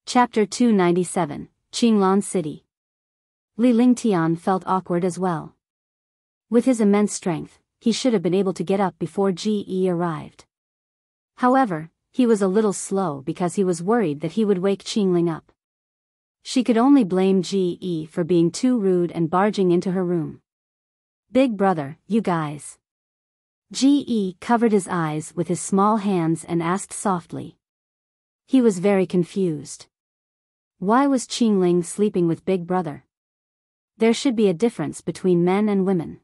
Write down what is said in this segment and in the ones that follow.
Chapter 297, Qinglan City. Li Lingtian felt awkward as well. With his immense strength, he should have been able to get up before Ge arrived. However, he was a little slow because he was worried that he would wake Qingling up. She could only blame Ge for being too rude and barging into her room. "Big brother, you guys." Ge covered his eyes with his small hands and asked softly. He was very confused. Why was Qingling sleeping with Big Brother? There should be a difference between men and women.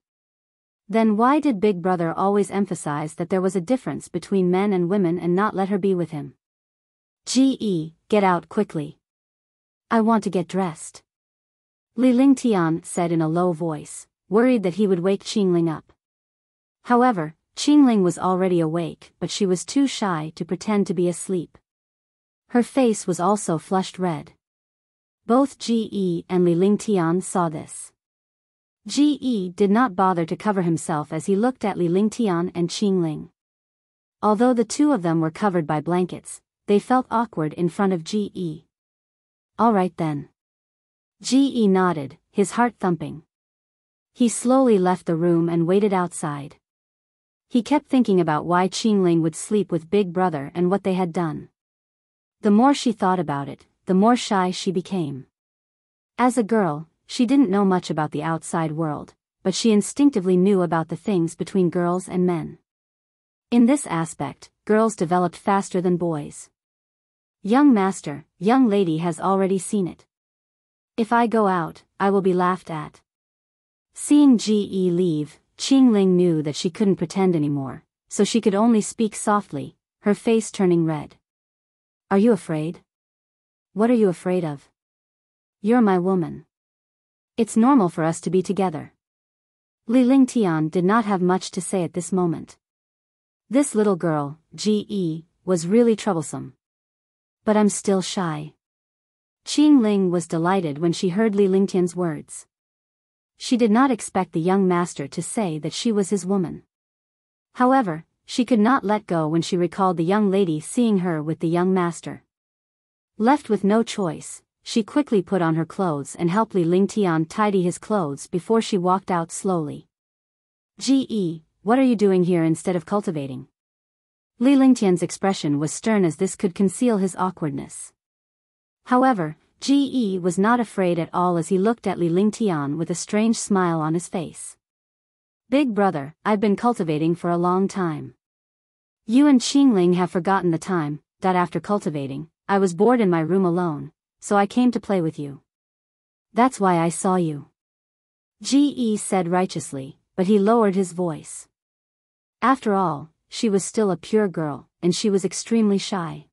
Then why did Big Brother always emphasize that there was a difference between men and women and not let her be with him? Ge, get out quickly. I want to get dressed. Li Lingtian said in a low voice, worried that he would wake Qingling up. However, Qingling was already awake, but she was too shy to pretend to be asleep. Her face was also flushed red. Both Ge and Li Lingtian saw this. Ge did not bother to cover himself as he looked at Li Lingtian and Qingling. Although the two of them were covered by blankets, they felt awkward in front of Ge. All right then. Ge nodded, his heart thumping. He slowly left the room and waited outside. He kept thinking about why Qingling would sleep with Big Brother and what they had done. The more she thought about it, the more shy she became. As a girl, she didn't know much about the outside world, but she instinctively knew about the things between girls and men. In this aspect, girls developed faster than boys. Young master, young lady has already seen it. If I go out, I will be laughed at. Seeing Ge leave, Qingling knew that she couldn't pretend anymore, so she could only speak softly, her face turning red. Are you afraid? What are you afraid of? You're my woman. It's normal for us to be together. Li Lingtian did not have much to say at this moment. This little girl, Ge, was really troublesome. But I'm still shy. Qingling was delighted when she heard Li Lingtian's words. She did not expect the young master to say that she was his woman. However, she could not let go when she recalled the young lady seeing her with the young master. Left with no choice, she quickly put on her clothes and helped Li Lingtian tidy his clothes before she walked out slowly. Ge, what are you doing here instead of cultivating? Li Lingtian's expression was stern as this could conceal his awkwardness. However, Ge was not afraid at all as he looked at Li Lingtian with a strange smile on his face. Big brother, I've been cultivating for a long time. You and Qingling have forgotten the time that after cultivating, I was bored in my room alone, so I came to play with you. That's why I saw you. Ge said righteously, but he lowered his voice. After all, she was still a pure girl, and she was extremely shy.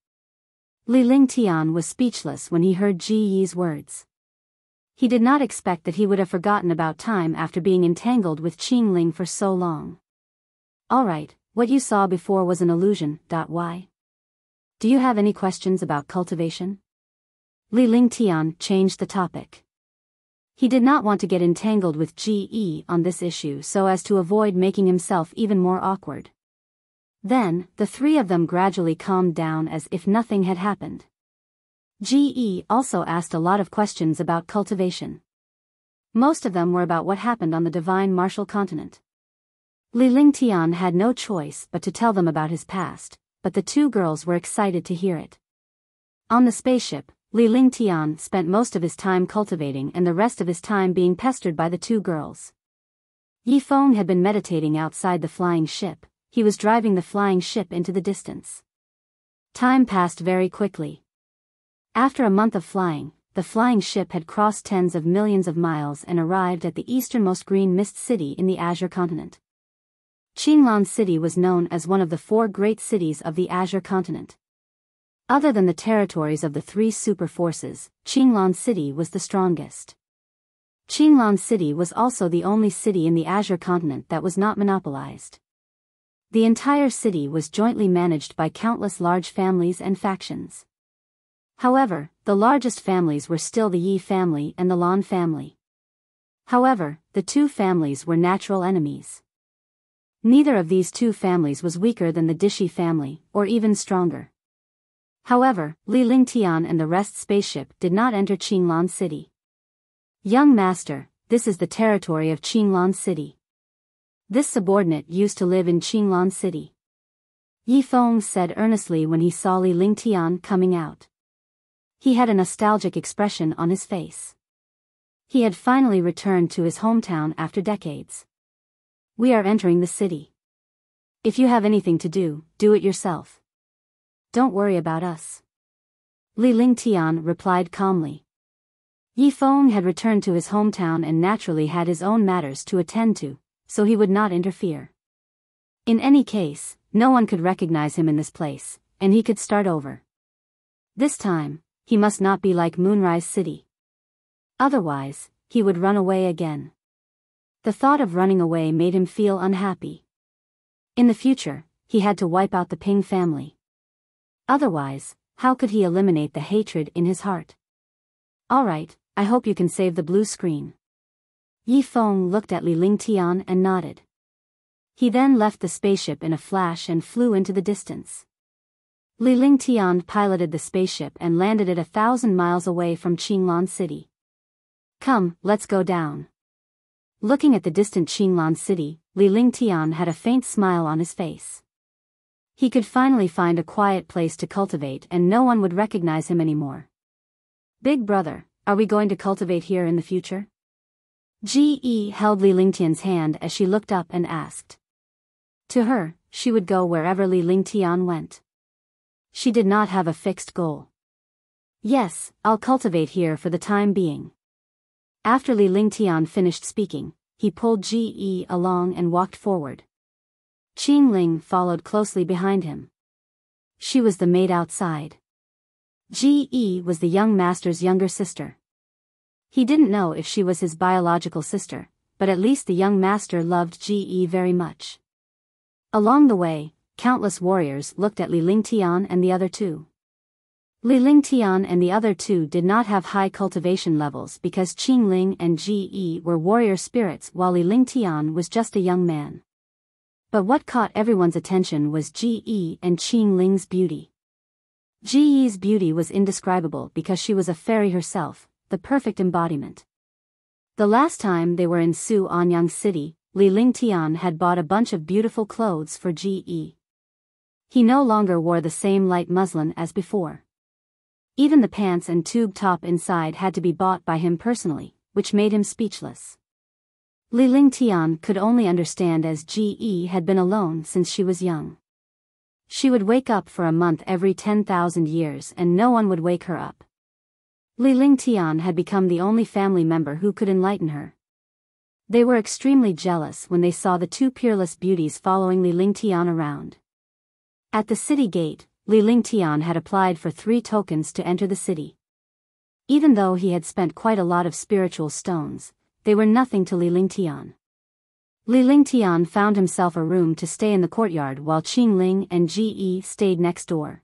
Li Lingtian was speechless when he heard Ge's words. He did not expect that he would have forgotten about time after being entangled with Qingling for so long. Alright, what you saw before was an illusion. Why? Do you have any questions about cultivation? Li Lingtian changed the topic. He did not want to get entangled with Ge on this issue so as to avoid making himself even more awkward. Then, the three of them gradually calmed down as if nothing had happened. Ge also asked a lot of questions about cultivation. Most of them were about what happened on the Divine Martial Continent. Li Lingtian had no choice but to tell them about his past, but the two girls were excited to hear it. On the spaceship, Li Lingtian spent most of his time cultivating and the rest of his time being pestered by the two girls. Yi Feng had been meditating outside the flying ship. He was driving the flying ship into the distance. Time passed very quickly. After a month of flying, the flying ship had crossed tens of millions of miles and arrived at the easternmost green mist city in the Azure continent. Qinglan City was known as one of the 4 great cities of the Azure continent. Other than the territories of the 3 super forces, Qinglan City was the strongest. Qinglan City was also the only city in the Azure continent that was not monopolized. The entire city was jointly managed by countless large families and factions. However, the largest families were still the Yi family and the Lan family. However, the two families were natural enemies. Neither of these two families was weaker than the Dishi family, or even stronger. However, Li Lingtian and the rest spaceship did not enter Qinglan City. Young master, this is the territory of Qinglan City. This subordinate used to live in Qinglan City. Yi Feng said earnestly when he saw Li Lingtian coming out. He had a nostalgic expression on his face. He had finally returned to his hometown after decades. We are entering the city. If you have anything to do, do it yourself. Don't worry about us. Li Lingtian replied calmly. Yi Feng had returned to his hometown and naturally had his own matters to attend to, so he would not interfere. In any case, no one could recognize him in this place, and he could start over. This time, he must not be like Moonrise City. Otherwise, he would run away again. The thought of running away made him feel unhappy. In the future, he had to wipe out the Ping family. Otherwise, how could he eliminate the hatred in his heart? Alright, I hope you can save the blue screen. Yi Feng looked at Li Lingtian and nodded. He then left the spaceship in a flash and flew into the distance. Li Lingtian piloted the spaceship and landed it 1,000 miles away from Qinglan City. Come, let's go down. Looking at the distant Qinglan City, Li Lingtian had a faint smile on his face. He could finally find a quiet place to cultivate and no one would recognize him anymore. Big brother, are we going to cultivate here in the future? Ji held Li Lingtian's hand as she looked up and asked. To her, she would go wherever Li Lingtian went. She did not have a fixed goal. Yes, I'll cultivate here for the time being. After Li Lingtian finished speaking, he pulled Ji along and walked forward. Qingling followed closely behind him. She was the maid outside. Ji was the young master's younger sister. He didn't know if she was his biological sister, but at least the young master loved Ji very much. Along the way, countless warriors looked at Li Lingtian and the other two. Li Lingtian and the other two did not have high cultivation levels because Qingling and Ji were warrior spirits while Li Lingtian was just a young man. But what caught everyone's attention was Ji and Qingling's beauty. Ji's beauty was indescribable because she was a fairy herself, the perfect embodiment. The last time they were in Su Anyang City, Li Lingtian had bought a bunch of beautiful clothes for Ji. He no longer wore the same light muslin as before. Even the pants and tube top inside had to be bought by him personally, which made him speechless. Li Lingtian could only understand as Ji had been alone since she was young. She would wake up for a month every 10,000 years and no one would wake her up. Li Lingtian had become the only family member who could enlighten her. They were extremely jealous when they saw the two peerless beauties following Li Lingtian around. At the city gate, Li Lingtian had applied for 3 tokens to enter the city. Even though he had spent quite a lot of spiritual stones, they were nothing to Li Lingtian. Li Lingtian found himself a room to stay in the courtyard while Qingling and Ji stayed next door.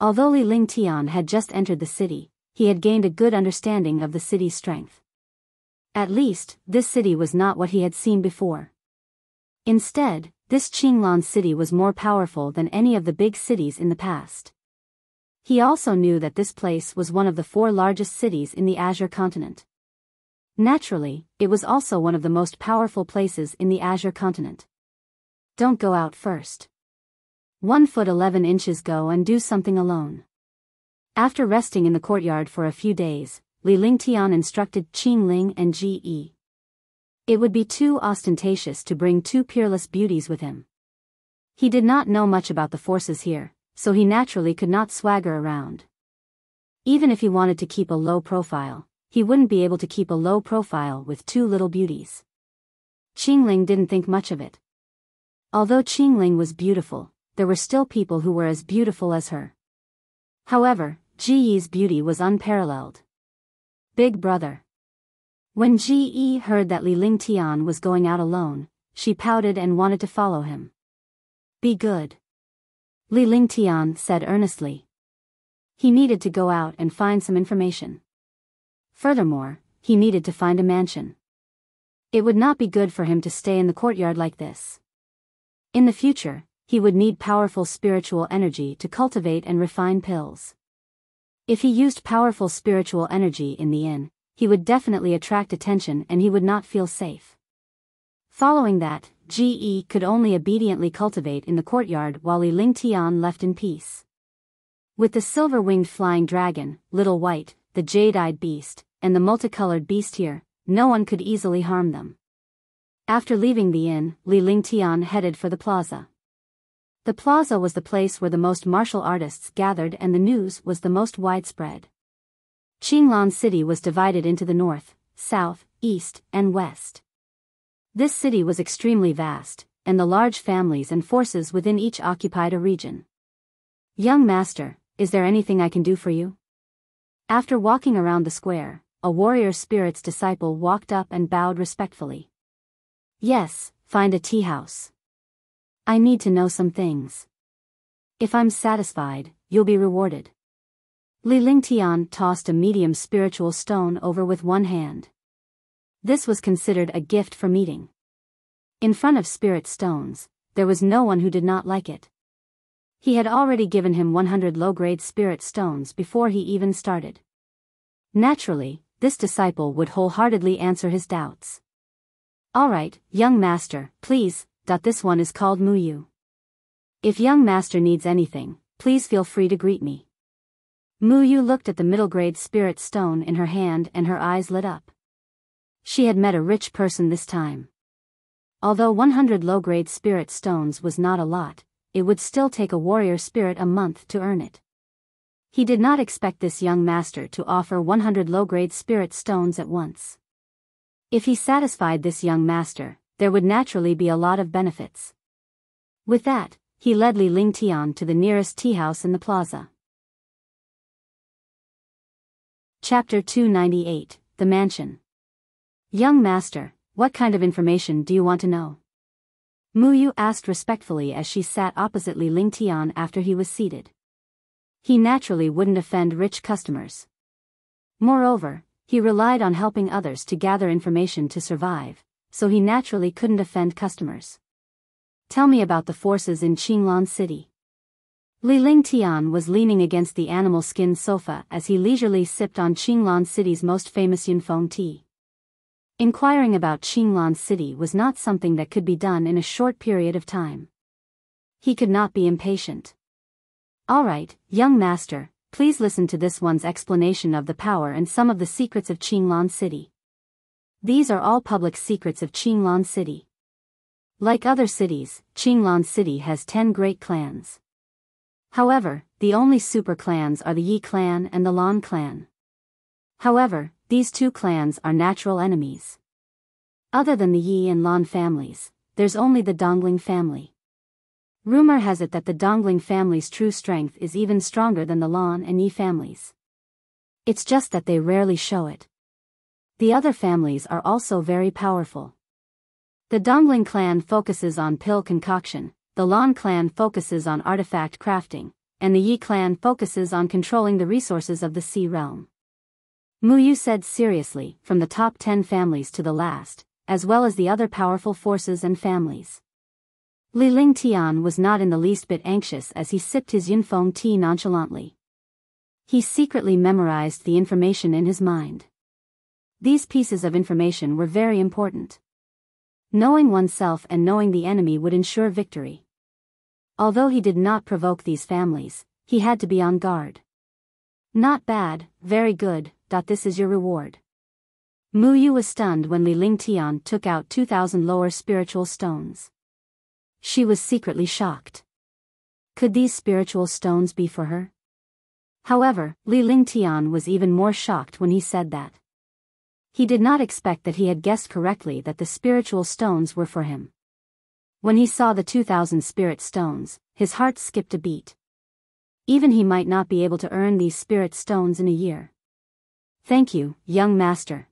Although Li Lingtian had just entered the city, he had gained a good understanding of the city's strength. At least, this city was not what he had seen before. Instead, this Qinglan city was more powerful than any of the big cities in the past. He also knew that this place was one of the 4 largest cities in the Azure continent. Naturally, it was also one of the most powerful places in the Azure continent. Don't go out first. 1 foot 11 inches go and do something alone. After resting in the courtyard for a few days, Li Lingtian instructed Qingling and Ji. It would be too ostentatious to bring 2 peerless beauties with him. He did not know much about the forces here, so he naturally could not swagger around. Even if he wanted to keep a low profile, he wouldn't be able to keep a low profile with 2 little beauties. Qingling didn't think much of it. Although Qingling was beautiful, there were still people who were as beautiful as her. However, Ji's beauty was unparalleled. Big brother. When Ji heard that Li Lingtian was going out alone, she pouted and wanted to follow him. Be good. Li Lingtian said earnestly. He needed to go out and find some information. Furthermore, he needed to find a mansion. It would not be good for him to stay in the courtyard like this. In the future, he would need powerful spiritual energy to cultivate and refine pills. If he used powerful spiritual energy in the inn, he would definitely attract attention and he would not feel safe. Following that, Ge could only obediently cultivate in the courtyard while Li Lingtian left in peace. With the silver-winged flying dragon, Little White, the jade-eyed beast, and the multicolored beast here, no one could easily harm them. After leaving the inn, Li Lingtian headed for the plaza. The plaza was the place where the most martial artists gathered and the news was the most widespread. Qinglan City was divided into the north, south, east, and west. This city was extremely vast, and the large families and forces within each occupied a region. Young master, is there anything I can do for you? After walking around the square, a warrior spirit's disciple walked up and bowed respectfully. Yes, find a tea house. I need to know some things. If I'm satisfied, you'll be rewarded. Li Lingtian tossed a medium spiritual stone over with one hand. This was considered a gift for meeting. In front of spirit stones, there was no one who did not like it. He had already given him 100 low-grade spirit stones before he even started. Naturally, this disciple would wholeheartedly answer his doubts. Alright, young master, please, this one is called Muyu. If young master needs anything, please feel free to greet me. Muyu looked at the middle-grade spirit stone in her hand and her eyes lit up. She had met a rich person this time. Although 100 low-grade spirit stones was not a lot, it would still take a warrior spirit a month to earn it. He did not expect this young master to offer 100 low-grade spirit stones at once. If he satisfied this young master, there would naturally be a lot of benefits. With that, he led Li Lingtian to the nearest tea house in the plaza. Chapter 298, The Mansion. Young master, what kind of information do you want to know? Muyu asked respectfully as she sat opposite Li Lingtian after he was seated. He naturally wouldn't offend rich customers. Moreover, he relied on helping others to gather information to survive, so he naturally couldn't offend customers. Tell me about the forces in Qinglan City. Li Lingtian was leaning against the animal skin sofa as he leisurely sipped on Qinglan City's most famous yunfeng tea. Inquiring about Qinglan City was not something that could be done in a short period of time. He could not be impatient. Alright, young master, please listen to this one's explanation of the power and some of the secrets of Qinglan City. These are all public secrets of Qinglan City. Like other cities, Qinglan City has 10 great clans. However, the only super clans are the Yi clan and the Lan clan. However, these two clans are natural enemies. Other than the Yi and Lan families, there's only the Dongling family. Rumor has it that the Dongling family's true strength is even stronger than the Lan and Yi families. It's just that they rarely show it. The other families are also very powerful. The Dongling clan focuses on pill concoction, the Lan clan focuses on artifact crafting, and the Yi clan focuses on controlling the resources of the Sea realm. Muyu said seriously, from the top 10 families to the last, as well as the other powerful forces and families. Li Lingtian was not in the least bit anxious as he sipped his yunfeng tea nonchalantly. He secretly memorized the information in his mind. These pieces of information were very important. Knowing oneself and knowing the enemy would ensure victory. Although he did not provoke these families, he had to be on guard. Not bad, very good, this is your reward. Muyu was stunned when Li Lingtian took out 2,000 lower spiritual stones. She was secretly shocked. Could these spiritual stones be for her? However, Li Lingtian was even more shocked when he said that. He did not expect that he had guessed correctly that the spiritual stones were for him. When he saw the 2,000 spirit stones, his heart skipped a beat. Even he might not be able to earn these spirit stones in a year. Thank you, young master.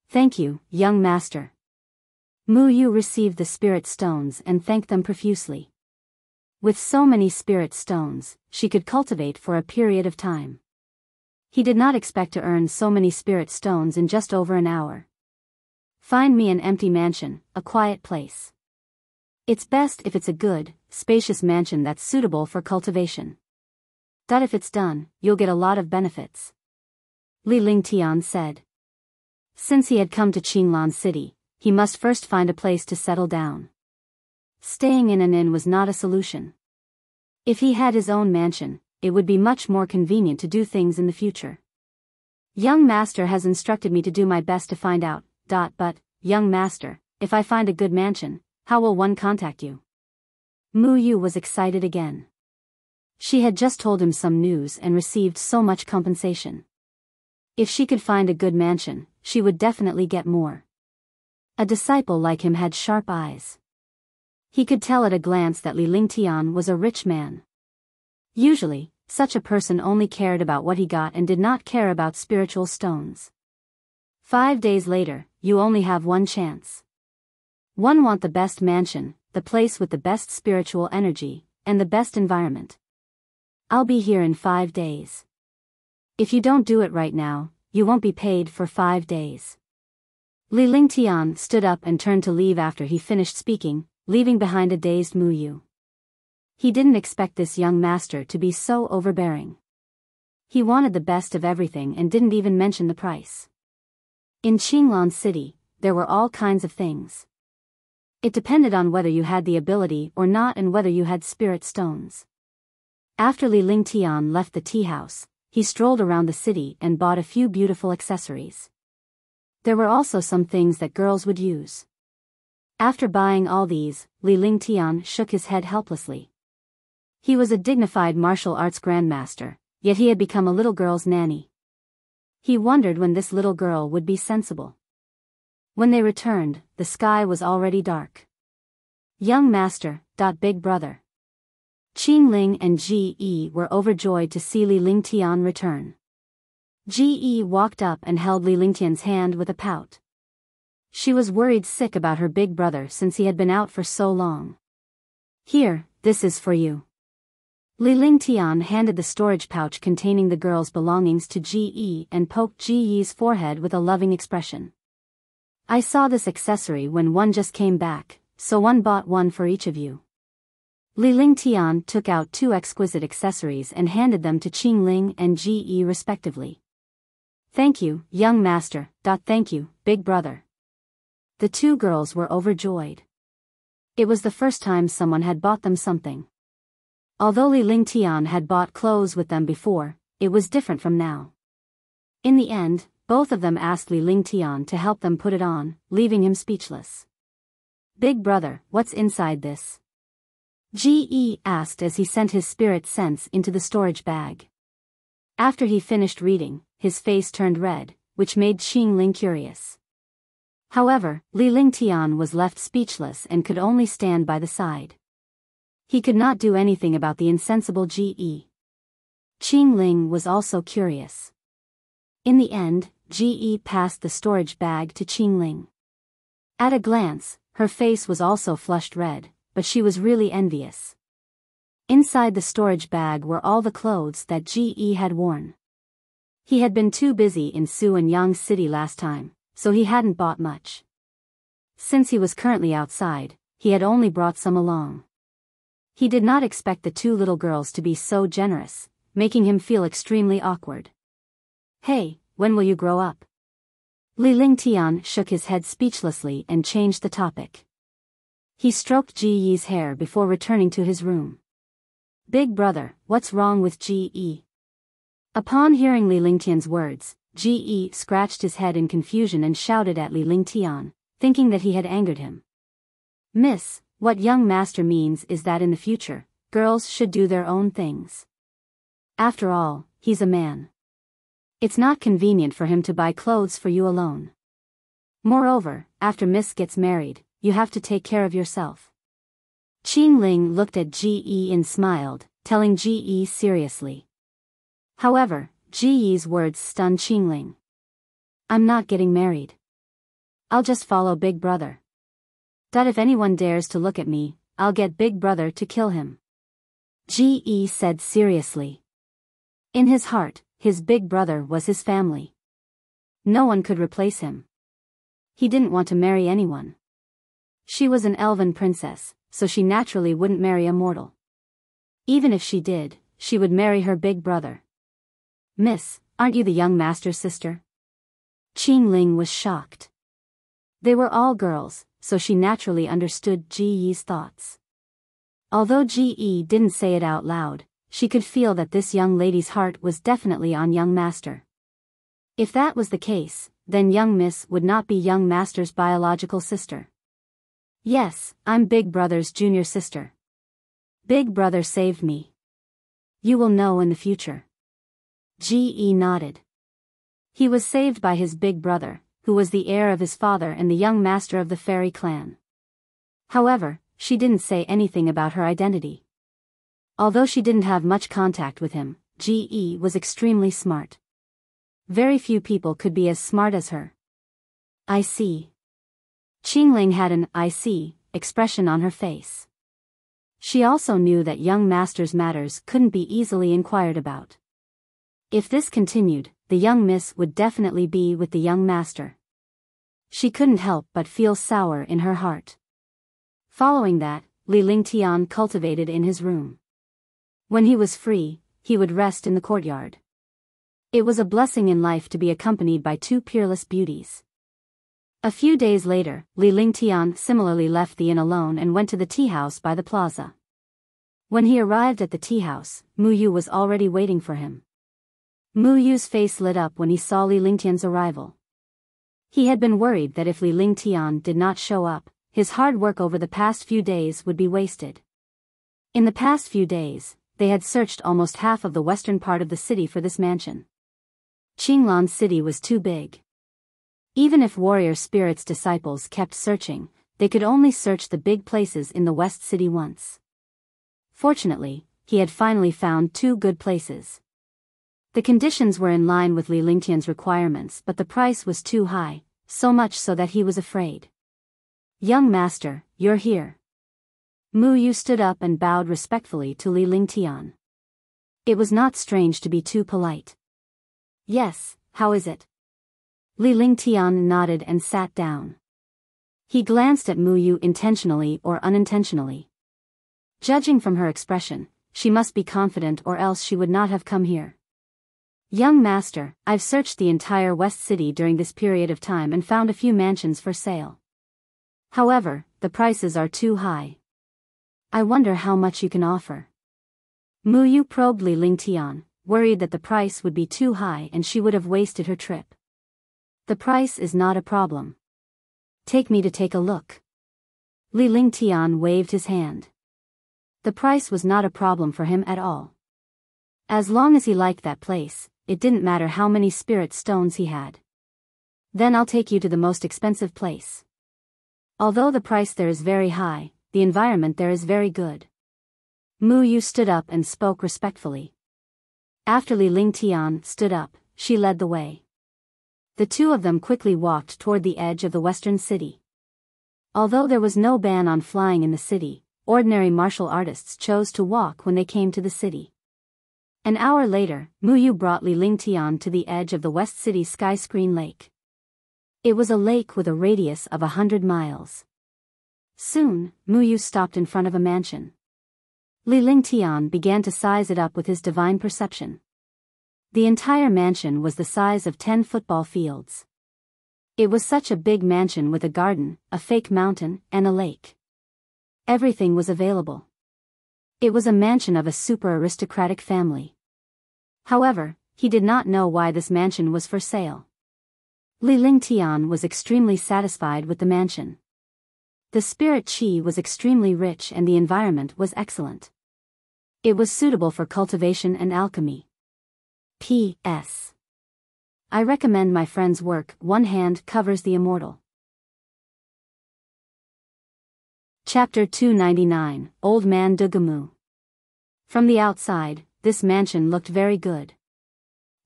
Thank you, young master. Muyu received the spirit stones and thanked them profusely. With so many spirit stones, she could cultivate for a period of time. He did not expect to earn so many spirit stones in just over an hour. Find me an empty mansion, a quiet place. It's best if it's a good, spacious mansion that's suitable for cultivation. That if it's done, you'll get a lot of benefits. Li Lingtian said. Since he had come to Qinglan City, he must first find a place to settle down. Staying in an inn was not a solution. If he had his own mansion, it would be much more convenient to do things in the future. Young master has instructed me to do my best to find out, but, young master, if I find a good mansion, how will one contact you? Mu Yu was excited again. She had just told him some news and received so much compensation. If she could find a good mansion, she would definitely get more. A disciple like him had sharp eyes. He could tell at a glance that Li Lingtian was a rich man. Usually, such a person only cared about what he got and did not care about spiritual stones. 5 days later, you only have one chance. One want the best mansion, the place with the best spiritual energy, and the best environment. I'll be here in 5 days. If you don't do it right now, you won't be paid for 5 days. Li Lingtian stood up and turned to leave after he finished speaking, leaving behind a dazed Mu Yu. He didn't expect this young master to be so overbearing. He wanted the best of everything and didn't even mention the price. In Qinglan City, there were all kinds of things. It depended on whether you had the ability or not and whether you had spirit stones. After Li Lingtian left the tea house, he strolled around the city and bought a few beautiful accessories. There were also some things that girls would use. After buying all these, Li Lingtian shook his head helplessly. He was a dignified martial arts grandmaster, yet he had become a little girl's nanny. He wondered when this little girl would be sensible. When they returned, the sky was already dark. Young master, big brother. Qing Ling and Ji Yi were overjoyed to see Li Lingtian return. Ji Yi walked up and held Li Lingtian's hand with a pout. She was worried sick about her big brother since he had been out for so long. Here, this is for you. Li Lingtian handed the storage pouch containing the girl's belongings to Ji Yi and poked Ji Yi's forehead with a loving expression. I saw this accessory when one just came back, so one bought one for each of you. Li Lingtian took out 2 exquisite accessories and handed them to Qing Ling and Ji Yi respectively. Thank you, young master. Thank you, big brother. The 2 girls were overjoyed. It was the first time someone had bought them something. Although Li Lingtian had bought clothes with them before, it was different from now. In the end, both of them asked Li Lingtian to help them put it on, leaving him speechless. Big brother, what's inside this? Ji Yi asked as he sent his spirit sense into the storage bag. After he finished reading, his face turned red, which made Qing Ling curious. However, Li Lingtian was left speechless and could only stand by the side. He could not do anything about the insensible Ji Yi. Qing Ling was also curious. In the end, Ji Yi passed the storage bag to Qing Ling. At a glance, her face was also flushed red, but she was really envious. Inside the storage bag were all the clothes that Ji Yi had worn. He had been too busy in Su and Yang City last time, so he hadn't bought much. Since he was currently outside, he had only brought some along. He did not expect the 2 little girls to be so generous, making him feel extremely awkward. Hey, when will you grow up? Li Lingtian shook his head speechlessly and changed the topic. He stroked Ji Yi's hair before returning to his room. Big brother, what's wrong with Ji Yi? Upon hearing Li Lingtian's words, Ji Yi scratched his head in confusion and shouted at Li Lingtian, thinking that he had angered him. Miss, what young master means is that in the future, girls should do their own things. After all, he's a man. It's not convenient for him to buy clothes for you alone. Moreover, after Miss gets married, you have to take care of yourself. Qing Ling looked at Ji Yi and smiled, telling Ji Yi seriously. However, Ji Yi's words stunned Qing Ling. I'm not getting married. I'll just follow Big Brother. If anyone dares to look at me, I'll get Big Brother to kill him. Ji Yi said seriously. In his heart, his big brother was his family. No one could replace him. He didn't want to marry anyone. She was an elven princess, so she naturally wouldn't marry a mortal. Even if she did, she would marry her big brother. "Miss, aren't you the young master's sister?" Qing Ling was shocked. They were all girls, so she naturally understood Ji Yi's thoughts. Although Ji Yi didn't say it out loud, she could feel that this young lady's heart was definitely on young master. If that was the case, then young miss would not be young master's biological sister. "Yes, I'm big brother's junior sister. Big brother saved me. You will know in the future." Ji Yi nodded. He was saved by his big brother, who was the heir of his father and the young master of the fairy clan. However, she didn't say anything about her identity. Although she didn't have much contact with him, Ji Yi was extremely smart. Very few people could be as smart as her. "I see." Qingling had an "I see" expression on her face. She also knew that young master's matters couldn't be easily inquired about. If this continued, the young miss would definitely be with the young master. She couldn't help but feel sour in her heart. Following that, Li Lingtian cultivated in his room. When he was free, he would rest in the courtyard. It was a blessing in life to be accompanied by two peerless beauties. A few days later, Li Lingtian similarly left the inn alone and went to the tea house by the plaza. When he arrived at the tea house, Mu Yu was already waiting for him. Mu Yu's face lit up when he saw Li Lingtian's arrival. He had been worried that if Li Lingtian did not show up, his hard work over the past few days would be wasted. In the past few days, they had searched almost half of the western part of the city for this mansion. Qinglan City was too big. Even if warrior spirit's disciples kept searching, they could only search the big places in the West City once. Fortunately, he had finally found two good places. The conditions were in line with Li Lingtian's requirements, but the price was too high, so much so that he was afraid. "Young master, you're here." Mu Yu stood up and bowed respectfully to Li Lingtian. It was not strange to be too polite. "Yes, how is it?" Li Lingtian nodded and sat down. He glanced at Mu Yu intentionally or unintentionally. Judging from her expression, she must be confident or else she would not have come here. "Young master, I've searched the entire West City during this period of time and found a few mansions for sale. However, the prices are too high. I wonder how much you can offer." Mu Yu probed Li Lingtian, worried that the price would be too high and she would have wasted her trip. "The price is not a problem. Take me to take a look." Li Lingtian waved his hand. The price was not a problem for him at all. As long as he liked that place, it didn't matter how many spirit stones he had. "Then I'll take you to the most expensive place. Although the price there is very high, the environment there is very good." Mu Yu stood up and spoke respectfully. After Li Lingtian stood up, she led the way. The two of them quickly walked toward the edge of the western city. Although there was no ban on flying in the city, ordinary martial artists chose to walk when they came to the city. An hour later, Mu Yu brought Li Lingtian to the edge of the West City skyscreen lake. It was a lake with a radius of 100 miles. Soon, Mu Yu stopped in front of a mansion. Li Lingtian began to size it up with his divine perception. The entire mansion was the size of 10 football fields. It was such a big mansion with a garden, a fake mountain, and a lake. Everything was available. It was a mansion of a super aristocratic family. However, he did not know why this mansion was for sale. Li Lingtian was extremely satisfied with the mansion. The spirit qi was extremely rich and the environment was excellent. It was suitable for cultivation and alchemy. P.S. I recommend my friend's work. One hand covers the immortal. Chapter 299, Old Man Dugamu. From the outside, this mansion looked very good.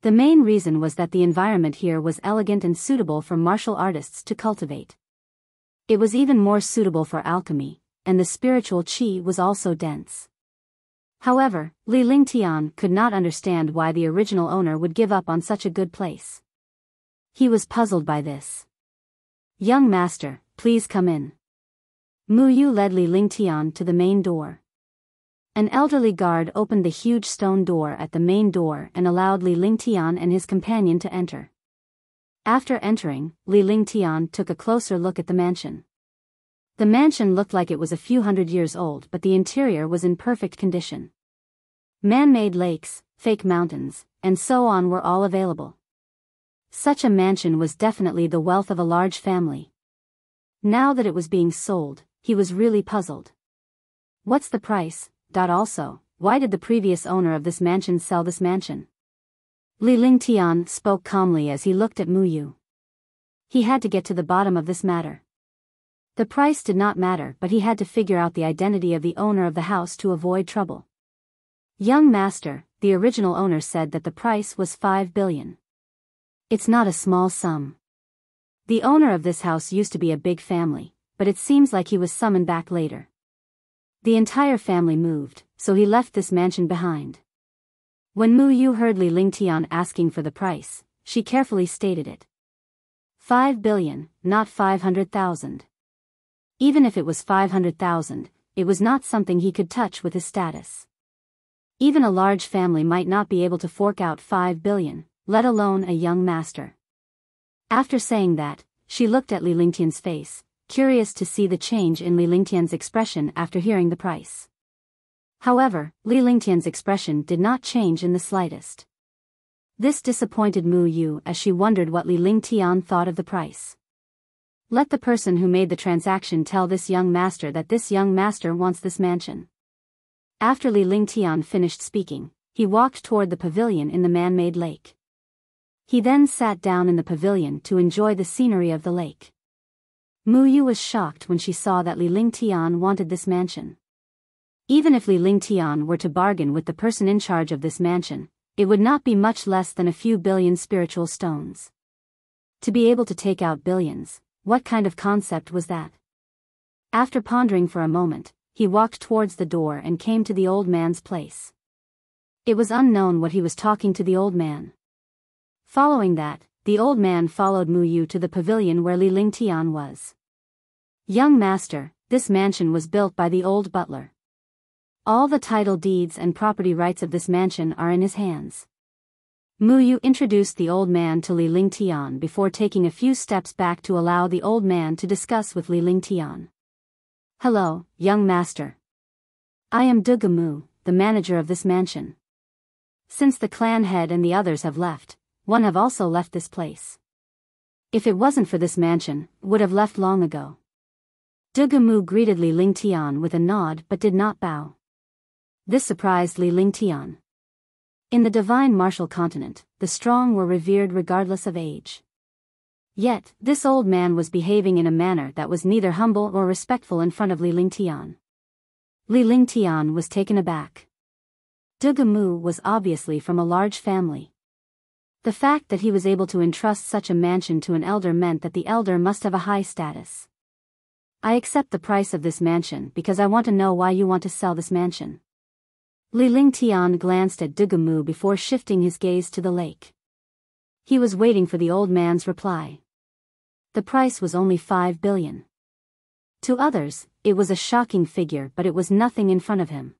The main reason was that the environment here was elegant and suitable for martial artists to cultivate. It was even more suitable for alchemy, and the spiritual qi was also dense. However, Li Lingtian could not understand why the original owner would give up on such a good place. He was puzzled by this. "Young master, please come in." Mu Yu led Li Lingtian to the main door. An elderly guard opened the huge stone door at the main door and allowed Li Lingtian and his companion to enter. After entering, Li Lingtian took a closer look at the mansion. The mansion looked like it was a few hundred years old, but the interior was in perfect condition. Man-made lakes, fake mountains, and so on were all available. Such a mansion was definitely the wealth of a large family. Now that it was being sold, he was really puzzled. What's the price? Also, why did the previous owner of this mansion sell this mansion? Li Lingtian spoke calmly as he looked at Mu Yu. He had to get to the bottom of this matter. The price did not matter, but he had to figure out the identity of the owner of the house to avoid trouble. Young master, the original owner said that the price was 5 billion. It's not a small sum. The owner of this house used to be a big family, but it seems like he was summoned back later. The entire family moved, so he left this mansion behind. When Mu Yu heard Li Lingtian asking for the price, she carefully stated it. 5 billion, not 500,000. Even if it was 500,000, it was not something he could touch with his status. Even a large family might not be able to fork out 5 billion, let alone a young master. After saying that, she looked at Li Lingtian's face, curious to see the change in Li Lingtian's expression after hearing the price. However, Li Lingtian's expression did not change in the slightest. This disappointed Mu Yu as she wondered what Li Lingtian thought of the price. Let the person who made the transaction tell this young master that this young master wants this mansion. After Li Lingtian finished speaking, he walked toward the pavilion in the man-made lake. He then sat down in the pavilion to enjoy the scenery of the lake. Mu Yu was shocked when she saw that Li Lingtian wanted this mansion. Even if Li Lingtian were to bargain with the person in charge of this mansion, it would not be much less than a few billion spiritual stones. To be able to take out billions, what kind of concept was that? After pondering for a moment, he walked towards the door and came to the old man's place. It was unknown what he was talking to the old man. Following that, the old man followed Mu Yu to the pavilion where Li Lingtian was. Young master, this mansion was built by the old butler. All the title deeds and property rights of this mansion are in his hands. Mu Yu introduced the old man to Li Lingtian before taking a few steps back to allow the old man to discuss with Li Lingtian. Hello, young master. I am Mu, the manager of this mansion. Since the clan head and the others have left, one have also left this place. If it wasn't for this mansion, would have left long ago. Mu greeted Li Lingtian with a nod but did not bow. This surprised Li Lingtian. In the divine martial continent, the strong were revered regardless of age. Yet, this old man was behaving in a manner that was neither humble or respectful in front of Li Lingtian. Li Lingtian was taken aback. Mu was obviously from a large family. The fact that he was able to entrust such a mansion to an elder meant that the elder must have a high status. I accept the price of this mansion because I want to know why you want to sell this mansion. Li Lingtian glanced at Mu before shifting his gaze to the lake. He was waiting for the old man's reply. The price was only 5 billion. To others, it was a shocking figure, but it was nothing in front of him.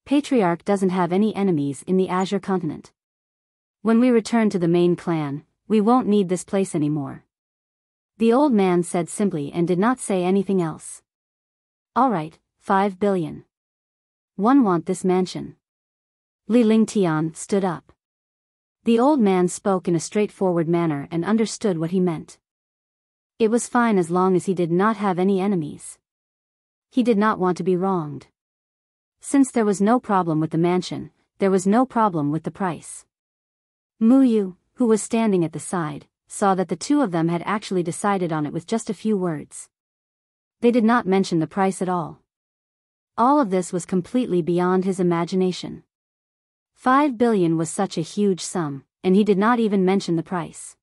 Patriarch doesn't have any enemies in the Azure continent. When we return to the main clan, we won't need this place anymore. The old man said simply and did not say anything else. Alright, 5 billion. One want this mansion. Li Lingtian stood up. The old man spoke in a straightforward manner and understood what he meant. It was fine as long as he did not have any enemies. He did not want to be wronged. Since there was no problem with the mansion, there was no problem with the price. Mu Yu, who was standing at the side, saw that the two of them had actually decided on it with just a few words. They did not mention the price at all. All of this was completely beyond his imagination. 5 billion was such a huge sum, and he did not even mention the price.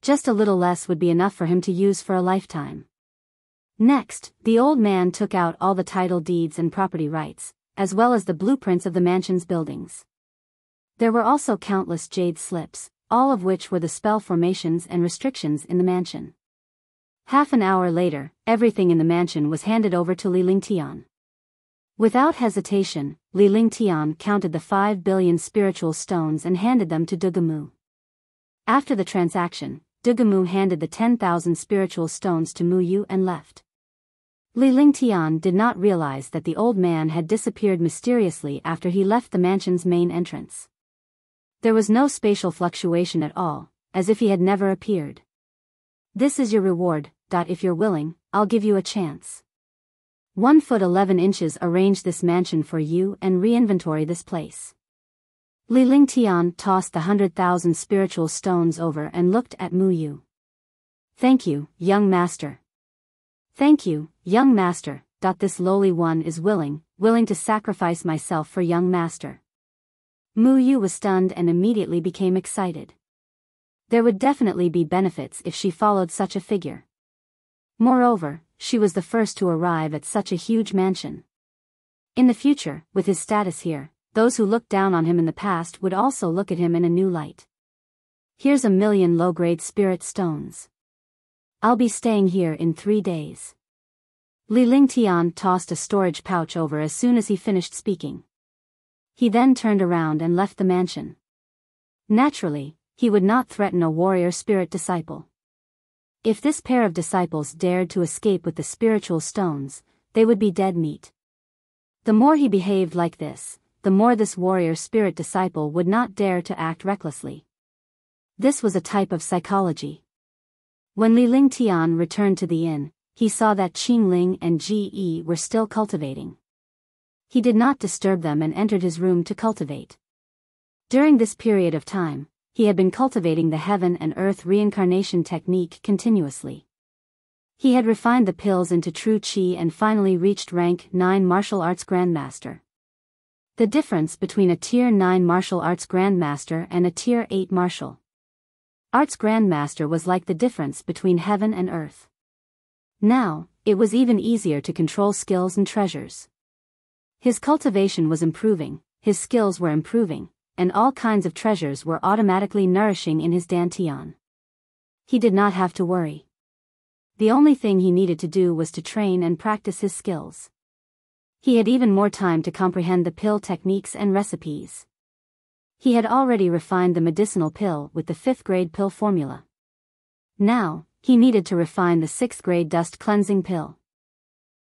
Just a little less would be enough for him to use for a lifetime. Next, the old man took out all the title deeds and property rights, as well as the blueprints of the mansion's buildings. There were also countless jade slips, all of which were the spell formations and restrictions in the mansion. Half an hour later, everything in the mansion was handed over to Li Lingtian. Without hesitation, Li Lingtian counted the 5 billion spiritual stones and handed them to Dugamu. After the transaction, Dugamu handed the 10,000 spiritual stones to Mu Yu and left. Li Lingtian did not realize that the old man had disappeared mysteriously after he left the mansion's main entrance. There was no spatial fluctuation at all, as if he had never appeared. This is your reward. If you're willing, I'll give you a chance. 1 foot 11 inches. Arrange this mansion for you and re-inventory this place. Li Lingtian tossed the 100,000 spiritual stones over and looked at Mu Yu. Thank you, young master. Thank you, young master. This lowly one is willing to sacrifice myself for young master. Mu Yu was stunned and immediately became excited. There would definitely be benefits if she followed such a figure. Moreover, she was the first to arrive at such a huge mansion. In the future, with his status here, those who looked down on him in the past would also look at him in a new light. Here's 1,000,000 low-grade spirit stones. I'll be staying here in 3 days. Li Lingtian tossed a storage pouch over as soon as he finished speaking. He then turned around and left the mansion. Naturally, he would not threaten a warrior spirit disciple. If this pair of disciples dared to escape with the spiritual stones, they would be dead meat. The more he behaved like this, the more this warrior spirit disciple would not dare to act recklessly. This was a type of psychology. When Li Lingtian returned to the inn, he saw that Qingling and Ji were still cultivating. He did not disturb them and entered his room to cultivate. During this period of time, he had been cultivating the heaven and earth reincarnation technique continuously. He had refined the pills into true qi and finally reached rank 9 martial arts grandmaster. The difference between a tier 9 martial arts grandmaster and a tier 8 martial arts grandmaster was like the difference between heaven and earth. Now, it was even easier to control skills and treasures. His cultivation was improving, his skills were improving, and all kinds of treasures were automatically nourishing in his dantian. He did not have to worry. The only thing he needed to do was to train and practice his skills. He had even more time to comprehend the pill techniques and recipes. He had already refined the medicinal pill with the 5th grade pill formula. Now, he needed to refine the 6th grade dust cleansing pill.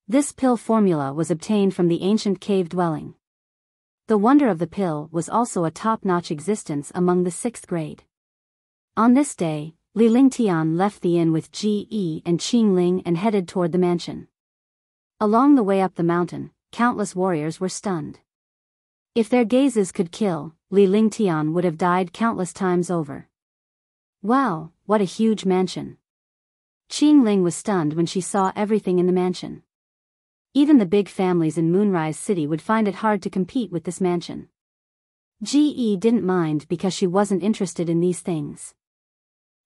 This pill formula was obtained from the ancient cave dwelling. The wonder of the pill was also a top-notch existence among the 6th grade. On this day, Li Lingtian left the inn with Ji and Qingling and headed toward the mansion. Along the way up the mountain, countless warriors were stunned. If their gazes could kill, Li Lingtian would have died countless times over. Wow, what a huge mansion. Qingling was stunned when she saw everything in the mansion. Even the big families in Moonrise City would find it hard to compete with this mansion. Ji didn't mind because she wasn't interested in these things.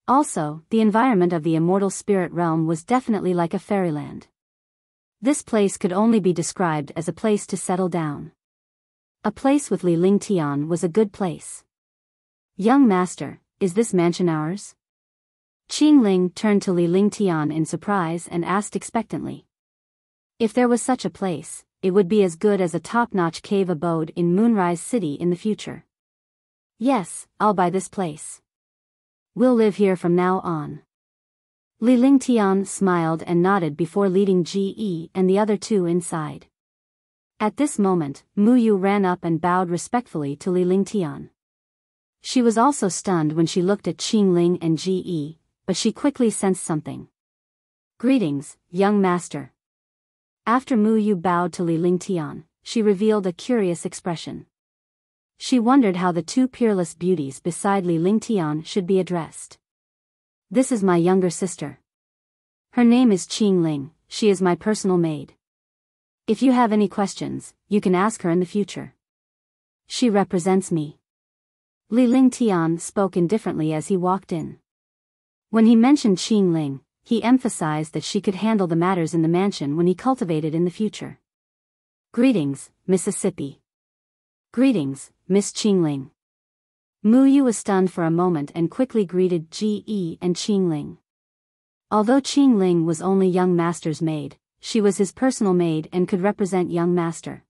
Also, the environment of the immortal spirit realm was definitely like a fairyland. This place could only be described as a place to settle down. A place with Li Lingtian was a good place. Young master, is this mansion ours? Qingling turned to Li Lingtian in surprise and asked expectantly. If there was such a place, it would be as good as a top-notch cave abode in Moonrise City in the future. Yes, I'll buy this place. We'll live here from now on. Li Lingtian smiled and nodded before leading Ji and the other two inside. At this moment, Mu Yu ran up and bowed respectfully to Li Lingtian. She was also stunned when she looked at Qingling and Ji, but she quickly sensed something. Greetings, young master. After Mu Yu bowed to Li Lingtian, she revealed a curious expression. She wondered how the two peerless beauties beside Li Lingtian should be addressed. This is my younger sister. Her name is Qingling, she is my personal maid. If you have any questions, you can ask her in the future. She represents me. Li Lingtian spoke indifferently as he walked in. When he mentioned Qingling, he emphasized that she could handle the matters in the mansion when he cultivated in the future. Greetings, Mississippi. Greetings, Miss Qingling. Mu Yu was stunned for a moment and quickly greeted Ji and Qingling. Although Qing Ling was only young master's maid, she was his personal maid and could represent young master.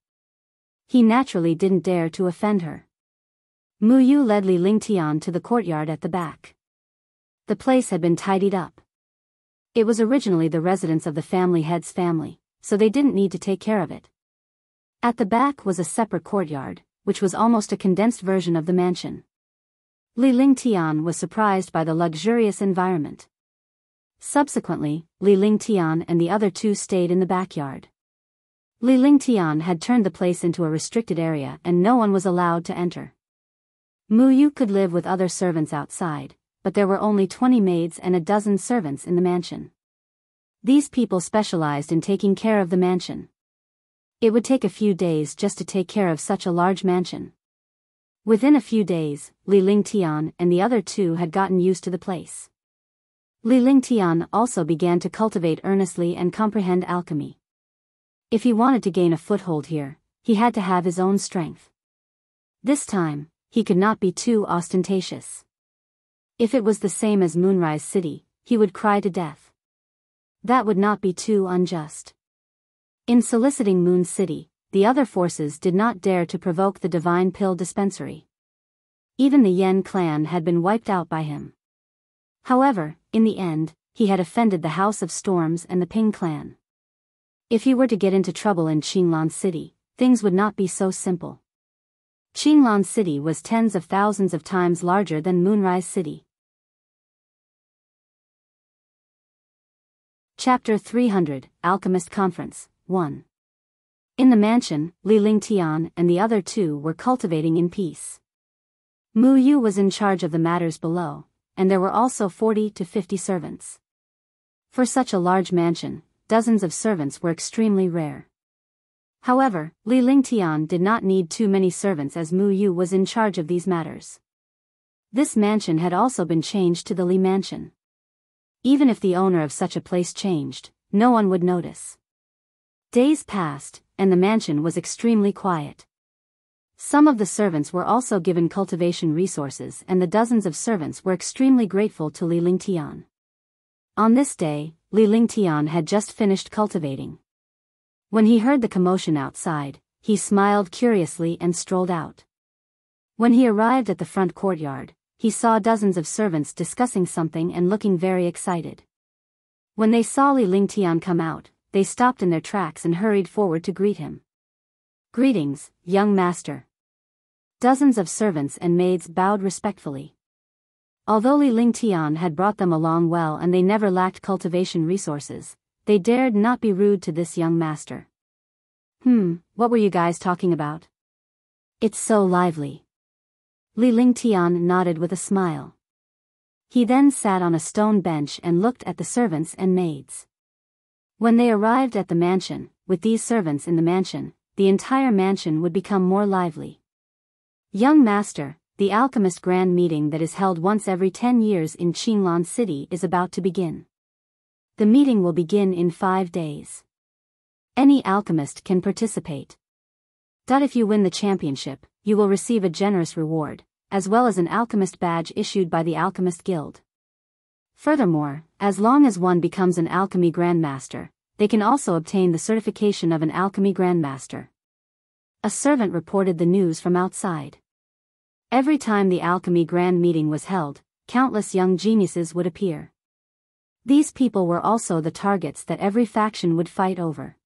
He naturally didn't dare to offend her. Mu Yu led Li Lingtian to the courtyard at the back. The place had been tidied up. It was originally the residence of the family head's family, so they didn't need to take care of it. At the back was a separate courtyard, which was almost a condensed version of the mansion. Li Lingtian was surprised by the luxurious environment. Subsequently, Li Lingtian and the other two stayed in the backyard. Li Lingtian had turned the place into a restricted area and no one was allowed to enter. Mu Yu could live with other servants outside, but there were only 20 maids and a dozen servants in the mansion. These people specialized in taking care of the mansion. It would take a few days just to take care of such a large mansion. Within a few days, Li Lingtian and the other two had gotten used to the place. Li Lingtian also began to cultivate earnestly and comprehend alchemy. If he wanted to gain a foothold here, he had to have his own strength. This time, he could not be too ostentatious. If it was the same as Moonrise City, he would cry to death. That would not be too unjust. In soliciting Moon City, the other forces did not dare to provoke the Divine Pill Dispensary. Even the Yen clan had been wiped out by him. However, in the end, he had offended the House of Storms and the Ping clan. If he were to get into trouble in Qinglan City, things would not be so simple. Qinglan City was tens of thousands of times larger than Moonrise City. Chapter 300, Alchemist Conference, 1. In the mansion, Li Lingtian and the other two were cultivating in peace. Mu Yu was in charge of the matters below, and there were also 40 to 50 servants. For such a large mansion, dozens of servants were extremely rare. However, Li Lingtian did not need too many servants as Mu Yu was in charge of these matters. This mansion had also been changed to the Li Mansion. Even if the owner of such a place changed, no one would notice. Days passed, and the mansion was extremely quiet. Some of the servants were also given cultivation resources and the dozens of servants were extremely grateful to Li Lingtian. On this day, Li Lingtian had just finished cultivating. When he heard the commotion outside, he smiled curiously and strolled out. When he arrived at the front courtyard, he saw dozens of servants discussing something and looking very excited. When they saw Li Lingtian come out, they stopped in their tracks and hurried forward to greet him. "Greetings, young master." Dozens of servants and maids bowed respectfully. Although Li Lingtian had brought them along well and they never lacked cultivation resources, they dared not be rude to this young master. What were you guys talking about? It's so lively." Li Lingtian nodded with a smile. He then sat on a stone bench and looked at the servants and maids. When they arrived at the mansion, with these servants in the mansion, the entire mansion would become more lively. "Young master, the alchemist grand meeting that is held once every 10 years in Qinglan City is about to begin. The meeting will begin in 5 days. Any alchemist can participate. If you win the championship, you will receive a generous reward, as well as an alchemist badge issued by the Alchemist Guild. Furthermore, as long as one becomes an alchemy grandmaster, they can also obtain the certification of an alchemy grandmaster." A servant reported the news from outside. Every time the alchemy grand meeting was held, countless young geniuses would appear. These people were also the targets that every faction would fight over.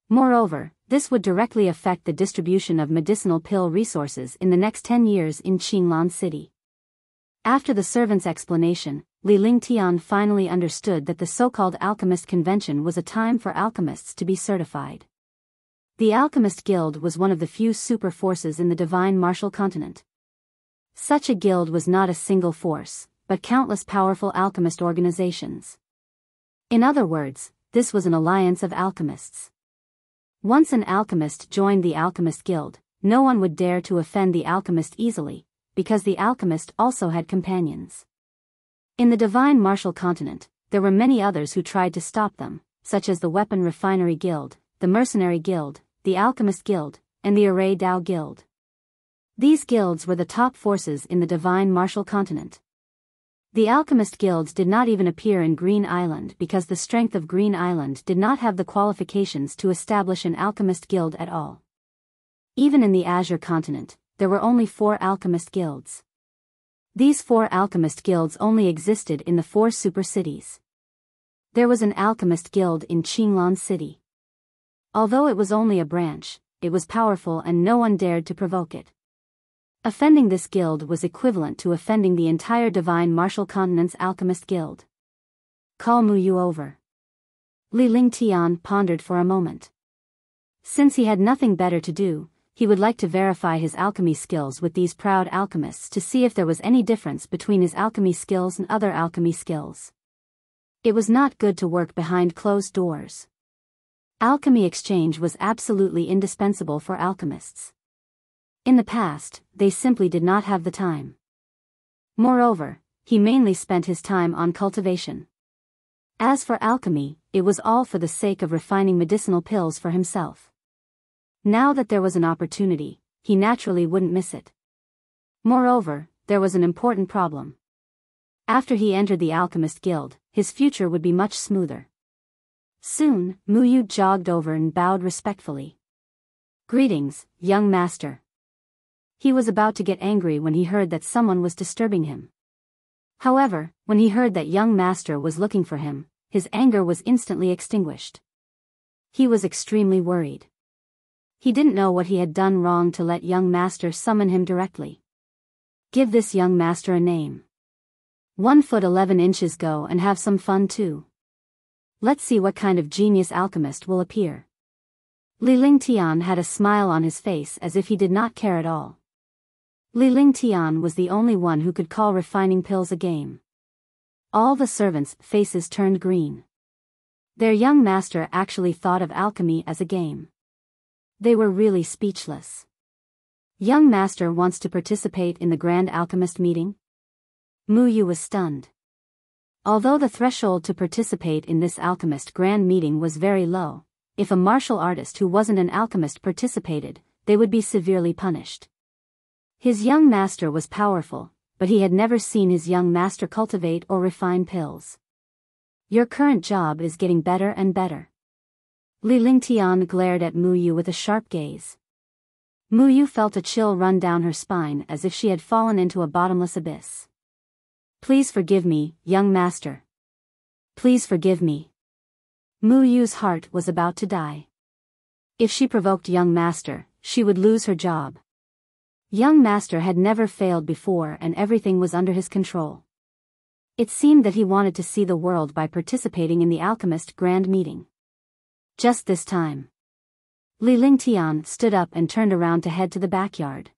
Moreover, this would directly affect the distribution of medicinal pill resources in the next 10 years in Qinglan City. After the servant's explanation, Li Lingtian finally understood that the so-called Alchemist Convention was a time for alchemists to be certified. The Alchemist Guild was one of the few super forces in the Divine Martial Continent. Such a guild was not a single force, but countless powerful alchemist organizations. In other words, this was an alliance of alchemists. Once an alchemist joined the Alchemist Guild, no one would dare to offend the alchemist easily, because the alchemist also had companions. In the Divine Martial Continent, there were many others who tried to stop them, such as the Weapon Refinery Guild, the Mercenary Guild, the Alchemist Guild, and the Array Dao Guild. These guilds were the top forces in the Divine Martial Continent. The alchemist guilds did not even appear in Green Island because the strength of Green Island did not have the qualifications to establish an alchemist guild at all. Even in the Azure continent, there were only 4 alchemist guilds. These 4 alchemist guilds only existed in the 4 super cities. There was an alchemist guild in Qinglan City. Although it was only a branch, it was powerful and no one dared to provoke it. Offending this guild was equivalent to offending the entire Divine Martial Continent's alchemist guild. Call Mu Yu over. Li Lingtian pondered for a moment. Since he had nothing better to do, he would like to verify his alchemy skills with these proud alchemists to see if there was any difference between his alchemy skills and other alchemy skills. It was not good to work behind closed doors. Alchemy exchange was absolutely indispensable for alchemists. In the past, they simply did not have the time. Moreover, he mainly spent his time on cultivation. As for alchemy, it was all for the sake of refining medicinal pills for himself. Now that there was an opportunity, he naturally wouldn't miss it. Moreover, there was an important problem. After he entered the Alchemist Guild, his future would be much smoother. Soon, Mu Yu jogged over and bowed respectfully. "Greetings, young master." He was about to get angry when he heard that someone was disturbing him. However, when he heard that young master was looking for him, his anger was instantly extinguished. He was extremely worried. He didn't know what he had done wrong to let young master summon him directly. Give this young master a name. 1 foot 11 inches, go and have some fun too. Let's see what kind of genius alchemist will appear. Li Lingtian had a smile on his face as if he did not care at all. Li Lingtian was the only one who could call refining pills a game. All the servants' faces turned green. Their young master actually thought of alchemy as a game. They were really speechless. Young master wants to participate in the Grand Alchemist meeting? Mu Yu was stunned. Although the threshold to participate in this alchemist grand meeting was very low, if a martial artist who wasn't an alchemist participated, they would be severely punished. His young master was powerful, but he had never seen his young master cultivate or refine pills. Your current job is getting better and better. Li Lingtian glared at Mu Yu with a sharp gaze. Mu Yu felt a chill run down her spine as if she had fallen into a bottomless abyss. Please forgive me, young master. Please forgive me. Mu Yu's heart was about to die. If she provoked young master, she would lose her job. Young master had never failed before and everything was under his control. It seemed that he wanted to see the world by participating in the alchemist grand meeting. Just this time, Li Lingtian stood up and turned around to head to the backyard.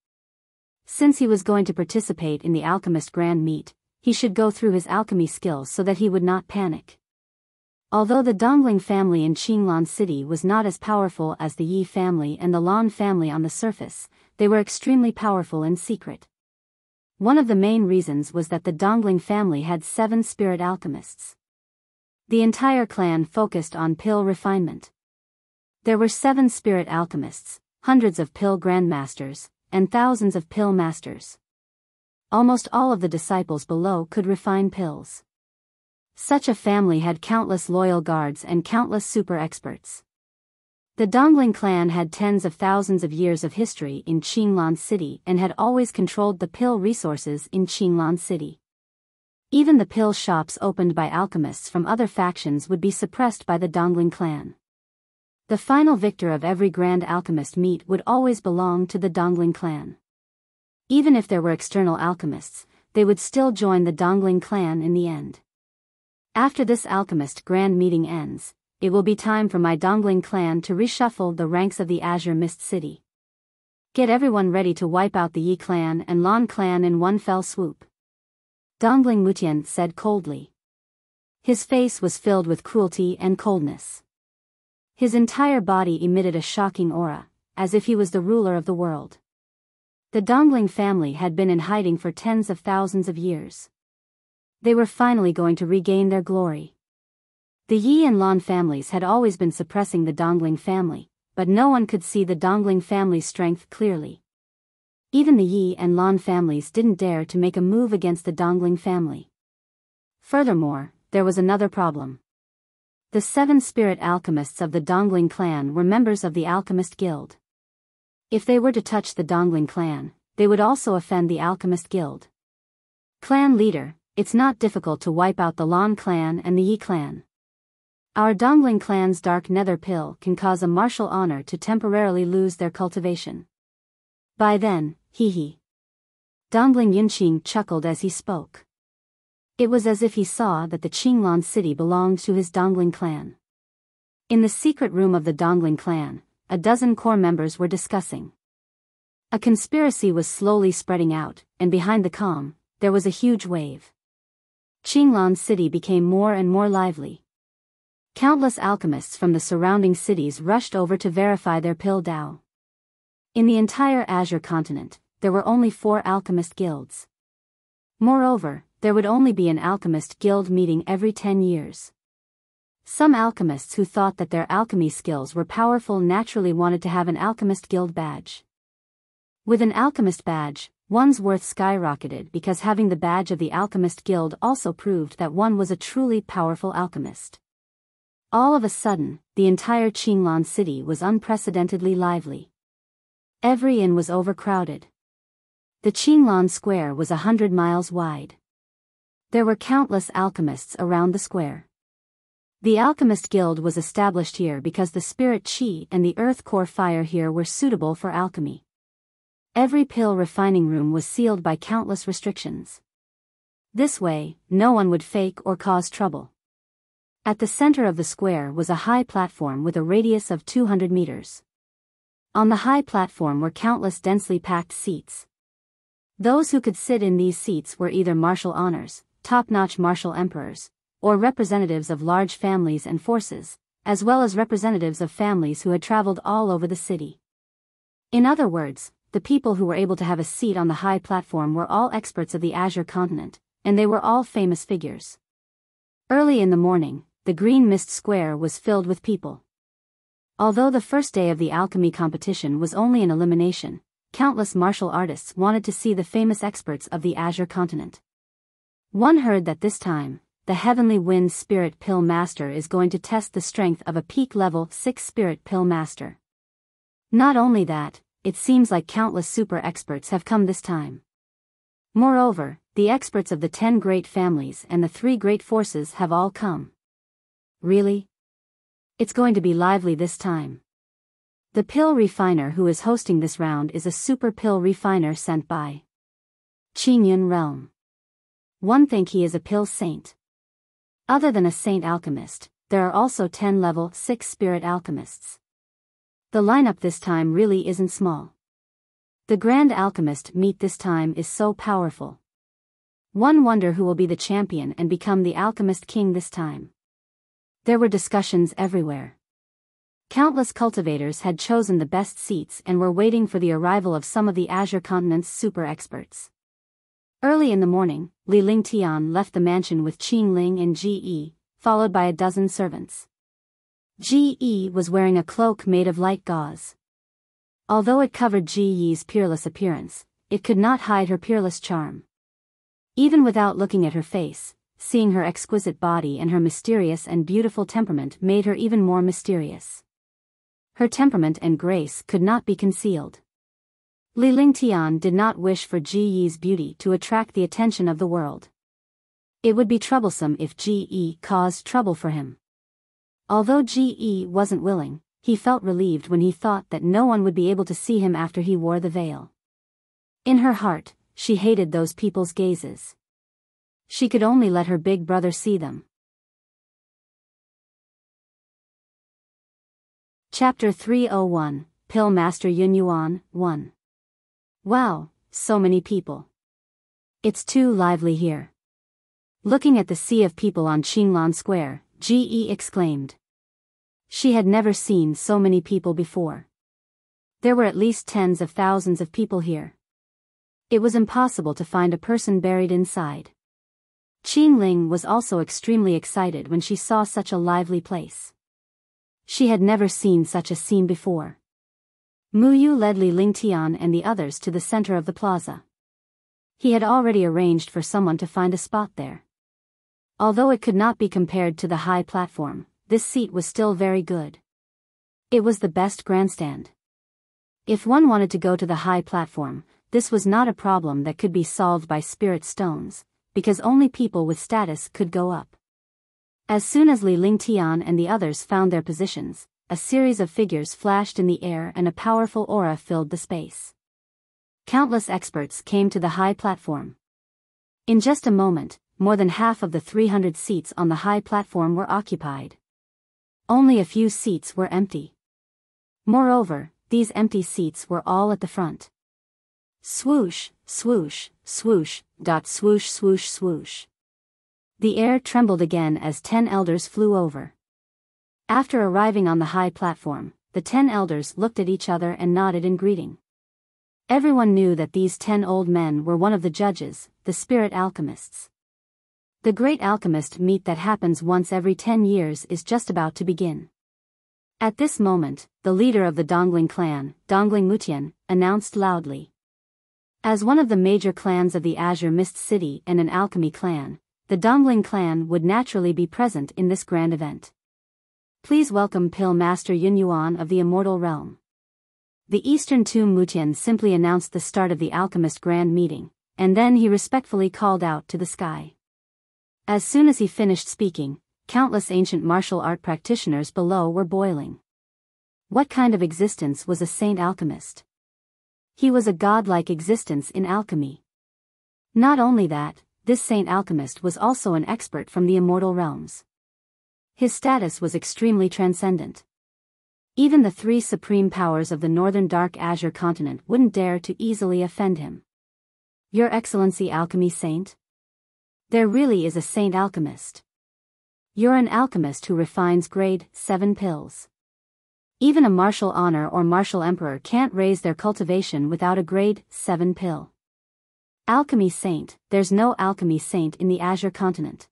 Since he was going to participate in the alchemist grand meet, he should go through his alchemy skills so that he would not panic. Although the Dongling family in Qinglan City was not as powerful as the Yi family and the Lan family on the surface, they were extremely powerful in secret. One of the main reasons was that the Dongling family had 7 spirit alchemists. The entire clan focused on pill refinement. There were 7 spirit alchemists, hundreds of pill grandmasters, and thousands of pill masters. Almost all of the disciples below could refine pills. Such a family had countless loyal guards and countless super experts. The Dongling clan had tens of thousands of years of history in Qinglan City and had always controlled the pill resources in Qinglan City. Even the pill shops opened by alchemists from other factions would be suppressed by the Dongling clan. The final victor of every grand alchemist meet would always belong to the Dongling clan. Even if there were external alchemists, they would still join the Dongling clan in the end. After this alchemist grand meeting ends, it will be time for my Dongling clan to reshuffle the ranks of the Azure Mist City. Get everyone ready to wipe out the Yi clan and Lan clan in one fell swoop. Dongling Mutian said coldly. His face was filled with cruelty and coldness. His entire body emitted a shocking aura, as if he was the ruler of the world. The Dongling family had been in hiding for tens of thousands of years. They were finally going to regain their glory. The Yi and Lan families had always been suppressing the Dongling family, but no one could see the Dongling family's strength clearly. Even the Yi and Lan families didn't dare to make a move against the Dongling family. Furthermore, there was another problem. The 7 spirit alchemists of the Dongling clan were members of the Alchemist Guild. If they were to touch the Dongling clan, they would also offend the Alchemist Guild. Clan leader, it's not difficult to wipe out the Lan clan and the Yi clan. Our Dongling clan's dark nether pill can cause a martial honor to temporarily lose their cultivation. By then, hee. Dongling Yunqing chuckled as he spoke. It was as if he saw that the Qinglan city belonged to his Dongling clan. In the secret room of the Dongling clan, a dozen core members were discussing. A conspiracy was slowly spreading out, and behind the calm, there was a huge wave. Qinglan city became more and more lively. Countless alchemists from the surrounding cities rushed over to verify their pill Dao. In the entire Azure continent, there were only 4 alchemist guilds. Moreover, there would only be an alchemist guild meeting every 10 years. Some alchemists who thought that their alchemy skills were powerful naturally wanted to have an alchemist guild badge. With an alchemist badge, one's worth skyrocketed because having the badge of the alchemist guild also proved that one was a truly powerful alchemist. All of a sudden, the entire Qinglan city was unprecedentedly lively. Every inn was overcrowded. The Qinglan square was 100 miles wide. There were countless alchemists around the square. The Alchemist Guild was established here because the spirit qi and the earth core fire here were suitable for alchemy. Every pill refining room was sealed by countless restrictions. This way, no one would fake or cause trouble. At the center of the square was a high platform with a radius of 200 meters. On the high platform were countless densely packed seats. Those who could sit in these seats were either martial honors, top-notch martial emperors, or representatives of large families and forces, as well as representatives of families who had traveled all over the city. In other words, the people who were able to have a seat on the high platform were all experts of the Azure continent, and they were all famous figures. Early in the morning, the Green Mist Square was filled with people. Although the first day of the alchemy competition was only an elimination, countless martial artists wanted to see the famous experts of the Azure continent. One heard that this time, the Heavenly Wind Spirit Pill Master is going to test the strength of a peak level 6 Spirit Pill Master. Not only that, it seems like countless super experts have come this time. Moreover, the experts of the 10 great families and the 3 great forces have all come. Really? It's going to be lively this time. The pill refiner who is hosting this round is a super pill refiner sent by Qingyun Realm. One think he is a pill saint. Other than a saint alchemist, there are also 10 level 6 spirit alchemists. The lineup this time really isn't small. The Grand Alchemist meet this time is so powerful. One wonder who will be the champion and become the Alchemist King this time. There were discussions everywhere. Countless cultivators had chosen the best seats and were waiting for the arrival of some of the Azure Continent's super experts. Early in the morning, Li Lingtian left the mansion with Qing Ling and Ge, followed by a dozen servants. Ge was wearing a cloak made of light gauze. Although it covered Ge's peerless appearance, it could not hide her peerless charm. Even without looking at her face, seeing her exquisite body and her mysterious and beautiful temperament made her even more mysterious. Her temperament and grace could not be concealed. Li Lingtian did not wish for Ge's beauty to attract the attention of the world. It would be troublesome if Ge caused trouble for him. Although Ge wasn't willing, he felt relieved when he thought that no one would be able to see him after he wore the veil. In her heart, she hated those people's gazes. She could only let her big brother see them. Chapter 301, Pill Master Yun Yuan, 1. Wow, so many people. It's too lively here. Looking at the sea of people on Qinglan Square, Ge exclaimed. She had never seen so many people before. There were at least tens of thousands of people here. It was impossible to find a person buried inside. Qing Ling was also extremely excited when she saw such a lively place. She had never seen such a scene before. Mu Yu led Li Lingtian and the others to the center of the plaza. He had already arranged for someone to find a spot there. Although it could not be compared to the high platform, this seat was still very good. It was the best grandstand. If one wanted to go to the high platform, this was not a problem that could be solved by spirit stones, because only people with status could go up. As soon as Li Lingtian and the others found their positions, a series of figures flashed in the air and a powerful aura filled the space. Countless experts came to the high platform. In just a moment, more than half of the 300 seats on the high platform were occupied. Only a few seats were empty. Moreover, these empty seats were all at the front. Swoosh, swoosh, swoosh, swoosh, swoosh, swoosh. The air trembled again as 10 elders flew over. After arriving on the high platform, the 10 elders looked at each other and nodded in greeting. Everyone knew that these 10 old men were one of the judges, the spirit alchemists. The great alchemist meet that happens once every 10 years is just about to begin. At this moment, the leader of the Dongling clan, Dongling Mutian, announced loudly. As one of the major clans of the Azure Mist City and an alchemy clan, the Dongling clan would naturally be present in this grand event. Please welcome Pill Master Yun Yuan of the Immortal Realm. The Eastern Tomb Mutian simply announced the start of the alchemist grand meeting, and then he respectfully called out to the sky. As soon as he finished speaking, countless ancient martial art practitioners below were boiling. What kind of existence was a saint alchemist? He was a godlike existence in alchemy. Not only that, this saint alchemist was also an expert from the immortal realms. His status was extremely transcendent. Even the 3 supreme powers of the northern Dark Azure continent wouldn't dare to easily offend him. Your Excellency Alchemy Saint? There really is a saint alchemist. You're an alchemist who refines grade 7 pills. Even a martial honor or martial emperor can't raise their cultivation without a grade 7 pill. Alchemy Saint, there's no alchemy saint in the Azure continent.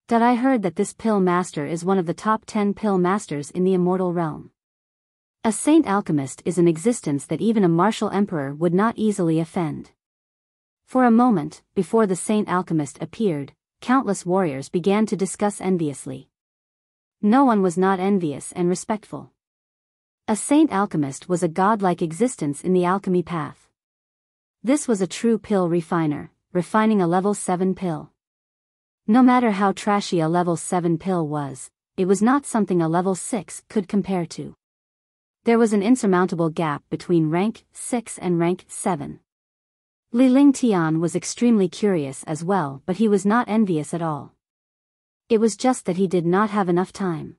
That I heard that this pill master is one of the top 10 pill masters in the immortal realm. A saint alchemist is an existence that even a martial emperor would not easily offend. For a moment, before the saint alchemist appeared, countless warriors began to discuss enviously. No one was not envious and respectful. A saint alchemist was a godlike existence in the alchemy path. This was a true pill refiner, refining a level 7 pill. No matter how trashy a level 7 pill was, it was not something a level 6 could compare to. There was an insurmountable gap between rank 6 and rank 7. Li Lingtian was extremely curious as well, but he was not envious at all. It was just that he did not have enough time.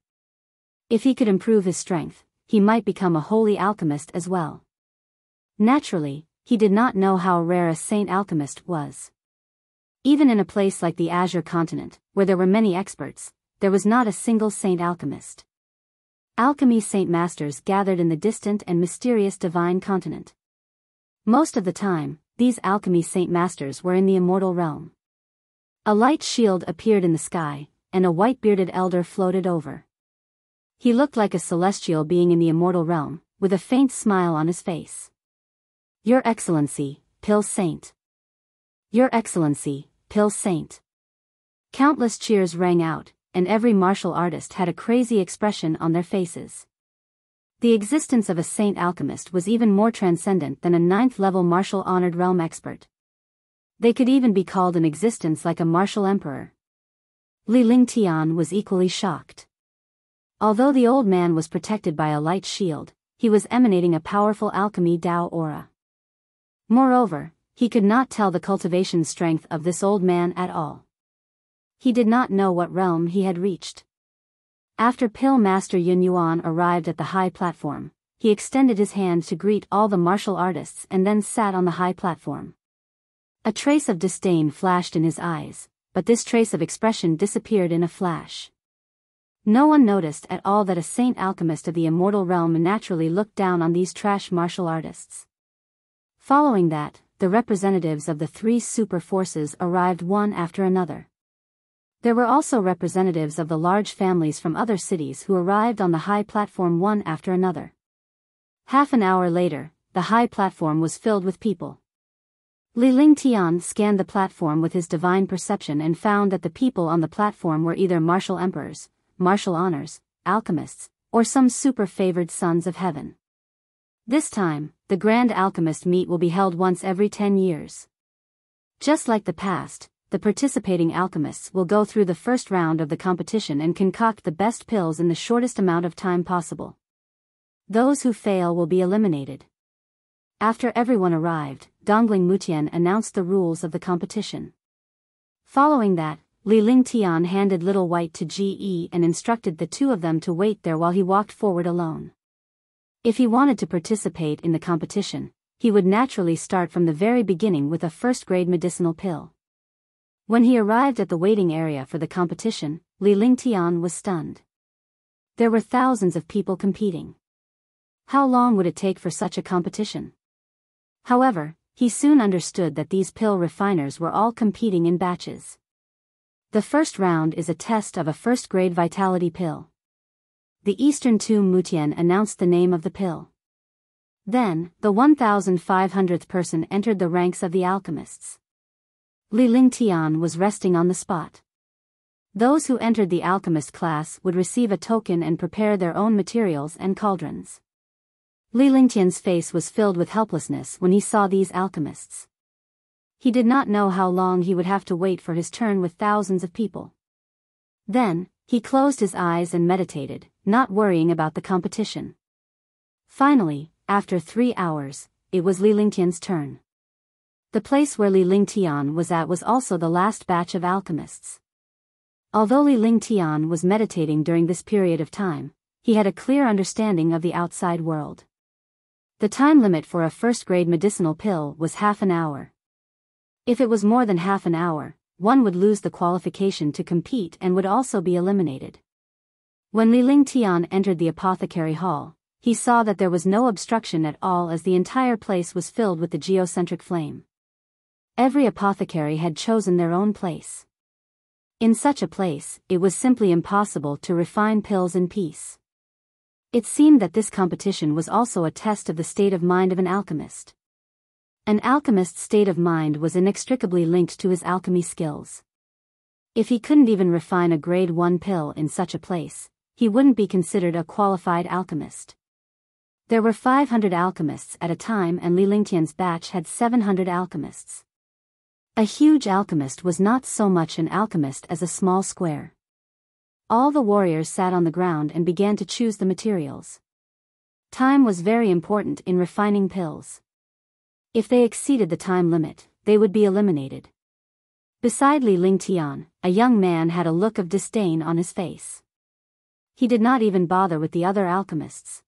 If he could improve his strength, he might become a holy alchemist as well. Naturally, he did not know how rare a saint alchemist was. Even in a place like the Azure continent, where there were many experts, there was not a single saint alchemist. Alchemy saint masters gathered in the distant and mysterious divine continent. Most of the time, these alchemy saint masters were in the immortal realm. A light shield appeared in the sky, and a white-bearded elder floated over. He looked like a celestial being in the immortal realm, with a faint smile on his face. Your Excellency, Pill Saint. Your Excellency, Pill Saint. Countless cheers rang out, and every martial artist had a crazy expression on their faces. The existence of a saint alchemist was even more transcendent than a 9th-level martial honored realm expert. They could even be called an existence like a martial emperor. Li Lingtian was equally shocked. Although the old man was protected by a light shield, he was emanating a powerful alchemy Dao aura. Moreover, he could not tell the cultivation strength of this old man at all. He did not know what realm he had reached. After Pill Master Yun Yuan arrived at the high platform, he extended his hand to greet all the martial artists and then sat on the high platform. A trace of disdain flashed in his eyes, but this trace of expression disappeared in a flash. No one noticed at all that a saint alchemist of the immortal realm naturally looked down on these trash martial artists. Following that, the representatives of the 3 super forces arrived one after another. There were also representatives of the large families from other cities who arrived on the high platform one after another. Half an hour later, the high platform was filled with people. Li Lingtian scanned the platform with his divine perception and found that the people on the platform were either martial emperors, martial honors, alchemists, or some super-favored sons of heaven. This time, the Grand Alchemist Meet will be held once every 10 years. Just like the past, the participating alchemists will go through the first round of the competition and concoct the best pills in the shortest amount of time possible. Those who fail will be eliminated. After everyone arrived, Dongling Mutian announced the rules of the competition. Following that, Li Lingtian handed Little White to Ge and instructed the two of them to wait there while he walked forward alone. If he wanted to participate in the competition, he would naturally start from the very beginning with a first-grade medicinal pill. When he arrived at the waiting area for the competition, Li Lingtian was stunned. There were thousands of people competing. How long would it take for such a competition? However, he soon understood that these pill refiners were all competing in batches. The first round is a test of a first-grade vitality pill. The Eastern Tomb Mutian announced the name of the pill. Then, the 1,500th person entered the ranks of the alchemists. Li Lingtian was resting on the spot. Those who entered the alchemist class would receive a token and prepare their own materials and cauldrons. Li Lingtian's face was filled with helplessness when he saw these alchemists. He did not know how long he would have to wait for his turn with thousands of people. Then, he closed his eyes and meditated, not worrying about the competition. Finally, after 3 hours, it was Li Lingtian's turn. The place where Li Lingtian was at was also the last batch of alchemists. Although Li Lingtian was meditating during this period of time, he had a clear understanding of the outside world. The time limit for a first-grade medicinal pill was half an hour. If it was more than half an hour, one would lose the qualification to compete and would also be eliminated. When Li Lingtian entered the apothecary hall, he saw that there was no obstruction at all as the entire place was filled with the geocentric flame. Every apothecary had chosen their own place. In such a place, it was simply impossible to refine pills in peace. It seemed that this competition was also a test of the state of mind of an alchemist. An alchemist's state of mind was inextricably linked to his alchemy skills. If he couldn't even refine a grade 1 pill in such a place, he wouldn't be considered a qualified alchemist. There were 500 alchemists at a time and Li Lingtian's batch had 700 alchemists. A huge alchemist was not so much an alchemist as a small square. All the warriors sat on the ground and began to choose the materials. Time was very important in refining pills. If they exceeded the time limit, they would be eliminated. Beside Li Lingtian, a young man had a look of disdain on his face. He did not even bother with the other alchemists.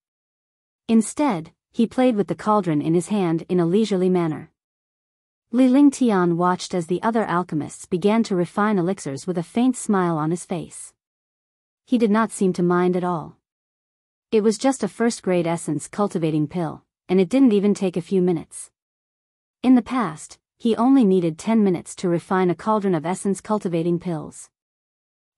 Instead, he played with the cauldron in his hand in a leisurely manner. Li Lingtian watched as the other alchemists began to refine elixirs with a faint smile on his face. He did not seem to mind at all. It was just a first-grade essence cultivating pill, and it didn't even take a few minutes. In the past, he only needed 10 minutes to refine a cauldron of essence cultivating pills.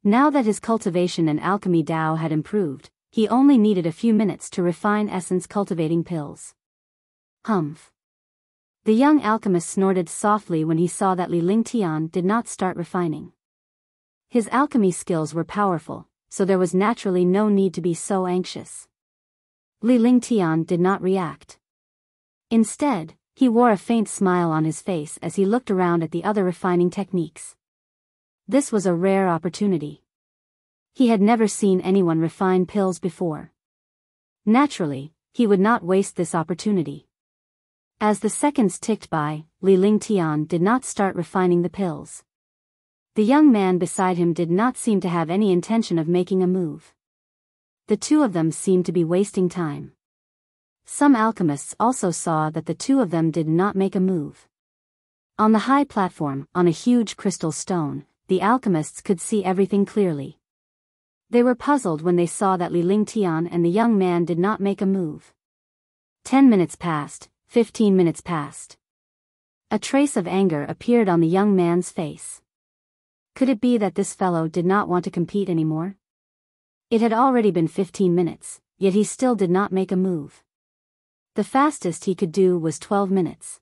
Now that his cultivation and alchemy Dao had improved, he only needed a few minutes to refine essence cultivating pills. Humph. The young alchemist snorted softly when he saw that Li Lingtian did not start refining. His alchemy skills were powerful, so there was naturally no need to be so anxious. Li Lingtian did not react. Instead, he wore a faint smile on his face as he looked around at the other refining techniques. This was a rare opportunity. He had never seen anyone refine pills before. Naturally, he would not waste this opportunity. As the seconds ticked by, Li Lingtian did not start refining the pills. The young man beside him did not seem to have any intention of making a move. The two of them seemed to be wasting time. Some alchemists also saw that the two of them did not make a move. On the high platform, on a huge crystal stone, the alchemists could see everything clearly. They were puzzled when they saw that Li Lingtian and the young man did not make a move. 10 minutes passed, 15 minutes passed. A trace of anger appeared on the young man's face. Could it be that this fellow did not want to compete anymore? It had already been 15 minutes, yet he still did not make a move. The fastest he could do was 12 minutes.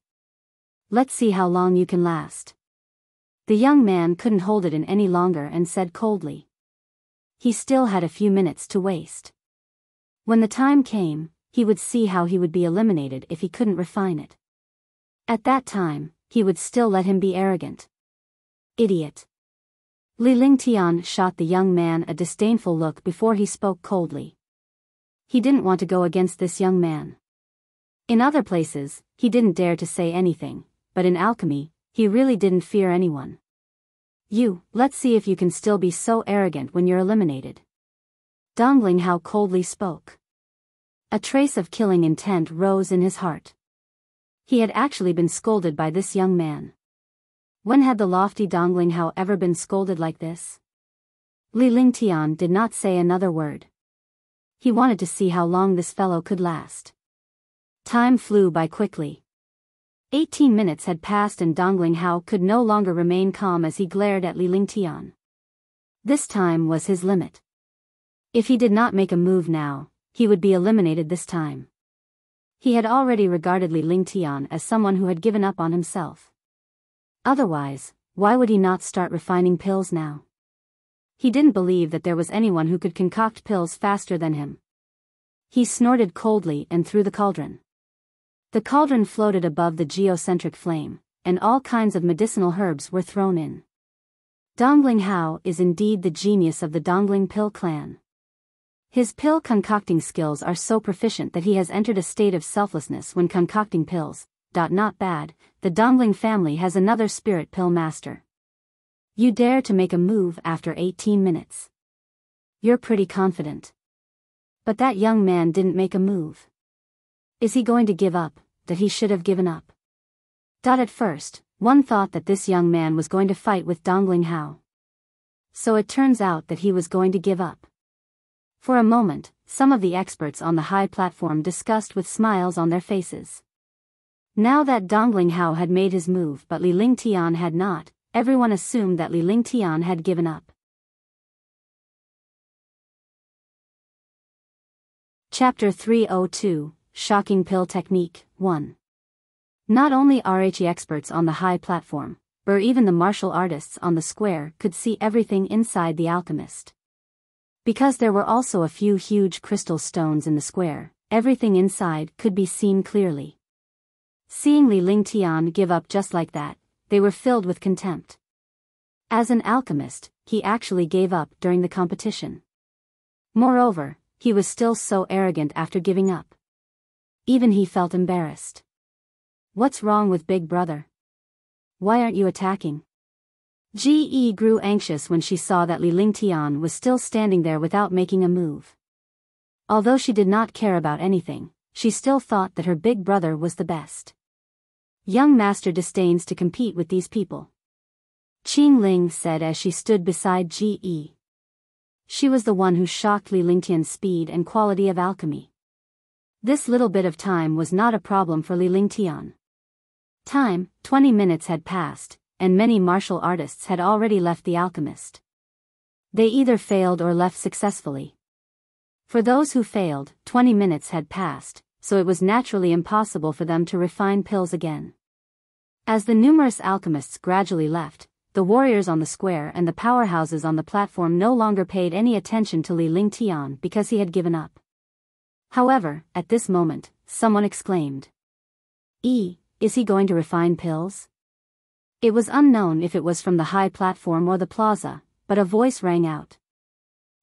Let's see how long you can last. The young man couldn't hold it in any longer and said coldly. He still had a few minutes to waste. When the time came, he would see how he would be eliminated if he couldn't refine it. At that time, he would still let him be arrogant. Idiot. Li Lingtian shot the young man a disdainful look before he spoke coldly. He didn't want to go against this young man. In other places, he didn't dare to say anything, but in alchemy, he really didn't fear anyone. Let's see if you can still be so arrogant when you're eliminated. Dong Linghao coldly spoke. A trace of killing intent rose in his heart. He had actually been scolded by this young man. When had the lofty Dong Linghao ever been scolded like this? Li Lingtian did not say another word. He wanted to see how long this fellow could last. Time flew by quickly. 18 minutes had passed and Dong Linghao could no longer remain calm as he glared at Li Lingtian. This time was his limit. If he did not make a move now, he would be eliminated this time. He had already regarded Li Lingtian as someone who had given up on himself. Otherwise, why would he not start refining pills now? He didn't believe that there was anyone who could concoct pills faster than him. He snorted coldly and threw the cauldron. The cauldron floated above the geocentric flame, and all kinds of medicinal herbs were thrown in. Dong Linghao is indeed the genius of the Dongling Pill clan. His pill concocting skills are so proficient that he has entered a state of selflessness when concocting pills. Not bad, the Dongling family has another spirit pill master. You dare to make a move after 18 minutes. You're pretty confident. But that young man didn't make a move. Is he going to give up, that he should have given up? At first, one thought that this young man was going to fight with Dong Linghao. So it turns out that he was going to give up. For a moment, some of the experts on the high platform discussed with smiles on their faces. Now that Dong Linghao had made his move but Li Lingtian had not, everyone assumed that Li Lingtian had given up. Chapter 302, Shocking Pill Technique, 1. Not only RHE experts on the high platform, but even the martial artists on the square could see everything inside the alchemist. Because there were also a few huge crystal stones in the square, everything inside could be seen clearly. Seeing Li Lingtian give up just like that, they were filled with contempt. As an alchemist, he actually gave up during the competition. Moreover, he was still so arrogant after giving up. Even he felt embarrassed. What's wrong with Big Brother? Why aren't you attacking? Ge grew anxious when she saw that Li Lingtian was still standing there without making a move. Although she did not care about anything, she still thought that her big brother was the best. Young master disdains to compete with these people, Qing Ling said as she stood beside Ge. She was the one who shocked Li Lingtian's speed and quality of alchemy. This little bit of time was not a problem for Li Lingtian. 20 minutes had passed, and many martial artists had already left the alchemist. They either failed or left successfully. For those who failed, 20 minutes had passed, so it was naturally impossible for them to refine pills again. As the numerous alchemists gradually left, the warriors on the square and the powerhouses on the platform no longer paid any attention to Li Lingtian because he had given up. However, at this moment, someone exclaimed, Is he going to refine pills? It was unknown if it was from the high platform or the plaza, but a voice rang out.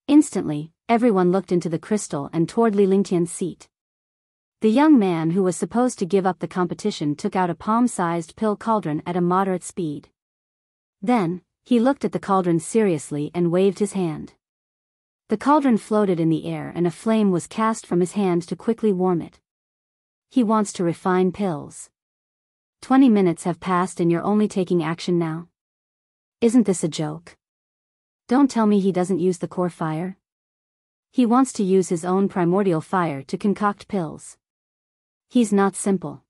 Instantly, everyone looked into the crystal and toward Li Lingtian's seat. The young man who was supposed to give up the competition took out a palm-sized pill cauldron at a moderate speed. Then, he looked at the cauldron seriously and waved his hand. The cauldron floated in the air and a flame was cast from his hand to quickly warm it. He wants to refine pills. 20 minutes have passed and you're only taking action now? Isn't this a joke? Don't tell me he doesn't use the core fire? He wants to use his own primordial fire to concoct pills. He's not simple.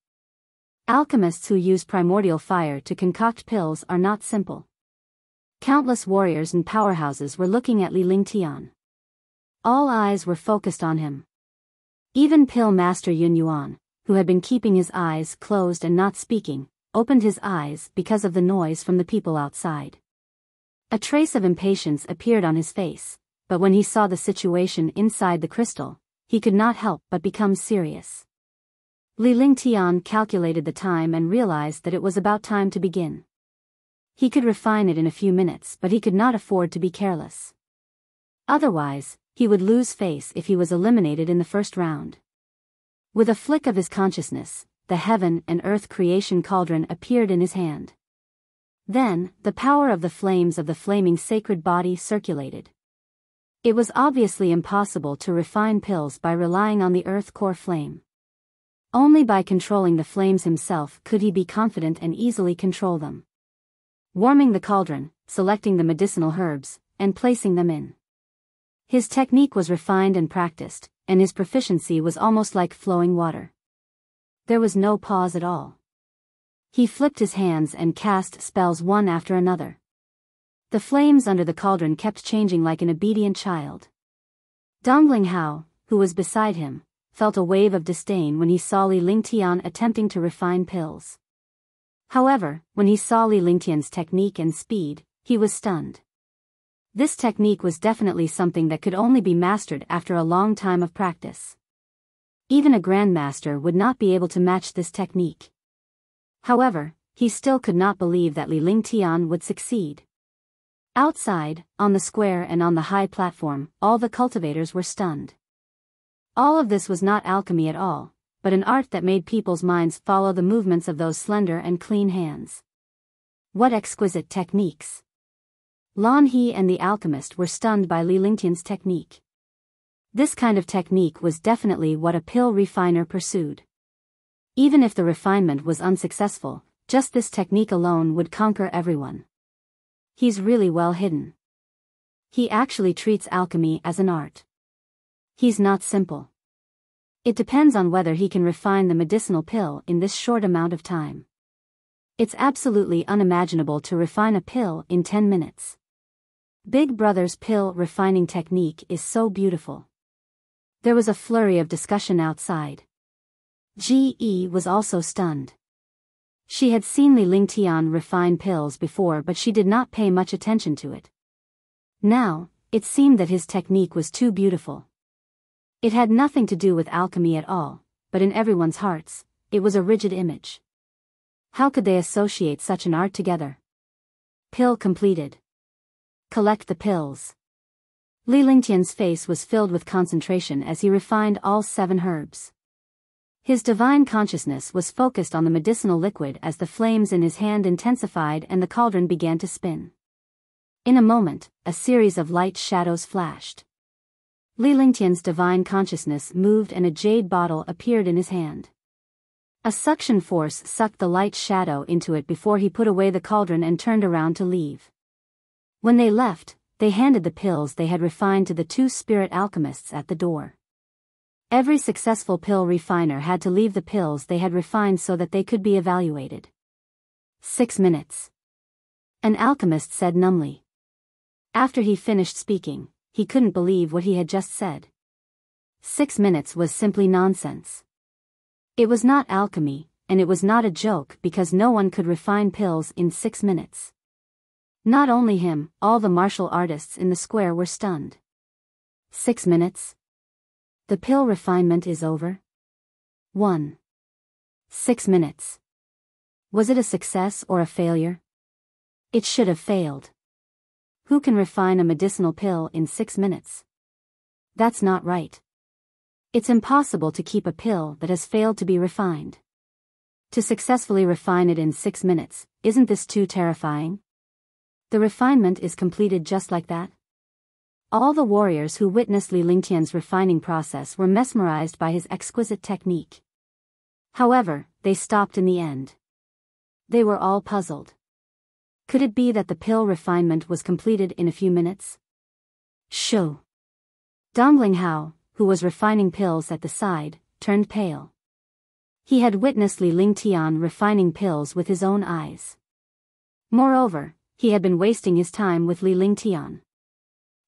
Alchemists who use primordial fire to concoct pills are not simple. Countless warriors and powerhouses were looking at Li Lingtian. All eyes were focused on him. Even Pill Master Yun Yuan, who had been keeping his eyes closed and not speaking, opened his eyes because of the noise from the people outside. A trace of impatience appeared on his face, but when he saw the situation inside the crystal, he could not help but become serious. Li Lingtian calculated the time and realized that it was about time to begin. He could refine it in a few minutes, but he could not afford to be careless. Otherwise, he would lose face if he was eliminated in the first round. With a flick of his consciousness, the heaven and earth creation cauldron appeared in his hand. Then, the power of the flames of the flaming sacred body circulated. It was obviously impossible to refine pills by relying on the earth core flame. Only by controlling the flames himself could he be confident and easily control them. Warming the cauldron, selecting the medicinal herbs, and placing them in. His technique was refined and practiced, and his proficiency was almost like flowing water. There was no pause at all. He flipped his hands and cast spells one after another. The flames under the cauldron kept changing like an obedient child. Dongling Hao, who was beside him, felt a wave of disdain when he saw Li Lingtian attempting to refine pills. However, when he saw Li Lingtian's technique and speed, he was stunned. This technique was definitely something that could only be mastered after a long time of practice. Even a grandmaster would not be able to match this technique. However, he still could not believe that Li Lingtian would succeed. Outside, on the square and on the high platform, all the cultivators were stunned. All of this was not alchemy at all, but an art that made people's minds follow the movements of those slender and clean hands. What exquisite techniques! Lan He and the alchemist were stunned by Li Lingtian's technique. This kind of technique was definitely what a pill refiner pursued. Even if the refinement was unsuccessful, just this technique alone would conquer everyone. He's really well hidden. He actually treats alchemy as an art. He's not simple. It depends on whether he can refine the medicinal pill in this short amount of time. It's absolutely unimaginable to refine a pill in 10 minutes. Big Brother's pill refining technique is so beautiful. There was a flurry of discussion outside. Ge was also stunned. She had seen Li Lingtian refine pills before, but she did not pay much attention to it. Now, it seemed that his technique was too beautiful. It had nothing to do with alchemy at all, but in everyone's hearts, it was a rigid image. How could they associate such an art together? Pill completed. Collect the pills. Li Lingtian's face was filled with concentration as he refined all 7 herbs. His divine consciousness was focused on the medicinal liquid as the flames in his hand intensified and the cauldron began to spin. In a moment, a series of light shadows flashed. Li Lingtian's divine consciousness moved and a jade bottle appeared in his hand. A suction force sucked the light shadow into it before he put away the cauldron and turned around to leave. When they left, they handed the pills they had refined to the 2 spirit alchemists at the door. Every successful pill refiner had to leave the pills they had refined so that they could be evaluated. 6 minutes. An alchemist said numbly. After he finished speaking, he couldn't believe what he had just said. 6 minutes was simply nonsense. It was not alchemy, and it was not a joke because no one could refine pills in 6 minutes. Not only him, all the martial artists in the square were stunned. 6 minutes? The pill refinement is over? 1. 6 minutes. Was it a success or a failure? It should have failed. Who can refine a medicinal pill in 6 minutes? That's not right. It's impossible to keep a pill that has failed to be refined. To successfully refine it in 6 minutes, isn't this too terrifying? The refinement is completed just like that? All the warriors who witnessed Li Lingtian's refining process were mesmerized by his exquisite technique. However, they stopped in the end. They were all puzzled. Could it be that the pill refinement was completed in a few minutes? Shoo! Dongling Hao, who was refining pills at the side, turned pale. He had witnessed Li Lingtian refining pills with his own eyes. Moreover, he had been wasting his time with Li Lingtian.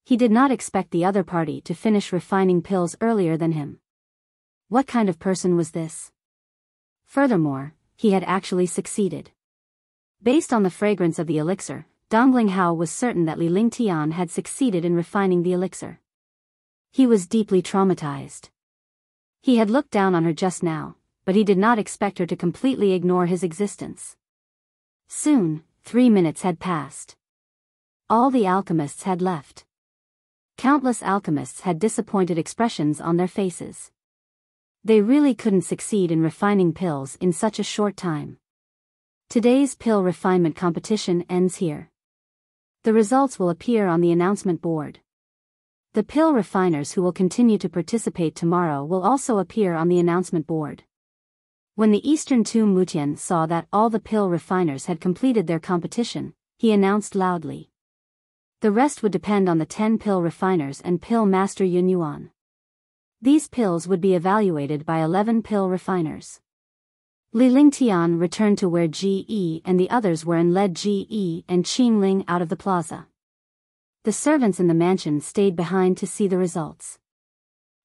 He did not expect the other party to finish refining pills earlier than him. What kind of person was this? Furthermore, he had actually succeeded. Based on the fragrance of the elixir, Dongling Hao was certain that Li Lingtian had succeeded in refining the elixir. He was deeply traumatized. He had looked down on her just now, but he did not expect her to completely ignore his existence. Soon, 3 minutes had passed. All the alchemists had left. Countless alchemists had disappointed expressions on their faces. They really couldn't succeed in refining pills in such a short time. Today's pill refinement competition ends here. The results will appear on the announcement board. The pill refiners who will continue to participate tomorrow will also appear on the announcement board. When the Eastern Tomb Mutian saw that all the pill refiners had completed their competition, he announced loudly. The rest would depend on the 10 pill refiners and pill master Yun Yuan. These pills would be evaluated by 11 pill refiners. Li Lingtian returned to where Ji and the others were and led Ji and Qing Ling out of the plaza. The servants in the mansion stayed behind to see the results.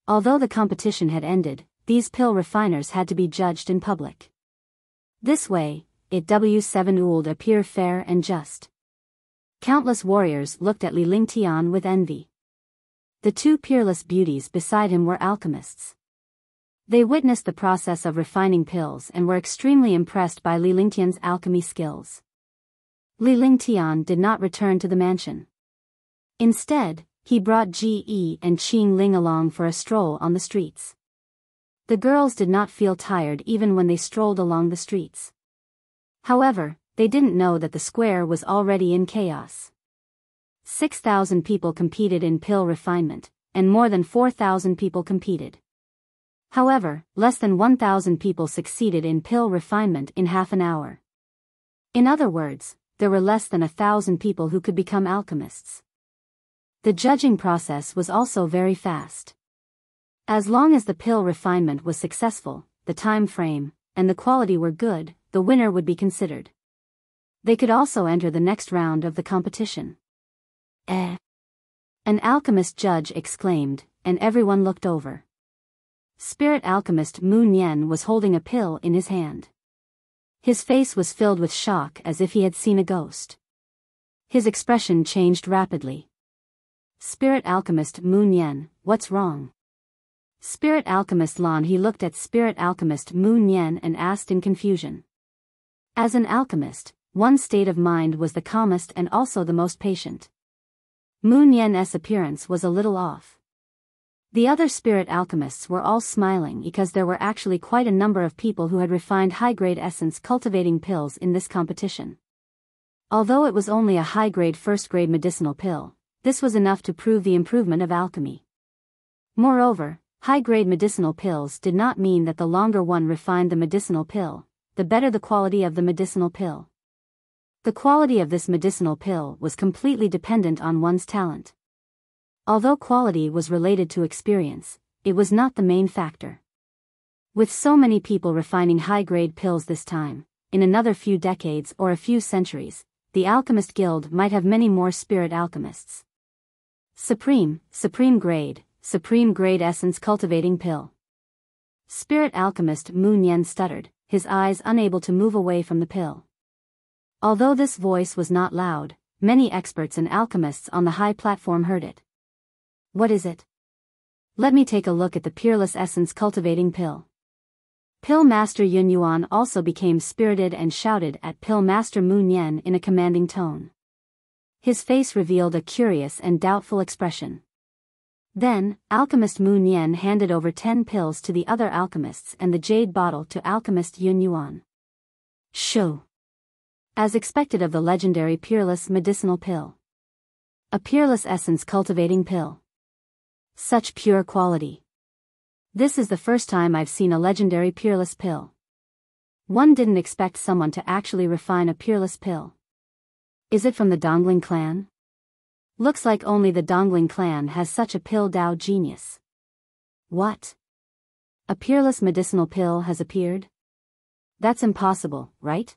Although the competition had ended, these pill refiners had to be judged in public. This way, it W7 would appear fair and just. Countless warriors looked at Li Lingtian with envy. The two peerless beauties beside him were alchemists. They witnessed the process of refining pills and were extremely impressed by Li Lingtian's alchemy skills. Li Lingtian did not return to the mansion. Instead, he brought Ji and Qing Ling along for a stroll on the streets. The girls did not feel tired even when they strolled along the streets. However, they didn't know that the square was already in chaos. 6,000 people competed in pill refinement, and more than 4,000 people competed. However, less than 1,000 people succeeded in pill refinement in half an hour. In other words, there were less than 1,000 people who could become alchemists. The judging process was also very fast. As long as the pill refinement was successful, the time frame, and the quality were good, the winner would be considered. They could also enter the next round of the competition. An alchemist judge exclaimed, and everyone looked over. Spirit alchemist Moon Yen was holding a pill in his hand. His face was filled with shock as if he had seen a ghost. His expression changed rapidly. Spirit alchemist Moon Yen, what's wrong? Spirit alchemist Lan He looked at Spirit alchemist Moon Yen and asked in confusion. As an alchemist, one's state of mind was the calmest and also the most patient. Moon Yen's appearance was a little off. The other spirit alchemists were all smiling because there were actually quite a number of people who had refined high-grade essence cultivating pills in this competition. Although it was only a high-grade first-grade medicinal pill, this was enough to prove the improvement of alchemy. Moreover, high-grade medicinal pills did not mean that the longer one refined the medicinal pill, the better the quality of the medicinal pill. The quality of this medicinal pill was completely dependent on one's talent. Although quality was related to experience, it was not the main factor. With so many people refining high-grade pills this time, in another few decades or a few centuries, the Alchemist Guild might have many more spirit alchemists. Supreme grade essence cultivating pill. Spirit alchemist Moon Yen stuttered, his eyes unable to move away from the pill. Although this voice was not loud, many experts and alchemists on the high platform heard it. What is it? Let me take a look at the peerless essence cultivating pill. Pill Master Yun Yuan also became spirited and shouted at Pill Master Moon Yen in a commanding tone. His face revealed a curious and doubtful expression. Then, Alchemist Moon Yen handed over 10 pills to the other alchemists and the jade bottle to Alchemist Yun Yuan. Show. As expected of the legendary peerless medicinal pill. A peerless essence cultivating pill. Such pure quality. This is the first time I've seen a legendary peerless pill. One didn't expect someone to actually refine a peerless pill. Is it from the Dongling clan? Looks like only the Dongling clan has such a pill Dao genius. What? A peerless medicinal pill has appeared? That's impossible, right?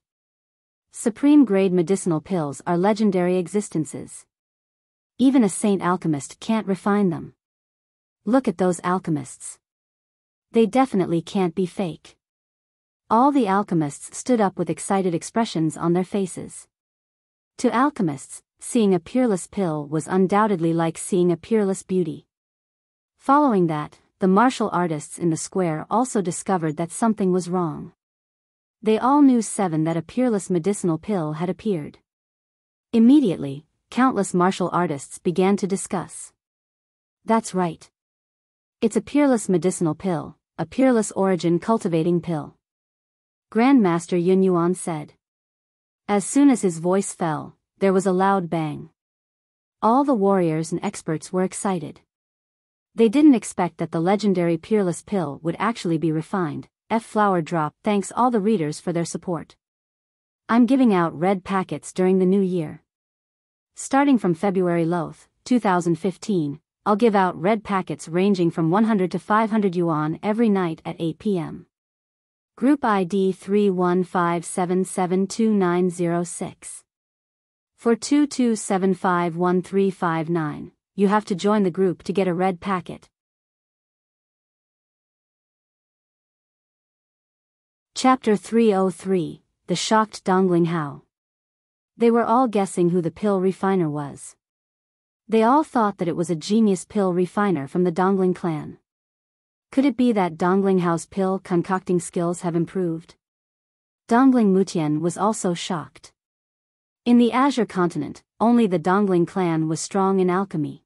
Supreme grade medicinal pills are legendary existences. Even a saint alchemist can't refine them. Look at those alchemists. They definitely can't be fake. All the alchemists stood up with excited expressions on their faces. To alchemists, seeing a peerless pill was undoubtedly like seeing a peerless beauty. Following that, the martial artists in the square also discovered that something was wrong. They all knew that a peerless medicinal pill had appeared. Immediately, countless martial artists began to discuss. That's right. It's a peerless medicinal pill, a peerless origin cultivating pill. Grandmaster Yun Yuan said. As soon as his voice fell, there was a loud bang. All the warriors and experts were excited. They didn't expect that the legendary peerless pill would actually be refined. Flower drop. Thanks all the readers for their support. I'm giving out red packets during the new year. Starting from February 2015, I'll give out red packets ranging from 100 to 500 yuan every night at 8 p.m. Group ID 3157772906. For 22751359, you have to join the group to get a red packet. Chapter 303, The Shocked Dongling Hao. They were all guessing who the pill refiner was. They all thought that it was a genius pill refiner from the Dongling clan. Could it be that Dongling Hao's pill concocting skills have improved? Dongling Mutian was also shocked. In the Azure continent, only the Dongling clan was strong in alchemy.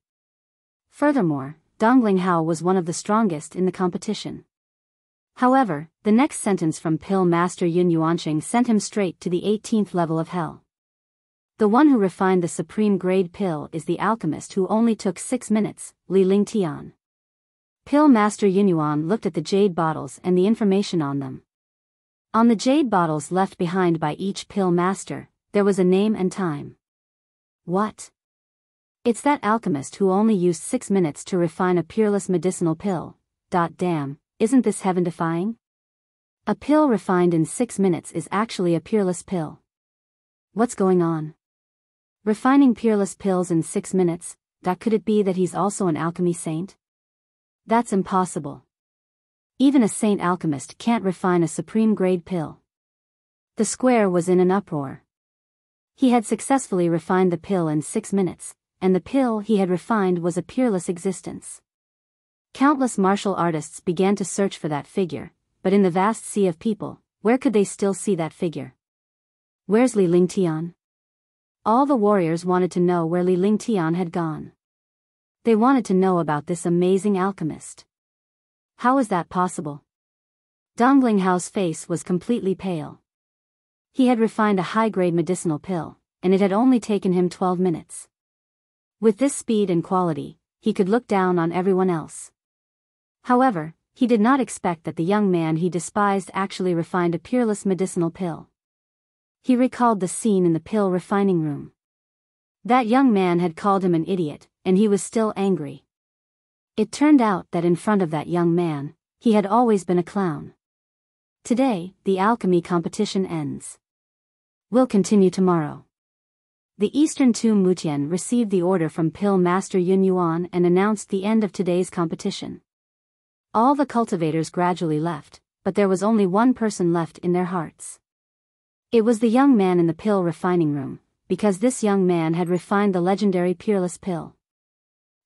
Furthermore, Dongling Hao was one of the strongest in the competition. However, the next sentence from Pill Master Yun Yuanqing sent him straight to the 18th level of hell. The one who refined the supreme grade pill is the alchemist who only took 6 minutes, Li Lingtian. Pill Master Yun Yuan looked at the jade bottles and the information on them. On the jade bottles left behind by each pill master, there was a name and time. What? It's that alchemist who only used 6 minutes to refine a peerless medicinal pill. Damn, isn't this heaven-defying? A pill refined in 6 minutes is actually a peerless pill. What's going on? Refining peerless pills in 6 minutes, could it be that he's also an alchemy saint? That's impossible. Even a saint alchemist can't refine a supreme grade pill. The square was in an uproar. He had successfully refined the pill in 6 minutes, and the pill he had refined was a peerless existence. Countless martial artists began to search for that figure, but in the vast sea of people, where could they still see that figure? Where's Li Lingtian? All the warriors wanted to know where Li Lingtian had gone. They wanted to know about this amazing alchemist. How is that possible? Dongling Hao's face was completely pale. He had refined a high-grade medicinal pill, and it had only taken him 12 minutes. With this speed and quality, he could look down on everyone else. However, he did not expect that the young man he despised actually refined a peerless medicinal pill. He recalled the scene in the pill refining room. That young man had called him an idiot, and he was still angry. It turned out that in front of that young man, he had always been a clown. Today, the alchemy competition ends. We'll continue tomorrow. The Eastern Tomb Mutian received the order from Pill Master Yun Yuan and announced the end of today's competition. All the cultivators gradually left, but there was only one person left in their hearts. It was the young man in the pill refining room, because this young man had refined the legendary peerless pill.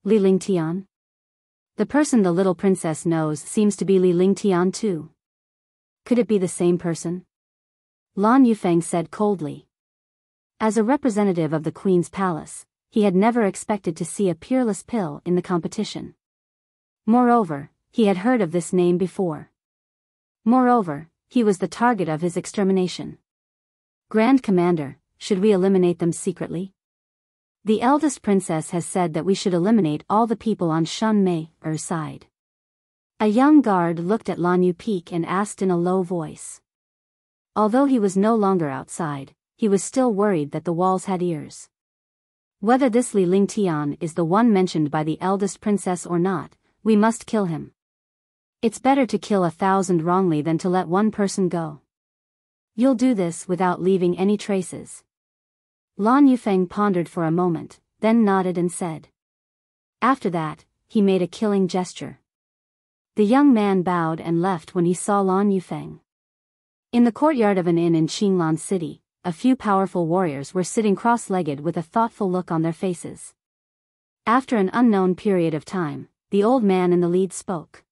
Li Lingtian? The person the little princess knows seems to be Li Lingtian too. Could it be the same person? Lan Yufeng said coldly. As a representative of the Queen's palace, he had never expected to see a peerless pill in the competition. Moreover, he had heard of this name before. Moreover, he was the target of his extermination. Grand Commander, should we eliminate them secretly? The eldest princess has said that we should eliminate all the people on Shun Mei's side. A young guard looked at Lan Yupeak and asked in a low voice. Although he was no longer outside, he was still worried that the walls had ears. Whether this Li Lingtian is the one mentioned by the eldest princess or not, we must kill him. It's better to kill 1,000 wrongly than to let one person go. You'll do this without leaving any traces. Lan Yufeng pondered for a moment, then nodded and said. After that, he made a killing gesture. The young man bowed and left when he saw Lan Yufeng. In the courtyard of an inn in Qinglan City, a few powerful warriors were sitting cross-legged with a thoughtful look on their faces. After an unknown period of time, the old man in the lead spoke.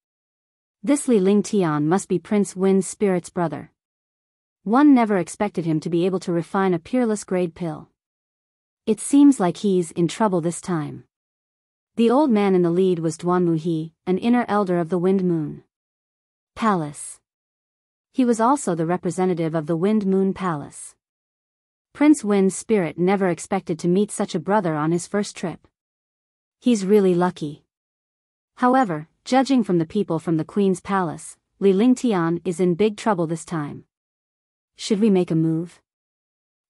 This Li Lingtian must be Prince Wen's spirit's brother. One never expected him to be able to refine a peerless grade pill. It seems like he's in trouble this time. The old man in the lead was Duan Muhi, an inner elder of the Wind Moon Palace. He was also the representative of the Wind Moon Palace. Prince Wen's spirit never expected to meet such a brother on his first trip. He's really lucky. However, judging from the people from the Queen's Palace, Li Lingtian is in big trouble this time. Should we make a move?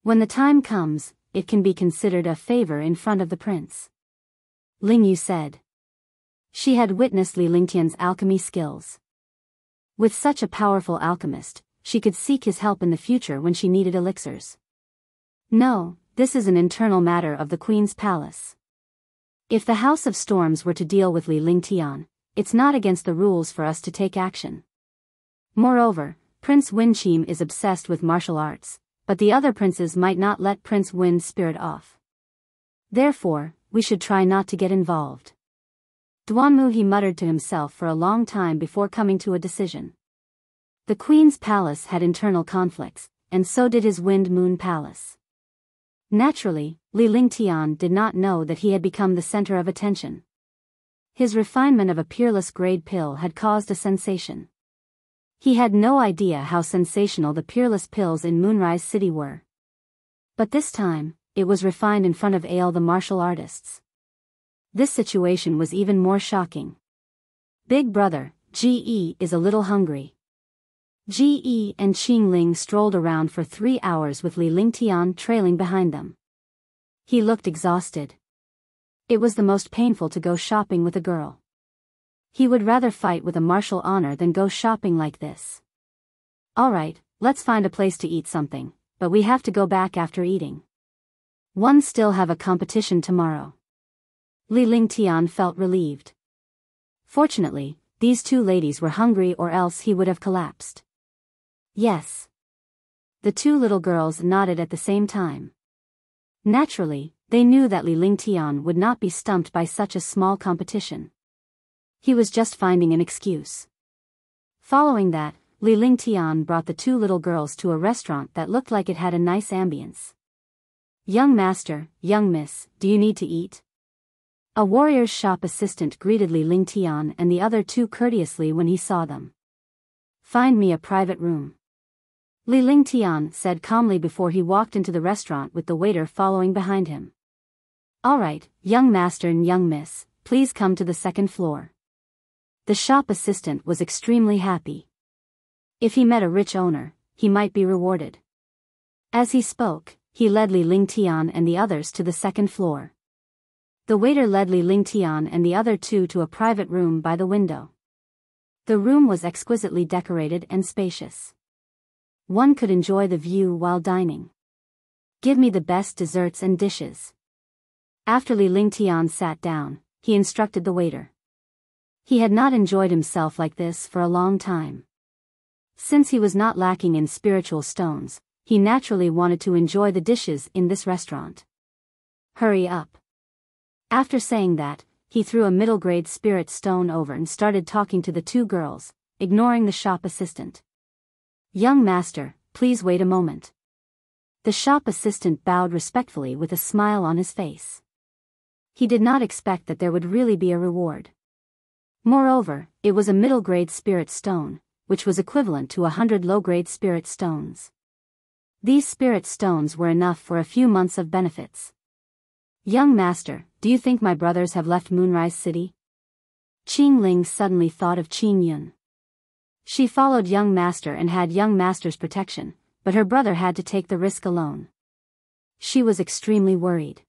When the time comes, it can be considered a favor in front of the prince. Ling Yu said. She had witnessed Li Lingtian's alchemy skills. With such a powerful alchemist, she could seek his help in the future when she needed elixirs. No, this is an internal matter of the Queen's Palace. If the House of Storms were to deal with Li Lingtian, it's not against the rules for us to take action. Moreover, Prince Wenqim is obsessed with martial arts, but the other princes might not let Prince Wen's spirit off. Therefore, we should try not to get involved. Duanmu he muttered to himself for a long time before coming to a decision. The Queen's Palace had internal conflicts, and so did his Wind Moon Palace. Naturally, Li Lingtian did not know that he had become the center of attention. His refinement of a peerless grade pill had caused a sensation. He had no idea how sensational the peerless pills in Moonrise City were. But this time, it was refined in front of all the martial artists. This situation was even more shocking. Big brother, Ge is a little hungry. Ge and Qingling strolled around for 3 hours with Li Lingtian trailing behind them. He looked exhausted. It was the most painful to go shopping with a girl. He would rather fight with a martial honor than go shopping like this. Alright, let's find a place to eat something, but we have to go back after eating. One still have a competition tomorrow. Li Lingtian felt relieved. Fortunately, these two ladies were hungry or else he would have collapsed. Yes. The two little girls nodded at the same time. Naturally, they knew that Li Lingtian would not be stumped by such a small competition. He was just finding an excuse. Following that, Li Lingtian brought the two little girls to a restaurant that looked like it had a nice ambience. Young master, young miss, do you need to eat? A warrior's shop assistant greeted Li Lingtian and the other two courteously when he saw them. Find me a private room. Li Lingtian said calmly before he walked into the restaurant with the waiter following behind him. Alright, young master and young miss, please come to the second floor. The shop assistant was extremely happy. If he met a rich owner, he might be rewarded. As he spoke, he led Li Lingtian and the others to the second floor. The waiter led Li Lingtian and the other two to a private room by the window. The room was exquisitely decorated and spacious. One could enjoy the view while dining. Give me the best desserts and dishes. After Li Lingtian sat down, he instructed the waiter. He had not enjoyed himself like this for a long time. Since he was not lacking in spiritual stones, he naturally wanted to enjoy the dishes in this restaurant. Hurry up. After saying that, he threw a middle-grade spirit stone over and started talking to the two girls, ignoring the shop assistant. Young master, please wait a moment. The shop assistant bowed respectfully with a smile on his face. He did not expect that there would really be a reward. Moreover, it was a middle-grade spirit stone, which was equivalent to 100 low-grade spirit stones. These spirit stones were enough for a few months of benefits. Young master, do you think my brothers have left Moonrise City? Qingling suddenly thought of Qing Yun. She followed young master and had young master's protection, but her brother had to take the risk alone. She was extremely worried.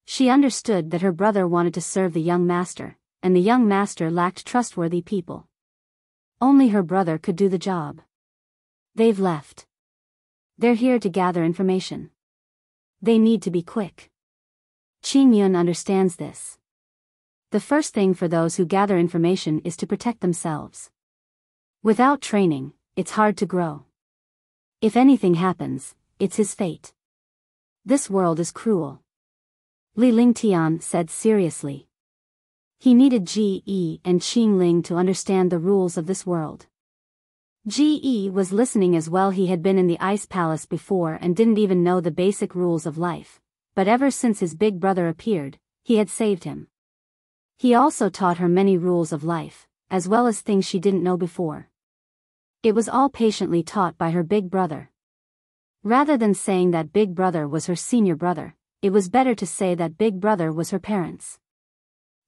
She understood that her brother wanted to serve the young master, and the young master lacked trustworthy people. Only her brother could do the job. They've left. They're here to gather information. They need to be quick. Qing Yun understands this. The first thing for those who gather information is to protect themselves. Without training, it's hard to grow. If anything happens, it's his fate. This world is cruel. Li Lingtian said seriously. He needed Ji and Qingling to understand the rules of this world. Ji was listening as well. He had been in the Ice Palace before and didn't even know the basic rules of life, but ever since his big brother appeared, he had saved him. He also taught her many rules of life, as well as things she didn't know before. It was all patiently taught by her big brother. Rather than saying that big brother was her senior brother, it was better to say that big brother was her parents.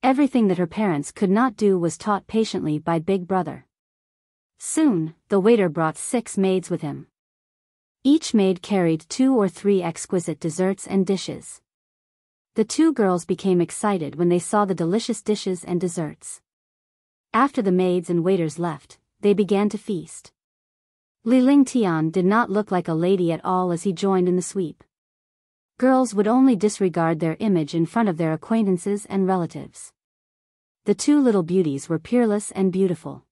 Everything that her parents could not do was taught patiently by big brother. Soon, the waiter brought 6 maids with him. Each maid carried 2 or 3 exquisite desserts and dishes. The 2 girls became excited when they saw the delicious dishes and desserts. After the maids and waiters left, they began to feast. Li Lingtian did not look like a lady at all as he joined in the sweep. Girls would only disregard their image in front of their acquaintances and relatives. The 2 little beauties were peerless and beautiful.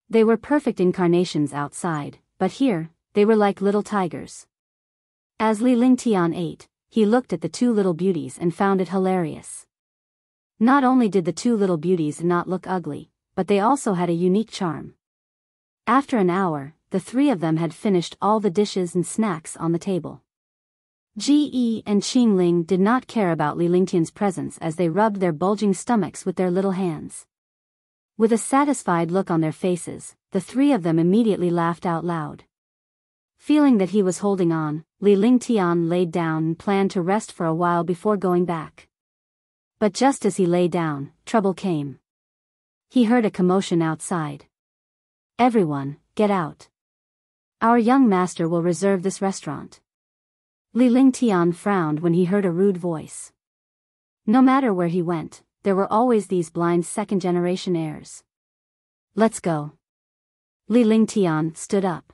They were perfect incarnations outside, but here, they were like little tigers. As Li Lingtian ate, he looked at the 2 little beauties and found it hilarious. Not only did the 2 little beauties not look ugly, but they also had a unique charm. After an hour, the 3 of them had finished all the dishes and snacks on the table. Ji and Qingling did not care about Li Lingtian's presence as they rubbed their bulging stomachs with their little hands. With a satisfied look on their faces, the 3 of them immediately laughed out loud. Feeling that he was holding on, Li Lingtian laid down and planned to rest for a while before going back. But just as he lay down, trouble came. He heard a commotion outside. "Everyone, get out. Our young master will reserve this restaurant." Li Lingtian frowned when he heard a rude voice. No matter where he went, there were always these blind second-generation heirs. "Let's go." Li Lingtian stood up.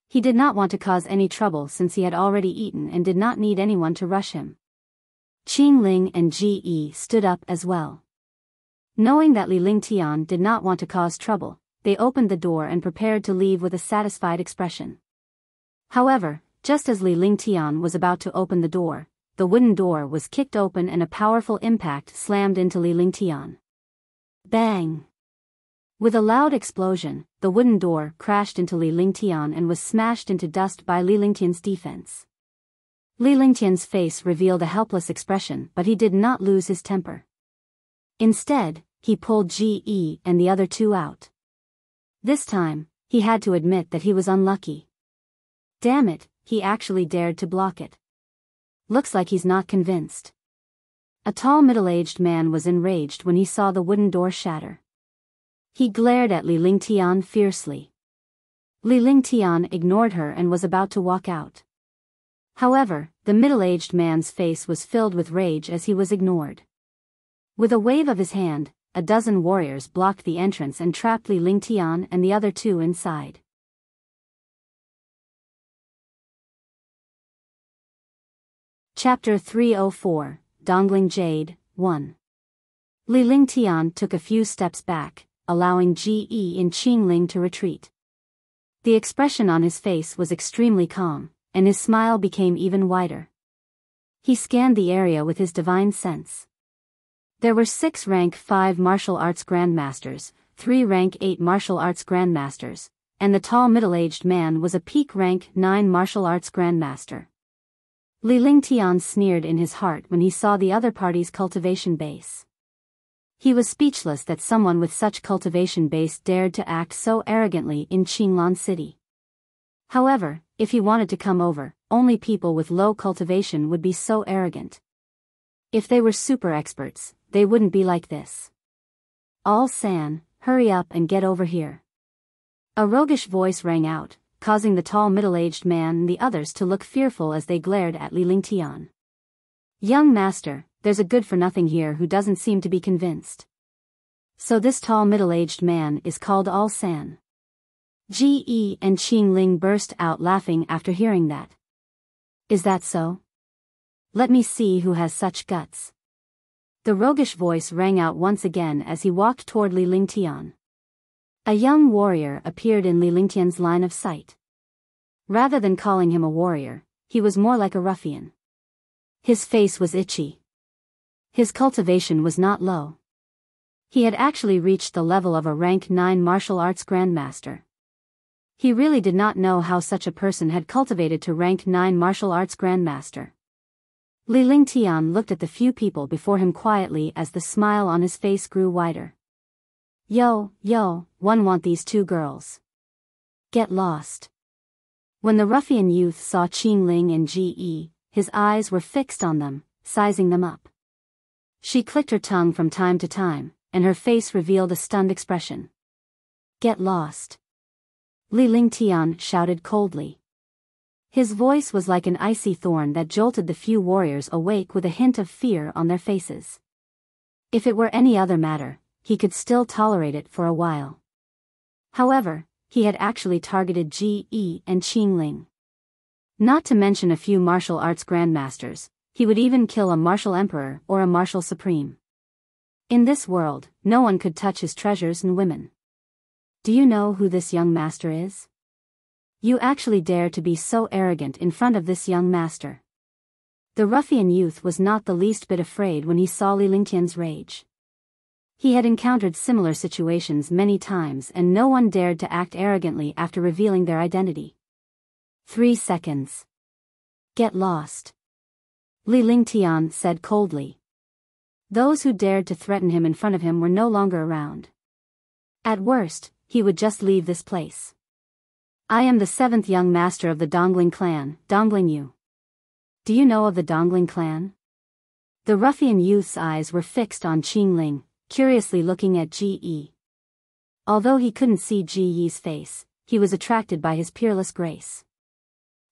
He did not want to cause any trouble since he had already eaten and did not need anyone to rush him. Qingling and Ji stood up as well. Knowing that Li Lingtian did not want to cause trouble, they opened the door and prepared to leave with a satisfied expression. However, just as Li Lingtian was about to open the door, the wooden door was kicked open and a powerful impact slammed into Li Lingtian. Bang! With a loud explosion, the wooden door crashed into Li Lingtian and was smashed into dust by Li Lingtian's defense. Li Lingtian's face revealed a helpless expression, but he did not lose his temper. Instead, he pulled Ji and the other 2 out. This time, he had to admit that he was unlucky. Damn it, he actually dared to block it. Looks like he's not convinced. A tall middle-aged man was enraged when he saw the wooden door shatter. He glared at Li Lingtian fiercely. Li Lingtian ignored her and was about to walk out. However, the middle-aged man's face was filled with rage as he was ignored. With a wave of his hand, a dozen warriors blocked the entrance and trapped Li Lingtian and the other 2 inside. Chapter 304, Dongling Jade, 1. Li Lingtian took a few steps back, allowing Ji and Qingling to retreat. The expression on his face was extremely calm, and his smile became even wider. He scanned the area with his divine sense. There were 6 rank 5 martial arts grandmasters, 3 rank 8 martial arts grandmasters, and the tall middle-aged man was a peak rank 9 martial arts grandmaster. Li Lingtian sneered in his heart when he saw the other party's cultivation base. He was speechless that someone with such cultivation base dared to act so arrogantly in Qinglan City. However, if he wanted to come over, only people with low cultivation would be so arrogant. If they were super experts, they wouldn't be like this. "All San, hurry up and get over here." A roguish voice rang out, causing the tall middle-aged man and the others to look fearful as they glared at Li Lingtian. "Young master, there's a good-for-nothing here who doesn't seem to be convinced." "So this tall middle-aged man is called All San." Ji and Qingling burst out laughing after hearing that. "Is that so? Let me see who has such guts." The roguish voice rang out once again as he walked toward Li Lingtian. A young warrior appeared in Li Lingtian's line of sight. Rather than calling him a warrior, he was more like a ruffian. His face was itchy. His cultivation was not low. He had actually reached the level of a rank 9 martial arts grandmaster. He really did not know how such a person had cultivated to rank 9 martial arts grandmaster. Li Lingtian looked at the few people before him quietly as the smile on his face grew wider. Yo, one want these 2 girls. Get lost. When the ruffian youth saw Qingling and Ge, his eyes were fixed on them, sizing them up. She clicked her tongue from time to time, and her face revealed a stunned expression. Get lost. Li Lingtian shouted coldly. His voice was like an icy thorn that jolted the few warriors awake with a hint of fear on their faces. If it were any other matter, he could still tolerate it for a while. However, he had actually targeted Ge and Qingling. Not to mention a few martial arts grandmasters, he would even kill a martial emperor or a martial supreme. In this world, no one could touch his treasures and women. Do you know who this young master is? You actually dare to be so arrogant in front of this young master. The ruffian youth was not the least bit afraid when he saw Li Lingtian's rage. He had encountered similar situations many times and no one dared to act arrogantly after revealing their identity. 3 seconds. Get lost. Li Lingtian said coldly. Those who dared to threaten him in front of him were no longer around. At worst, he would just leave this place. I am the 7th young master of the Dongling clan, Dongling Yu. Do you know of the Dongling clan? The ruffian youth's eyes were fixed on Qingling, curiously looking at Ge. Although he couldn't see Ge's face, he was attracted by his peerless grace.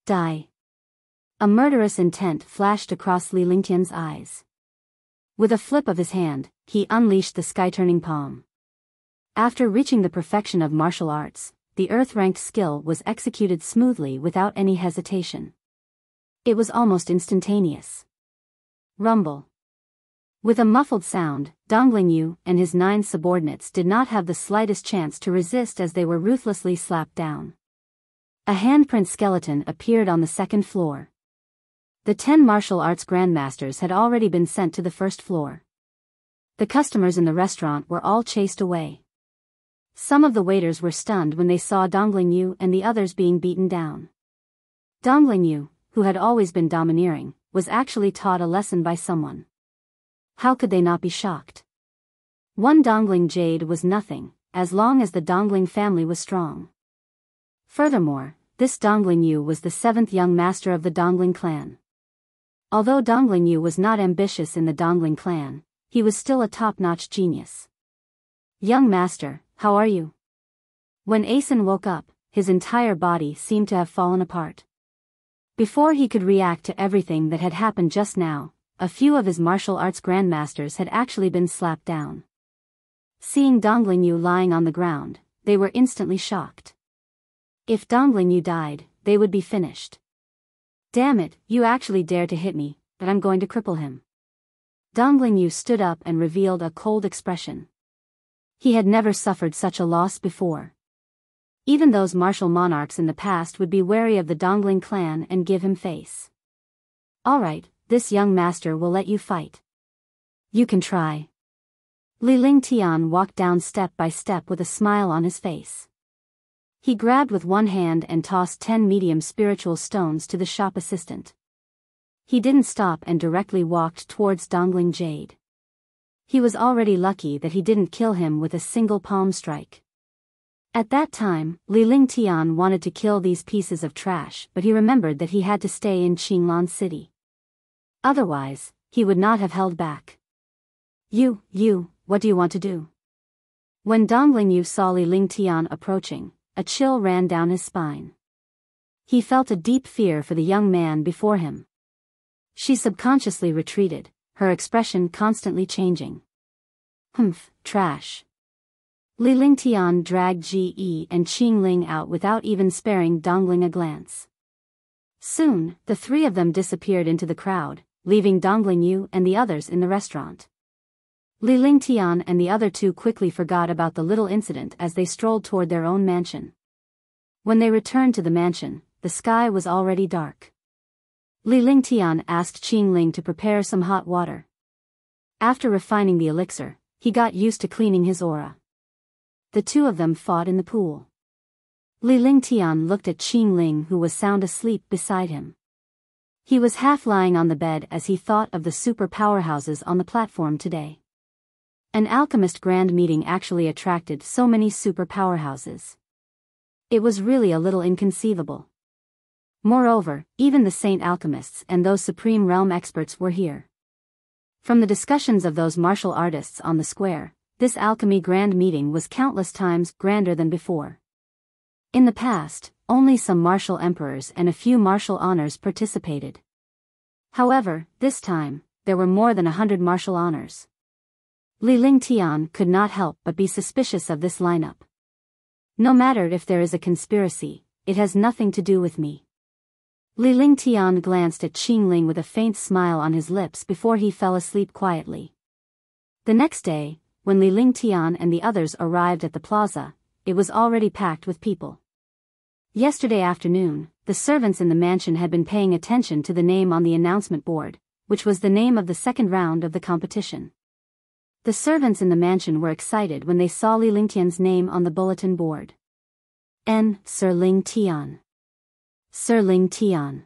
Die. A murderous intent flashed across Li Lingtian's eyes. With a flip of his hand, he unleashed the sky-turning palm. After reaching the perfection of martial arts, the earth-ranked skill was executed smoothly without any hesitation. It was almost instantaneous. Rumble. With a muffled sound, Dongling Yu and his 9 subordinates did not have the slightest chance to resist as they were ruthlessly slapped down. A handprint skeleton appeared on the 2nd floor. The 10 martial arts grandmasters had already been sent to the 1st floor. The customers in the restaurant were all chased away. Some of the waiters were stunned when they saw Dongling Yu and the others being beaten down. Dongling Yu, who had always been domineering, was actually taught a lesson by someone. How could they not be shocked? One Dongling Jade was nothing, as long as the Dongling family was strong. Furthermore, this Dongling Yu was the 7th young master of the Dongling clan. Although Dongling Yu was not ambitious in the Dongling clan, he was still a top-notch genius. Young master, how are you? When Asen woke up, his entire body seemed to have fallen apart. Before he could react to everything that had happened just now, a few of his martial arts grandmasters had actually been slapped down. Seeing Dongling Yu lying on the ground, they were instantly shocked. If Dongling Yu died, they would be finished. Damn it, you actually dare to hit me, but I'm going to cripple him. Dongling Yu stood up and revealed a cold expression. He had never suffered such a loss before. Even those martial monarchs in the past would be wary of the Dongling clan and give him face. Alright, this young master will let you fight. You can try. Li Lingtian walked down step by step with a smile on his face. He grabbed with one hand and tossed 10 medium spiritual stones to the shop assistant. He didn't stop and directly walked towards Dongling Jade. He was already lucky that he didn't kill him with a single palm strike. At that time, Li Lingtian wanted to kill these pieces of trash, but he remembered that he had to stay in Qinglan City. Otherwise, he would not have held back. You, what do you want to do? When Dongling Yu saw Li Lingtian approaching, a chill ran down his spine. He felt a deep fear for the young man before him. She subconsciously retreated, her expression constantly changing. Humph, trash. Li Lingtian dragged Ge and Qingling out without even sparing Dongling a glance. Soon, the 3 of them disappeared into the crowd, leaving Dongling Yu and the others in the restaurant. Li Lingtian and the other 2 quickly forgot about the little incident as they strolled toward their own mansion. When they returned to the mansion, the the sky was already dark. Li Lingtian asked Qing Ling to prepare some hot water. After refining the elixir, he got used to cleaning his aura. The two of them fought in the pool. Li Lingtian looked at Qing Ling, who was sound asleep beside him. He was half lying on the bed as he thought of the super powerhouses on the platform today. An alchemist grand meeting actually attracted so many super powerhouses. It was really a little inconceivable. Moreover, even the saint alchemists and those supreme realm experts were here. From the discussions of those martial artists on the square, this alchemy grand meeting was countless times grander than before. In the past, only some martial emperors and a few martial honors participated. However, this time, there were more than 100 martial honors. Li Lingtian could not help but be suspicious of this lineup. No matter if there is a conspiracy, it has nothing to do with me. Li Lingtian glanced at Qing Ling with a faint smile on his lips before he fell asleep quietly. The next day, when Li Lingtian and the others arrived at the plaza, it was already packed with people. Yesterday afternoon, the servants in the mansion had been paying attention to the name on the announcement board, which was the name of the second round of the competition. The servants in the mansion were excited when they saw Li Lingtian's name on the bulletin board. Sir Lingtian. Sir Lingtian.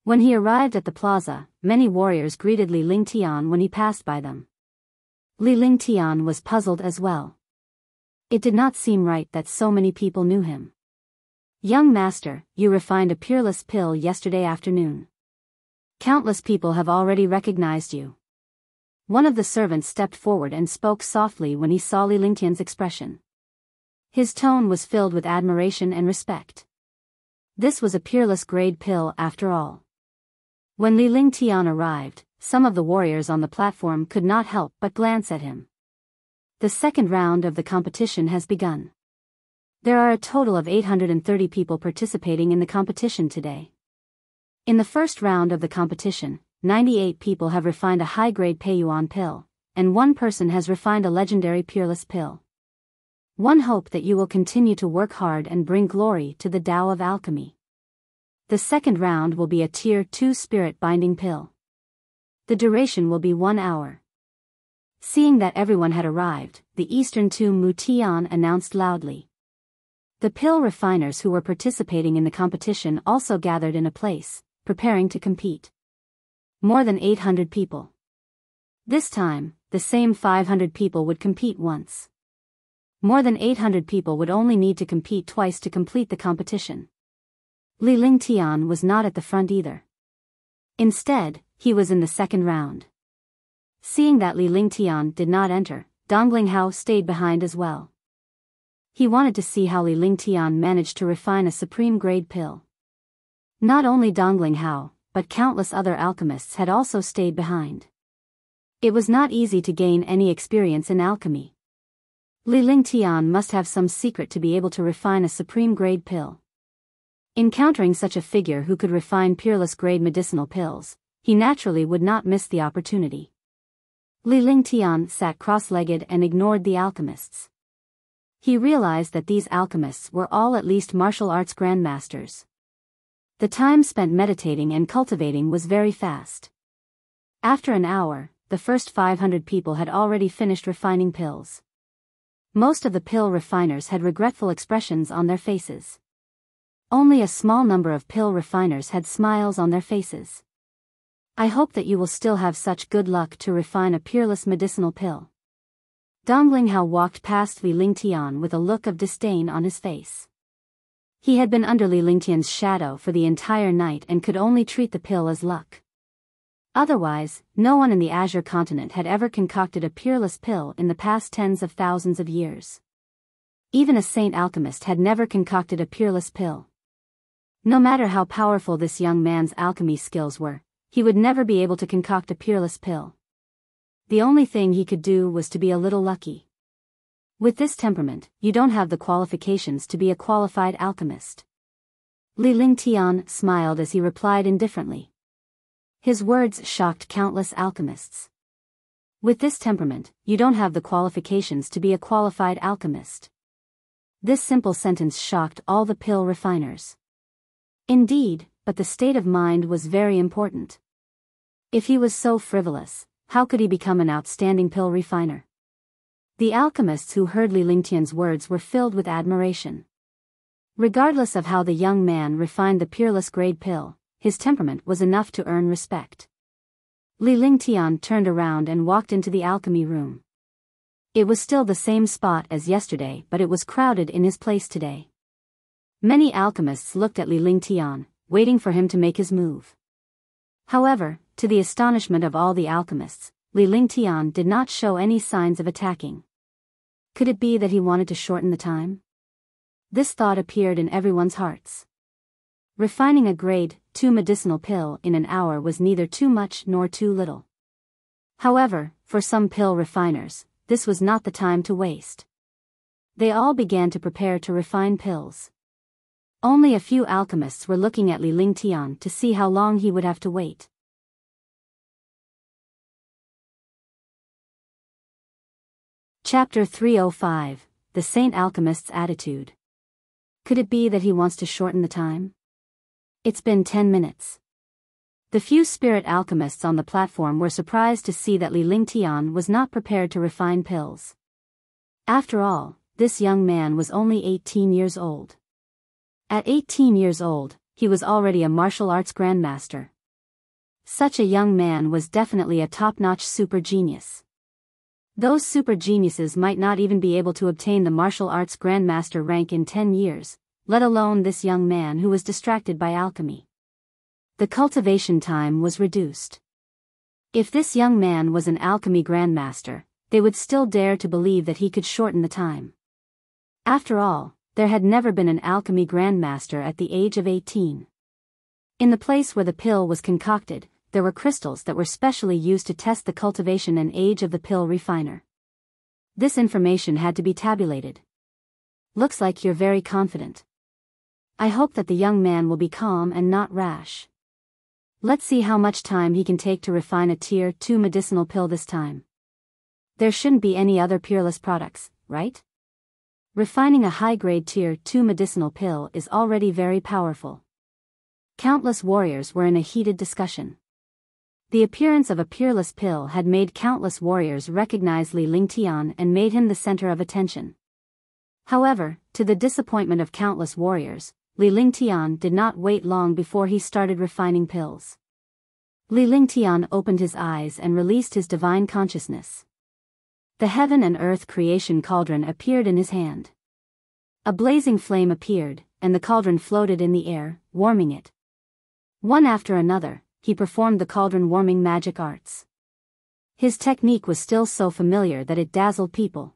When he arrived at the plaza, many warriors greeted Li Lingtian when he passed by them. Li Lingtian was puzzled as well. It did not seem right that so many people knew him. Young master, you refined a peerless pill yesterday afternoon. Countless people have already recognized you. One of the servants stepped forward and spoke softly when he saw Li Lingtian's expression. His tone was filled with admiration and respect. This was a peerless grade pill after all. When Li Lingtian arrived, some of the warriors on the platform could not help but glance at him. The second round of the competition has begun. There are a total of 830 people participating in the competition today. In the first round of the competition, 98 people have refined a high-grade Peiyuan pill, and one person has refined a legendary peerless pill. One hope that you will continue to work hard and bring glory to the Tao of alchemy. The second round will be a Tier 2 spirit binding pill. The duration will be 1 hour. Seeing that everyone had arrived, the Eastern Tomb Mutian announced loudly. The pill refiners who were participating in the competition also gathered in a place, preparing to compete. More than 800 people. This time, the same 500 people would compete once. More than 800 people would only need to compete twice to complete the competition. Li Lingtian was not at the front either. Instead, he was in the second round. Seeing that Li Lingtian did not enter, Dongling Hao stayed behind as well. He wanted to see how Li Lingtian managed to refine a supreme grade pill. Not only Dongling Hao, but countless other alchemists had also stayed behind. It was not easy to gain any experience in alchemy. Li Lingtian must have some secret to be able to refine a supreme grade pill. Encountering such a figure who could refine peerless grade medicinal pills, he naturally would not miss the opportunity. Li Lingtian sat cross-legged and ignored the alchemists. He realized that these alchemists were all at least martial arts grandmasters. The time spent meditating and cultivating was very fast. After an hour, the first 500 people had already finished refining pills. Most of the pill refiners had regretful expressions on their faces. Only a small number of pill refiners had smiles on their faces. I hope that you will still have such good luck to refine a peerless medicinal pill. Dongling Hao walked past Li Lingtian with a look of disdain on his face. He had been under Li Lingtian's shadow for the entire night and could only treat the pill as luck. Otherwise, no one in the Azure continent had ever concocted a peerless pill in the past tens of thousands of years. Even a saint alchemist had never concocted a peerless pill. No matter how powerful this young man's alchemy skills were, he would never be able to concoct a peerless pill. The only thing he could do was to be a little lucky. With this temperament, you don't have the qualifications to be a qualified alchemist. Li Lingtian smiled as he replied indifferently. His words shocked countless alchemists. With this temperament, you don't have the qualifications to be a qualified alchemist. This simple sentence shocked all the pill refiners. Indeed, but the state of mind was very important. If he was so frivolous, how could he become an outstanding pill refiner? The alchemists who heard Li Lingtian's words were filled with admiration. Regardless of how the young man refined the peerless grade pill, his temperament was enough to earn respect. Li Lingtian turned around and walked into the alchemy room. It was still the same spot as yesterday, but it was crowded in his place today. Many alchemists looked at Li Lingtian, waiting for him to make his move. However, to the astonishment of all the alchemists, Li Lingtian did not show any signs of attacking. Could it be that he wanted to shorten the time? This thought appeared in everyone's hearts. Refining a grade 2 medicinal pill in an hour was neither too much nor too little. However, for some pill refiners, this was not the time to waste. They all began to prepare to refine pills. Only a few alchemists were looking at Li Lingtian to see how long he would have to wait. Chapter 305, The Saint Alchemist's Attitude. Could it be that he wants to shorten the time? It's been 10 minutes. The few spirit alchemists on the platform were surprised to see that Li Lingtian was not prepared to refine pills. After all, this young man was only 18 years old. At 18 years old, he was already a martial arts grandmaster. Such a young man was definitely a top-notch super genius. Those super geniuses might not even be able to obtain the martial arts grandmaster rank in 10 years, let alone this young man who was distracted by alchemy. The cultivation time was reduced. If this young man was an alchemy grandmaster, they would still dare to believe that he could shorten the time. After all, there had never been an alchemy grandmaster at the age of 18. In the place where the pill was concocted, there were crystals that were specially used to test the cultivation and age of the pill refiner. This information had to be tabulated. Looks like you're very confident. I hope that the young man will be calm and not rash. Let's see how much time he can take to refine a tier 2 medicinal pill this time. There shouldn't be any other peerless products, right? Refining a high-grade tier 2 medicinal pill is already very powerful. Countless warriors were in a heated discussion. The appearance of a peerless pill had made countless warriors recognize Li Lingtian and made him the center of attention. However, to the disappointment of countless warriors, Li Lingtian did not wait long before he started refining pills. Li Lingtian opened his eyes and released his divine consciousness. The heaven and earth creation cauldron appeared in his hand. A blazing flame appeared, and the cauldron floated in the air, warming it. One after another, he performed the cauldron warming magic arts. His technique was still so familiar that it dazzled people.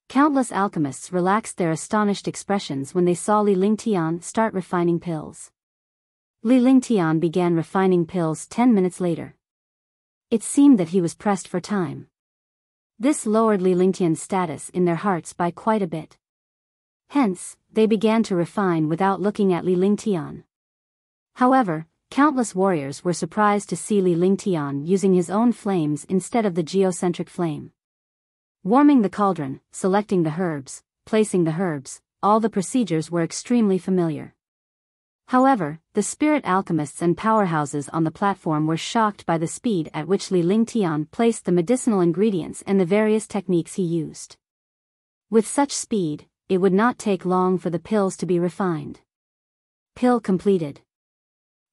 Countless alchemists relaxed their astonished expressions when they saw Li Lingtian start refining pills. Li Lingtian began refining pills 10 minutes later. It seemed that he was pressed for time. This lowered Li Lingtian's status in their hearts by quite a bit. Hence, they began to refine without looking at Li Lingtian. However, countless warriors were surprised to see Li Lingtian using his own flames instead of the geocentric flame. Warming the cauldron, selecting the herbs, placing the herbs, all the procedures were extremely familiar. However, the spirit alchemists and powerhouses on the platform were shocked by the speed at which Li Lingtian placed the medicinal ingredients and the various techniques he used. With such speed, it would not take long for the pills to be refined. Pill completed.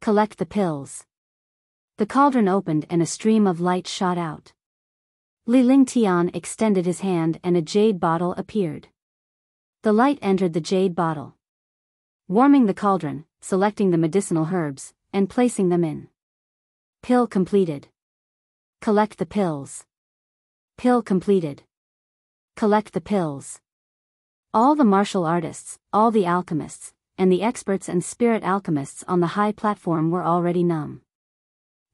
Collect the pills. The cauldron opened and a stream of light shot out. Li Lingtian extended his hand and a jade bottle appeared. The light entered the jade bottle. Warming the cauldron, selecting the medicinal herbs, and placing them in. Pill completed. Collect the pills. Pill completed. Collect the pills. All the martial artists, all the alchemists, and the experts and spirit alchemists on the high platform were already numb.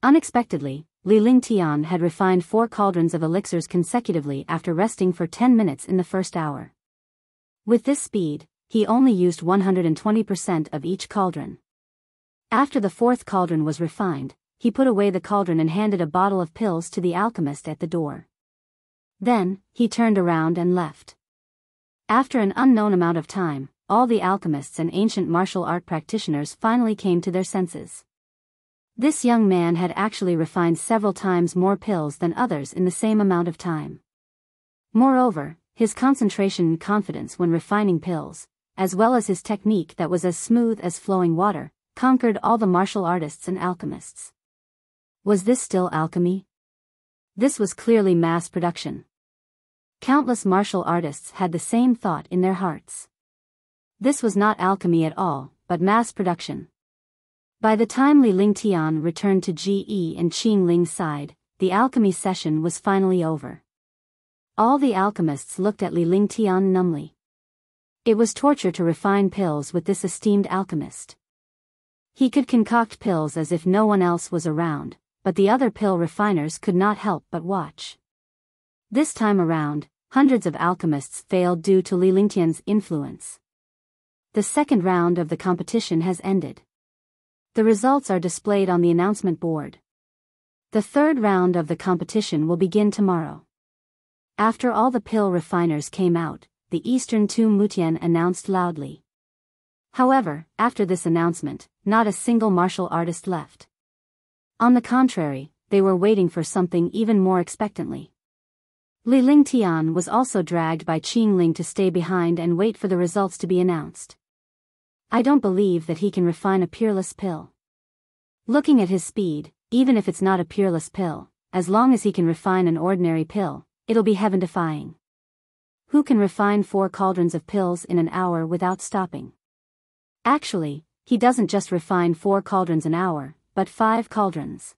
Unexpectedly, Li Lingtian had refined 4 cauldrons of elixirs consecutively after resting for 10 minutes in the first hour. With this speed, he only used 120% of each cauldron. After the 4th cauldron was refined, he put away the cauldron and handed a bottle of pills to the alchemist at the door. Then, he turned around and left. After an unknown amount of time, all the alchemists and ancient martial art practitioners finally came to their senses. This young man had actually refined several times more pills than others in the same amount of time. Moreover, his concentration and confidence when refining pills, as well as his technique that was as smooth as flowing water, conquered all the martial artists and alchemists. Was this still alchemy? This was clearly mass production. Countless martial artists had the same thought in their hearts. This was not alchemy at all, but mass production. By the time Li Lingtian returned to GE and Qing Ling's side, the alchemy session was finally over. All the alchemists looked at Li Lingtian numbly. It was torture to refine pills with this esteemed alchemist. He could concoct pills as if no one else was around, but the other pill refiners could not help but watch. This time around, hundreds of alchemists failed due to Li Lingtian's influence. The second round of the competition has ended. The results are displayed on the announcement board. The third round of the competition will begin tomorrow. After all the pill refiners came out, the Eastern Tu Mutian announced loudly. However, after this announcement, not a single martial artist left. On the contrary, they were waiting for something even more expectantly. Li Lingtian was also dragged by Qing Ling to stay behind and wait for the results to be announced. I don't believe that he can refine a peerless pill. Looking at his speed, even if it's not a peerless pill, as long as he can refine an ordinary pill, it'll be heaven-defying. Who can refine 4 cauldrons of pills in an hour without stopping? Actually, he doesn't just refine 4 cauldrons an hour, but 5 cauldrons.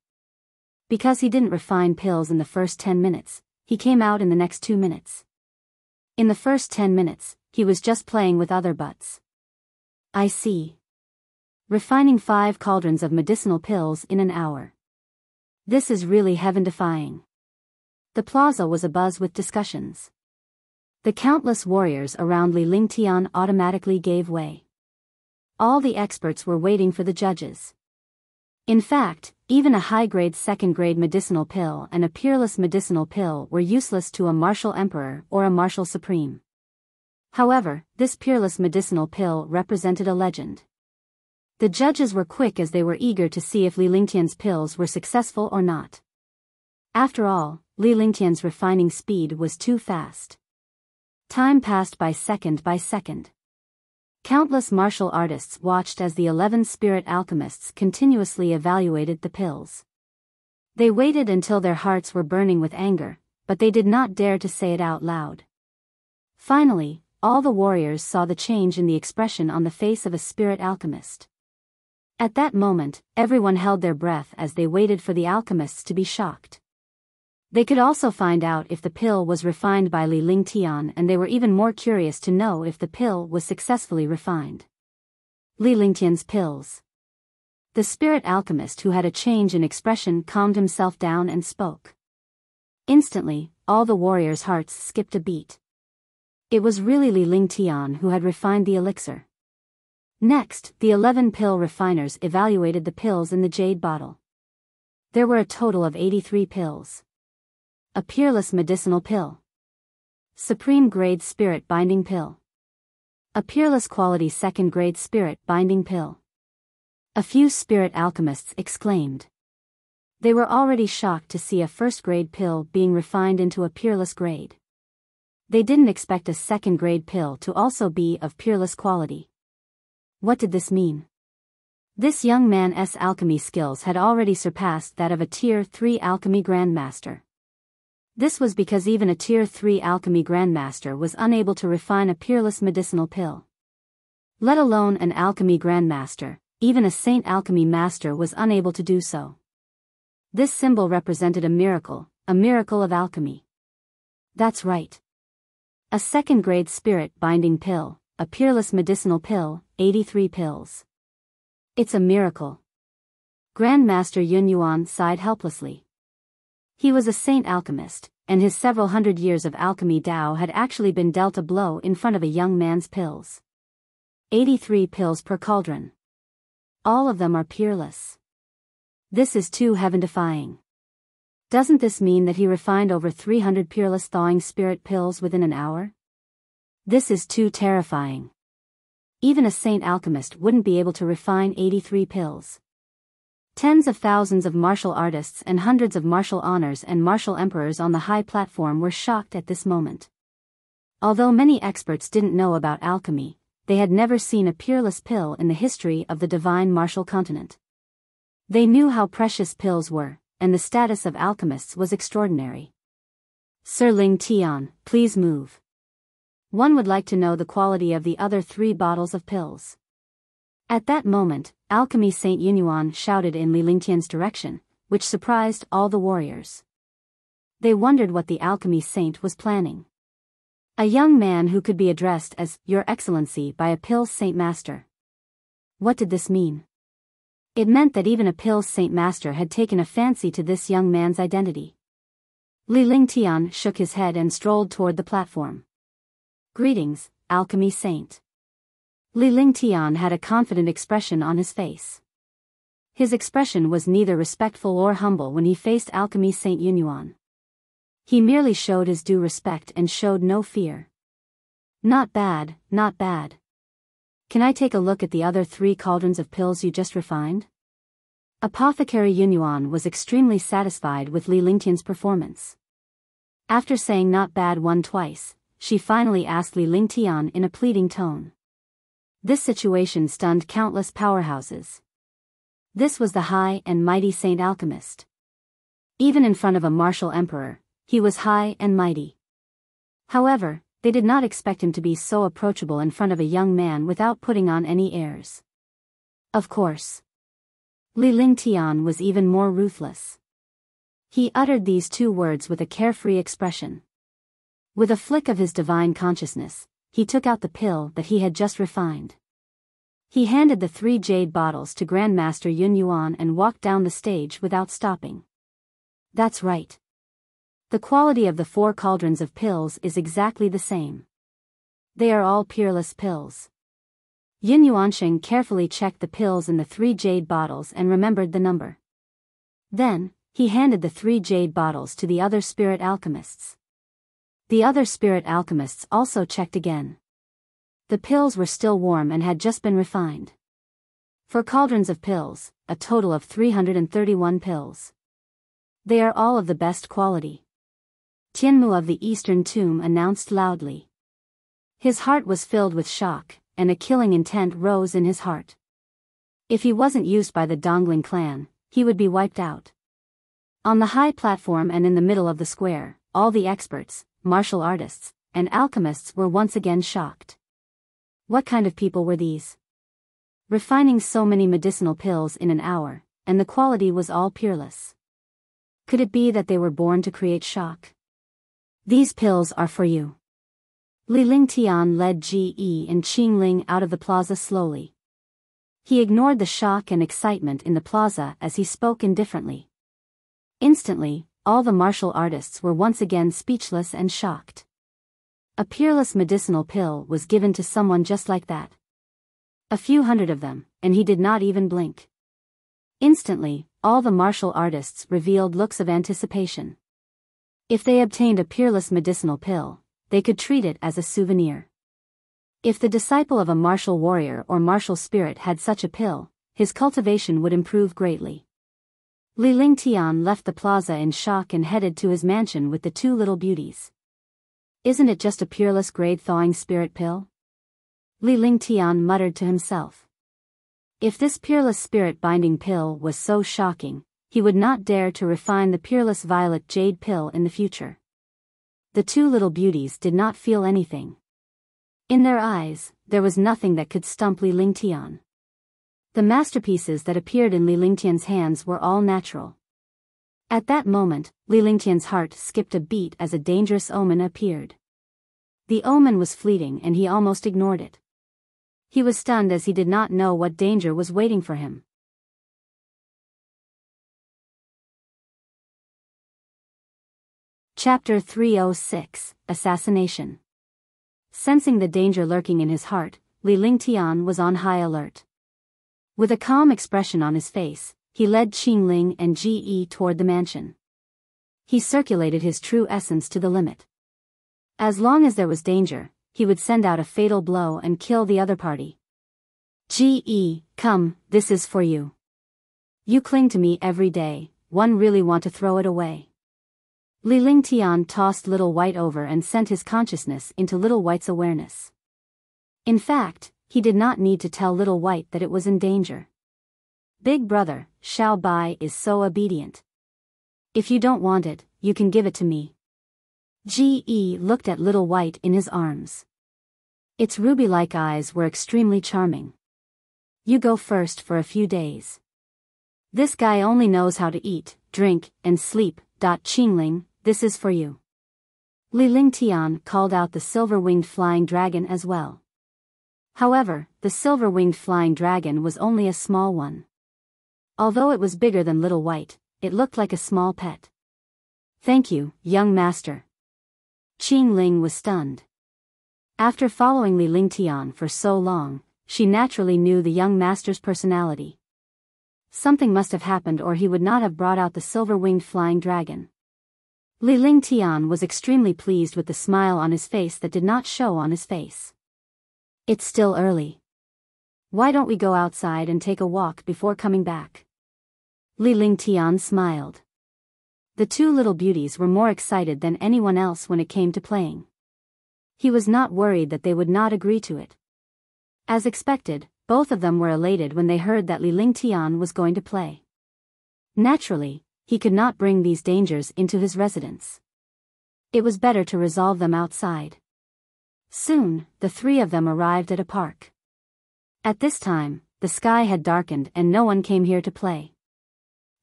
Because he didn't refine pills in the first 10 minutes, he came out in the next 2 minutes. In the first 10 minutes, he was just playing with other butts. I see. Refining 5 cauldrons of medicinal pills in an hour. This is really heaven-defying. The plaza was abuzz with discussions. The countless warriors around Li Lingtian automatically gave way. All the experts were waiting for the judges. In fact, even a high-grade second-grade medicinal pill and a peerless medicinal pill were useless to a martial emperor or a martial supreme. However, this peerless medicinal pill represented a legend. The judges were quick as they were eager to see if Li Lingtian's pills were successful or not. After all, Li Lingtian's refining speed was too fast. Time passed by second by second. Countless martial artists watched as the 11 spirit alchemists continuously evaluated the pills. They waited until their hearts were burning with anger, but they did not dare to say it out loud. Finally, all the warriors saw the change in the expression on the face of a spirit alchemist. At that moment, everyone held their breath as they waited for the alchemists to be shocked. They could also find out if the pill was refined by Li Lingtian, and they were even more curious to know if the pill was successfully refined. Li Lingtian's pills. The spirit alchemist who had a change in expression calmed himself down and spoke. Instantly, all the warriors' hearts skipped a beat. It was really Li Lingtian who had refined the elixir. Next, the 11 pill refiners evaluated the pills in the jade bottle. There were a total of 83 pills. A peerless medicinal pill. Supreme grade spirit binding pill. A peerless quality second grade spirit binding pill. A few spirit alchemists exclaimed. They were already shocked to see a first grade pill being refined into a peerless grade. They didn't expect a second grade pill to also be of peerless quality. What did this mean? This young man's alchemy skills had already surpassed that of a Tier 3 alchemy grandmaster. This was because even a Tier 3 alchemy grandmaster was unable to refine a peerless medicinal pill. Let alone an alchemy grandmaster, even a saint alchemy master was unable to do so. This symbol represented a miracle of alchemy. That's right. A second-grade spirit binding pill, a peerless medicinal pill, 83 pills. It's a miracle. Grandmaster Yun Yuan sighed helplessly. He was a saint alchemist, and his several hundred years of alchemy Dao had actually been dealt a blow in front of a young man's pills. 83 pills per cauldron. All of them are peerless. This is too heaven-defying. Doesn't this mean that he refined over 300 peerless thawing spirit pills within an hour? This is too terrifying. Even a saint alchemist wouldn't be able to refine 83 pills. Tens of thousands of martial artists and hundreds of martial honors and martial emperors on the high platform were shocked at this moment. Although many experts didn't know about alchemy, they had never seen a peerless pill in the history of the divine martial continent. They knew how precious pills were, and the status of alchemists was extraordinary. Sir Ling Tian, please move. One would like to know the quality of the other 3 bottles of pills. At that moment, Alchemy Saint Yunyuan shouted in Li Lingtian's direction, which surprised all the warriors. They wondered what the alchemy saint was planning. A young man who could be addressed as Your Excellency by a Pills Saint Master. What did this mean? It meant that even a Pills Saint Master had taken a fancy to this young man's identity. Li Lingtian shook his head and strolled toward the platform. Greetings, Alchemy Saint. Li Lingtian had a confident expression on his face. His expression was neither respectful or humble when he faced Alchemy Saint Yunyuan. He merely showed his due respect and showed no fear. Not bad, not bad. Can I take a look at the other 3 cauldrons of pills you just refined? Apothecary Yunyuan was extremely satisfied with Li Lingtian's performance. After saying not bad one twice, she finally asked Li Lingtian in a pleading tone. This situation stunned countless powerhouses. This was the high and mighty Saint Alchemist. Even in front of a martial emperor, he was high and mighty. However, they did not expect him to be so approachable in front of a young man without putting on any airs. Of course. Li Lingtian was even more ruthless. He uttered these 2 words with a carefree expression. With a flick of his divine consciousness, he took out the pill that he had just refined. He handed the 3 jade bottles to Grandmaster Yun Yuan and walked down the stage without stopping. That's right. The quality of the 4 cauldrons of pills is exactly the same. They are all peerless pills. Yin Yuansheng carefully checked the pills in the 3 jade bottles and remembered the number. Then, he handed the 3 jade bottles to the other spirit alchemists. The other spirit alchemists also checked again. The pills were still warm and had just been refined. 4 cauldrons of pills, a total of 331 pills. They are all of the best quality. Tianmu of the Eastern Tomb announced loudly. His heart was filled with shock, and a killing intent rose in his heart. If he wasn't used by the Dongling clan, he would be wiped out. On the high platform and in the middle of the square, all the experts, martial artists, and alchemists were once again shocked. What kind of people were these? Refining so many medicinal pills in an hour, and the quality was all peerless. Could it be that they were born to create shock? These pills are for you. Li Lingtian led Ji and Qingling out of the plaza slowly. He ignored the shock and excitement in the plaza as he spoke indifferently. Instantly, all the martial artists were once again speechless and shocked. A peerless medicinal pill was given to someone just like that. A few hundred of them, and he did not even blink. Instantly, all the martial artists revealed looks of anticipation. If they obtained a peerless medicinal pill, they could treat it as a souvenir. If the disciple of a martial warrior or martial spirit had such a pill, his cultivation would improve greatly. Li Lingtian left the plaza in shock and headed to his mansion with the 2 little beauties. Isn't it just a peerless grade thawing spirit pill? Li Lingtian muttered to himself. If this peerless spirit binding pill was so shocking, he would not dare to refine the peerless violet jade pill in the future. The 2 little beauties did not feel anything. In their eyes, there was nothing that could stump Li Lingtian. The masterpieces that appeared in Li Lingtian's hands were all natural. At that moment, Li Lingtian's heart skipped a beat as a dangerous omen appeared. The omen was fleeting and he almost ignored it. He was stunned as he did not know what danger was waiting for him. Chapter 306, Assassination. Sensing the danger lurking in his heart, Li Lingtian was on high alert. With a calm expression on his face, he led Qingling and Ji toward the mansion. He circulated his true essence to the limit. As long as there was danger, he would send out a fatal blow and kill the other party. Come, this is for you. You cling to me every day, one really want to throw it away. Li Lingtian tossed Little White over and sent his consciousness into Little White's awareness. In fact, he did not need to tell Little White that it was in danger. Big brother, Xiao Bai is so obedient. If you don't want it, you can give it to me. Looked at Little White in his arms. Its ruby-like eyes were extremely charming. You go first for a few days. This guy only knows how to eat, drink, and sleep. Qingling, this is for you. Li Lingtian called out the silver-winged flying dragon as well. However, the silver-winged flying dragon was only a small one. Although it was bigger than Little White, it looked like a small pet. Thank you, young master. Qingling was stunned. After following Li Lingtian for so long, she naturally knew the young master's personality. Something must have happened or he would not have brought out the silver-winged flying dragon. Li Lingtian was extremely pleased with the smile on his face that did not show on his face. It's still early. Why don't we go outside and take a walk before coming back? Li Lingtian smiled. The two little beauties were more excited than anyone else when it came to playing. He was not worried that they would not agree to it. As expected, both of them were elated when they heard that Li Lingtian was going to play. Naturally, he could not bring these dangers into his residence. It was better to resolve them outside. Soon, the three of them arrived at a park. At this time, the sky had darkened and no one came here to play.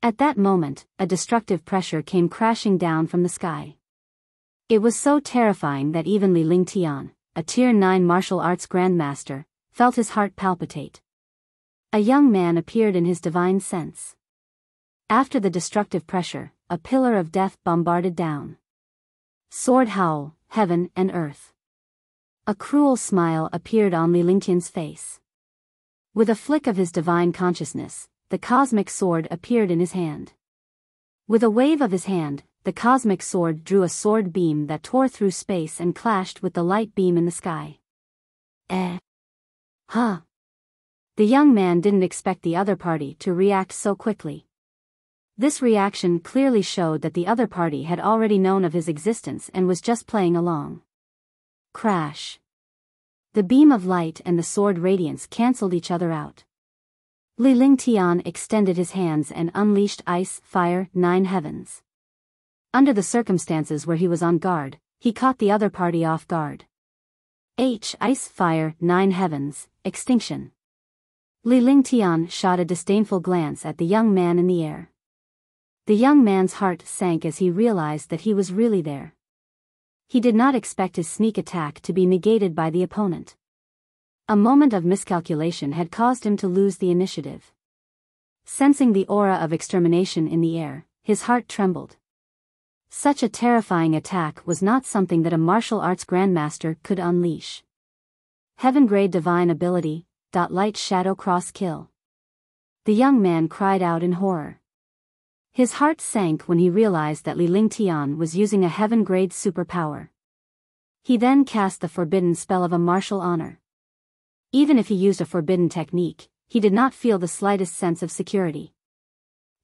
At that moment, a destructive pressure came crashing down from the sky. It was so terrifying that even Li Lingtian, a Tier 9 martial arts grandmaster, felt his heart palpitate. A young man appeared in his divine sense. After the destructive pressure, a pillar of death bombarded down. Sword howl, heaven and earth. A cruel smile appeared on Li Lingtian's face. With a flick of his divine consciousness, the cosmic sword appeared in his hand. With a wave of his hand, the cosmic sword drew a sword beam that tore through space and clashed with the light beam in the sky. Huh. The young man didn't expect the other party to react so quickly. This reaction clearly showed that the other party had already known of his existence and was just playing along. Crash. The beam of light and the sword radiance cancelled each other out. Li Lingtian extended his hands and unleashed ice, fire, 9 heavens. Under the circumstances where he was on guard, he caught the other party off guard. Ice, fire, 9 heavens, extinction. Li Lingtian shot a disdainful glance at the young man in the air. The young man's heart sank as he realized that he was really there. He did not expect his sneak attack to be negated by the opponent. A moment of miscalculation had caused him to lose the initiative. Sensing the aura of extermination in the air, his heart trembled. Such a terrifying attack was not something that a martial arts grandmaster could unleash. Heaven-grade divine ability, light shadow cross kill. The young man cried out in horror. His heart sank when he realized that Li Lingtian was using a heaven-grade superpower. He then cast the forbidden spell of a martial honor. Even if he used a forbidden technique, he did not feel the slightest sense of security.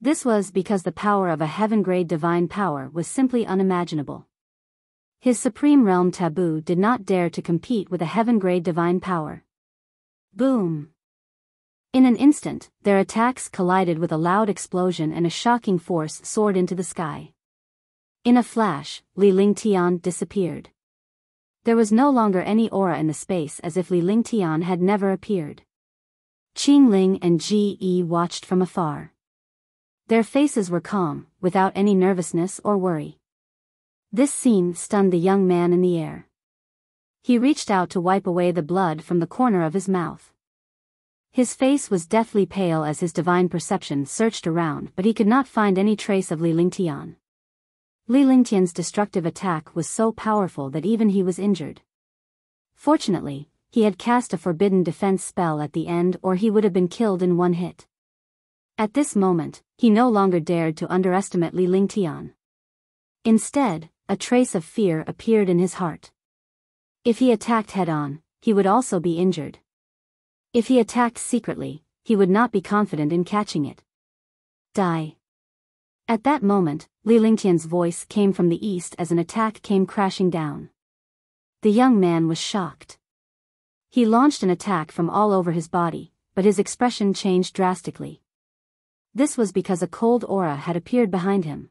This was because the power of a heaven-grade divine power was simply unimaginable. His supreme realm taboo did not dare to compete with a heaven-grade divine power. Boom! In an instant, their attacks collided with a loud explosion and a shocking force soared into the sky. In a flash, Li Lingtian disappeared. There was no longer any aura in the space, as if Li Lingtian had never appeared. Qingling and Ji watched from afar. Their faces were calm, without any nervousness or worry. This scene stunned the young man in the air. He reached out to wipe away the blood from the corner of his mouth. His face was deathly pale as his divine perception searched around, but he could not find any trace of Li Lingtian. Li Lingtian's destructive attack was so powerful that even he was injured. Fortunately, he had cast a forbidden defense spell at the end, or he would have been killed in one hit. At this moment, he no longer dared to underestimate Li Lingtian. Instead, a trace of fear appeared in his heart. If he attacked head-on, he would also be injured. If he attacked secretly, he would not be confident in catching it. Die. At that moment, Li Lingtian's voice came from the east as an attack came crashing down. The young man was shocked. He launched an attack from all over his body, but his expression changed drastically. This was because a cold aura had appeared behind him.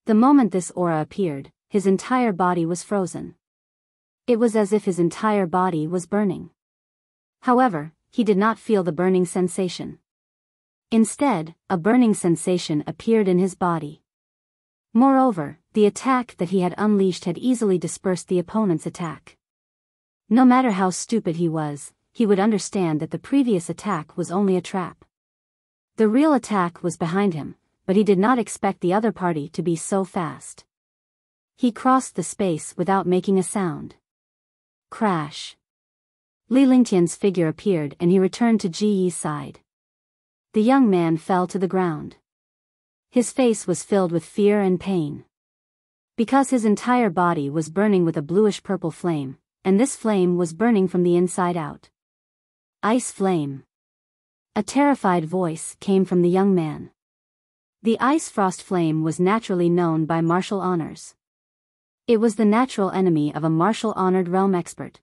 The moment this aura appeared, his entire body was frozen. It was as if his entire body was burning. However, he did not feel the burning sensation. Instead, a burning sensation appeared in his body. Moreover, the attack that he had unleashed had easily dispersed the opponent's attack. No matter how stupid he was, he would understand that the previous attack was only a trap. The real attack was behind him, but he did not expect the other party to be so fast. He crossed the space without making a sound. Crash. Li Lingtian's figure appeared and he returned to Ji Yi's side. The young man fell to the ground. His face was filled with fear and pain. Because his entire body was burning with a bluish-purple flame, and this flame was burning from the inside out. Ice flame. A terrified voice came from the young man. The ice frost flame was naturally known by martial honors. It was the natural enemy of a martial-honored realm expert.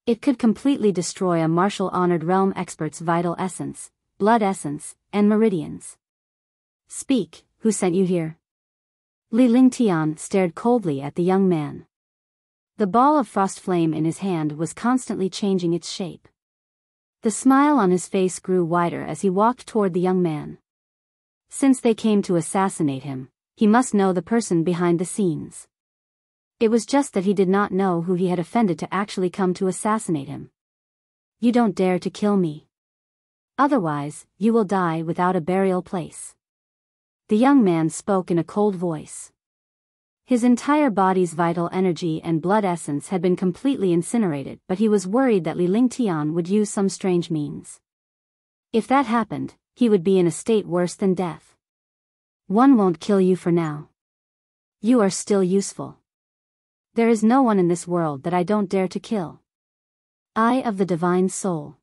It could completely destroy a martial-honored realm expert's vital essence, blood essence, and meridians. Speak, who sent you here? Li Lingtian stared coldly at the young man. The ball of frost flame in his hand was constantly changing its shape. The smile on his face grew wider as he walked toward the young man. Since they came to assassinate him, he must know the person behind the scenes. It was just that he did not know who he had offended to actually come to assassinate him. You don't dare to kill me. Otherwise, you will die without a burial place. The young man spoke in a cold voice. His entire body's vital energy and blood essence had been completely incinerated, but he was worried that Li Lingtian would use some strange means. If that happened, he would be in a state worse than death. One won't kill you for now. You are still useful. There is no one in this world that I don't dare to kill. Eye of the Divine Soul.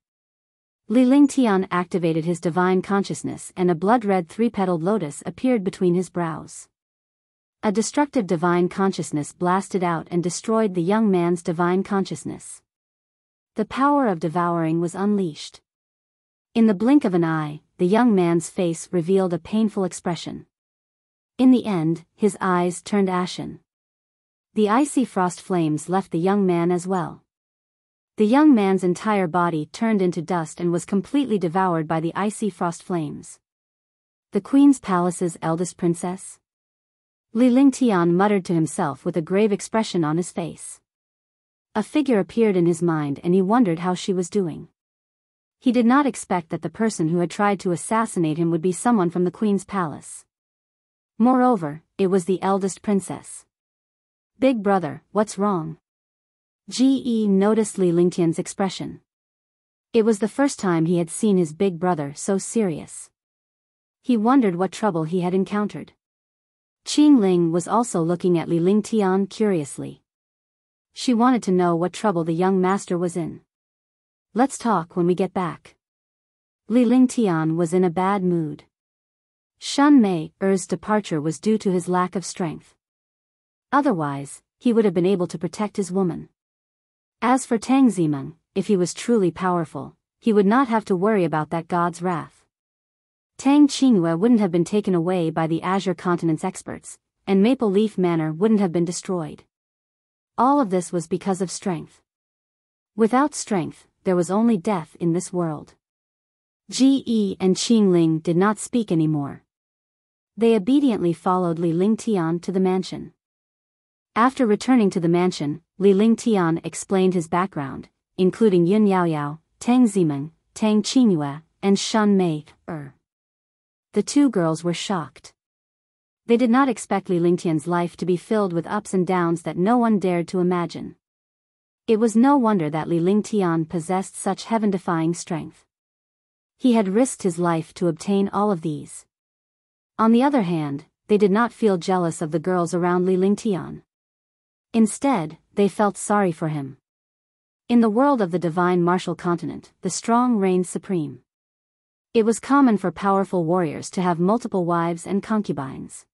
Li Lingtian activated his divine consciousness and a blood-red three-petaled lotus appeared between his brows. A destructive divine consciousness blasted out and destroyed the young man's divine consciousness. The power of devouring was unleashed. In the blink of an eye, the young man's face revealed a painful expression. In the end, his eyes turned ashen. The icy frost flames left the young man as well. The young man's entire body turned into dust and was completely devoured by the icy frost flames. The Queen's Palace's eldest princess? Li Lingtian muttered to himself with a grave expression on his face. A figure appeared in his mind and he wondered how she was doing. He did not expect that the person who had tried to assassinate him would be someone from the Queen's Palace. Moreover, it was the eldest princess. Big brother, what's wrong? Ji noticed Li Lingtian's expression. It was the first time he had seen his big brother so serious. He wondered what trouble he had encountered. Qing Ling was also looking at Li Lingtian curiously. She wanted to know what trouble the young master was in. Let's talk when we get back. Li Lingtian was in a bad mood. Shun Mei's departure was due to his lack of strength. Otherwise, he would have been able to protect his woman. As for Tang Zimeng, if he was truly powerful, he would not have to worry about that god's wrath. Tang Qingyue wouldn't have been taken away by the Azure Continent's experts, and Maple Leaf Manor wouldn't have been destroyed. All of this was because of strength. Without strength, there was only death in this world. Ji and Qing Ling did not speak anymore. They obediently followed Li Lingtian to the mansion. After returning to the mansion, Li Lingtian explained his background, including Yun Yaoyao, Tang Zimeng, Tang Qingyue, and Shun Mei. The two girls were shocked. They did not expect Li Lingtian's life to be filled with ups and downs that no one dared to imagine. It was no wonder that Li Lingtian possessed such heaven-defying strength. He had risked his life to obtain all of these. On the other hand, they did not feel jealous of the girls around Li Lingtian. Instead, they felt sorry for him. In the world of the divine martial continent, the strong reigned supreme. It was common for powerful warriors to have multiple wives and concubines.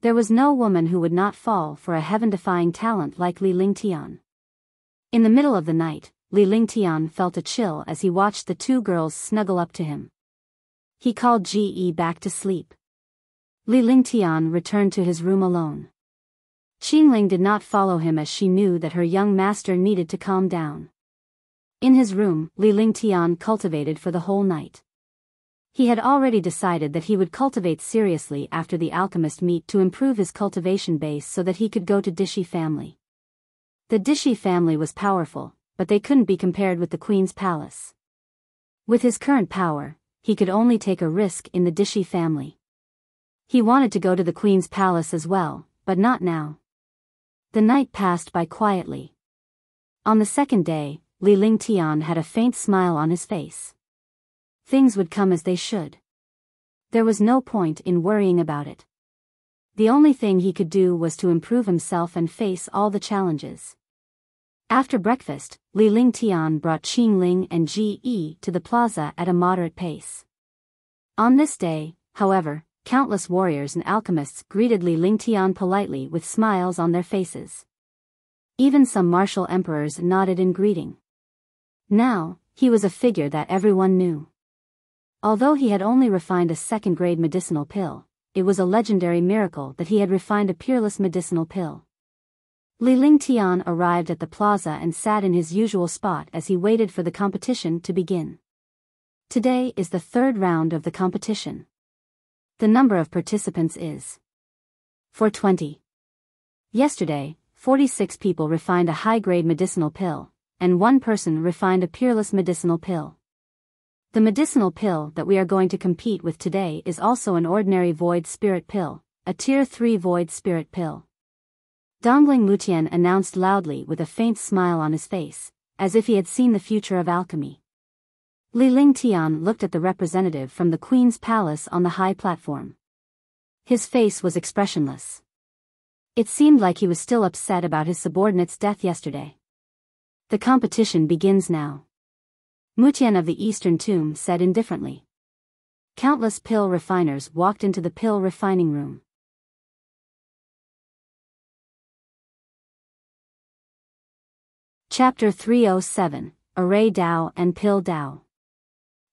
There was no woman who would not fall for a heaven-defying talent like Li Lingtian. In the middle of the night, Li Lingtian felt a chill as he watched the two girls snuggle up to him. He called Ge back to sleep. Li Lingtian returned to his room alone. Qingling did not follow him as she knew that her young master needed to calm down. In his room, Li Lingtian cultivated for the whole night. He had already decided that he would cultivate seriously after the alchemist meet to improve his cultivation base so that he could go to Dishi family. The Dishi family was powerful, but they couldn't be compared with the queen's palace. With his current power, he could only take a risk in the Dishi family. He wanted to go to the queen's palace as well, but not now. The night passed by quietly. On the second day, Li Lingtian had a faint smile on his face. Things would come as they should. There was no point in worrying about it. The only thing he could do was to improve himself and face all the challenges. After breakfast, Li Lingtian brought Qingling and Ge to the plaza at a moderate pace. On this day, however, countless warriors and alchemists greeted Li Lingtian politely with smiles on their faces. Even some martial emperors nodded in greeting. Now, he was a figure that everyone knew. Although he had only refined a second-grade medicinal pill, it was a legendary miracle that he had refined a peerless medicinal pill. Li Lingtian arrived at the plaza and sat in his usual spot as he waited for the competition to begin. Today is the third round of the competition. The number of participants is 420. Yesterday, 46 people refined a high-grade medicinal pill, and one person refined a peerless medicinal pill. The medicinal pill that we are going to compete with today is also an ordinary void spirit pill, a tier 3 void spirit pill. Dongling Mutian announced loudly with a faint smile on his face, as if he had seen the future of alchemy. Li Lingtian looked at the representative from the Queen's palace on the high platform. His face was expressionless. It seemed like he was still upset about his subordinate's death yesterday. The competition begins now. Mutian of the Eastern Tomb said indifferently. Countless pill refiners walked into the pill refining room. Chapter 307, Array Dao and Pill Dao.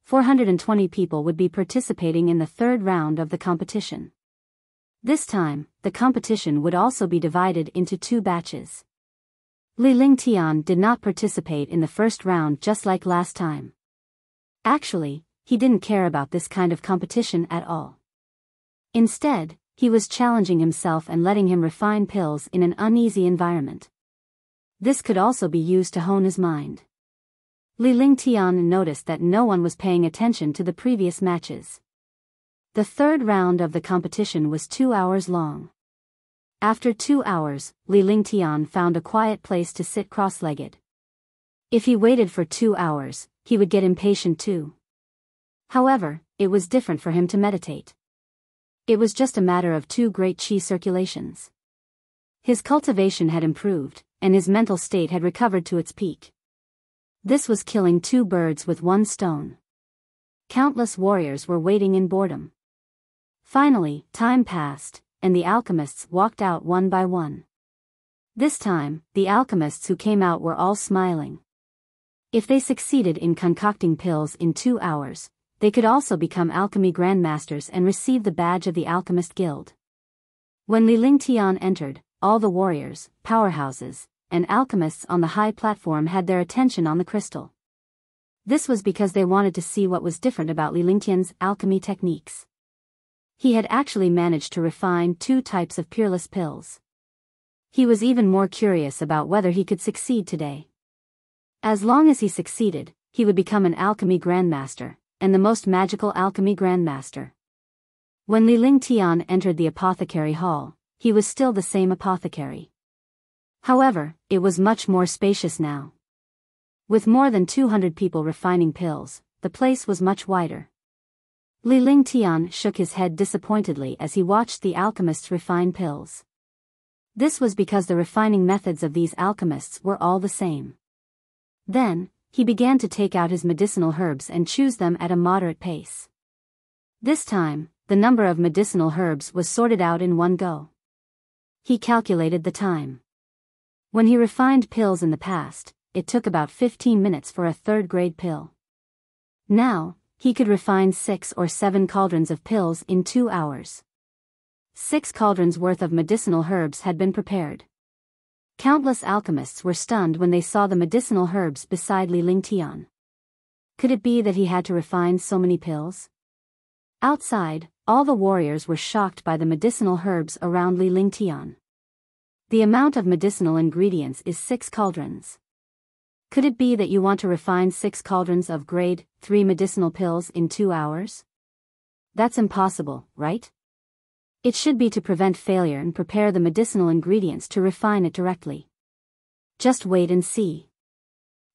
420 people would be participating in the third round of the competition. This time, the competition would also be divided into two batches. Li Lingtian did not participate in the first round just like last time. Actually, he didn't care about this kind of competition at all. Instead, he was challenging himself and letting him refine pills in an uneasy environment. This could also be used to hone his mind. Li Lingtian noticed that no one was paying attention to the previous matches. The third round of the competition was 2 hours long. After 2 hours, Li Lingtian found a quiet place to sit cross-legged. If he waited for 2 hours, he would get impatient too. However, it was different for him to meditate. It was just a matter of 2 great qi circulations. His cultivation had improved, and his mental state had recovered to its peak. This was killing 2 birds with 1 stone. Countless warriors were waiting in boredom. Finally, time passed, and the alchemists walked out one by one. This time, the alchemists who came out were all smiling. If they succeeded in concocting pills in 2 hours, they could also become alchemy grandmasters and receive the badge of the Alchemist Guild. When Li Lingtian entered, all the warriors, powerhouses, and alchemists on the high platform had their attention on the crystal. This was because they wanted to see what was different about Li Lingtian's alchemy techniques. He had actually managed to refine 2 types of peerless pills. He was even more curious about whether he could succeed today. As long as he succeeded, he would become an alchemy grandmaster, and the most magical alchemy grandmaster. When Li Lingtian entered the apothecary hall, he was still the same apothecary. However, it was much more spacious now. With more than 200 people refining pills, the place was much wider. Li Lingtian shook his head disappointedly as he watched the alchemists refine pills. This was because the refining methods of these alchemists were all the same. Then, he began to take out his medicinal herbs and choose them at a moderate pace. This time, the number of medicinal herbs was sorted out in one go. He calculated the time. When he refined pills in the past, it took about 15 minutes for a third-grade pill. Now, he could refine 6 or 7 cauldrons of pills in 2 hours. 6 cauldrons worth of medicinal herbs had been prepared. Countless alchemists were stunned when they saw the medicinal herbs beside Li Lingtian. Could it be that he had to refine so many pills? Outside, all the warriors were shocked by the medicinal herbs around Li Lingtian. The amount of medicinal ingredients is 6 cauldrons. Could it be that you want to refine 6 cauldrons of grade 3 medicinal pills in 2 hours? That's impossible, right? It should be to prevent failure and prepare the medicinal ingredients to refine it directly. Just wait and see.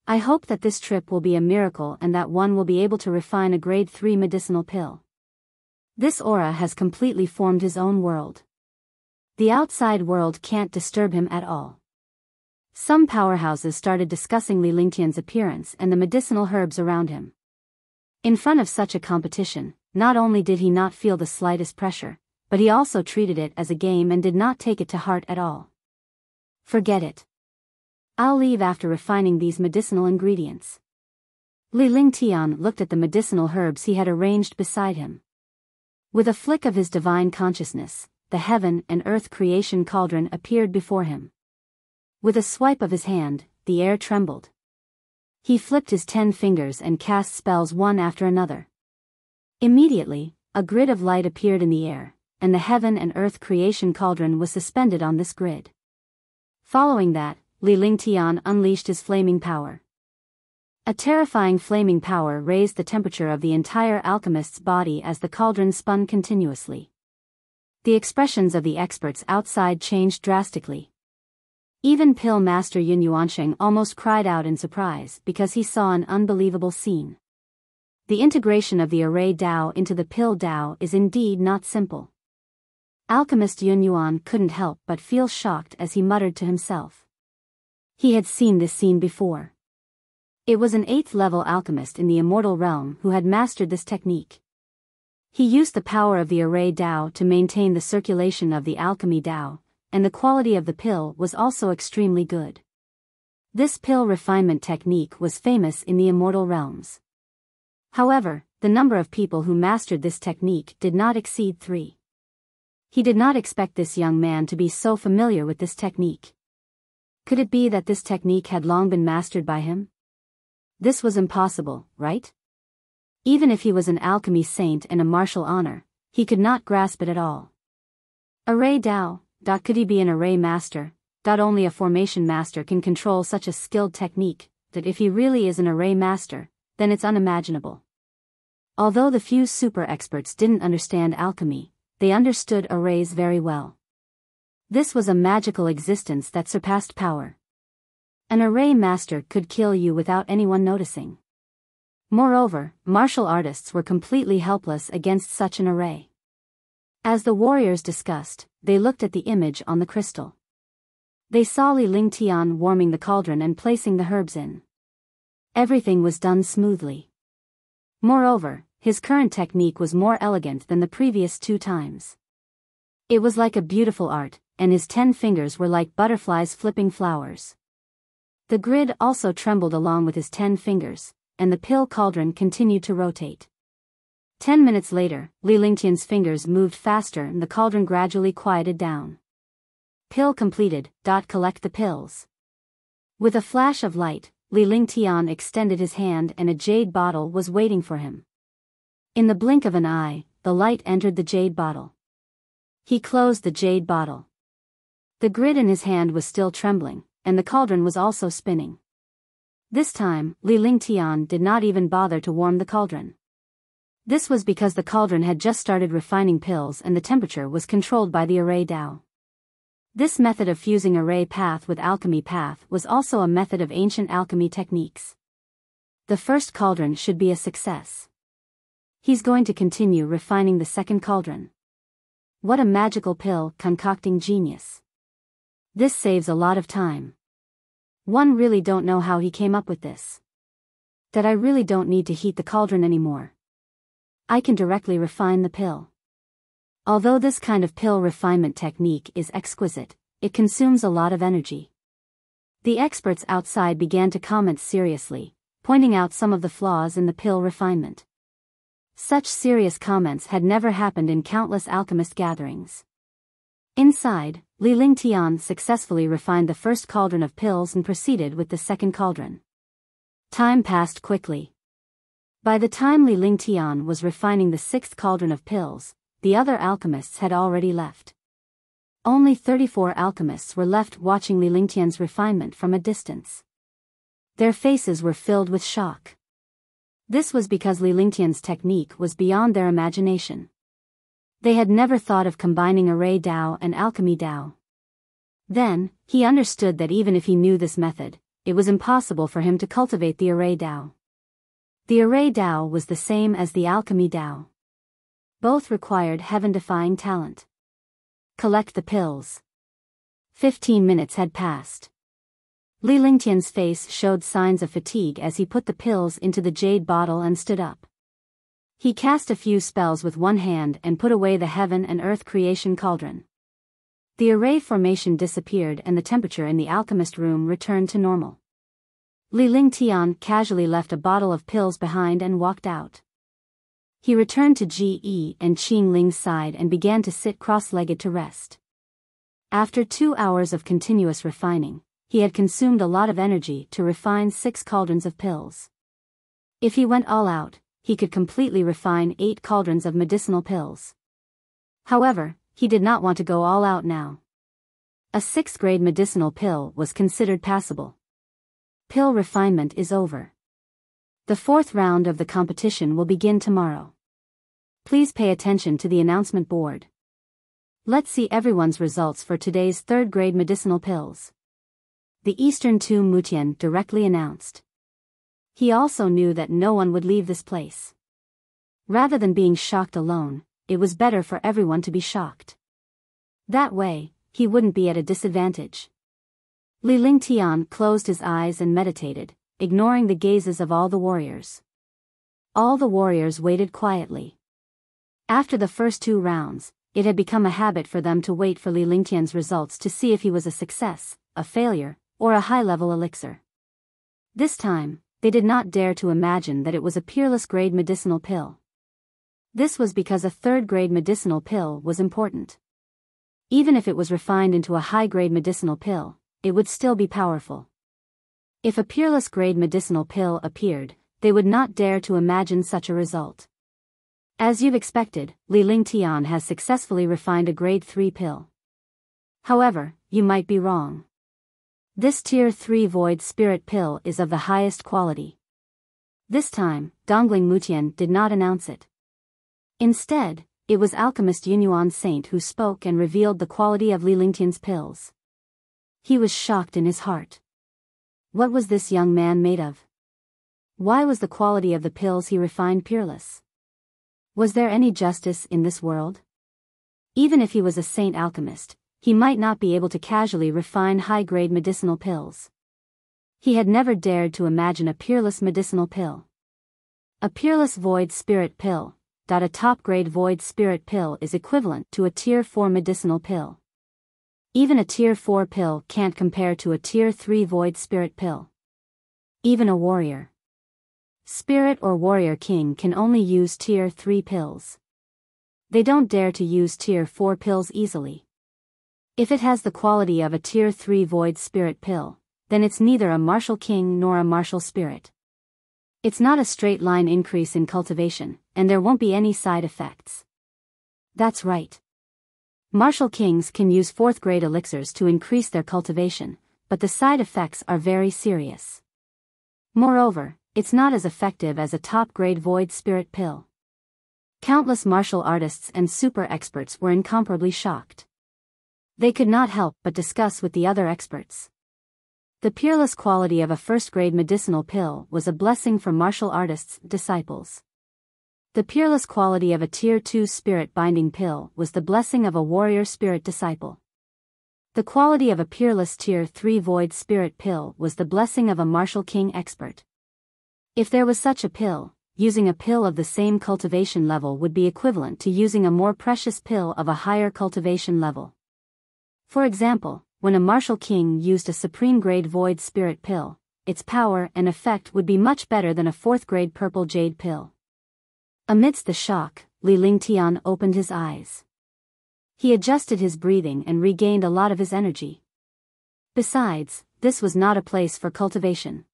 I hope that this trip will be a miracle and that one will be able to refine a grade 3 medicinal pill. This aura has completely formed his own world. The outside world can't disturb him at all. Some powerhouses started discussing Li Lingtian's appearance and the medicinal herbs around him. In front of such a competition, not only did he not feel the slightest pressure, but he also treated it as a game and did not take it to heart at all. Forget it. I'll leave after refining these medicinal ingredients. Li Lingtian looked at the medicinal herbs he had arranged beside him. With a flick of his divine consciousness, the heaven and earth creation cauldron appeared before him. With a swipe of his hand, the air trembled. He flipped his 10 fingers and cast spells one after another. Immediately, a grid of light appeared in the air, and the heaven and earth creation cauldron was suspended on this grid. Following that, Li Lingtian unleashed his flaming power. A terrifying flaming power raised the temperature of the entire alchemist's body as the cauldron spun continuously. The expressions of the experts outside changed drastically. Even Pill Master Yun Yuansheng almost cried out in surprise because he saw an unbelievable scene. The integration of the array Dao into the pill Dao is indeed not simple. Alchemist Yun Yuan couldn't help but feel shocked as he muttered to himself. He had seen this scene before. It was an 8th-level alchemist in the immortal realm who had mastered this technique. He used the power of the array Dao to maintain the circulation of the alchemy Dao, and the quality of the pill was also extremely good. This pill refinement technique was famous in the immortal realms. However, the number of people who mastered this technique did not exceed 3. He did not expect this young man to be so familiar with this technique. Could it be that this technique had long been mastered by him? This was impossible, right? Even if he was an alchemy saint and a martial honor, he could not grasp it at all. Array Dao. Could he be an array master? Only a formation master can control such a skilled technique, that if he really is an array master, then it's unimaginable. Although the few super experts didn't understand alchemy, they understood arrays very well. This was a magical existence that surpassed power. An array master could kill you without anyone noticing. Moreover, martial artists were completely helpless against such an array. As the warriors discussed, they looked at the image on the crystal. They saw Li Lingtian warming the cauldron and placing the herbs in. Everything was done smoothly. Moreover, his current technique was more elegant than the previous 2 times. It was like a beautiful art, and his 10 fingers were like butterflies flipping flowers. The grid also trembled along with his 10 fingers, and the pill cauldron continued to rotate. 10 minutes later, Li Lingtian's fingers moved faster and the cauldron gradually quieted down. Pill completed. Collect the pills. With a flash of light, Li Lingtian extended his hand and a jade bottle was waiting for him. In the blink of an eye, the light entered the jade bottle. He closed the jade bottle. The grid in his hand was still trembling, and the cauldron was also spinning. This time, Li Lingtian did not even bother to warm the cauldron. This was because the cauldron had just started refining pills and the temperature was controlled by the array Dao. This method of fusing array path with alchemy path was also a method of ancient alchemy techniques. The first cauldron should be a success. He's going to continue refining the second cauldron. What a magical pill concocting genius. This saves a lot of time. One really don't know how he came up with this. That I really don't need to heat the cauldron anymore. I can directly refine the pill. Although this kind of pill refinement technique is exquisite, it consumes a lot of energy. The experts outside began to comment seriously, pointing out some of the flaws in the pill refinement. Such serious comments had never happened in countless alchemist gatherings. Inside, Li Lingtian successfully refined the first cauldron of pills and proceeded with the second cauldron. Time passed quickly. By the time Li Lingtian was refining the sixth cauldron of pills, the other alchemists had already left. Only 34 alchemists were left watching Li Lingtian's refinement from a distance. Their faces were filled with shock. This was because Li Lingtian's technique was beyond their imagination. They had never thought of combining array Dao and alchemy Dao. Then, he understood that even if he knew this method, it was impossible for him to cultivate the array Dao. The array Dao was the same as the alchemy Dao. Both required heaven-defying talent. Collect the pills. 15 minutes had passed. Li Lingtian's face showed signs of fatigue as he put the pills into the jade bottle and stood up. He cast a few spells with one hand and put away the heaven and earth creation cauldron. The array formation disappeared and the temperature in the alchemist room returned to normal. Li Lingtian casually left a bottle of pills behind and walked out. He returned to Ji and Qing Ling's side and began to sit cross-legged to rest. After 2 hours of continuous refining, he had consumed a lot of energy to refine 6 cauldrons of pills. If he went all out, he could completely refine 8 cauldrons of medicinal pills. However, he did not want to go all out now. A 6th grade medicinal pill was considered passable. Pill refinement is over. The 4th round of the competition will begin tomorrow. Please pay attention to the announcement board. Let's see everyone's results for today's 3rd grade medicinal pills. The Eastern Tu Mutian directly announced. He also knew that no one would leave this place. Rather than being shocked alone, it was better for everyone to be shocked. That way, he wouldn't be at a disadvantage. Li Lingtian closed his eyes and meditated, ignoring the gazes of all the warriors. All the warriors waited quietly. After the first 2 rounds, it had become a habit for them to wait for Li Lingtian's results to see if he was a success, a failure, or a high-level elixir. This time, they did not dare to imagine that it was a peerless grade medicinal pill. This was because a 3rd grade medicinal pill was important. Even if it was refined into a high-grade medicinal pill, it would still be powerful. If a peerless grade medicinal pill appeared, they would not dare to imagine such a result. As you've expected, Li Lingtian has successfully refined a grade 3 pill. However, you might be wrong. This tier 3 void spirit pill is of the highest quality. This time, Dongling Mutian did not announce it. Instead, it was alchemist Yunyuan Saint who spoke and revealed the quality of Li Lingtian's pills. He was shocked in his heart. What was this young man made of? Why was the quality of the pills he refined peerless? Was there any justice in this world? Even if he was a saint alchemist, he might not be able to casually refine high-grade medicinal pills. He had never dared to imagine a peerless medicinal pill. A peerless void spirit pill. A top-grade void spirit pill is equivalent to a tier 4 medicinal pill. Even a tier 4 pill can't compare to a tier 3 void spirit pill. Even a warrior. Spirit or warrior king can only use tier 3 pills. They don't dare to use tier 4 pills easily. If it has the quality of a tier 3 void spirit pill, then it's neither a martial king nor a martial spirit. It's not a straight line increase in cultivation, and there won't be any side effects. That's right. Martial kings can use 4th grade elixirs to increase their cultivation, but the side effects are very serious. Moreover, it's not as effective as a top grade void spirit pill. Countless martial artists and super experts were incomparably shocked. They could not help but discuss with the other experts. The peerless quality of a 1st grade medicinal pill was a blessing for martial artists' disciples. The peerless quality of a tier 2 spirit binding pill was the blessing of a warrior spirit disciple. The quality of a peerless Tier 3 Void Spirit pill was the blessing of a martial king expert. If there was such a pill, using a pill of the same cultivation level would be equivalent to using a more precious pill of a higher cultivation level. For example, when a martial king used a supreme grade Void Spirit pill, its power and effect would be much better than a 4th grade Purple Jade pill. Amidst the shock, Li Lingtian opened his eyes. He adjusted his breathing and regained a lot of his energy. Besides, this was not a place for cultivation.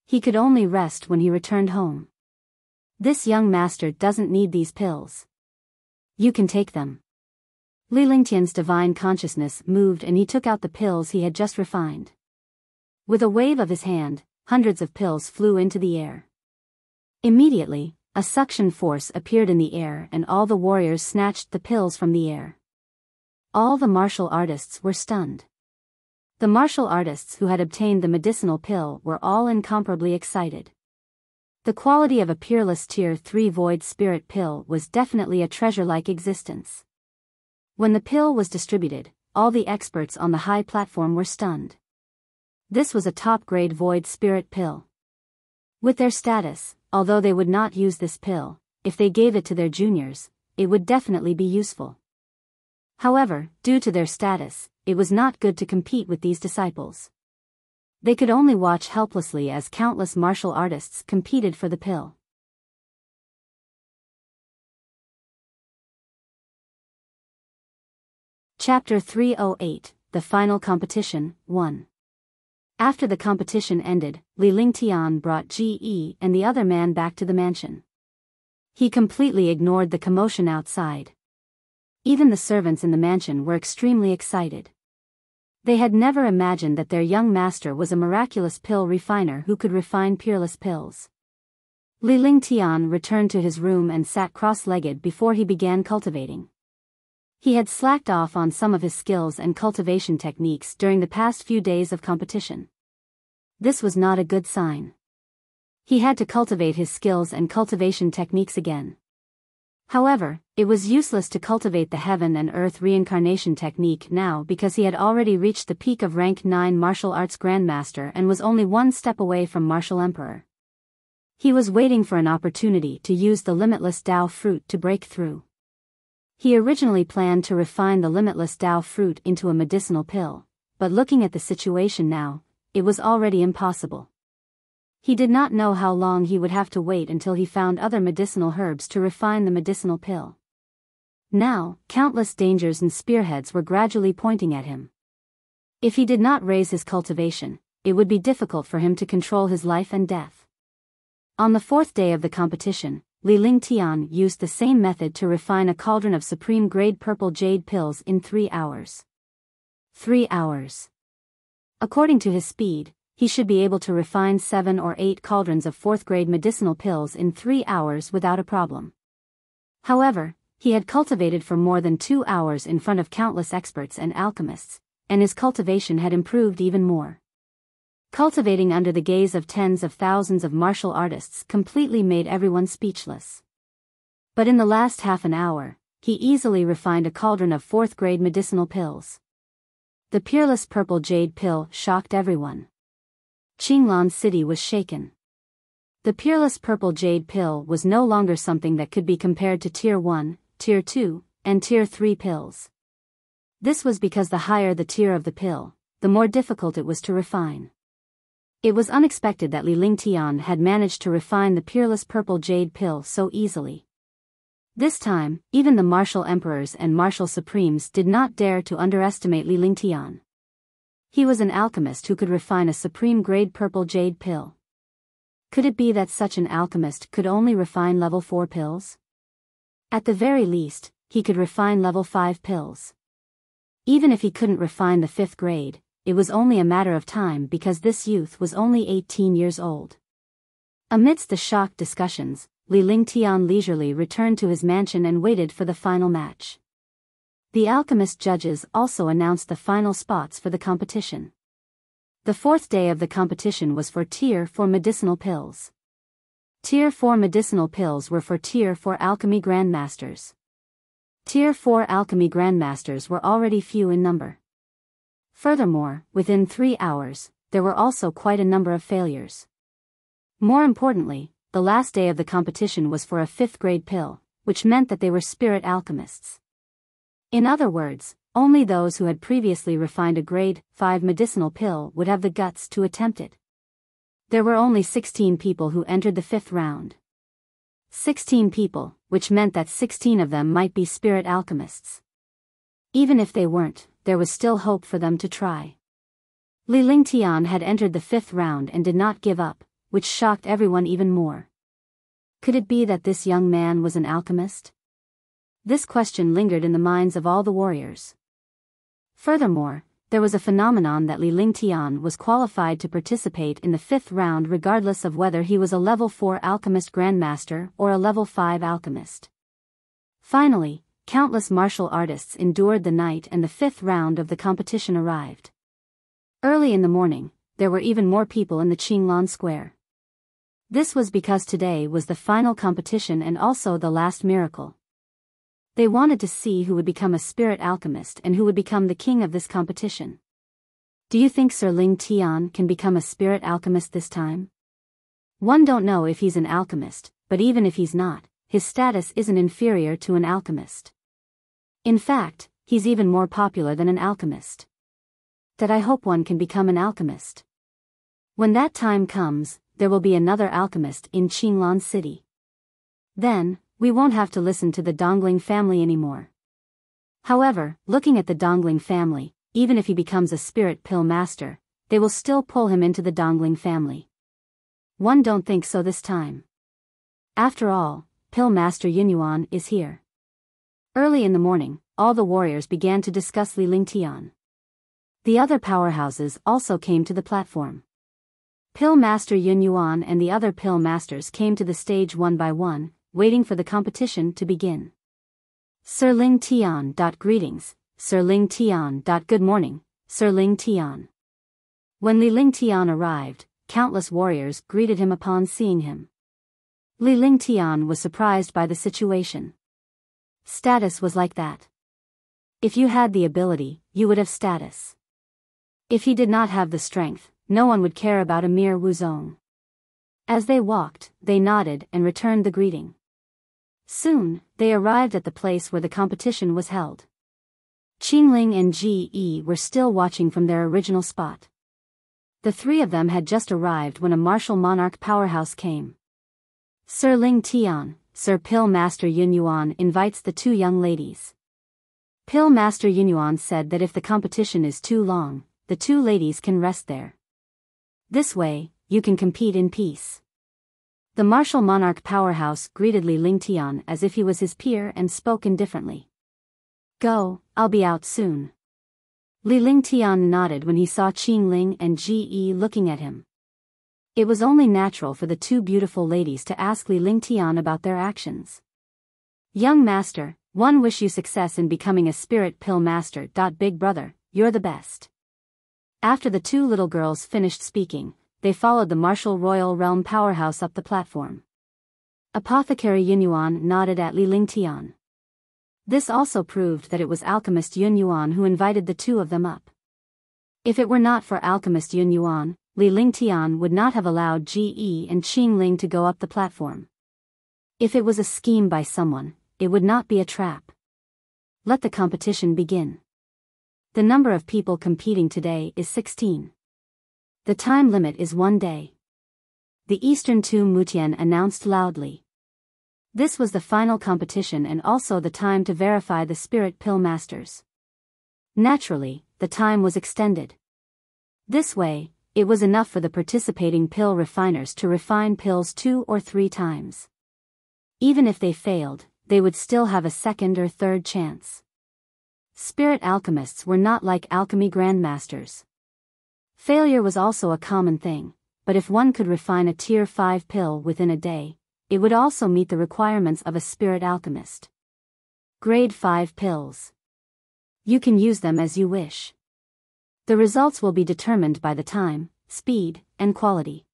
He could only rest when he returned home. This young master doesn't need these pills. You can take them. Li Lingtian's divine consciousness moved and he took out the pills he had just refined. With a wave of his hand, hundreds of pills flew into the air. Immediately, a suction force appeared in the air and all the warriors snatched the pills from the air. All the martial artists were stunned. The martial artists who had obtained the medicinal pill were all incomparably excited. The quality of a peerless Tier 3 Void Spirit pill was definitely a treasure-like existence. When the pill was distributed, all the experts on the high platform were stunned. This was a top-grade Void Spirit pill. With their status, although they would not use this pill, if they gave it to their juniors, it would definitely be useful. However, due to their status, it was not good to compete with these disciples. They could only watch helplessly as countless martial artists competed for the pill. Chapter 308, The Final Competition, 1. After the competition ended, Li Lingtian brought Ge and the other man back to the mansion. He completely ignored the commotion outside. Even the servants in the mansion were extremely excited. They had never imagined that their young master was a miraculous pill refiner who could refine peerless pills. Li Lingtian returned to his room and sat cross-legged before he began cultivating. He had slacked off on some of his skills and cultivation techniques during the past few days of competition. This was not a good sign. He had to cultivate his skills and cultivation techniques again. However, it was useless to cultivate the heaven and earth reincarnation technique now because he had already reached the peak of rank 9 martial arts grandmaster and was only one step away from martial emperor. He was waiting for an opportunity to use the limitless Tao fruit to break through. He originally planned to refine the limitless Tao fruit into a medicinal pill, but looking at the situation now, it was already impossible. He did not know how long he would have to wait until he found other medicinal herbs to refine the medicinal pill. Now, countless dangers and spearheads were gradually pointing at him. If he did not raise his cultivation, it would be difficult for him to control his life and death. On the 4th day of the competition, Li Lingtian used the same method to refine a cauldron of supreme grade purple jade pills in 3 hours. 3 hours. According to his speed, he should be able to refine 7 or 8 cauldrons of 4th grade medicinal pills in 3 hours without a problem. However, he had cultivated for more than 2 hours in front of countless experts and alchemists, and his cultivation had improved even more. Cultivating under the gaze of tens of thousands of martial artists completely made everyone speechless. But in the last half an hour, he easily refined a cauldron of 4th grade medicinal pills. The peerless purple jade pill shocked everyone. Qinglan City was shaken. The peerless purple jade pill was no longer something that could be compared to Tier 1, Tier 2, and Tier 3 pills. This was because the higher the tier of the pill, the more difficult it was to refine. It was unexpected that Li Lingtian had managed to refine the peerless purple jade pill so easily. This time, even the martial emperors and martial supremes did not dare to underestimate Li Lingtian. He was an alchemist who could refine a supreme grade purple jade pill. Could it be that such an alchemist could only refine level 4 pills? At the very least, he could refine level 5 pills. Even if he couldn't refine the 5th grade, it was only a matter of time because this youth was only 18 years old. Amidst the shocked discussions, Li Lingtian leisurely returned to his mansion and waited for the final match. The alchemist judges also announced the final spots for the competition. The 4th day of the competition was for Tier 4 medicinal pills. Tier 4 medicinal pills were for Tier 4 alchemy grandmasters. Tier 4 alchemy grandmasters were already few in number. Furthermore, within 3 hours, there were also quite a number of failures. More importantly, the last day of the competition was for a 5th grade pill, which meant that they were spirit alchemists. In other words, only those who had previously refined a grade 5 medicinal pill would have the guts to attempt it. There were only 16 people who entered the 5th round. 16 people, which meant that 16 of them might be spirit alchemists. Even if they weren't, there was still hope for them to try. Li Lingtian had entered the 5th round and did not give up, which shocked everyone even more. Could it be that this young man was an alchemist? This question lingered in the minds of all the warriors. Furthermore, there was a phenomenon that Li Lingtian was qualified to participate in the 5th round regardless of whether he was a level 4 alchemist grandmaster or a level 5 alchemist. Finally, countless martial artists endured the night and the 5th round of the competition arrived. Early in the morning, there were even more people in the Qinglan Square. This was because today was the final competition and also the last miracle. They wanted to see who would become a spirit alchemist and who would become the king of this competition. Do you think Sir Ling Tian can become a spirit alchemist this time? One don't know if he's an alchemist, but even if he's not, his status isn't inferior to an alchemist. In fact, he's even more popular than an alchemist. That I hope one can become an alchemist. When that time comes, there will be another alchemist in Qinglan City. Then, we won't have to listen to the Dongling family anymore. However, looking at the Dongling family, even if he becomes a spirit pill master, they will still pull him into the Dongling family. One don't think so this time. After all, Pill Master Yunyuan is here. Early in the morning, all the warriors began to discuss Li Lingtian. The other powerhouses also came to the platform. Pill Master Yunyuan and the other pill masters came to the stage one by one, waiting for the competition to begin. Sir Ling Tian. Greetings, Sir Ling Tian. Good morning, Sir Ling Tian. When Li Lingtian arrived, countless warriors greeted him upon seeing him. Li Lingtian was surprised by the situation. Status was like that. If you had the ability, you would have status. If he did not have the strength, no one would care about a mere Wuzong. As they walked, they nodded and returned the greeting. Soon, they arrived at the place where the competition was held. Qingling and Ji were still watching from their original spot. The 3 of them had just arrived when a martial monarch powerhouse came. Sir Ling Tian, Sir Pill Master Yunyuan invites the 2 young ladies. Pill Master Yunyuan said that if the competition is too long, the 2 ladies can rest there. This way, you can compete in peace. The martial monarch powerhouse greeted Li Lingtian as if he was his peer and spoke indifferently. Go, I'll be out soon. Li Lingtian nodded when he saw Qingling and Ji looking at him. It was only natural for the 2 beautiful ladies to ask Li Lingtian about their actions. Young master, one wish you success in becoming a spirit pill master. Big brother, you're the best. After the 2 little girls finished speaking, they followed the martial royal realm powerhouse up the platform. Apothecary Yunyuan nodded at Li Lingtian. This also proved that it was alchemist Yunyuan who invited the 2 of them up. If it were not for alchemist Yunyuan, Li Lingtian would not have allowed Ji and Qingling to go up the platform. If it was a scheme by someone, it would not be a trap. Let the competition begin. The number of people competing today is 16. The time limit is 1 day. The Eastern Tomb Mutian announced loudly. This was the final competition and also the time to verify the spirit pill masters. Naturally, the time was extended. This way, it was enough for the participating pill refiners to refine pills 2 or 3 times. Even if they failed, they would still have a second or third chance. Spirit alchemists were not like alchemy grandmasters. Failure was also a common thing, but if one could refine a tier 5 pill within a day, it would also meet the requirements of a spirit alchemist. Grade 5 pills. You can use them as you wish. The results will be determined by the time, speed, and quality.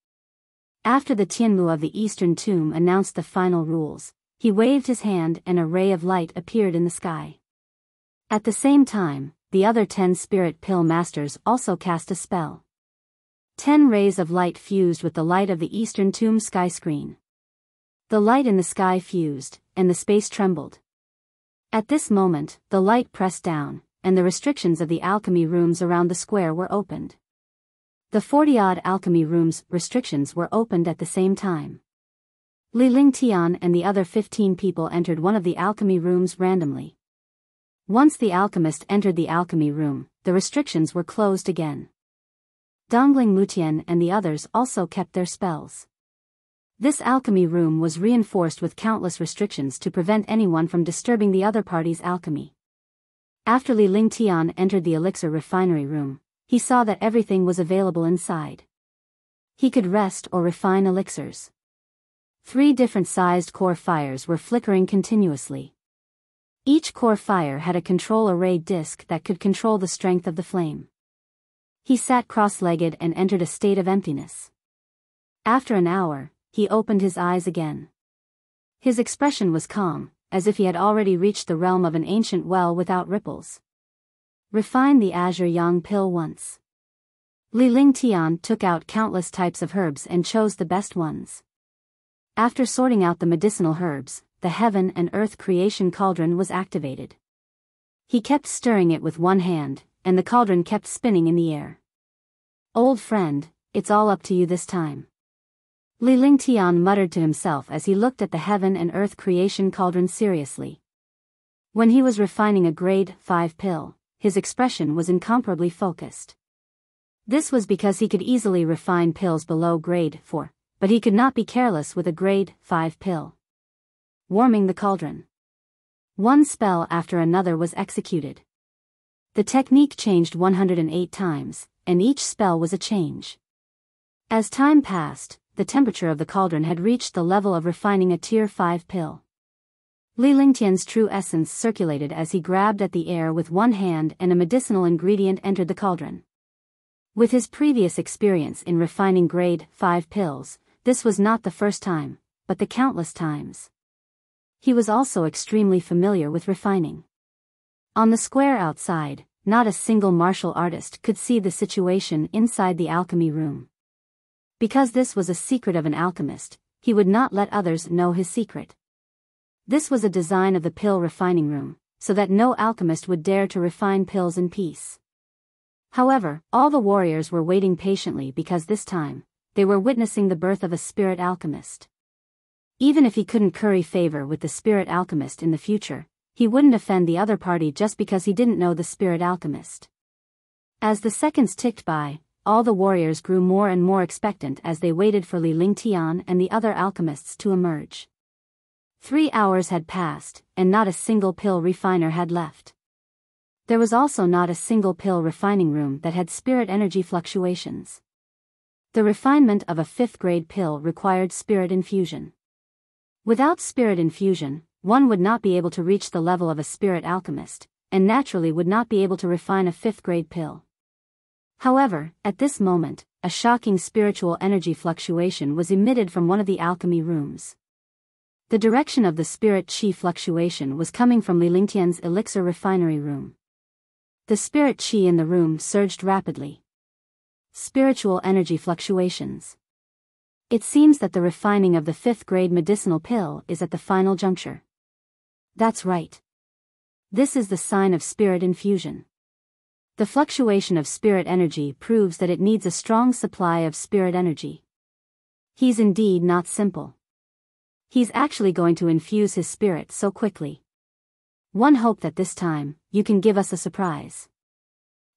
After the Tianmu of the Eastern Tomb announced the final rules, he waved his hand and a ray of light appeared in the sky. At the same time, the other 10 spirit pill masters also cast a spell. 10 rays of light fused with the light of the eastern tomb sky screen. The light in the sky fused, and the space trembled. At this moment, the light pressed down, and the restrictions of the alchemy rooms around the square were opened. The 40-odd alchemy rooms' restrictions were opened at the same time. Li Lingtian and the other 15 people entered one of the alchemy rooms randomly. Once the alchemist entered the alchemy room, the restrictions were closed again. Dongling Mutian and the others also kept their spells. This alchemy room was reinforced with countless restrictions to prevent anyone from disturbing the other party's alchemy. After Li Lingtian entered the elixir refinery room, he saw that everything was available inside. He could rest or refine elixirs. 3 different sized core fires were flickering continuously. Each core fire had a control array disk that could control the strength of the flame. He sat cross-legged and entered a state of emptiness. After an hour, he opened his eyes again. His expression was calm, as if he had already reached the realm of an ancient well without ripples. Refine the Azure Yang pill once. Li Lingtian took out countless types of herbs and chose the best ones. After sorting out the medicinal herbs, the heaven and earth creation cauldron was activated. He kept stirring it with one hand, and the cauldron kept spinning in the air. "Old friend, it's all up to you this time." Li Lingtian muttered to himself as he looked at the heaven and earth creation cauldron seriously. When he was refining a grade 5 pill, his expression was incomparably focused. This was because he could easily refine pills below grade 4, but he could not be careless with a grade 5 pill. Warming the cauldron. One spell after another was executed. The technique changed 108 times, and each spell was a change. As time passed, the temperature of the cauldron had reached the level of refining a tier 5 pill. Li Lingtian's true essence circulated as he grabbed at the air with one hand and a medicinal ingredient entered the cauldron. With his previous experience in refining grade 5 pills, this was not the first time, but the countless times. He was also extremely familiar with refining. On the square outside, not a single martial artist could see the situation inside the alchemy room. Because this was a secret of an alchemist, he would not let others know his secret. This was a design of the pill refining room, so that no alchemist would dare to refine pills in peace. However, all the warriors were waiting patiently because this time, they were witnessing the birth of a spirit alchemist. Even if he couldn't curry favor with the spirit alchemist in the future, he wouldn't offend the other party just because he didn't know the spirit alchemist. As the seconds ticked by, all the warriors grew more and more expectant as they waited for Li Lingtian and the other alchemists to emerge. 3 hours had passed, and not a single pill refiner had left. There was also not a single pill refining room that had spirit energy fluctuations. The refinement of a 5th grade pill required spirit infusion. Without spirit infusion, one would not be able to reach the level of a spirit alchemist, and naturally would not be able to refine a 5th grade pill. However, at this moment, a shocking spiritual energy fluctuation was emitted from one of the alchemy rooms. The direction of the spirit chi fluctuation was coming from Li Lingtian's elixir refinery room. The spirit chi in the room surged rapidly. Spiritual energy fluctuations. It seems that the refining of the 5th grade medicinal pill is at the final juncture. That's right. This is the sign of spirit infusion. The fluctuation of spirit energy proves that it needs a strong supply of spirit energy. He's indeed not simple. He's actually going to infuse his spirit so quickly. One hope that this time, you can give us a surprise.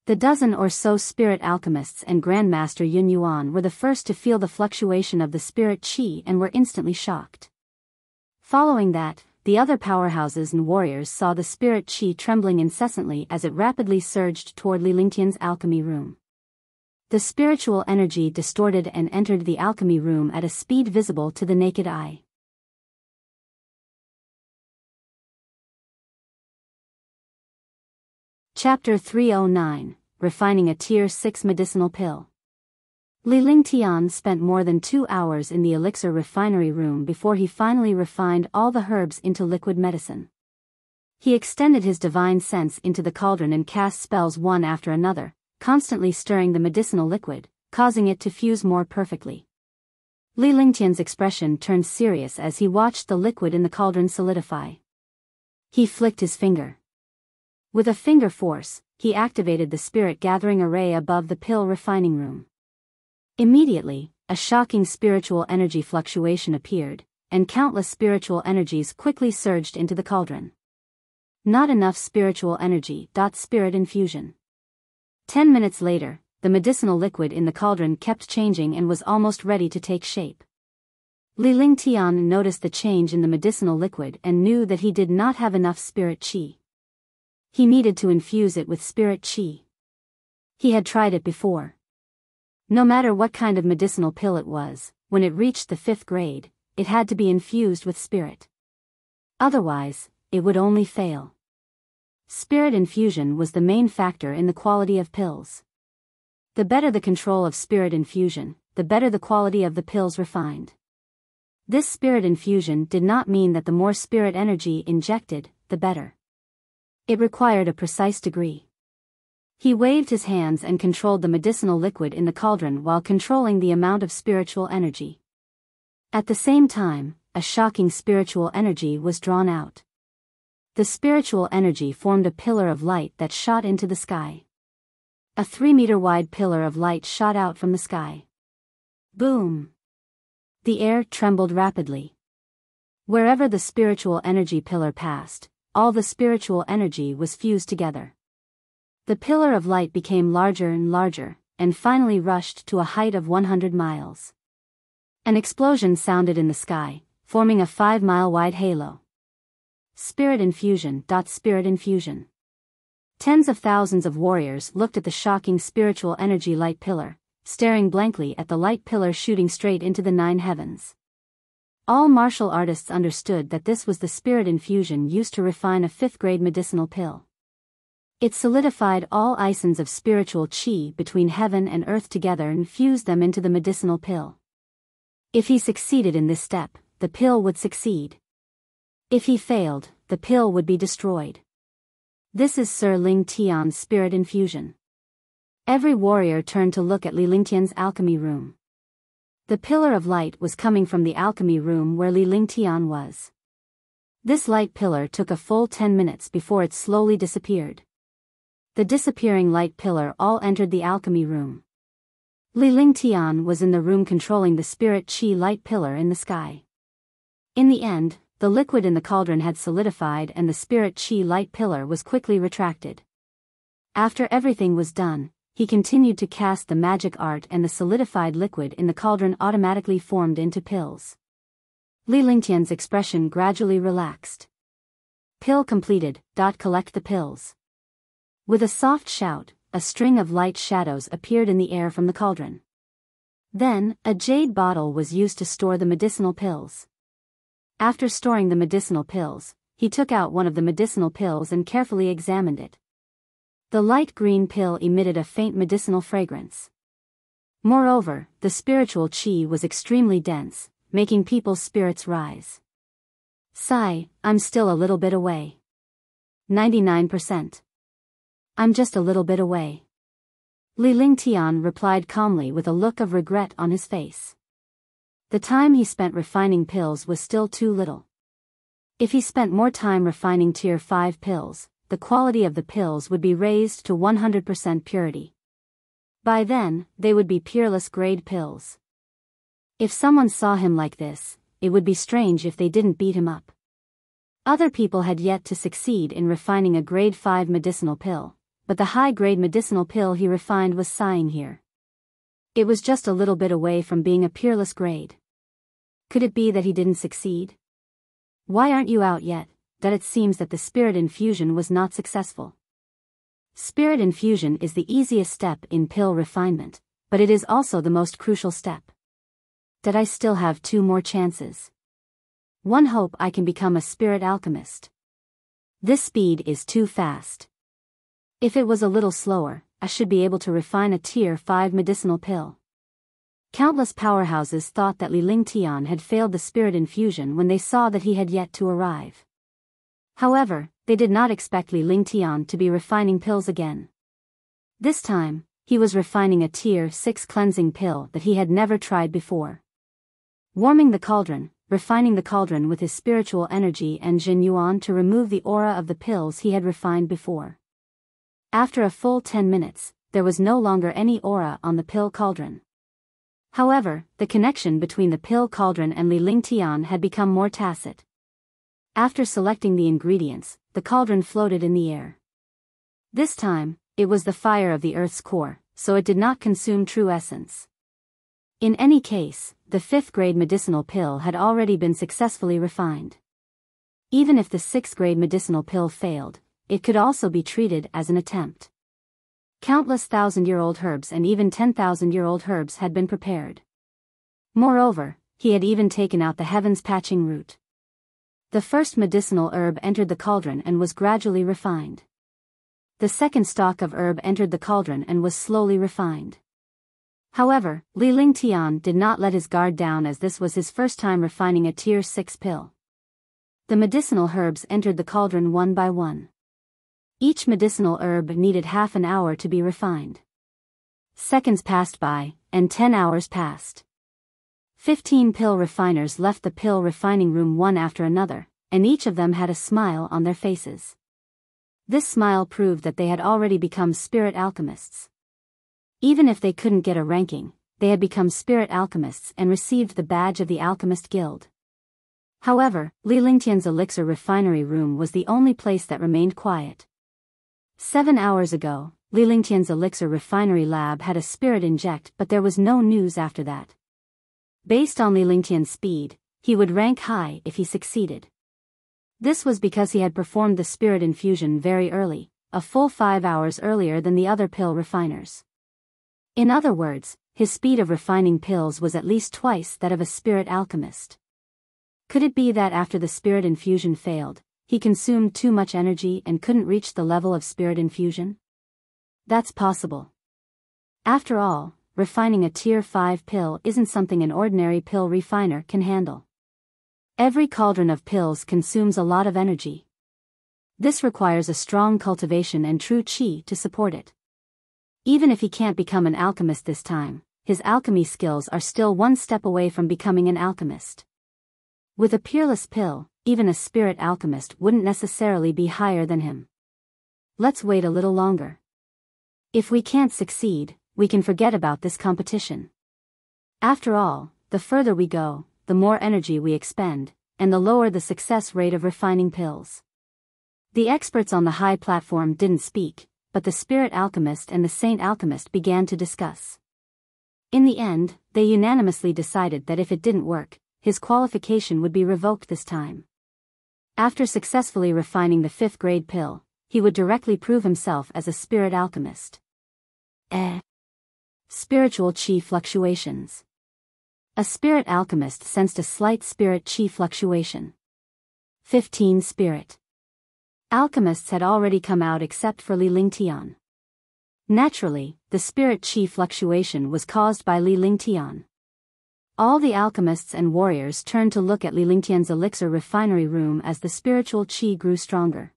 The dozen or so spirit alchemists and Grandmaster Yun Yuan were the first to feel the fluctuation of the spirit chi and were instantly shocked. Following that, the other powerhouses and warriors saw the spirit chi trembling incessantly as it rapidly surged toward Li Lingtian's alchemy room. The spiritual energy distorted and entered the alchemy room at a speed visible to the naked eye. Chapter 309, Refining a Tier 6 Medicinal Pill. Li Lingtian spent more than 2 hours in the elixir refinery room before he finally refined all the herbs into liquid medicine. He extended his divine sense into the cauldron and cast spells one after another, constantly stirring the medicinal liquid, causing it to fuse more perfectly. Li Lingtian's expression turned serious as he watched the liquid in the cauldron solidify. He flicked his finger. With a finger force, he activated the spirit-gathering array above the pill refining room. Immediately, a shocking spiritual energy fluctuation appeared, and countless spiritual energies quickly surged into the cauldron. Not enough spiritual energy. Spirit infusion. 10 minutes later, the medicinal liquid in the cauldron kept changing and was almost ready to take shape. Li Lingtian noticed the change in the medicinal liquid and knew that he did not have enough spirit qi. He needed to infuse it with spirit qi. He had tried it before. No matter what kind of medicinal pill it was, when it reached the 5th grade, it had to be infused with spirit. Otherwise, it would only fail. Spirit infusion was the main factor in the quality of pills. The better the control of spirit infusion, the better the quality of the pills refined. This spirit infusion did not mean that the more spirit energy injected, the better. It required a precise degree. He waved his hands and controlled the medicinal liquid in the cauldron while controlling the amount of spiritual energy. At the same time, a shocking spiritual energy was drawn out. The spiritual energy formed a pillar of light that shot into the sky. A 3-meter-wide pillar of light shot out from the sky. Boom! The air trembled rapidly. Wherever the spiritual energy pillar passed, all the spiritual energy was fused together. The pillar of light became larger and larger, and finally rushed to a height of 100 miles. An explosion sounded in the sky, forming a 5-mile-wide halo. Spirit infusion. Spirit infusion. Tens of thousands of warriors looked at the shocking spiritual energy light pillar, staring blankly at the light pillar shooting straight into the 9 heavens. All martial artists understood that this was the spirit infusion used to refine a 5th-grade medicinal pill. It solidified all isons of spiritual qi between heaven and earth together and fused them into the medicinal pill. If he succeeded in this step, the pill would succeed. If he failed, the pill would be destroyed. This is Sir Ling Tian's spirit infusion. Every warrior turned to look at Li Lingtian's alchemy room. The pillar of light was coming from the alchemy room where Li Lingtian was. This light pillar took a full 10 minutes before it slowly disappeared. The disappearing light pillar all entered the alchemy room. Li Lingtian was in the room controlling the spirit qi light pillar in the sky. In the end, the liquid in the cauldron had solidified and the spirit qi light pillar was quickly retracted. After everything was done, he continued to cast the magic art and the solidified liquid in the cauldron automatically formed into pills. Li Lingtian's expression gradually relaxed. Pill completed. Collect the pills. With a soft shout, a string of light shadows appeared in the air from the cauldron. Then, a jade bottle was used to store the medicinal pills. After storing the medicinal pills, he took out one of the medicinal pills and carefully examined it. The light green pill emitted a faint medicinal fragrance. Moreover, the spiritual qi was extremely dense, making people's spirits rise. Sigh, I'm still a little bit away. 99%. I'm just a little bit away. Li Lingtian replied calmly with a look of regret on his face. The time he spent refining pills was still too little. If he spent more time refining tier 5 pills, the quality of the pills would be raised to 100% purity. By then, they would be peerless grade pills. If someone saw him like this, it would be strange if they didn't beat him up. Other people had yet to succeed in refining a grade 5 medicinal pill, but the high-grade medicinal pill he refined was sighing here. It was just a little bit away from being a peerless grade. Could it be that he didn't succeed? Why aren't you out yet? That it seems that the spirit infusion was not successful. Spirit infusion is the easiest step in pill refinement, but it is also the most crucial step. That I still have 2 more chances. One hope I can become a spirit alchemist. This speed is too fast. If it was a little slower, I should be able to refine a tier 5 medicinal pill. Countless powerhouses thought that Li Lingtian had failed the spirit infusion when they saw that he had yet to arrive. However, they did not expect Li Lingtian to be refining pills again. This time, he was refining a Tier 6 cleansing pill that he had never tried before. Warming the cauldron, refining the cauldron with his spiritual energy and Jin Yuan to remove the aura of the pills he had refined before. After a full 10 minutes, there was no longer any aura on the pill cauldron. However, the connection between the pill cauldron and Li Lingtian had become more tacit. After selecting the ingredients, the cauldron floated in the air. This time, it was the fire of the Earth's core, so it did not consume true essence. In any case, the 5th-grade medicinal pill had already been successfully refined. Even if the 6th-grade medicinal pill failed, it could also be treated as an attempt. Countless thousand-year-old herbs and even 10,000-year-old herbs had been prepared. Moreover, he had even taken out the heavens patching root. The first medicinal herb entered the cauldron and was gradually refined. The second stalk of herb entered the cauldron and was slowly refined. However, Li Lingtian did not let his guard down, as this was his first time refining a Tier 6 pill. The medicinal herbs entered the cauldron one by one. Each medicinal herb needed half an hour to be refined. Seconds passed by, and 10 hours passed. 15 pill refiners left the pill refining room one after another, and each of them had a smile on their faces. This smile proved that they had already become spirit alchemists. Even if they couldn't get a ranking, they had become spirit alchemists and received the badge of the Alchemist Guild. However, Li Lingtian's elixir refinery room was the only place that remained quiet. 7 hours ago, Li Lingtian's elixir refinery lab had a spirit inject, but there was no news after that. Based on Li Lingtian's speed, he would rank high if he succeeded. This was because he had performed the spirit infusion very early, a full 5 hours earlier than the other pill refiners. In other words, his speed of refining pills was at least twice that of a spirit alchemist. Could it be that after the spirit infusion failed, he consumed too much energy and couldn't reach the level of spirit infusion? That's possible. After all, refining a Tier 5 pill isn't something an ordinary pill refiner can handle. Every cauldron of pills consumes a lot of energy. This requires a strong cultivation and true qi to support it. Even if he can't become an alchemist this time, his alchemy skills are still one step away from becoming an alchemist. With a peerless pill, even a spirit alchemist wouldn't necessarily be higher than him. Let's wait a little longer. If we can't succeed, we can forget about this competition. After all, the further we go, the more energy we expend, and the lower the success rate of refining pills. The experts on the high platform didn't speak, but the spirit alchemist and the saint alchemist began to discuss. In the end, they unanimously decided that if it didn't work, his qualification would be revoked this time. After successfully refining the 5th-grade pill, he would directly prove himself as a spirit alchemist. Spiritual qi fluctuations. A spirit alchemist sensed a slight spirit qi fluctuation. 15 spirit alchemists had already come out except for Li Lingtian. Naturally, the spirit qi fluctuation was caused by Li Lingtian. All the alchemists and warriors turned to look at Li Lingtian's elixir refinery room as the spiritual qi grew stronger.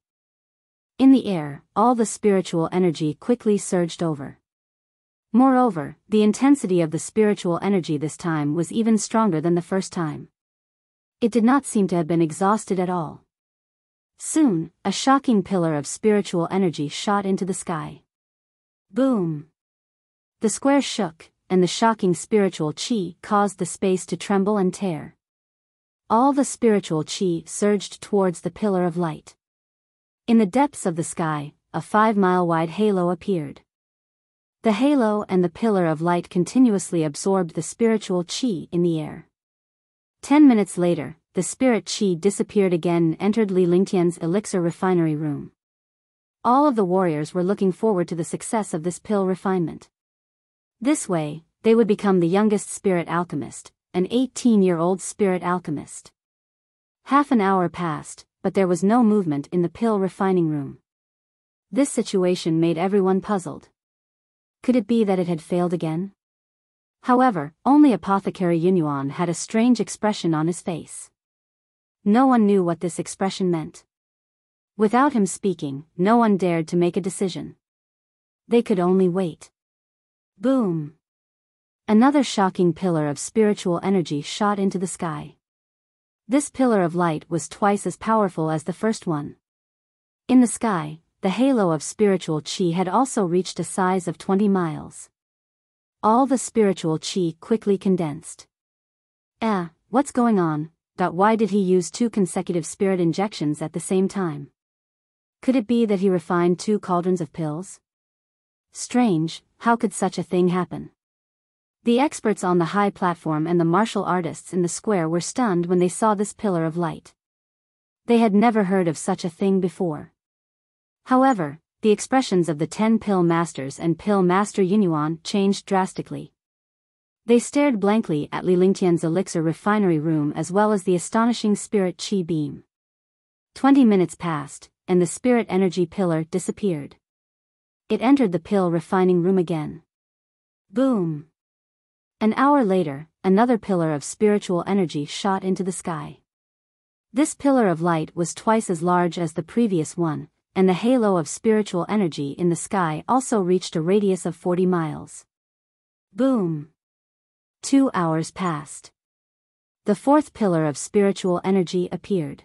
In the air, all the spiritual energy quickly surged over. Moreover, the intensity of the spiritual energy this time was even stronger than the first time. It did not seem to have been exhausted at all. Soon, a shocking pillar of spiritual energy shot into the sky. Boom! The square shook, and the shocking spiritual qi caused the space to tremble and tear. All the spiritual qi surged towards the pillar of light. In the depths of the sky, a 5-mile-wide halo appeared. The halo and the pillar of light continuously absorbed the spiritual qi in the air. 10 minutes later, the spirit qi disappeared again and entered Li Lingtian's elixir refinery room. All of the warriors were looking forward to the success of this pill refinement. This way, they would become the youngest spirit alchemist, an 18-year-old spirit alchemist. Half an hour passed, but there was no movement in the pill refining room. This situation made everyone puzzled. Could it be that it had failed again? However, only Apothecary Yunyuan had a strange expression on his face. No one knew what this expression meant. Without him speaking, no one dared to make a decision. They could only wait. Boom! Another shocking pillar of spiritual energy shot into the sky. This pillar of light was twice as powerful as the first one. In the sky, the halo of spiritual chi had also reached a size of 20 miles. All the spiritual chi quickly condensed. What's going on? Why did he use 2 consecutive spirit injections at the same time? Could it be that he refined 2 cauldrons of pills? Strange, how could such a thing happen? The experts on the high platform and the martial artists in the square were stunned when they saw this pillar of light. They had never heard of such a thing before. However, the expressions of the 10 pill masters and pill master Yunyuan changed drastically. They stared blankly at Li Lingtian's elixir refinery room as well as the astonishing spirit chi beam. 20 minutes passed, and the spirit energy pillar disappeared. It entered the pill refining room again. Boom! An hour later, another pillar of spiritual energy shot into the sky. This pillar of light was twice as large as the previous one, and the halo of spiritual energy in the sky also reached a radius of 40 miles. Boom! 2 hours passed. The 4th pillar of spiritual energy appeared.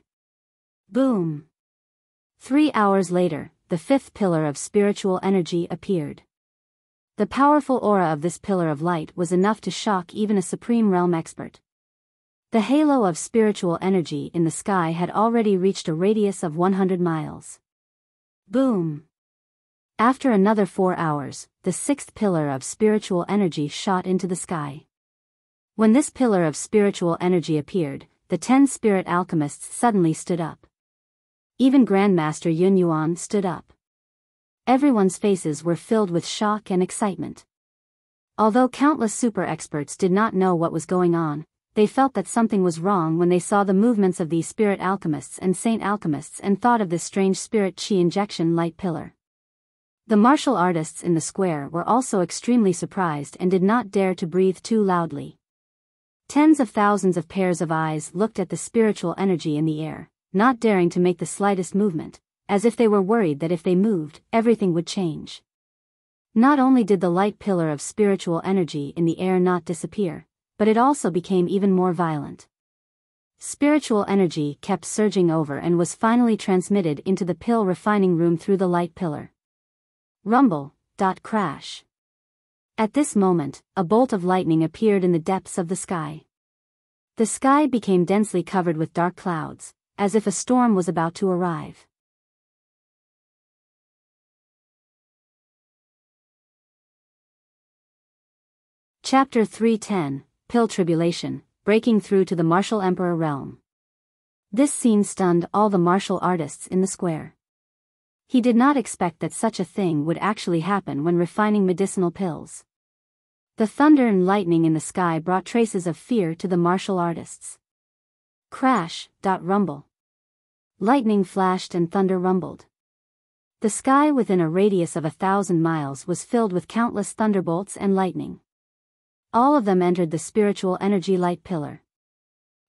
Boom! 3 hours later, the 5th pillar of spiritual energy appeared. The powerful aura of this pillar of light was enough to shock even a Supreme Realm expert. The halo of spiritual energy in the sky had already reached a radius of 100 miles. Boom! After another 4 hours, the 6th pillar of spiritual energy shot into the sky. When this pillar of spiritual energy appeared, the 10 spirit alchemists suddenly stood up. Even Grandmaster Yunyuan stood up. Everyone's faces were filled with shock and excitement. Although countless super experts did not know what was going on, they felt that something was wrong when they saw the movements of these spirit alchemists and saint alchemists and thought of this strange spirit chi injection light pillar. The martial artists in the square were also extremely surprised and did not dare to breathe too loudly. Tens of thousands of pairs of eyes looked at the spiritual energy in the air, not daring to make the slightest movement, as if they were worried that if they moved, everything would change. Not only did the light pillar of spiritual energy in the air not disappear, but it also became even more violent. Spiritual energy kept surging over and was finally transmitted into the pill refining room through the light pillar. Rumble. Crash. At this moment, a bolt of lightning appeared in the depths of the sky. The sky became densely covered with dark clouds, as if a storm was about to arrive. Chapter 310, Pill Tribulation, Breaking Through to the Martial Emperor Realm. This scene stunned all the martial artists in the square. He did not expect that such a thing would actually happen when refining medicinal pills. The thunder and lightning in the sky brought traces of fear to the martial artists. Crash. Rumble. Lightning flashed and thunder rumbled. The sky within a radius of 1,000 miles was filled with countless thunderbolts and lightning. All of them entered the spiritual energy light pillar.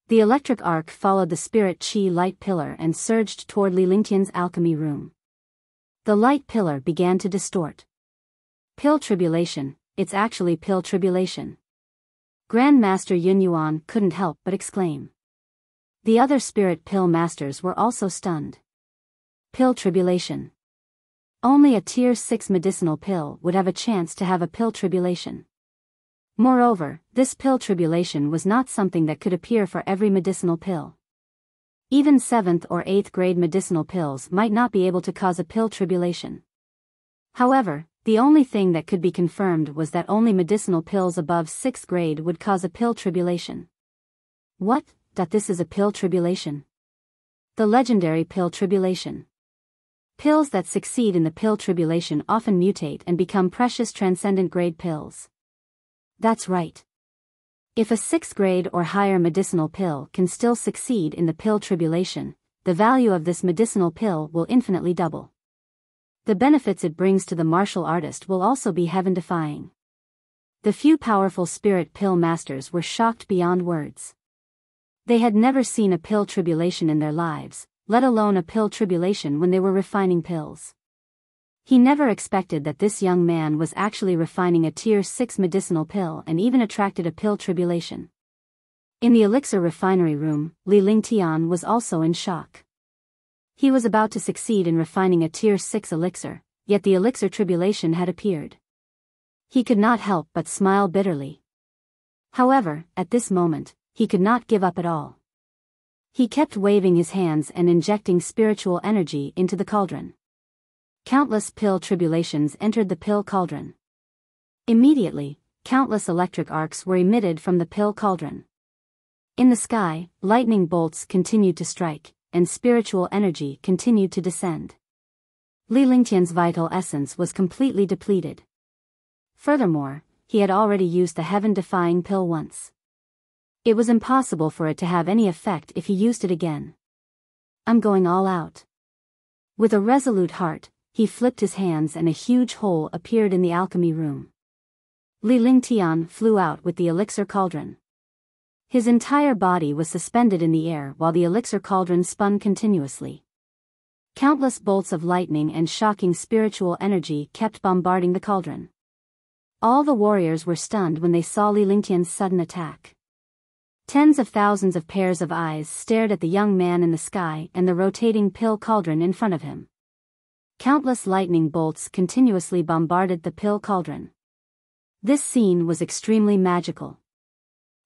The electric arc followed the spirit chi light pillar and surged toward Li Lingtian's alchemy room. The light pillar began to distort. Pill tribulation, it's actually pill tribulation. Grandmaster Yunyuan couldn't help but exclaim. The other spirit pill masters were also stunned. Pill tribulation. Only a tier 6 medicinal pill would have a chance to have a pill tribulation. Moreover, this pill tribulation was not something that could appear for every medicinal pill. Even 7th or 8th grade medicinal pills might not be able to cause a pill tribulation. However, the only thing that could be confirmed was that only medicinal pills above 6th grade would cause a pill tribulation. What? This is a pill tribulation? The legendary pill tribulation. Pills that succeed in the pill tribulation often mutate and become precious transcendent grade pills. That's right. If a 6th grade or higher medicinal pill can still succeed in the pill tribulation, the value of this medicinal pill will infinitely double. The benefits it brings to the martial artist will also be heaven-defying. The few powerful spirit pill masters were shocked beyond words. They had never seen a pill tribulation in their lives, let alone a pill tribulation when they were refining pills. He never expected that this young man was actually refining a tier 6 medicinal pill and even attracted a pill tribulation. In the elixir refinery room, Li Lingtian was also in shock. He was about to succeed in refining a tier 6 elixir, yet the elixir tribulation had appeared. He could not help but smile bitterly. However, at this moment, he could not give up at all. He kept waving his hands and injecting spiritual energy into the cauldron. Countless pill tribulations entered the pill cauldron. Immediately, countless electric arcs were emitted from the pill cauldron. In the sky, lightning bolts continued to strike, and spiritual energy continued to descend. Li Lingtian's vital essence was completely depleted. Furthermore, he had already used the heaven-defying pill once. It was impossible for it to have any effect if he used it again. "I'm going all out." With a resolute heart, he flipped his hands and a huge hole appeared in the alchemy room. Li Lingtian flew out with the elixir cauldron. His entire body was suspended in the air while the elixir cauldron spun continuously. Countless bolts of lightning and shocking spiritual energy kept bombarding the cauldron. All the warriors were stunned when they saw Li Lingtian's sudden attack. Tens of thousands of pairs of eyes stared at the young man in the sky and the rotating pill cauldron in front of him. Countless lightning bolts continuously bombarded the pill cauldron. This scene was extremely magical.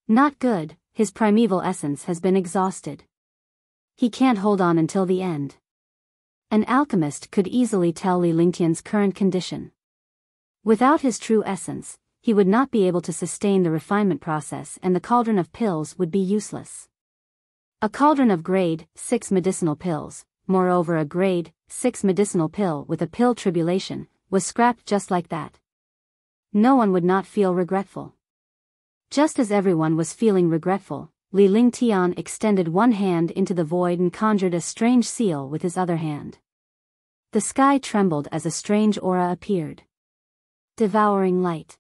Not good, his primeval essence has been exhausted. He can't hold on until the end. An alchemist could easily tell Li Lingtian's current condition. Without his true essence, he would not be able to sustain the refinement process and the cauldron of pills would be useless. A cauldron of grade 6 medicinal pills, moreover a grade 6 medicinal pill with a pill tribulation, was scrapped just like that. No one would not feel regretful. Just as everyone was feeling regretful, Li Lingtian extended one hand into the void and conjured a strange seal with his other hand. The sky trembled as a strange aura appeared. Devouring light.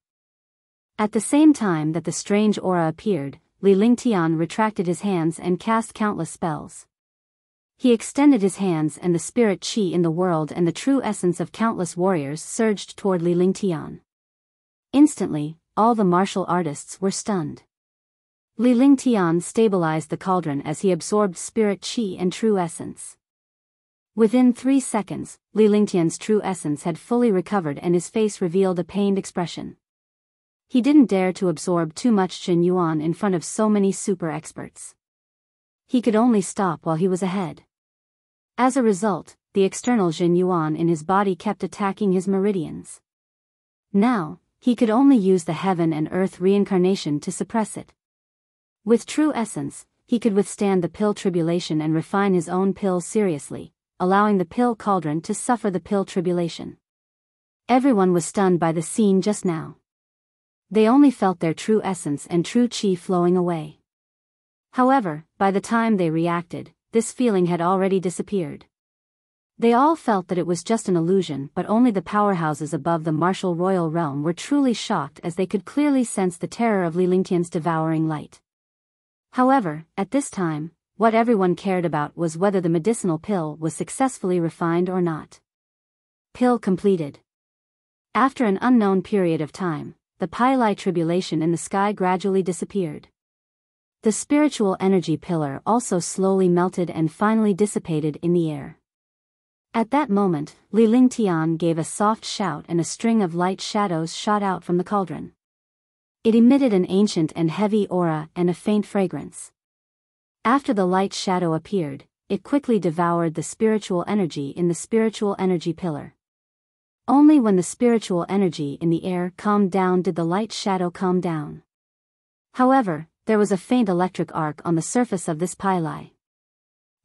At the same time that the strange aura appeared, Li Lingtian retracted his hands and cast countless spells. He extended his hands and the spirit qi in the world and the true essence of countless warriors surged toward Li Lingtian. Instantly, all the martial artists were stunned. Li Lingtian stabilized the cauldron as he absorbed spirit qi and true essence. Within 3 seconds, Li Lingtian's true essence had fully recovered and his face revealed a pained expression. He didn't dare to absorb too much Jin Yuan in front of so many super experts. He could only stop while he was ahead. As a result, the external Jin Yuan in his body kept attacking his meridians. Now, he could only use the heaven and earth reincarnation to suppress it. With true essence, he could withstand the pill tribulation and refine his own pill seriously, allowing the pill cauldron to suffer the pill tribulation. Everyone was stunned by the scene just now. They only felt their true essence and true qi flowing away. However, by the time they reacted, this feeling had already disappeared. They all felt that it was just an illusion, but only the powerhouses above the martial royal realm were truly shocked as they could clearly sense the terror of Li Lingtian's devouring light. However, at this time, what everyone cared about was whether the medicinal pill was successfully refined or not. Pill completed. After an unknown period of time, the Pili tribulation in the sky gradually disappeared. The spiritual energy pillar also slowly melted and finally dissipated in the air. At that moment, Li Lingtian gave a soft shout and a string of light shadows shot out from the cauldron. It emitted an ancient and heavy aura and a faint fragrance. After the light shadow appeared, it quickly devoured the spiritual energy in the spiritual energy pillar. Only when the spiritual energy in the air calmed down did the light shadow calm down. However, there was a faint electric arc on the surface of this pili.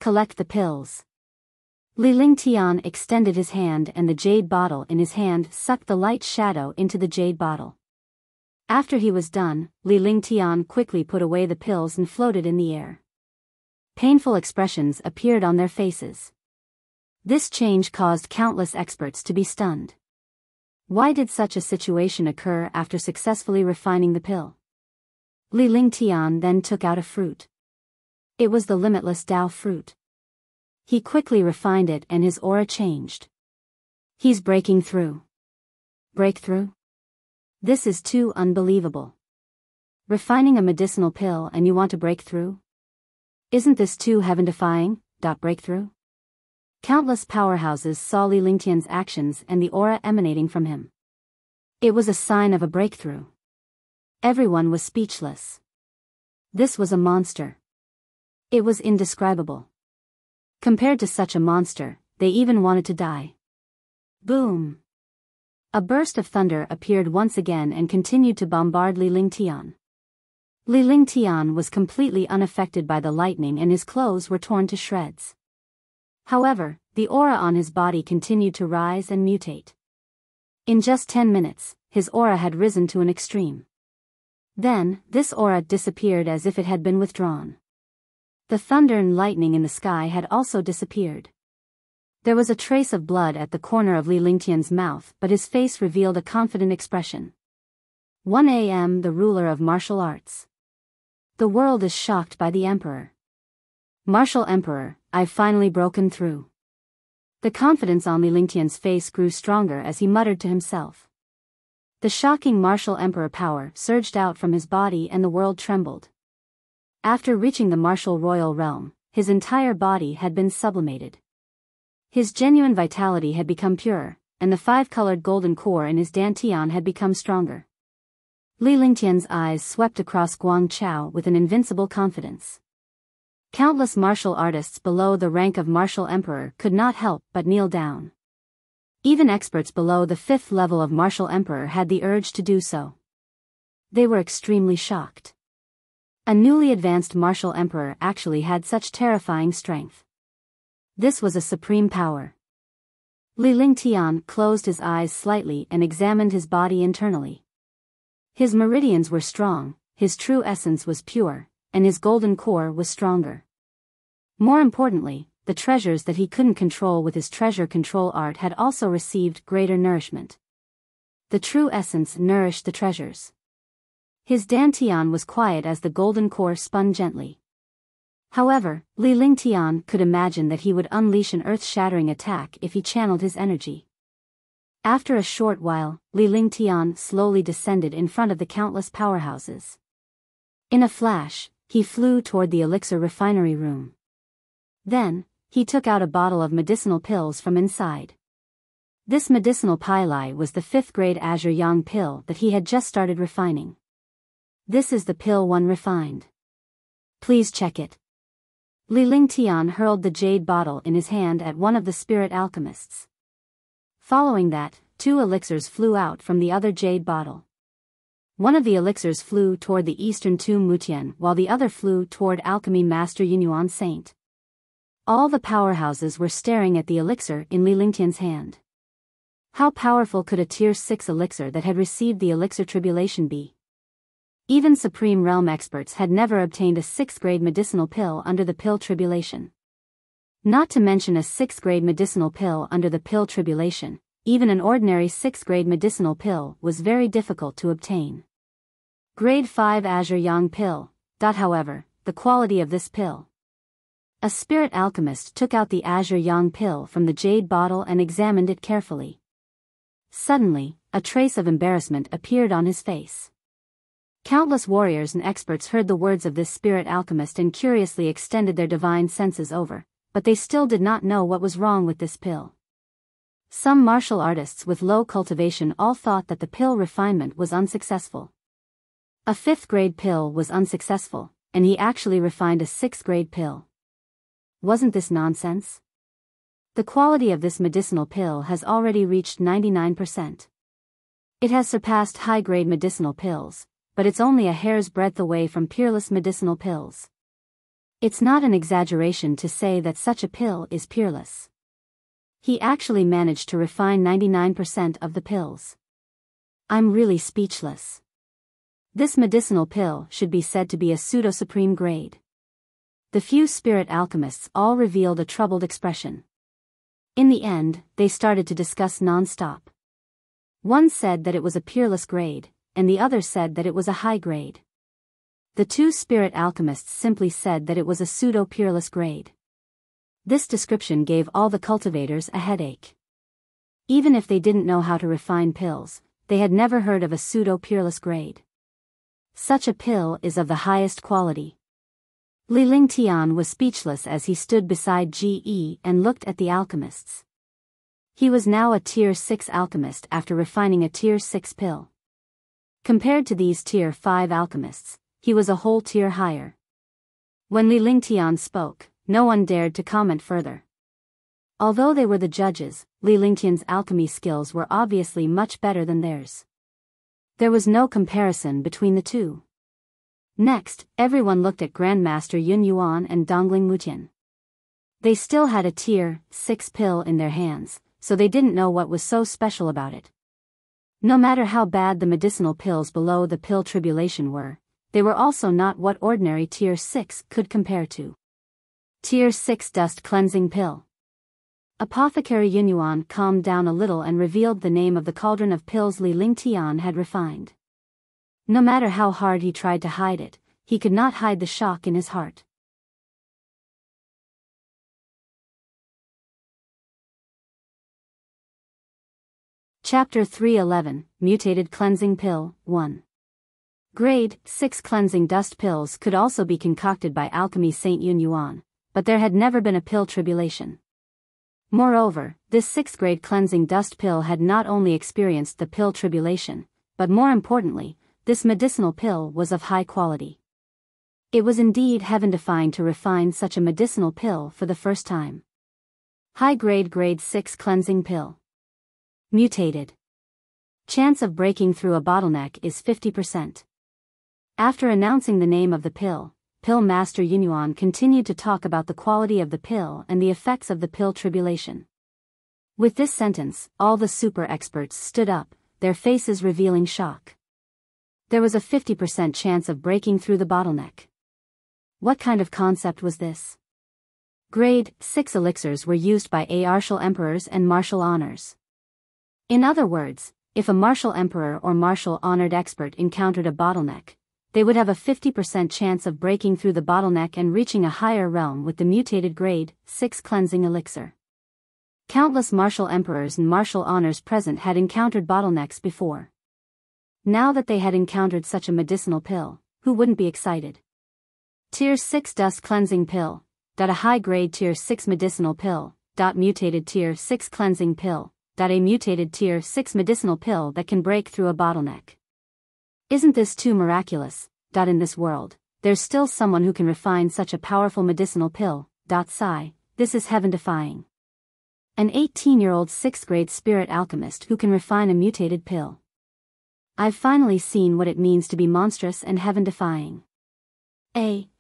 Collect the pills. Li Lingtian extended his hand and the jade bottle in his hand sucked the light shadow into the jade bottle. After he was done, Li Lingtian quickly put away the pills and floated in the air. Painful expressions appeared on their faces. This change caused countless experts to be stunned. Why did such a situation occur after successfully refining the pill? Li Lingtian then took out a fruit. It was the limitless Tao fruit. He quickly refined it and his aura changed. He's breaking through. Breakthrough? This is too unbelievable. Refining a medicinal pill and you want to break through? Isn't this too heaven-defying? Breakthrough? Countless powerhouses saw Li Lingtian's actions and the aura emanating from him. It was a sign of a breakthrough. Everyone was speechless. This was a monster. It was indescribable. Compared to such a monster, they even wanted to die. Boom! A burst of thunder appeared once again and continued to bombard Li Lingtian. Li Lingtian was completely unaffected by the lightning and his clothes were torn to shreds. However, the aura on his body continued to rise and mutate. In just 10 minutes, his aura had risen to an extreme. Then, this aura disappeared as if it had been withdrawn. The thunder and lightning in the sky had also disappeared. There was a trace of blood at the corner of Li Lingtian's mouth, but his face revealed a confident expression. 1 a.m. The ruler of martial arts. The world is shocked by the emperor. Martial emperor, I've finally broken through. The confidence on Li Lingtian's face grew stronger as he muttered to himself. The shocking martial emperor power surged out from his body and the world trembled. After reaching the martial royal realm, his entire body had been sublimated. His genuine vitality had become pure, and the 5-colored golden core in his dantian had become stronger. Li Lingtian's eyes swept across Guangzhou with an invincible confidence. Countless martial artists below the rank of martial emperor could not help but kneel down. Even experts below the 5th level of martial emperor had the urge to do so. They were extremely shocked. A newly advanced martial emperor actually had such terrifying strength. This was a supreme power. Li Lingtian closed his eyes slightly and examined his body internally. His meridians were strong, his true essence was pure, and his golden core was stronger. More importantly, the treasures that he couldn't control with his treasure control art had also received greater nourishment. The true essence nourished the treasures. His dantian was quiet as the golden core spun gently. However, Li Lingtian could imagine that he would unleash an earth-shattering attack if he channeled his energy. After a short while, Li Lingtian slowly descended in front of the countless powerhouses. In a flash, he flew toward the elixir refinery room. Then, he took out a bottle of medicinal pills from inside. This medicinal pili was the 5th-grade Azure Yang pill that he had just started refining. This is the pill 1 refined. Please check it. Li Lingtian hurled the jade bottle in his hand at one of the spirit alchemists. Following that, 2 elixirs flew out from the other jade bottle. One of the elixirs flew toward the eastern tomb Mutian while the other flew toward alchemy master Yunyuan Saint. All the powerhouses were staring at the elixir in Li Lingtian's hand. How powerful could a tier 6 elixir that had received the elixir tribulation be? Even Supreme Realm experts had never obtained a 6th-grade medicinal pill under the pill tribulation. Not to mention a 6th-grade medicinal pill under the pill tribulation, even an ordinary 6th-grade medicinal pill was very difficult to obtain. Grade 5 Azure Yang pill. However, the quality of this pill. A spirit alchemist took out the Azure Yang pill from the jade bottle and examined it carefully. Suddenly, a trace of embarrassment appeared on his face. Countless warriors and experts heard the words of this spirit alchemist and curiously extended their divine senses over, but they still did not know what was wrong with this pill. Some martial artists with low cultivation all thought that the pill refinement was unsuccessful. A 5th-grade pill was unsuccessful, and he actually refined a 6th-grade pill. Wasn't this nonsense? The quality of this medicinal pill has already reached 99%. It has surpassed high-grade medicinal pills, but it's only a hair's breadth away from peerless medicinal pills. It's not an exaggeration to say that such a pill is peerless. He actually managed to refine 99% of the pills. I'm really speechless. This medicinal pill should be said to be a pseudo-supreme grade. The few spirit alchemists all revealed a troubled expression. In the end, they started to discuss non-stop. One said that it was a peerless grade, and the other said that it was a high grade. The 2 spirit alchemists simply said that it was a pseudo-peerless grade. This description gave all the cultivators a headache. Even if they didn't know how to refine pills, they had never heard of a pseudo-peerless grade. Such a pill is of the highest quality. Li Lingtian was speechless as he stood beside Ge and looked at the alchemists. He was now a Tier 6 alchemist after refining a Tier 6 pill. Compared to these Tier 5 alchemists, he was a whole tier higher. When Li Lingtian spoke, no one dared to comment further. Although they were the judges, Li Lingtian's alchemy skills were obviously much better than theirs. There was no comparison between the two. Next, everyone looked at Grandmaster Yun Yuan and Dongling Mutian. They still had a Tier 6 pill in their hands, so they didn't know what was so special about it. No matter how bad the medicinal pills below the pill tribulation were, they were also not what ordinary Tier 6 could compare to. Tier 6 Dust Cleansing Pill. Apothecary Yun Yuan calmed down a little and revealed the name of the cauldron of pills Li Lingtian had refined. No matter how hard he tried to hide it, he could not hide the shock in his heart. Chapter 311, Mutated Cleansing Pill, 1. Grade 6 cleansing dust pills could also be concocted by alchemy Saint Yun Yuan, but there had never been a pill tribulation. Moreover, this 6th grade cleansing dust pill had not only experienced the pill tribulation, but more importantly, this medicinal pill was of high quality. It was indeed heaven-defying to refine such a medicinal pill for the first time. High-grade grade 6 cleansing pill. Mutated. Chance of breaking through a bottleneck is 50%. After announcing the name of the pill, Pill Master Yun Yuan continued to talk about the quality of the pill and the effects of the pill tribulation. With this sentence, all the super experts stood up, their faces revealing shock. There was a 50% chance of breaking through the bottleneck. What kind of concept was this? Grade 6 elixirs were used by martial emperors and martial honors. In other words, if a martial emperor or martial honored expert encountered a bottleneck, they would have a 50% chance of breaking through the bottleneck and reaching a higher realm with the mutated grade 6 cleansing elixir. Countless martial emperors and martial honors present had encountered bottlenecks before. Now that they had encountered such a medicinal pill, who wouldn't be excited? Tier 6 dust cleansing pill. A high-grade Tier 6 medicinal pill. Mutated Tier 6 cleansing pill. A mutated Tier 6 medicinal pill that can break through a bottleneck. Isn't this too miraculous? In this world, there's still someone who can refine such a powerful medicinal pill. Sigh, this is heaven-defying. An 18-year-old 6th grade spirit alchemist who can refine a mutated pill. I've finally seen what it means to be monstrous and heaven-defying.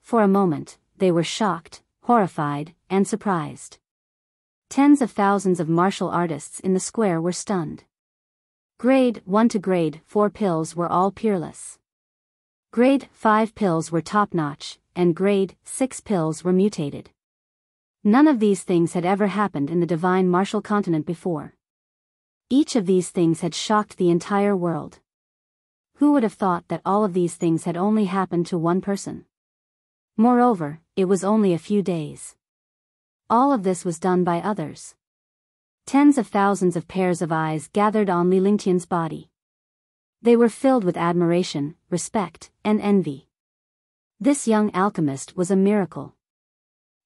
For a moment, they were shocked, horrified, and surprised. Tens of thousands of martial artists in the square were stunned. Grade 1 to Grade 4 pills were all peerless. Grade 5 pills were top-notch, and Grade 6 pills were mutated. None of these things had ever happened in the divine martial continent before. Each of these things had shocked the entire world. Who would have thought that all of these things had only happened to one person? Moreover, it was only a few days. All of this was done by others. Tens of thousands of pairs of eyes gathered on Li Lingtian's body. They were filled with admiration, respect, and envy. This young alchemist was a miracle.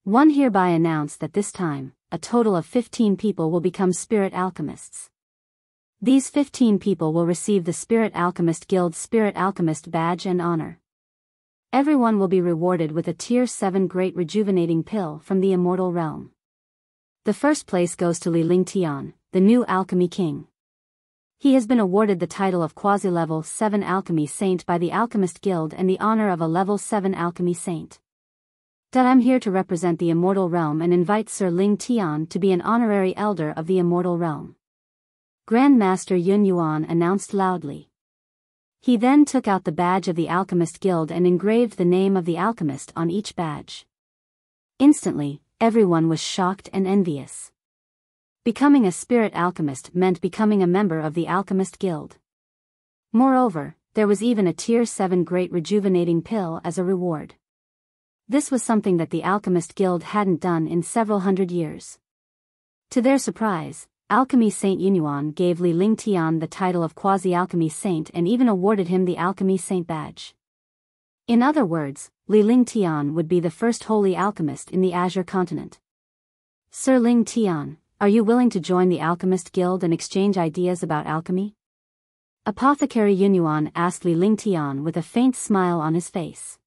One hereby announced that this time, a total of 15 people will become spirit alchemists. These 15 people will receive the Spirit Alchemist Guild's Spirit Alchemist badge and honor. Everyone will be rewarded with a Tier 7 Great Rejuvenating Pill from the Immortal Realm. The first place goes to Li Lingtian, the new Alchemy King. He has been awarded the title of Quasi-Level 7 Alchemy Saint by the Alchemist Guild and the honor of a Level 7 Alchemy Saint. I'm here to represent the Immortal Realm and invite Sir Lingtian to be an honorary elder of the Immortal Realm. Grandmaster Yun Yuan announced loudly. He then took out the badge of the Alchemist Guild and engraved the name of the alchemist on each badge. Instantly, everyone was shocked and envious. Becoming a spirit alchemist meant becoming a member of the Alchemist Guild. Moreover, there was even a Tier 7 Great Rejuvenating Pill as a reward. This was something that the Alchemist Guild hadn't done in several hundred years. To their surprise, Alchemy Saint Yunyuan gave Li Lingtian the title of Quasi-Alchemy Saint and even awarded him the Alchemy Saint badge. In other words, Li Lingtian would be the first holy alchemist in the Azure continent. Sir Lingtian, are you willing to join the Alchemist Guild and exchange ideas about alchemy? Apothecary Yunyuan asked Li Lingtian with a faint smile on his face.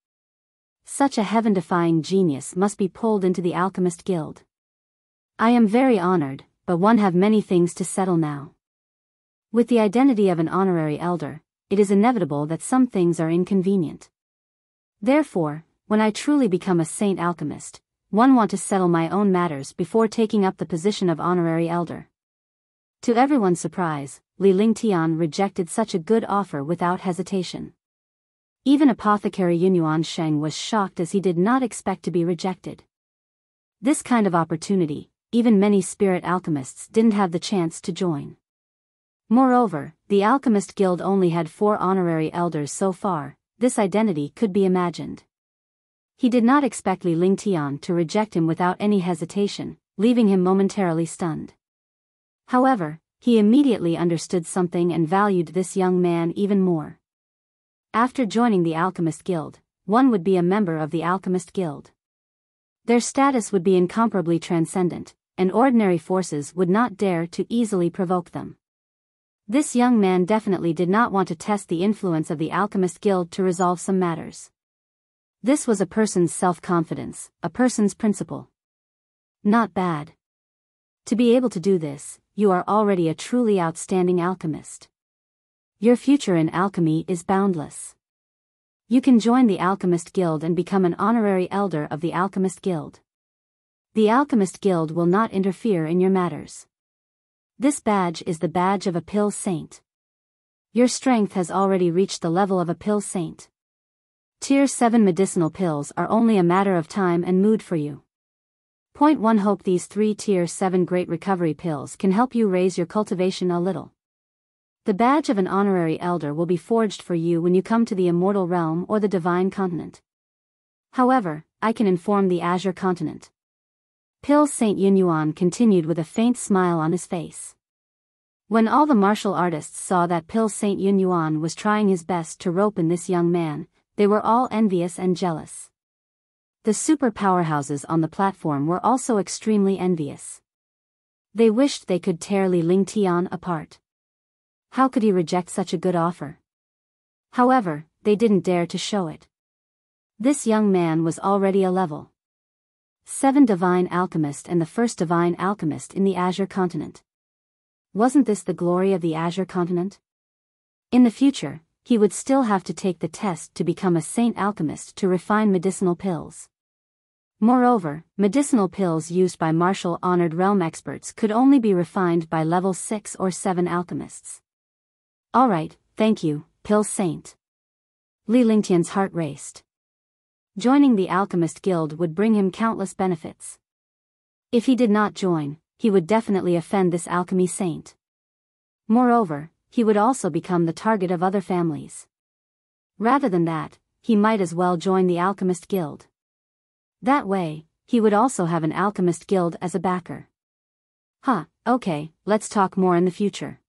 Such a heaven-defying genius must be pulled into the Alchemist Guild. I am very honored, but one have many things to settle now. With the identity of an honorary elder, it is inevitable that some things are inconvenient. Therefore, when I truly become a saint alchemist, one want to settle my own matters before taking up the position of honorary elder. To everyone's surprise, Li Lingtian rejected such a good offer without hesitation. Even Apothecary Yunyuan Sheng was shocked as he did not expect to be rejected. This kind of opportunity, even many spirit alchemists didn't have the chance to join. Moreover, the Alchemist Guild only had 4 honorary elders so far. This identity could be imagined. He did not expect Li Lingtian to reject him without any hesitation, leaving him momentarily stunned. However, he immediately understood something and valued this young man even more. After joining the Alchemist Guild, one would be a member of the Alchemist Guild. Their status would be incomparably transcendent, and ordinary forces would not dare to easily provoke them. This young man definitely did not want to test the influence of the Alchemist Guild to resolve some matters. This was a person's self-confidence, a person's principle. Not bad. To be able to do this, you are already a truly outstanding alchemist. Your future in alchemy is boundless. You can join the Alchemist Guild and become an honorary elder of the Alchemist Guild. The Alchemist Guild will not interfere in your matters. This badge is the badge of a pill saint. Your strength has already reached the level of a pill saint. Tier 7 medicinal pills are only a matter of time and mood for you. Point 1. Hope these 3 Tier 7 Great Recovery pills can help you raise your cultivation a little. The badge of an honorary elder will be forged for you when you come to the Immortal Realm or the Divine Continent. However, I can inform the Azure Continent. Pill Saint Yunyuan continued with a faint smile on his face. When all the martial artists saw that Pill Saint Yunyuan was trying his best to rope in this young man, they were all envious and jealous. The super powerhouses on the platform were also extremely envious. They wished they could tear Li Lingtian apart. How could he reject such a good offer? However, they didn't dare to show it. This young man was already a level 7 Divine Alchemist and the first Divine Alchemist in the Azure Continent. Wasn't this the glory of the Azure Continent? In the future, he would still have to take the test to become a Saint Alchemist to refine medicinal pills. Moreover, medicinal pills used by martial honored realm experts could only be refined by level 6 or 7 alchemists. Alright, thank you, Pill Saint. Li Lingtian's heart raced. Joining the Alchemist Guild would bring him countless benefits. If he did not join, he would definitely offend this alchemy saint. Moreover, he would also become the target of other families. Rather than that, he might as well join the Alchemist Guild. That way, he would also have an Alchemist Guild as a backer. Okay, let's talk more in the future.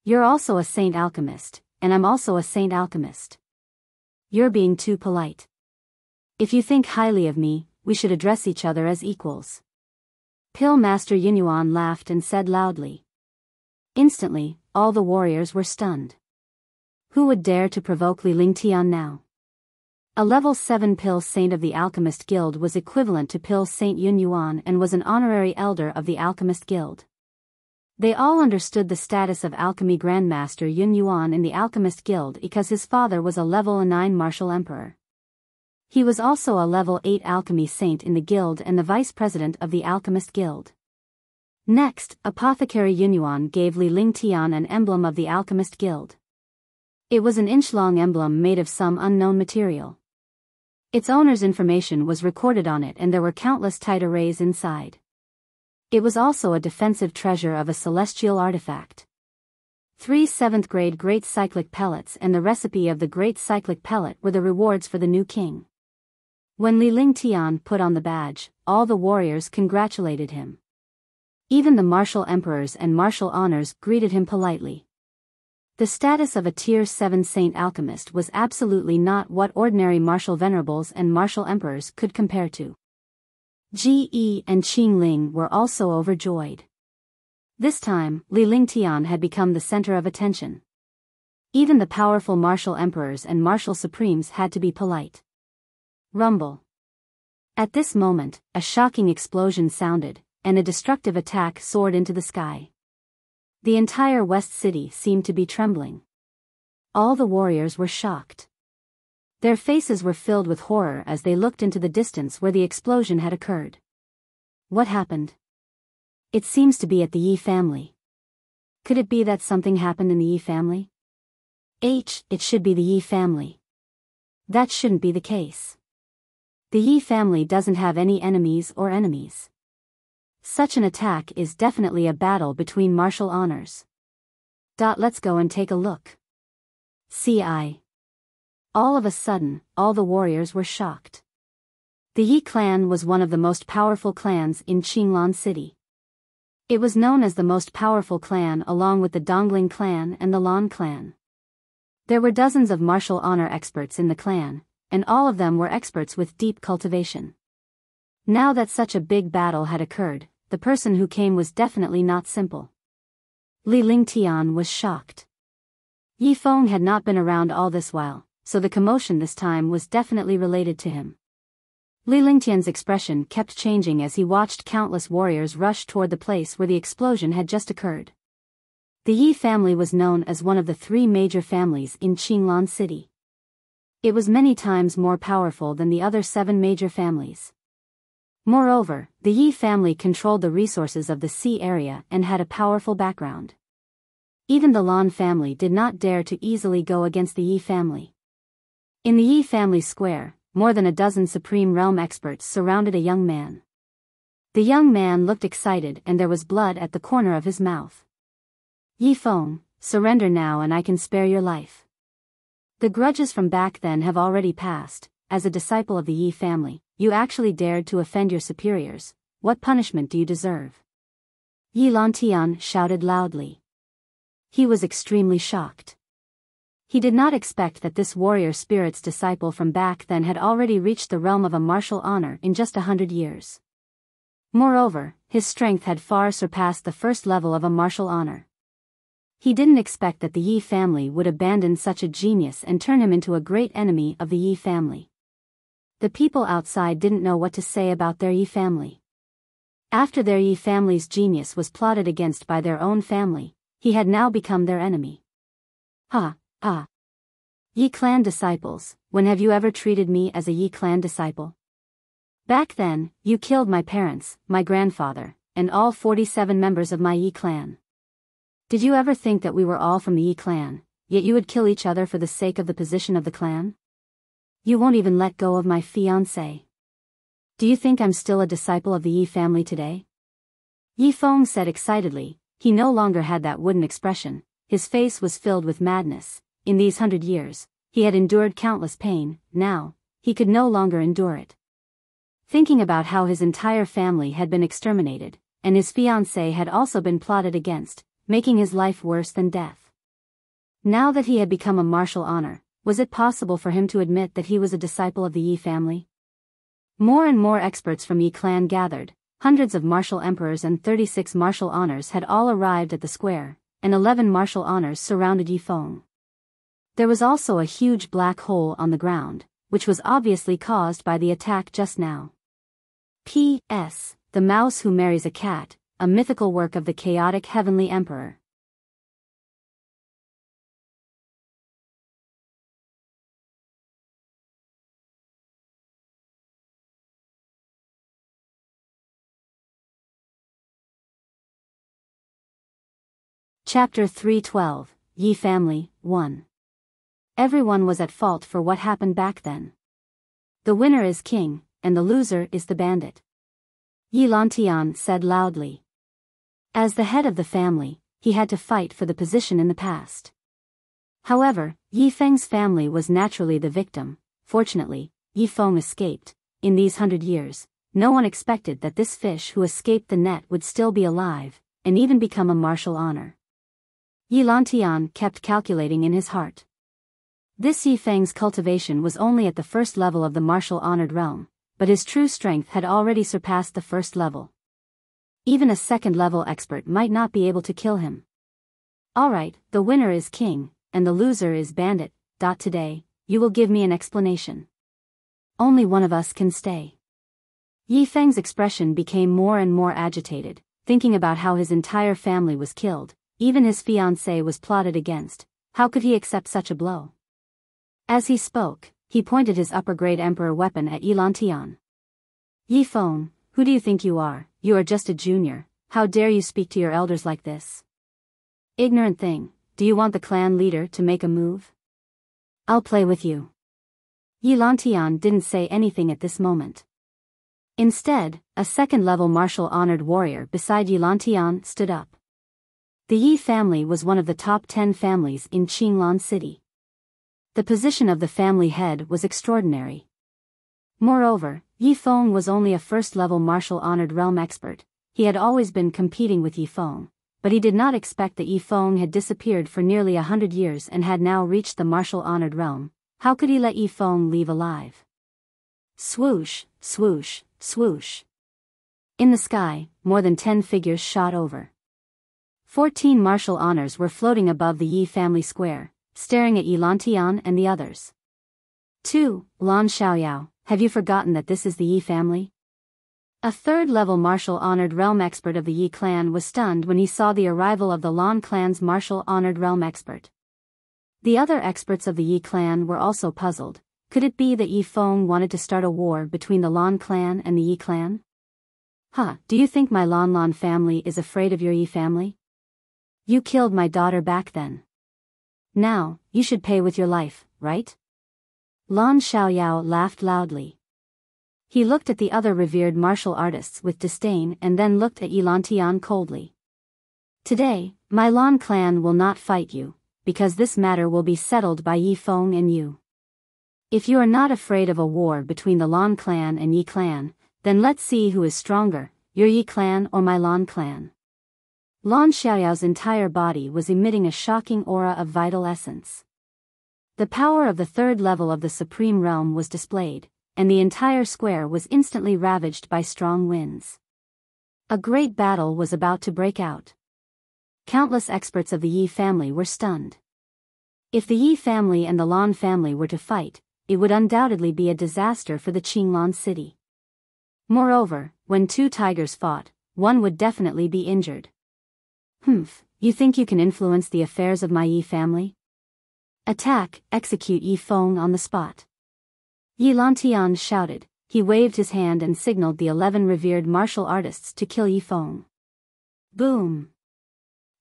You're also a Saint Alchemist, and I'm also a Saint Alchemist. You're being too polite. If you think highly of me, we should address each other as equals. Pill Master Yunyuan laughed and said loudly. Instantly, all the warriors were stunned. Who would dare to provoke Li Lingtian now? A level 7 Pill Saint of the Alchemist Guild was equivalent to Pill Saint Yunyuan and was an honorary elder of the Alchemist Guild. They all understood the status of Alchemy Grandmaster Yunyuan in the Alchemist Guild because his father was a level 9 martial emperor. He was also a level 8 alchemy saint in the guild and the vice president of the Alchemist Guild. Next, Apothecary Yunyuan gave Li Lingtian an emblem of the Alchemist Guild. It was an inch-long emblem made of some unknown material. Its owner's information was recorded on it and there were countless tight arrays inside. It was also a defensive treasure of a celestial artifact. 3 7th-grade Great Cyclic Pellets and the recipe of the Great Cyclic Pellet were the rewards for the new king. When Li Lingtian put on the badge, all the warriors congratulated him. Even the martial emperors and martial honors greeted him politely. The status of a Tier 7 saint alchemist was absolutely not what ordinary martial venerables and martial emperors could compare to. Ji and Qingling were also overjoyed. This time, Li Lingtian had become the center of attention. Even the powerful martial emperors and martial supremes had to be polite. Rumble. At this moment, a shocking explosion sounded, and a destructive attack soared into the sky. The entire West City seemed to be trembling. All the warriors were shocked. Their faces were filled with horror as they looked into the distance where the explosion had occurred. What happened? It seems to be at the Yi family. Could it be that something happened in the Yi family? It should be the Yi family. That shouldn't be the case. The Yi family doesn't have any enemies or enemies. Such an attack is definitely a battle between martial honors. Let's go and take a look. All of a sudden, all the warriors were shocked. The Yi clan was one of the most powerful clans in Qinglan City. It was known as the most powerful clan along with the Dongling clan and the Lan clan. There were dozens of martial honor experts in the clan, and all of them were experts with deep cultivation. Now that such a big battle had occurred, the person who came was definitely not simple. Li Lingtian was shocked. Yi Feng had not been around all this while, so the commotion this time was definitely related to him. Li Lingtian's expression kept changing as he watched countless warriors rush toward the place where the explosion had just occurred. The Yi family was known as one of the 3 major families in Qinglan City. It was many times more powerful than the other 7 major families. Moreover, the Yi family controlled the resources of the sea area and had a powerful background. Even the Lan family did not dare to easily go against the Yi family. In the Yi family square, more than a dozen Supreme Realm experts surrounded a young man. The young man looked excited and there was blood at the corner of his mouth. Yi Feng, surrender now and I can spare your life. The grudges from back then have already passed. As a disciple of the Yi family, you actually dared to offend your superiors. What punishment do you deserve? Yi Lantian shouted loudly. He was extremely shocked. He did not expect that this warrior spirit's disciple from back then had already reached the realm of a martial honor in just 100 years. Moreover, his strength had far surpassed the first level of a martial honor. He didn't expect that the Yi family would abandon such a genius and turn him into a great enemy of the Yi family. The people outside didn't know what to say about their Yi family. After their Yi family's genius was plotted against by their own family, he had now become their enemy. Yi clan disciples, when have you ever treated me as a Yi clan disciple? Back then, you killed my parents, my grandfather, and all 47 members of my Yi clan. Did you ever think that we were all from the Yi clan, yet you would kill each other for the sake of the position of the clan? You won't even let go of my fiancé. Do you think I'm still a disciple of the Yi family today? Yi Feng said excitedly. He no longer had that wooden expression. His face was filled with madness. In these 100 years, he had endured countless pain. Now, he could no longer endure it. Thinking about how his entire family had been exterminated, and his fiancé had also been plotted against, making his life worse than death. Now that he had become a martial honor, was it possible for him to admit that he was a disciple of the Yi family? More and more experts from Yi clan gathered. Hundreds of martial emperors and 36 martial honors had all arrived at the square, and 11 martial honors surrounded Yi Feng. There was also a huge black hole on the ground, which was obviously caused by the attack just now. P.S. The Mouse Who Marries a Cat, a mythical work of the chaotic heavenly emperor. Chapter 312, Yi Family, 1. Everyone was at fault for what happened back then. The winner is king, and the loser is the bandit. Yi Lantian said loudly. As the head of the family, he had to fight for the position in the past. However, Yi Feng's family was naturally the victim. Fortunately, Yi Feng escaped, in these 100 years, no one expected that this fish who escaped the net would still be alive, and even become a martial honor. Yi Lantian kept calculating in his heart. This Yi Feng's cultivation was only at the first level of the martial honored realm, but his true strength had already surpassed the first level. Even a second-level expert might not be able to kill him. Alright, the winner is king, and the loser is bandit. Today, you will give me an explanation. Only one of us can stay. Yi Feng's expression became more and more agitated, thinking about how his entire family was killed, even his fiancée was plotted against. How could he accept such a blow? As he spoke, he pointed his upper-grade emperor weapon at Yi Lantian. Yi Feng, who do you think you are? You are just a junior. How dare you speak to your elders like this? Ignorant thing, do you want the clan leader to make a move? I'll play with you. Yi Lantian didn't say anything at this moment. Instead, a second-level martial-honored warrior beside Yi Lantian stood up. The Yi family was one of the top 10 families in Qinglan City. The position of the family head was extraordinary. Moreover, Yi Feng was only a first-level martial-honored realm expert. He had always been competing with Yi Feng, but he did not expect that Yi Feng had disappeared for nearly 100 years and had now reached the martial-honored realm. How could he let Yi Feng leave alive? Swoosh, swoosh, swoosh. In the sky, more than 10 figures shot over. 14 martial honors were floating above the Yi family square, staring at Yi Lantian and the others. 2. Lan Xiaoyao, have you forgotten that this is the Yi family? A third-level martial-honored realm expert of the Yi clan was stunned when he saw the arrival of the Lan clan's martial-honored realm expert. The other experts of the Yi clan were also puzzled. Could it be that Yi Feng wanted to start a war between the Lan clan and the Yi clan? Do you think my Lan family is afraid of your Yi family? You killed my daughter back then. Now, you should pay with your life, right? Lan Xiaoyao laughed loudly. He looked at the other revered martial artists with disdain and then looked at Yi Lantian coldly. Today, my Lan clan will not fight you, because this matter will be settled by Yi Feng and you. If you are not afraid of a war between the Lan clan and Yi clan, then let's see who is stronger, your Yi clan or my Lan clan. Lan Xiaoyao's entire body was emitting a shocking aura of vital essence. The power of the third level of the Supreme Realm was displayed, and the entire square was instantly ravaged by strong winds. A great battle was about to break out. Countless experts of the Yi family were stunned. If the Yi family and the Lan family were to fight, it would undoubtedly be a disaster for the Qinglan city. Moreover, when two tigers fought, one would definitely be injured. You think you can influence the affairs of my Yi family? Attack, execute Yi Feng on the spot. Yi Lantian shouted. He waved his hand and signaled the 11 revered martial artists to kill Yi Feng. Boom!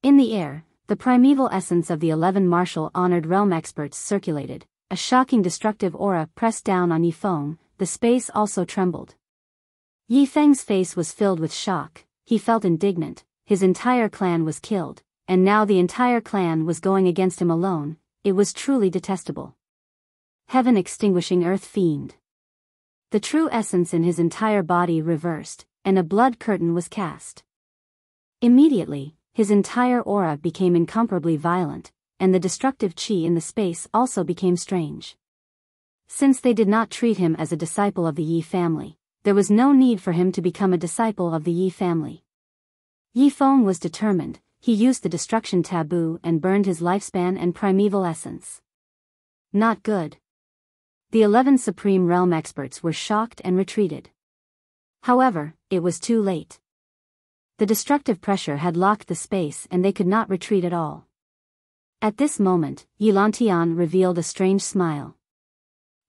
In the air, the primeval essence of the 11 martial-honored realm experts circulated. A shocking destructive aura pressed down on Yi Feng. The space also trembled. Yi Feng's face was filled with shock. He felt indignant. His entire clan was killed, and now the entire clan was going against him alone. It was truly detestable. Heaven extinguishing earth fiend. The true essence in his entire body reversed, and a blood curtain was cast. Immediately, his entire aura became incomparably violent, and the destructive qi in the space also became strange. Since they did not treat him as a disciple of the Yi family, there was no need for him to become a disciple of the Yi family. Yi Feng was determined. He used the destruction taboo and burned his lifespan and primeval essence. Not good. The 11 Supreme Realm experts were shocked and retreated. However, it was too late. The destructive pressure had locked the space and they could not retreat at all. At this moment, Yi Lantian revealed a strange smile.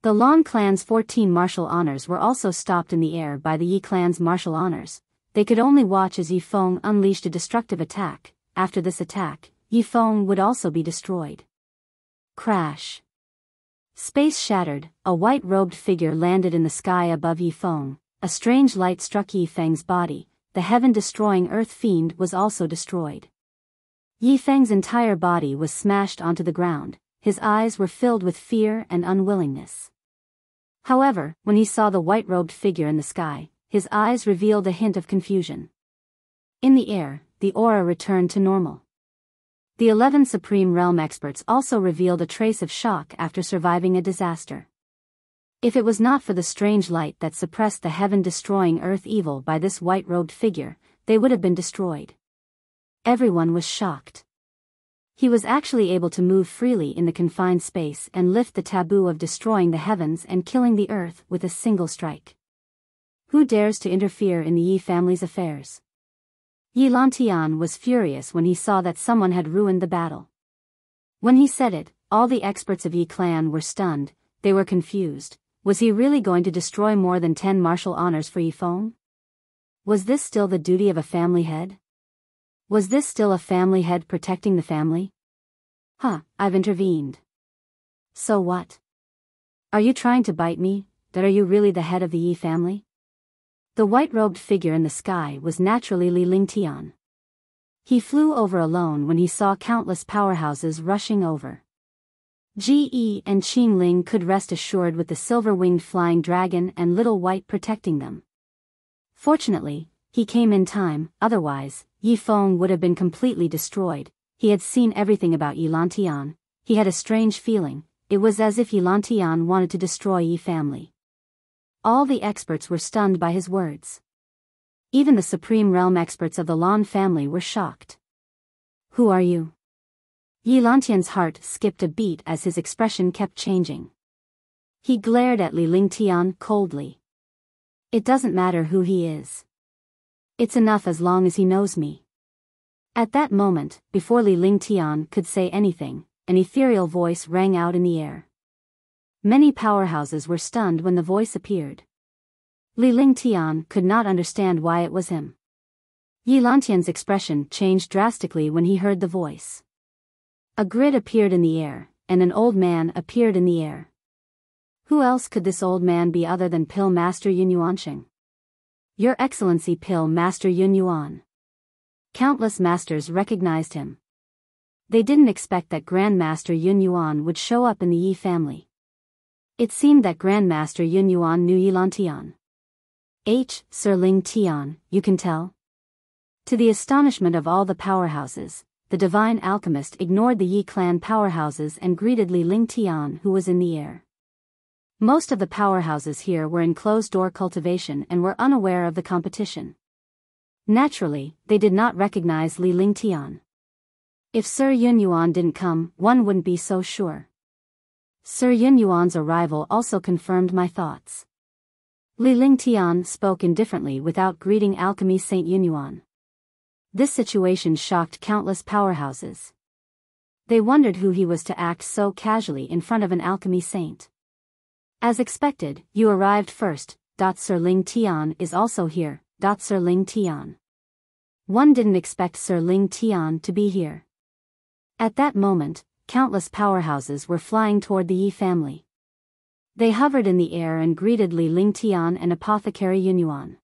The Lan clan's 14 martial honors were also stopped in the air by the Yi clan's martial honors. They could only watch as Yi Feng unleashed a destructive attack. After this attack, Yi Feng would also be destroyed. Crash. Space shattered, a white-robed figure landed in the sky above Yi Feng. A strange light struck Yi Feng's body. The heaven-destroying earth fiend was also destroyed. Yi Feng's entire body was smashed onto the ground. His eyes were filled with fear and unwillingness. However, when he saw the white-robed figure in the sky, his eyes revealed a hint of confusion. In the air, the aura returned to normal. The 11 Supreme Realm experts also revealed a trace of shock after surviving a disaster. If it was not for the strange light that suppressed the heaven-destroying earth evil by this white-robed figure, they would have been destroyed. Everyone was shocked. He was actually able to move freely in the confined space and lift the taboo of destroying the heavens and killing the earth with a single strike. Who dares to interfere in the Yi family's affairs? Yi Lantian was furious when he saw that someone had ruined the battle. When he said it, all the experts of Yi clan were stunned. They were confused. Was he really going to destroy more than 10 martial honors for Yi Feng? Was this still the duty of a family head? Was this still a family head protecting the family? I've intervened. So what? Are you trying to bite me? That are you really the head of the Yi family? The white-robed figure in the sky was naturally Li Lingtian. He flew over alone when he saw countless powerhouses rushing over. Ge and Qingling could rest assured with the silver-winged flying dragon and little white protecting them. Fortunately, he came in time, otherwise, Yi Feng would have been completely destroyed. He had seen everything about Yi Lantian. He had a strange feeling. It was as if Yi Lantian wanted to destroy Yi family. All the experts were stunned by his words. Even the Supreme Realm experts of the Lan family were shocked. Who are you? Yi Lantian's heart skipped a beat as his expression kept changing. He glared at Li Lingtian coldly. It doesn't matter who he is. It's enough as long as he knows me. At that moment, before Li Lingtian could say anything, an ethereal voice rang out in the air. Many powerhouses were stunned when the voice appeared. Li Lingtian could not understand why it was him. Yi Lantian's expression changed drastically when he heard the voice. A grid appeared in the air, and an old man appeared in the air. Who else could this old man be other than Pill Master Yun Yuansheng? Your Excellency Pill Master Yun Yuan. Countless masters recognized him. They didn't expect that Grandmaster Yun Yuan would show up in the Yi family. It seemed that Grandmaster Yun Yuan knew Yi Lantian. Sir Ling Tian, you can tell? To the astonishment of all the powerhouses, the divine alchemist ignored the Yi clan powerhouses and greeted Li Lingtian, who was in the air. Most of the powerhouses here were in closed-door cultivation and were unaware of the competition. Naturally, they did not recognize Li Lingtian. If Sir Yun Yuan didn't come, one wouldn't be so sure. Sir Yun Yuan's arrival also confirmed my thoughts. Li Lingtian spoke indifferently without greeting Alchemy Saint Yun Yuan. This situation shocked countless powerhouses. They wondered who he was to act so casually in front of an alchemy saint. As expected, you arrived first. Sir Ling Tian is also here. Sir Ling Tian. One didn't expect Sir Ling Tian to be here. At that moment, countless powerhouses were flying toward the Yi family. They hovered in the air and greeted Li Lingtian and Apothecary Yun Yuan.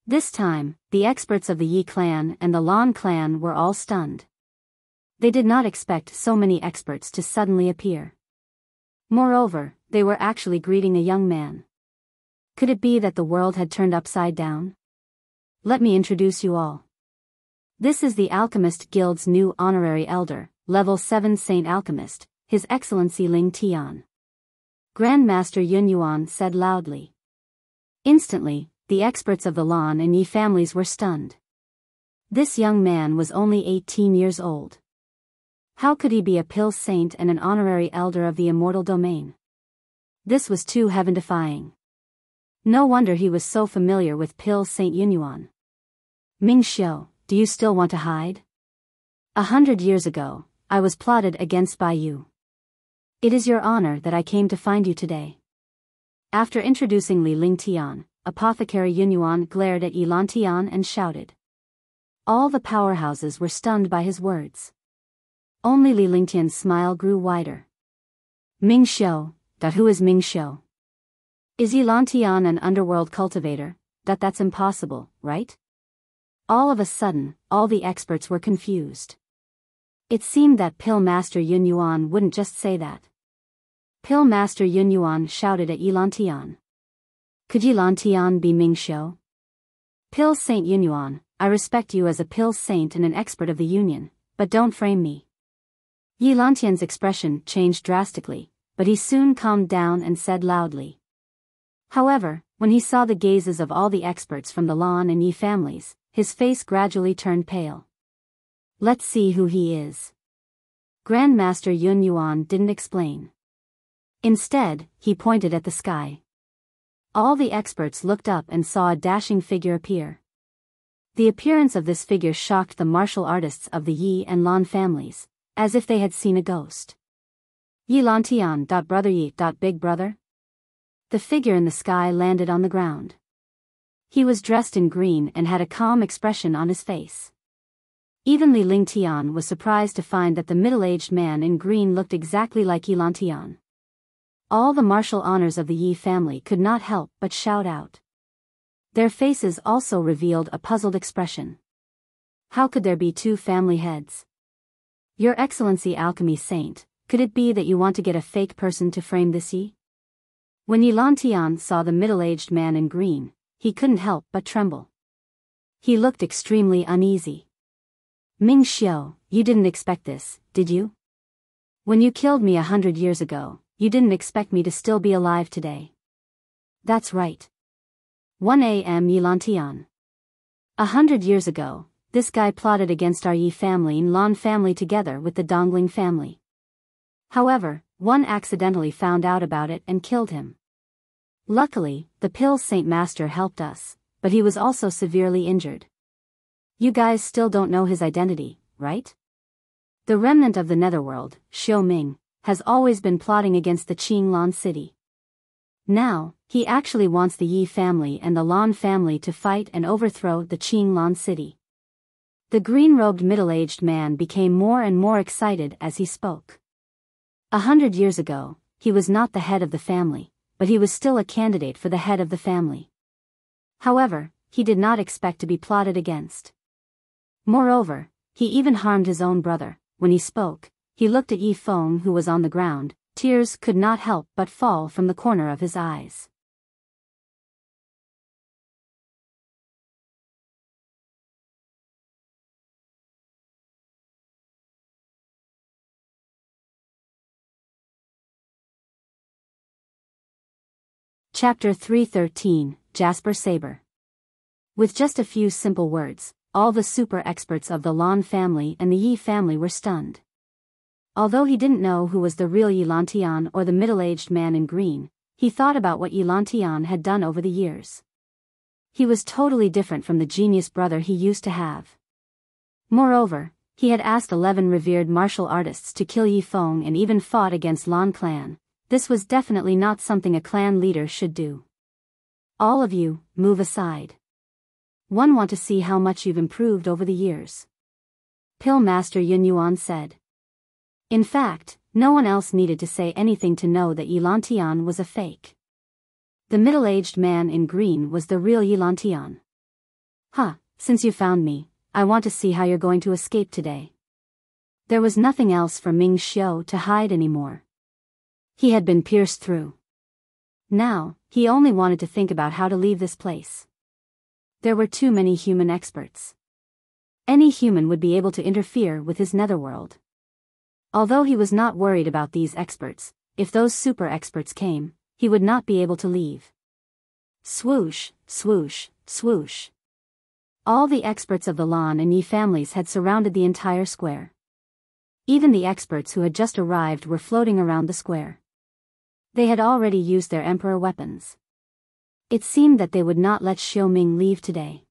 This time, the experts of the Yi clan and the Lan clan were all stunned. They did not expect so many experts to suddenly appear. Moreover, they were actually greeting a young man. Could it be that the world had turned upside down? Let me introduce you all. This is the Alchemist Guild's new honorary elder, Level 7 Saint Alchemist, His Excellency Ling Tian. Grandmaster Yun Yuan said loudly. Instantly, the experts of the Lan and Yi families were stunned. This young man was only 18 years old. How could he be a pill saint and an honorary elder of the immortal domain? This was too heaven-defying. No wonder he was so familiar with Pill Saint Yun Yuan. Ming Xiu, do you still want to hide? 100 years ago, I was plotted against by you. It is your honor that I came to find you today. After introducing Li Lingtian, Apothecary Yun Yuan glared at Yi Lantian and shouted. All the powerhouses were stunned by his words. Only Li Lingtian's smile grew wider. Ming Xiu, who is Ming Xiu? Is Yi Lantian an underworld cultivator? That's impossible, right? All of a sudden, all the experts were confused. It seemed that Pill Master Yun Yuan wouldn't just say that. Pill Master Yun Yuan shouted at Yilan Tian. Could Yilan Tian be Ming Xiu? Pill Saint Yun Yuan, I respect you as a pill saint and an expert of the Union, but don't frame me. Yilan Tian's expression changed drastically, but he soon calmed down and said loudly. However, when he saw the gazes of all the experts from the Lan and Yi families, his face gradually turned pale. Let's see who he is. Grandmaster Yun Yuan didn't explain. Instead, he pointed at the sky. All the experts looked up and saw a dashing figure appear. The appearance of this figure shocked the martial artists of the Yi and Lan families, as if they had seen a ghost. Yilan Tian. Brother Yi. Big brother? The figure in the sky landed on the ground. He was dressed in green and had a calm expression on his face. Even Li Ling Tian was surprised to find that the middle-aged man in green looked exactly like Yilan Tian. All the martial honors of the Yi family could not help but shout out. Their faces also revealed a puzzled expression. How could there be two family heads? Your Excellency Alchemy Saint, could it be that you want to get a fake person to frame this Yi? When Yilan Tian saw the middle-aged man in green, he couldn't help but tremble. He looked extremely uneasy. Ming Xiu, you didn't expect this, did you? When you killed me 100 years ago, you didn't expect me to still be alive today. That's right. 1 a.m. Yilan Tian. 100 years ago, this guy plotted against our Yi family and Lan family together with the Dongling family. However, one accidentally found out about it and killed him. Luckily, the Pill Saint Master helped us, but he was also severely injured. You guys still don't know his identity, right? The remnant of the Netherworld, Xiu Ming, has always been plotting against the Qinglan city. Now, he actually wants the Yi family and the Lan family to fight and overthrow the Qinglan city. The green-robed middle-aged man became more and more excited as he spoke. 100 years ago, he was not the head of the family, but he was still a candidate for the head of the family. However, he did not expect to be plotted against. Moreover, he even harmed his own brother. When he spoke, he looked at Yi Feng, who was on the ground. Tears could not help but fall from the corner of his eyes. Chapter 313, Jasper Saber. With just a few simple words, all the super experts of the Lan family and the Yi family were stunned. Although he didn't know who was the real Yilan Tian or the middle-aged man in green, he thought about what Yilan Tian had done over the years. He was totally different from the genius brother he used to have. Moreover, he had asked 11 revered martial artists to kill Yi Feng and even fought against Lan clan. This was definitely not something a clan leader should do. All of you, move aside. One want to see how much you've improved over the years. Pill Master Yun Yuan said. In fact, no one else needed to say anything to know that Yilan Tian was a fake. The middle-aged man in green was the real Yilan Tian. Since you found me, I want to see how you're going to escape today. There was nothing else for Ming Xiu to hide anymore. He had been pierced through. Now, he only wanted to think about how to leave this place. There were too many human experts. Any human would be able to interfere with his netherworld. Although he was not worried about these experts, if those super experts came, he would not be able to leave. Swoosh, swoosh, swoosh. All the experts of the Lan and Yi families had surrounded the entire square. Even the experts who had just arrived were floating around the square. They had already used their emperor weapons. It seemed that they would not let Xiu Ming leave today.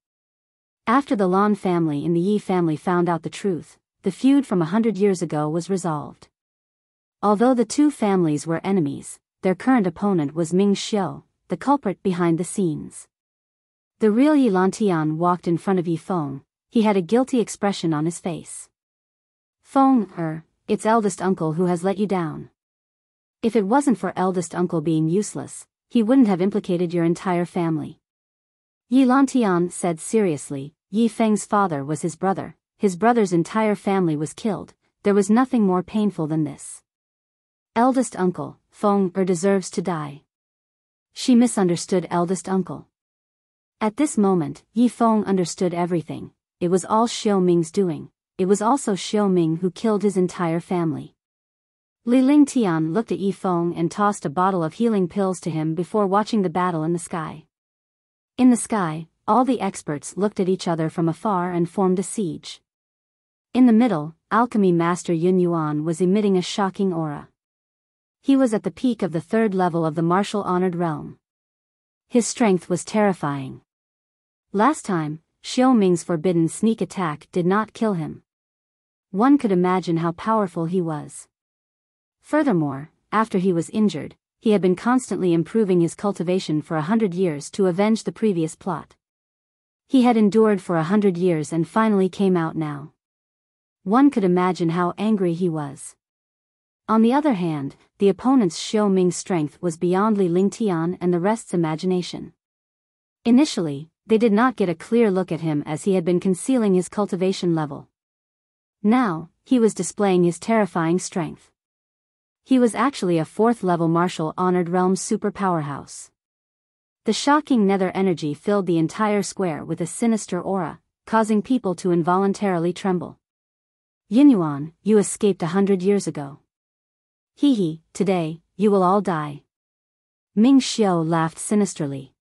After the Lan family and the Yi family found out the truth, the feud from 100 years ago was resolved. Although the two families were enemies, their current opponent was Ming Xiu, the culprit behind the scenes. The real Yilan Tian walked in front of Yi Feng. He had a guilty expression on his face. Feng, it's eldest uncle who has let you down. If it wasn't for eldest uncle being useless, he wouldn't have implicated your entire family. Yilan Tian said seriously. Yi Feng's father was his brother. His brother's entire family was killed. There was nothing more painful than this. Eldest uncle, Feng deserves to die. She misunderstood eldest uncle. At this moment, Yi Feng understood everything. It was all Xiao Ming's doing. It was also Xiao Ming who killed his entire family. Li Lingtian looked at Yi Feng and tossed a bottle of healing pills to him before watching the battle in the sky. In the sky, all the experts looked at each other from afar and formed a siege. In the middle, Alchemy Master Yun Yuan was emitting a shocking aura. He was at the peak of the 3rd level of the martial honored realm. His strength was terrifying. Last time, Xiao Ming's forbidden sneak attack did not kill him. One could imagine how powerful he was. Furthermore, after he was injured, he had been constantly improving his cultivation for 100 years to avenge the previous plot. He had endured for 100 years and finally came out now. One could imagine how angry he was. On the other hand, the opponent's Xiao Ming's strength was beyond Li Lingtian and the rest's imagination. Initially, they did not get a clear look at him as he had been concealing his cultivation level. Now, he was displaying his terrifying strength. He was actually a 4th level martial honored realm super powerhouse. The shocking nether energy filled the entire square with a sinister aura, causing people to involuntarily tremble. Yin Yuan, you escaped 100 years ago. Hee, today, you will all die. Ming Xiao laughed sinisterly.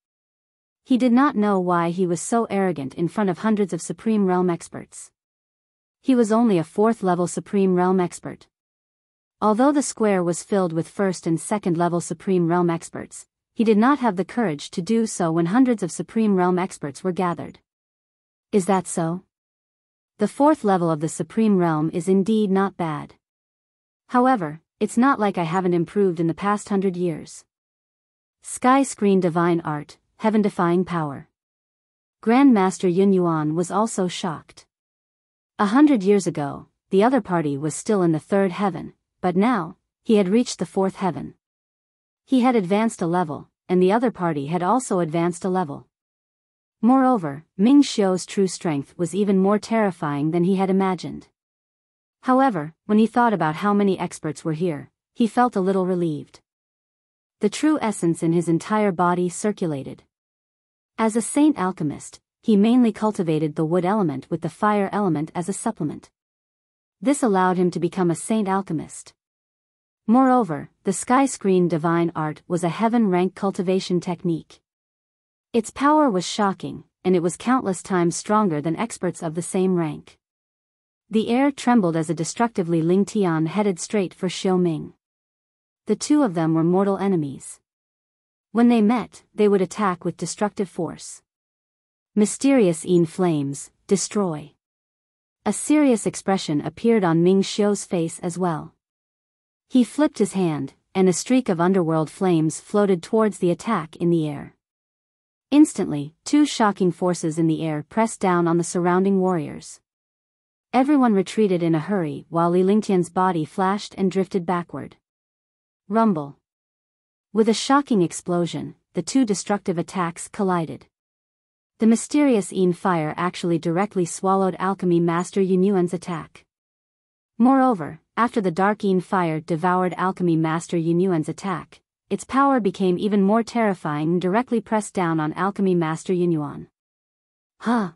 He did not know why he was so arrogant in front of hundreds of Supreme Realm experts. He was only a 4th level Supreme Realm expert. Although the square was filled with 1st and 2nd level Supreme Realm experts, he did not have the courage to do so when hundreds of Supreme Realm experts were gathered. Is that so? The 4th level of the Supreme Realm is indeed not bad. However, it's not like I haven't improved in the past 100 years. Sky Screen Divine Art, Heaven-Defying Power. Grand Master Yun Yuan was also shocked. 100 years ago, the other party was still in the 3rd heaven, but now, he had reached the 4th heaven. He had advanced a level, and the other party had also advanced a level. Moreover, Ming Xiao's true strength was even more terrifying than he had imagined. However, when he thought about how many experts were here, he felt a little relieved. The true essence in his entire body circulated. As a saint alchemist, he mainly cultivated the wood element with the fire element as a supplement. This allowed him to become a saint alchemist. Moreover, the Sky Screen Divine Art was a heaven-rank cultivation technique. Its power was shocking, and it was countless times stronger than experts of the same rank. The air trembled as a destructively Ling Tian headed straight for Xiao Ming. The two of them were mortal enemies. When they met, they would attack with destructive force. Mysterious Yin flames, destroy. A serious expression appeared on Ming Xiao's face as well. He flipped his hand, and a streak of underworld flames floated towards the attack in the air. Instantly, 2 shocking forces in the air pressed down on the surrounding warriors. Everyone retreated in a hurry while Li Lingtian's body flashed and drifted backward. Rumble. With a shocking explosion, the 2 destructive attacks collided. The mysterious Yin fire actually directly swallowed Alchemy Master Yun Yuan's attack. Moreover, after the dark Yin fire devoured Alchemy Master Yun Yuan's attack, its power became even more terrifying and directly pressed down on Alchemy Master Yun Yuan. Huh!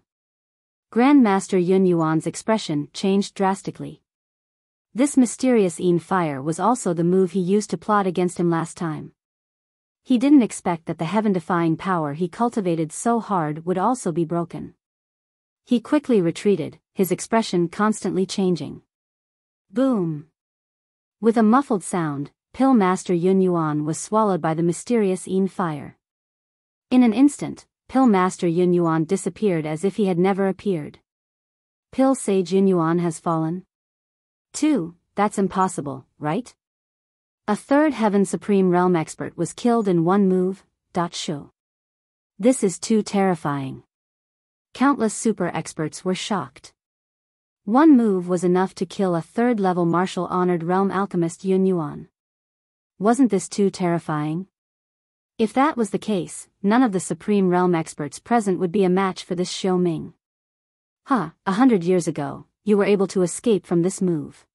Grand Master Yun Yuan's expression changed drastically. This mysterious Yin fire was also the move he used to plot against him last time. He didn't expect that the heaven-defying power he cultivated so hard would also be broken. He quickly retreated, his expression constantly changing. Boom! With a muffled sound, Pill Master Yun Yuan was swallowed by the mysterious Yin fire. In an instant, Pill Master Yun Yuan disappeared as if he had never appeared. Pill Sage Yun Yuan has fallen? 2, that's impossible, right? A 3rd Heaven Supreme Realm expert was killed in one move, Show. This is too terrifying. Countless super experts were shocked. One move was enough to kill a 3rd level martial honored realm alchemist Yun Yuan. Wasn't this too terrifying? If that was the case, none of the Supreme Realm experts present would be a match for this Xiao Ming. 100 years ago, you were able to escape from this move.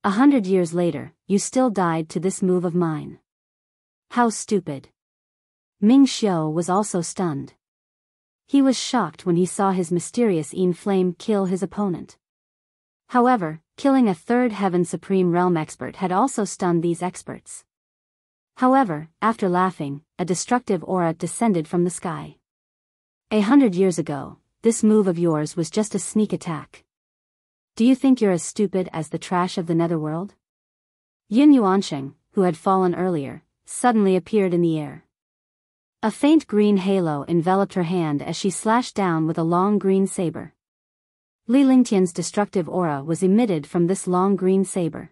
100 years later, you still died to this move of mine. How stupid. Ming Xiu was also stunned. He was shocked when he saw his mysterious Yin Flame kill his opponent. However, killing a third Heaven Supreme Realm expert had also stunned these experts. However, after laughing, a destructive aura descended from the sky. 100 years ago, this move of yours was just a sneak attack. Do you think you're as stupid as the trash of the netherworld? Yin Yuansheng, who had fallen earlier, suddenly appeared in the air. A faint green halo enveloped her hand as she slashed down with a long green saber. Li Lingtian's destructive aura was emitted from this long green saber.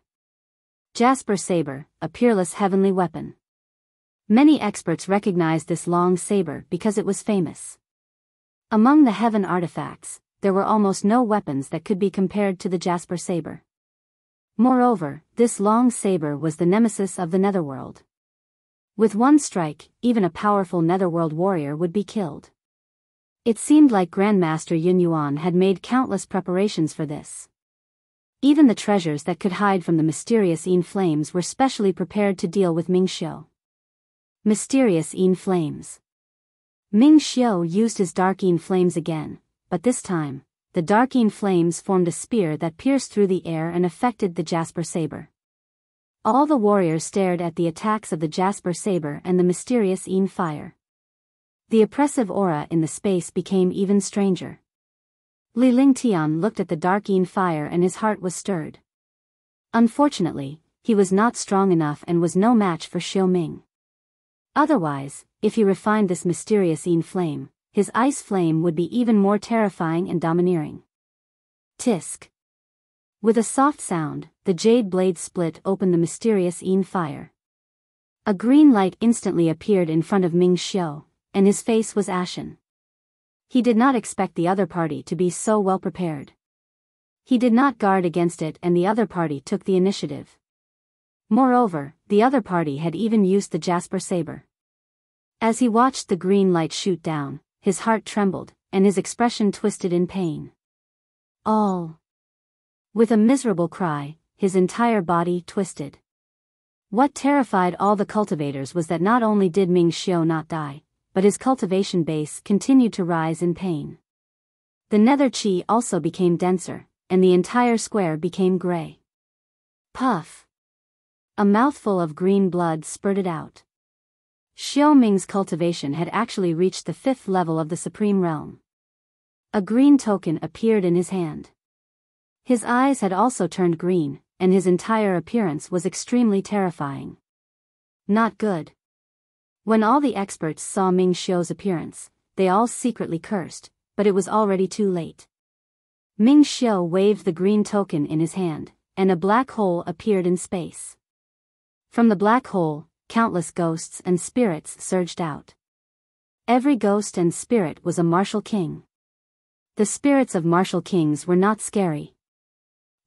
Jasper Saber, a peerless heavenly weapon. Many experts recognized this long saber because it was famous. Among the heaven artifacts, there were almost no weapons that could be compared to the Jasper Saber. Moreover, this long saber was the nemesis of the netherworld. With one strike, even a powerful netherworld warrior would be killed. It seemed like Grandmaster Yin Yuan had made countless preparations for this. Even the treasures that could hide from the mysterious Yin Flames were specially prepared to deal with Ming Xiu. Mysterious Yin Flames. Ming Xiu used his dark Yin Flames again, but this time, the dark Yin Flames formed a spear that pierced through the air and affected the Jasper Saber. All the warriors stared at the attacks of the Jasper Saber and the mysterious Yin Fire. The oppressive aura in the space became even stranger. Li Lingtian looked at the dark Yin Fire and his heart was stirred. Unfortunately, he was not strong enough and was no match for Xiu Ming. Otherwise, if he refined this mysterious Yin Flame, his ice flame would be even more terrifying and domineering. Tisk. With a soft sound, the jade blade split open the mysterious Yin Fire. A green light instantly appeared in front of Ming Xiu, and his face was ashen. He did not expect the other party to be so well prepared. He did not guard against it and the other party took the initiative. Moreover, the other party had even used the Jasper Saber. As he watched the green light shoot down, his heart trembled, and his expression twisted in pain. All. With a miserable cry, his entire body twisted. What terrified all the cultivators was that not only did Ming Xiu not die, but his cultivation base continued to rise in pain. The nether chi also became denser, and the entire square became gray. Puff. A mouthful of green blood spurted out. Xiu Ming's cultivation had actually reached the 5th level of the Supreme Realm. A green token appeared in his hand. His eyes had also turned green, and his entire appearance was extremely terrifying. Not good. When all the experts saw Ming Xiu's appearance, they all secretly cursed, but it was already too late. Ming Xiu waved the green token in his hand, and a black hole appeared in space. From the black hole, countless ghosts and spirits surged out. Every ghost and spirit was a martial king. The spirits of martial kings were not scary.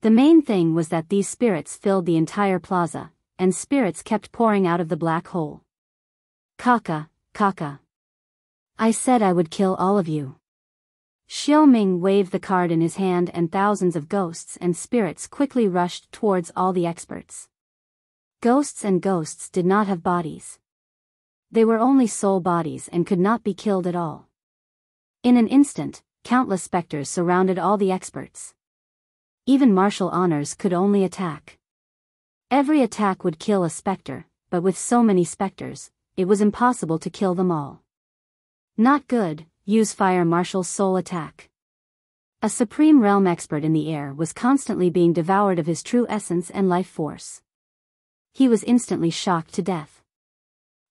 The main thing was that these spirits filled the entire plaza, and spirits kept pouring out of the black hole. Kaka, Kaka. I said I would kill all of you. Xiu Ming waved the card in his hand and thousands of ghosts and spirits quickly rushed towards all the experts. Ghosts and ghosts did not have bodies. They were only soul bodies and could not be killed at all. In an instant, countless specters surrounded all the experts. Even martial honors could only attack. Every attack would kill a specter, but with so many specters, it was impossible to kill them all. Not good. Use fire martial soul attack. A supreme realm expert in the air was constantly being devoured of his true essence and life force. He was instantly shocked to death.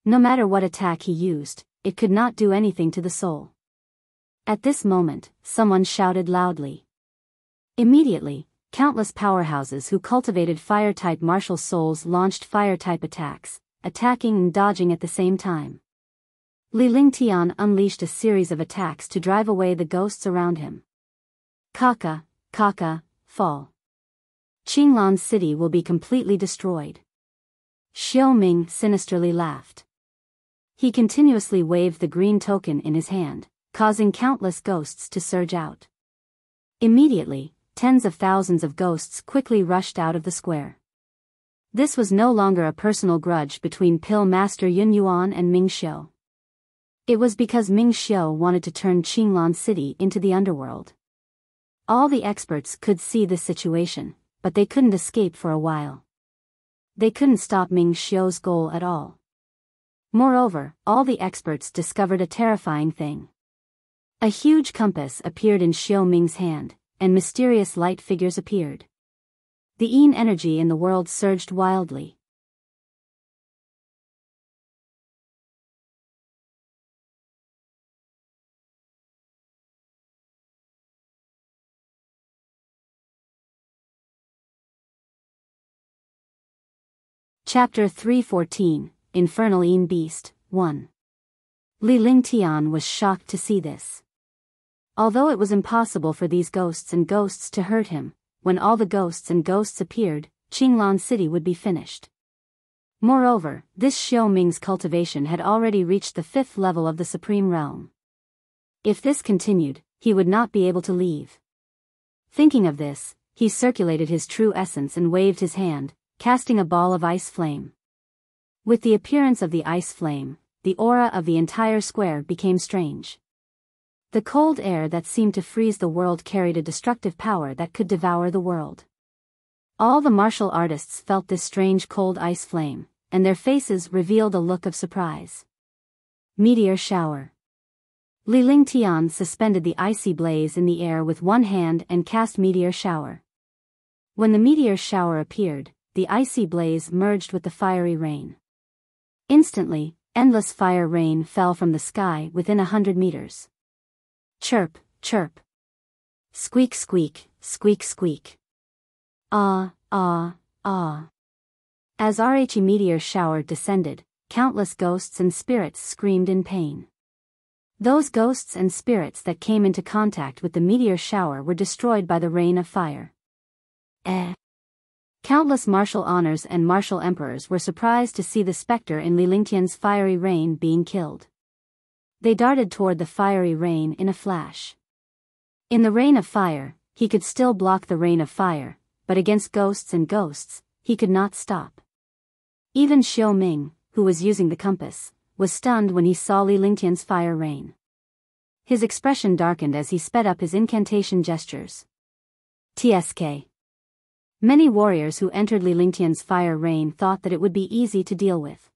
No matter what attack he used, it could not do anything to the soul. At this moment, someone shouted loudly. Immediately, countless powerhouses who cultivated fire-type martial souls launched fire-type attacks, attacking and dodging at the same time. Li Lingtian unleashed a series of attacks to drive away the ghosts around him. Kaka, Kaka, fall. Qinglan City will be completely destroyed. Xiu Ming sinisterly laughed. He continuously waved the green token in his hand, causing countless ghosts to surge out. Immediately, tens of thousands of ghosts quickly rushed out of the square. This was no longer a personal grudge between Pill Master Yun Yuan and Ming Xiu. It was because Ming Xiu wanted to turn Qinglan City into the underworld. All the experts could see this situation, but they couldn't escape for a while. They couldn't stop Ming Xiu's goal at all. Moreover, all the experts discovered a terrifying thing. A huge compass appeared in Xiu Ming's hand, and mysterious light figures appeared. The Yin energy in the world surged wildly. Chapter 314, Infernal Yin Beast, 1. Li Lingtian was shocked to see this. Although it was impossible for these ghosts to hurt him, when all the ghosts appeared, Qinglan City would be finished. Moreover, this Xiu Ming's cultivation had already reached the 5th level of the Supreme Realm. If this continued, he would not be able to leave. Thinking of this, he circulated his true essence and waved his hand, casting a ball of ice flame. With the appearance of the ice flame, the aura of the entire square became strange. The cold air that seemed to freeze the world carried a destructive power that could devour the world. All the martial artists felt this strange cold ice flame, and their faces revealed a look of surprise. Meteor shower. Li Lingtian suspended the icy blaze in the air with one hand and cast meteor shower. When the meteor shower appeared, the icy blaze merged with the fiery rain. Instantly, endless fire rain fell from the sky within 100 meters. Chirp, chirp. Squeak, squeak, squeak, squeak. Ah, ah, ah. As Rhe meteor shower descended, countless ghosts and spirits screamed in pain. Those ghosts and spirits that came into contact with the meteor shower were destroyed by the rain of fire. Countless martial honors and martial emperors were surprised to see the specter in Li Lingtian's fiery rain being killed. They darted toward the fiery rain in a flash. In the rain of fire, he could still block the rain of fire, but against ghosts, he could not stop. Even Xiu Ming, who was using the compass, was stunned when he saw Li Lingtian's fire rain. His expression darkened as he sped up his incantation gestures. TSK. Many warriors who entered Li Lingtian's fire rain thought that it would be easy to deal with.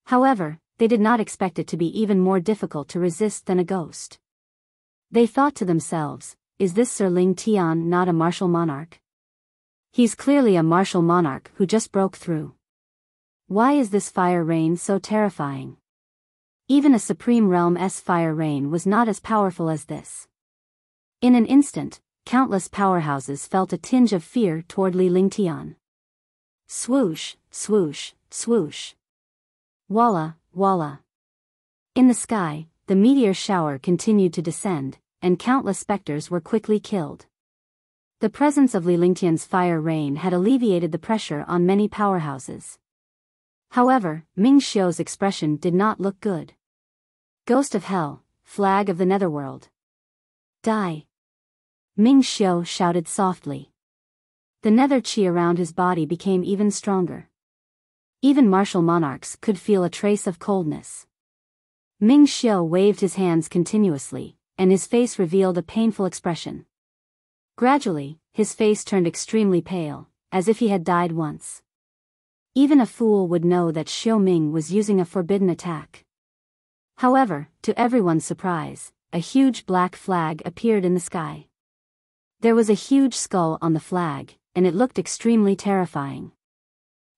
However, they did not expect it to be even more difficult to resist than a ghost. They thought to themselves, is this Sir Ling Tian not a martial monarch? He's clearly a martial monarch who just broke through. Why is this fire rain so terrifying? Even a Supreme Realm's fire rain was not as powerful as this. In an instant, countless powerhouses felt a tinge of fear toward Li Lingtian. Swoosh, swoosh, swoosh. Walla, walla. In the sky, the meteor shower continued to descend, and countless specters were quickly killed. The presence of Li Lingtian's fire rain had alleviated the pressure on many powerhouses. However, Ming Xiu's expression did not look good. Ghost of Hell, flag of the Netherworld. Die. Ming Xiu shouted softly. The nether chi around his body became even stronger. Even martial monarchs could feel a trace of coldness. Ming Xiu waved his hands continuously, and his face revealed a painful expression. Gradually, his face turned extremely pale, as if he had died once. Even a fool would know that Xiu Ming was using a forbidden attack. However, to everyone's surprise, a huge black flag appeared in the sky. There was a huge skull on the flag, and it looked extremely terrifying.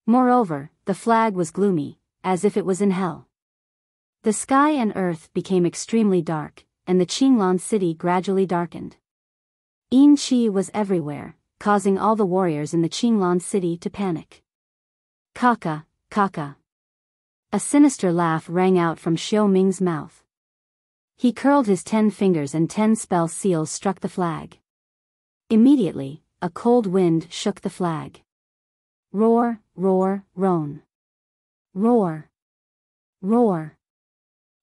Moreover, the flag was gloomy, as if it was in hell. The sky and earth became extremely dark, and the Qinglan city gradually darkened. Yin Qi was everywhere, causing all the warriors in the Qinglan city to panic. Kaka, kaka. A sinister laugh rang out from Xiu Ming's mouth. He curled his 10 fingers and 10 spell seals struck the flag. Immediately, a cold wind shook the flag. Roar, roar, roan. Roar. Roar.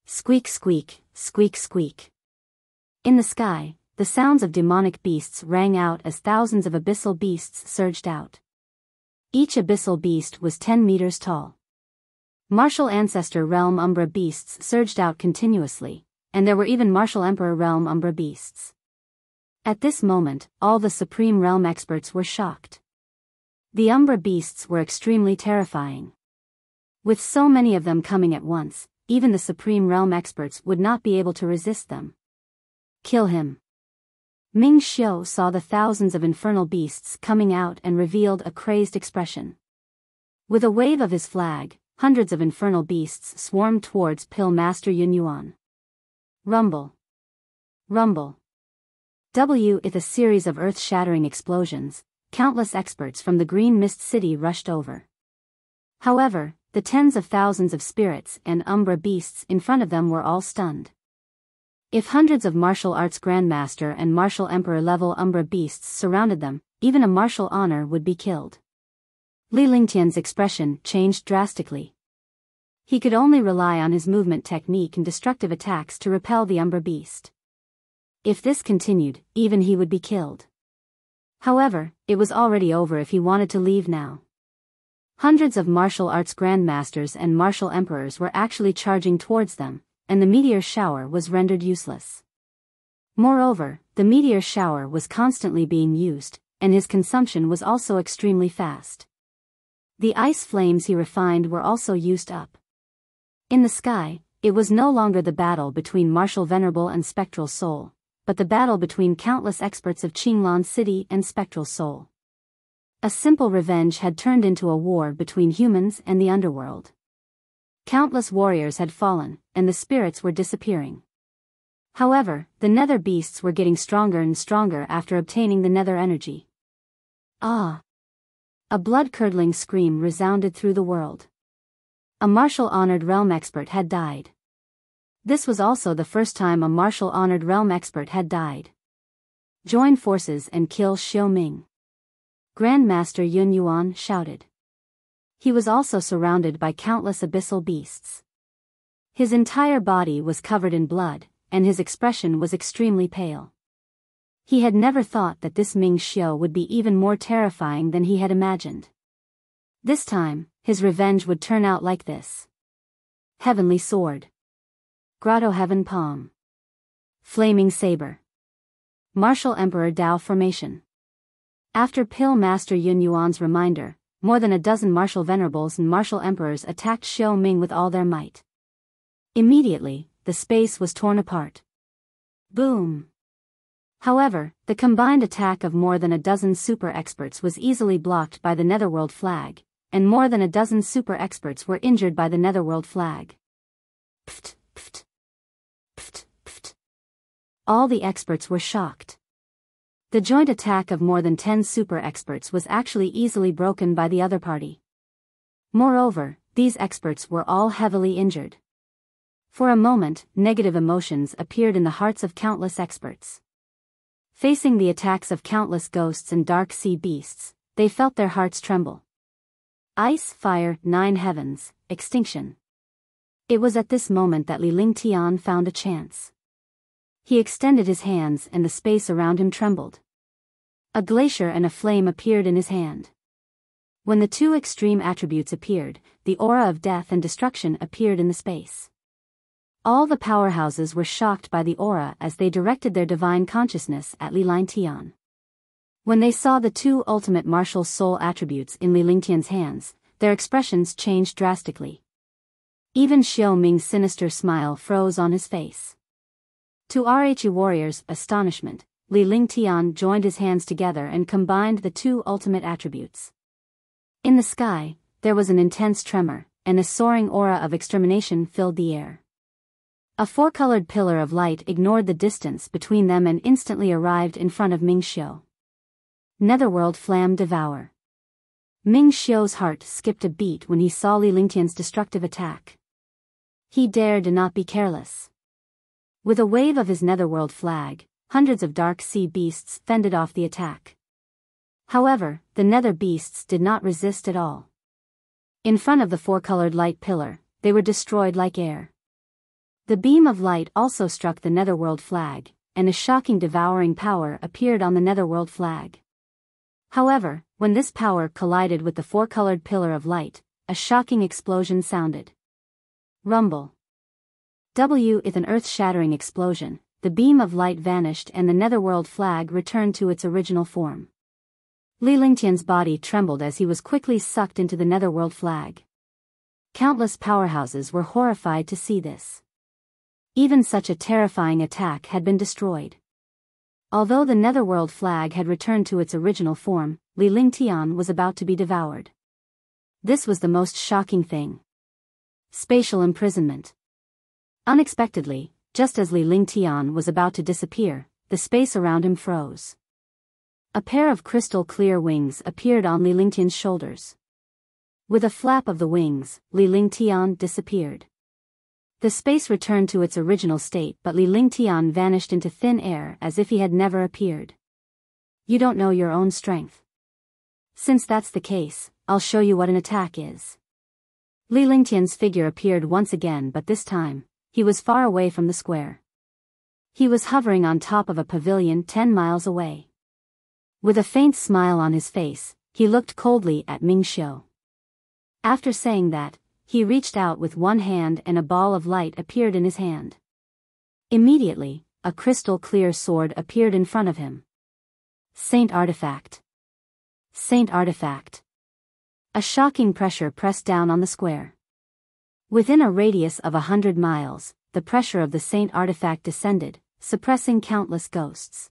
Squeak, squeak, squeak, squeak. In the sky, the sounds of demonic beasts rang out as thousands of abyssal beasts surged out. Each abyssal beast was 10 meters tall. Martial Ancestor Realm Umbra beasts surged out continuously, and there were even Martial Emperor Realm Umbra beasts. At this moment, all the Supreme Realm experts were shocked. The Umbra beasts were extremely terrifying. With so many of them coming at once, even the Supreme Realm experts would not be able to resist them. Kill him. Ming Xiu saw the thousands of infernal beasts coming out and revealed a crazed expression. With a wave of his flag, hundreds of infernal beasts swarmed towards Pill Master Yun Yuan. Rumble. Rumble. With a series of earth-shattering explosions, countless experts from the Green Mist City rushed over. However, the tens of thousands of spirits and Umbra beasts in front of them were all stunned. If hundreds of martial arts grandmaster and martial emperor level Umbra beasts surrounded them, even a martial honor would be killed. Li Lingtian's expression changed drastically. He could only rely on his movement technique and destructive attacks to repel the Umbra beast. If this continued, even he would be killed. However, it was already over if he wanted to leave now. Hundreds of martial arts grandmasters and martial emperors were actually charging towards them, and the meteor shower was rendered useless. Moreover, the meteor shower was constantly being used, and his consumption was also extremely fast. The ice flames he refined were also used up. In the sky, it was no longer the battle between Martial Venerable and Spectral Soul, but the battle between countless experts of Qinglan City and Spectral Soul. A simple revenge had turned into a war between humans and the underworld. Countless warriors had fallen, and the spirits were disappearing. However, the nether beasts were getting stronger and stronger after obtaining the nether energy. Ah! A blood-curdling scream resounded through the world. A martial-honored realm expert had died. This was also the first time a martial-honored realm expert had died. Join forces and kill Xiu Ming. Grandmaster Yun Yuan shouted. He was also surrounded by countless abyssal beasts. His entire body was covered in blood, and his expression was extremely pale. He had never thought that this Ming Xiu would be even more terrifying than he had imagined. This time, his revenge would turn out like this. Heavenly Sword. Grotto Heaven Palm. Flaming Saber. Martial Emperor Dao Formation. After Pill Master Yun Yuan's reminder, more than a dozen martial venerables and martial emperors attacked Xiu Ming with all their might. Immediately, the space was torn apart. Boom! However, the combined attack of more than a dozen super experts was easily blocked by the Netherworld flag, and more than a dozen super experts were injured by the Netherworld flag. Pft, pft. Pft, pft. All the experts were shocked. The joint attack of more than 10 super experts was actually easily broken by the other party. Moreover, these experts were all heavily injured. For a moment, negative emotions appeared in the hearts of countless experts. Facing the attacks of countless ghosts and dark sea beasts, they felt their hearts tremble. Ice, fire, 9 heavens, extinction. It was at this moment that Li Lingtian found a chance. He extended his hands and the space around him trembled. A glacier and a flame appeared in his hand. When the two extreme attributes appeared, the aura of death and destruction appeared in the space. All the powerhouses were shocked by the aura as they directed their divine consciousness at Li Lingtian. When they saw the two ultimate martial soul attributes in Li Lingtian's hands, their expressions changed drastically. Even Xiu Ming's sinister smile froze on his face. To Rhu warriors' astonishment, Li Lingtian joined his hands together and combined the two ultimate attributes. In the sky, there was an intense tremor, and a soaring aura of extermination filled the air. A four-colored pillar of light ignored the distance between them and instantly arrived in front of Ming Xiu. Netherworld Flam Devour. Ming Xiu's heart skipped a beat when he saw Li Lingtian's destructive attack. He dared not be careless. With a wave of his Netherworld flag, hundreds of dark sea beasts fended off the attack. However, the nether beasts did not resist at all. In front of the four-colored light pillar, they were destroyed like air. The beam of light also struck the Netherworld flag, and a shocking devouring power appeared on the Netherworld flag. However, when this power collided with the four-colored pillar of light, a shocking explosion sounded. Rumble. With an earth-shattering explosion, the beam of light vanished and the netherworld flag returned to its original form. Li Lingtian's body trembled as he was quickly sucked into the netherworld flag. Countless powerhouses were horrified to see this. Even such a terrifying attack had been destroyed. Although the netherworld flag had returned to its original form, Li Lingtian was about to be devoured. This was the most shocking thing. Spatial imprisonment. Unexpectedly, just as Li Lingtian was about to disappear, the space around him froze. A pair of crystal-clear wings appeared on Li Lingtian's shoulders. With a flap of the wings, Li Lingtian disappeared. The space returned to its original state, but Li Lingtian vanished into thin air as if he had never appeared. You don't know your own strength. Since that's the case, I'll show you what an attack is. Li Lingtian's figure appeared once again, but this time, he was far away from the square. He was hovering on top of a pavilion 10 miles away. With a faint smile on his face, he looked coldly at Ming Xiu. After saying that, he reached out with one hand and a ball of light appeared in his hand. Immediately, a crystal-clear sword appeared in front of him. Saint Artifact. Saint Artifact. A shocking pressure pressed down on the square. Within a radius of 100 miles, the pressure of the Saint Artifact descended, suppressing countless ghosts.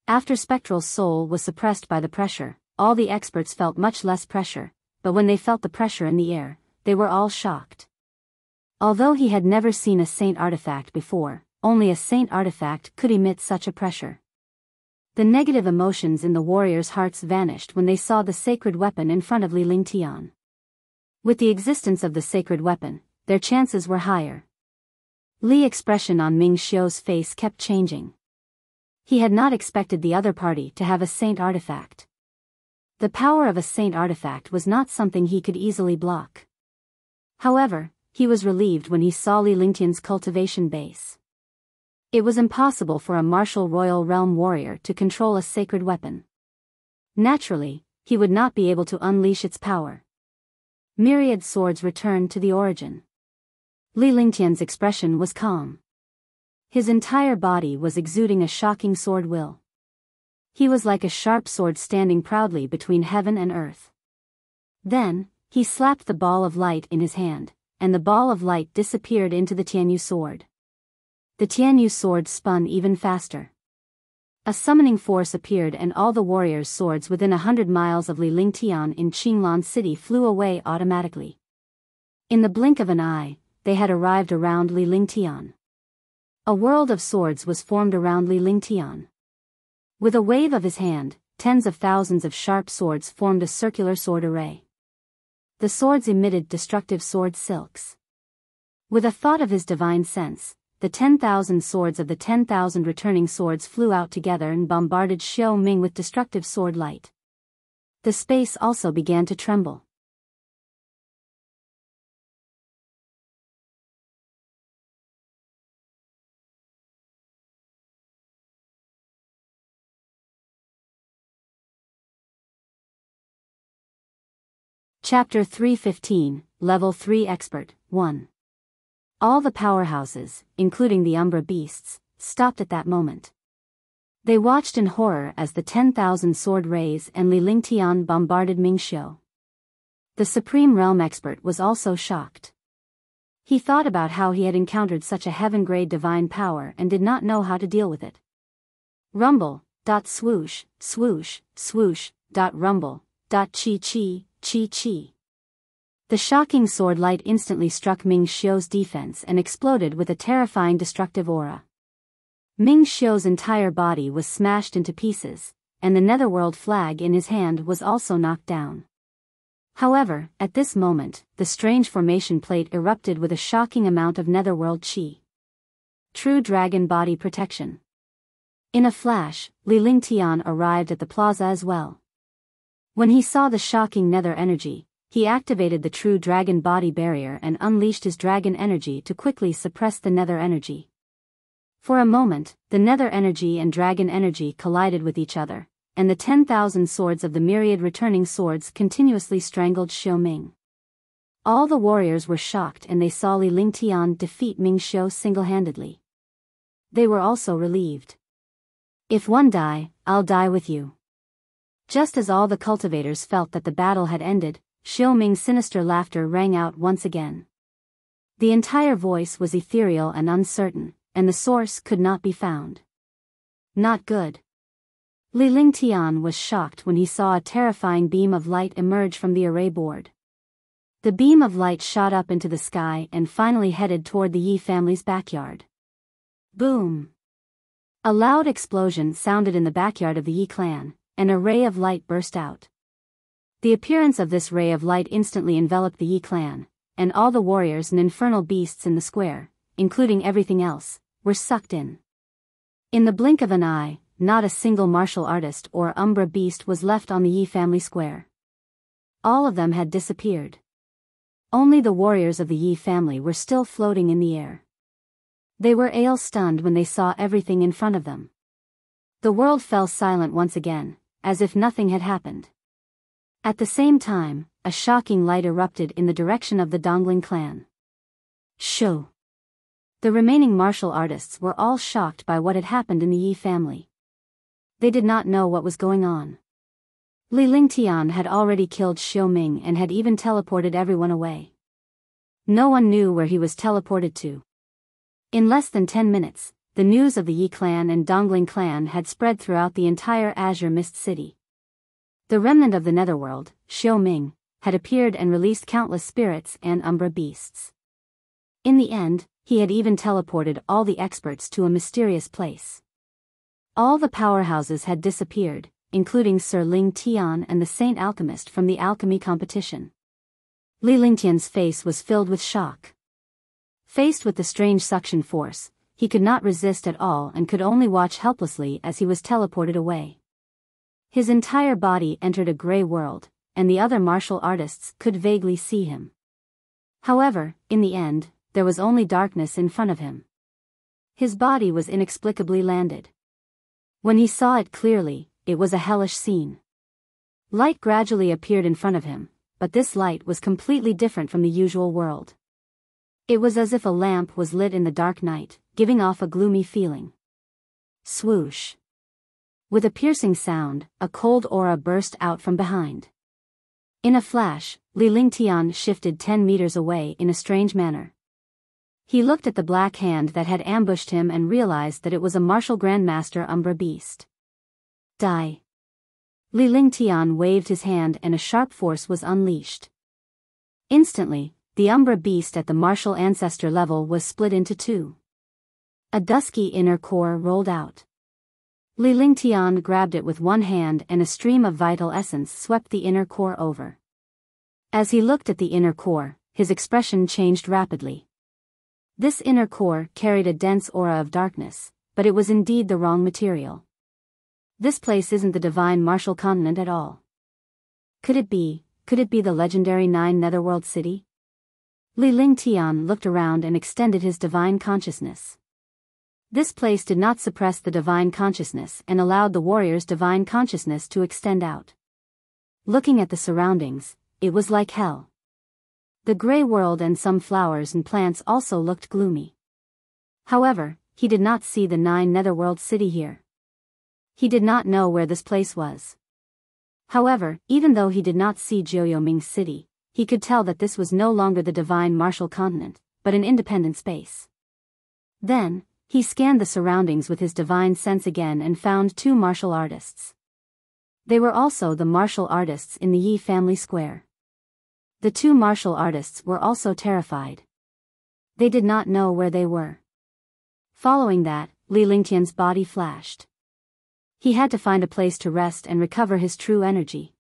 After Spectral's soul was suppressed by the pressure, all the experts felt much less pressure, but when they felt the pressure in the air, they were all shocked. Although he had never seen a Saint Artifact before, only a Saint Artifact could emit such a pressure. The negative emotions in the warriors' hearts vanished when they saw the sacred weapon in front of Li Lingtian. With the existence of the sacred weapon, their chances were higher. Li's expression on Ming Xiu's face kept changing. He had not expected the other party to have a Saint Artifact. The power of a Saint Artifact was not something he could easily block. However, he was relieved when he saw Li Lingtian's cultivation base. It was impossible for a martial royal realm warrior to control a sacred weapon. Naturally, he would not be able to unleash its power. Myriad swords returned to the origin. Li Lingtian's expression was calm. His entire body was exuding a shocking sword will. He was like a sharp sword standing proudly between heaven and earth. Then, he slapped the ball of light in his hand, and the ball of light disappeared into the Tianyu sword. The Tianyu sword spun even faster. A summoning force appeared and all the warriors' swords within 100 miles of Li Lingtian in Qinglan City flew away automatically. In the blink of an eye, they had arrived around Li Lingtian. A world of swords was formed around Li Lingtian. With a wave of his hand, tens of thousands of sharp swords formed a circular sword array. The swords emitted destructive sword silks. With a thought of his divine sense, the 10,000 swords of the 10,000 returning swords flew out together and bombarded Xiao Ming with destructive sword light. The space also began to tremble. Chapter 315, Level 3 Expert, 1. All the powerhouses, including the Umbra beasts, stopped at that moment. They watched in horror as the 10,000 sword rays and Li Lingtian bombarded Ming Xiu. The Supreme Realm Expert was also shocked. He thought about how he had encountered such a heaven-grade divine power and did not know how to deal with it. Rumble, swoosh, swoosh, swoosh, rumble, chi chi, chi chi. The shocking sword light instantly struck Ming Xiu's defense and exploded with a terrifying destructive aura. Ming Xiu's entire body was smashed into pieces, and the netherworld flag in his hand was also knocked down. However, at this moment, the strange formation plate erupted with a shocking amount of netherworld chi. True dragon body protection. In a flash, Li Lingtian arrived at the plaza as well. When he saw the shocking nether energy, he activated the true dragon body barrier and unleashed his dragon energy to quickly suppress the nether energy. For a moment, the nether energy and dragon energy collided with each other, and the 10,000 swords of the myriad returning swords continuously strangled Xiu Ming. All the warriors were shocked and they saw Li Lingtian defeat Ming Xiu single-handedly. They were also relieved. If one die, I'll die with you. Just as all the cultivators felt that the battle had ended, Xiu Ming's sinister laughter rang out once again. The entire voice was ethereal and uncertain, and the source could not be found. Not good. Li Lingtian was shocked when he saw a terrifying beam of light emerge from the array board. The beam of light shot up into the sky and finally headed toward the Yi family's backyard. Boom! A loud explosion sounded in the backyard of the Yi clan, and a ray of light burst out. The appearance of this ray of light instantly enveloped the Yi clan, and all the warriors and infernal beasts in the square, including everything else, were sucked in. In the blink of an eye, not a single martial artist or umbra beast was left on the Yi family square. All of them had disappeared. Only the warriors of the Yi family were still floating in the air. They were stunned when they saw everything in front of them. The world fell silent once again, as if nothing had happened. At the same time, a shocking light erupted in the direction of the Dongling clan. Shoo! The remaining martial artists were all shocked by what had happened in the Yi family. They did not know what was going on. Li Lingtian had already killed Xiu Ming and had even teleported everyone away. No one knew where he was teleported to. In less than 10 minutes, the news of the Yi clan and Dongling clan had spread throughout the entire Azure Mist City. The remnant of the Netherworld, Xiu Ming, had appeared and released countless spirits and umbra beasts. In the end, he had even teleported all the experts to a mysterious place. All the powerhouses had disappeared, including Sir Ling Tian and the Saint Alchemist from the alchemy competition. Li Lingtian's face was filled with shock. Faced with the strange suction force, he could not resist at all and could only watch helplessly as he was teleported away. His entire body entered a gray world, and the other martial artists could vaguely see him. However, in the end, there was only darkness in front of him. His body was inexplicably landed. When he saw it clearly, it was a hellish scene. Light gradually appeared in front of him, but this light was completely different from the usual world. It was as if a lamp was lit in the dark night, giving off a gloomy feeling. Swoosh! With a piercing sound, a cold aura burst out from behind. In a flash, Li Lingtian shifted 10 meters away in a strange manner. He looked at the black hand that had ambushed him and realized that it was a martial grandmaster umbra beast. Die! Li Lingtian waved his hand and a sharp force was unleashed. Instantly, the umbra beast at the martial ancestor level was split into two. A dusky inner core rolled out. Li Lingtian grabbed it with one hand and a stream of vital essence swept the inner core over. As he looked at the inner core, his expression changed rapidly. This inner core carried a dense aura of darkness, but it was indeed the wrong material. This place isn't the divine martial continent at all. Could it be the legendary 9 Netherworld city? Li Lingtian looked around and extended his divine consciousness. This place did not suppress the divine consciousness and allowed the warrior's divine consciousness to extend out. Looking at the surroundings, it was like hell. The gray world and some flowers and plants also looked gloomy. However, he did not see the 9 Netherworld city here. He did not know where this place was. However, even though he did not see Jiuyoming's city, he could tell that this was no longer the divine martial continent, but an independent space. Then, he scanned the surroundings with his divine sense again and found 2 martial artists. They were also the martial artists in the Yi family square. The 2 martial artists were also terrified. They did not know where they were. Following that, Li Lingtian's body flashed. He had to find a place to rest and recover his true energy.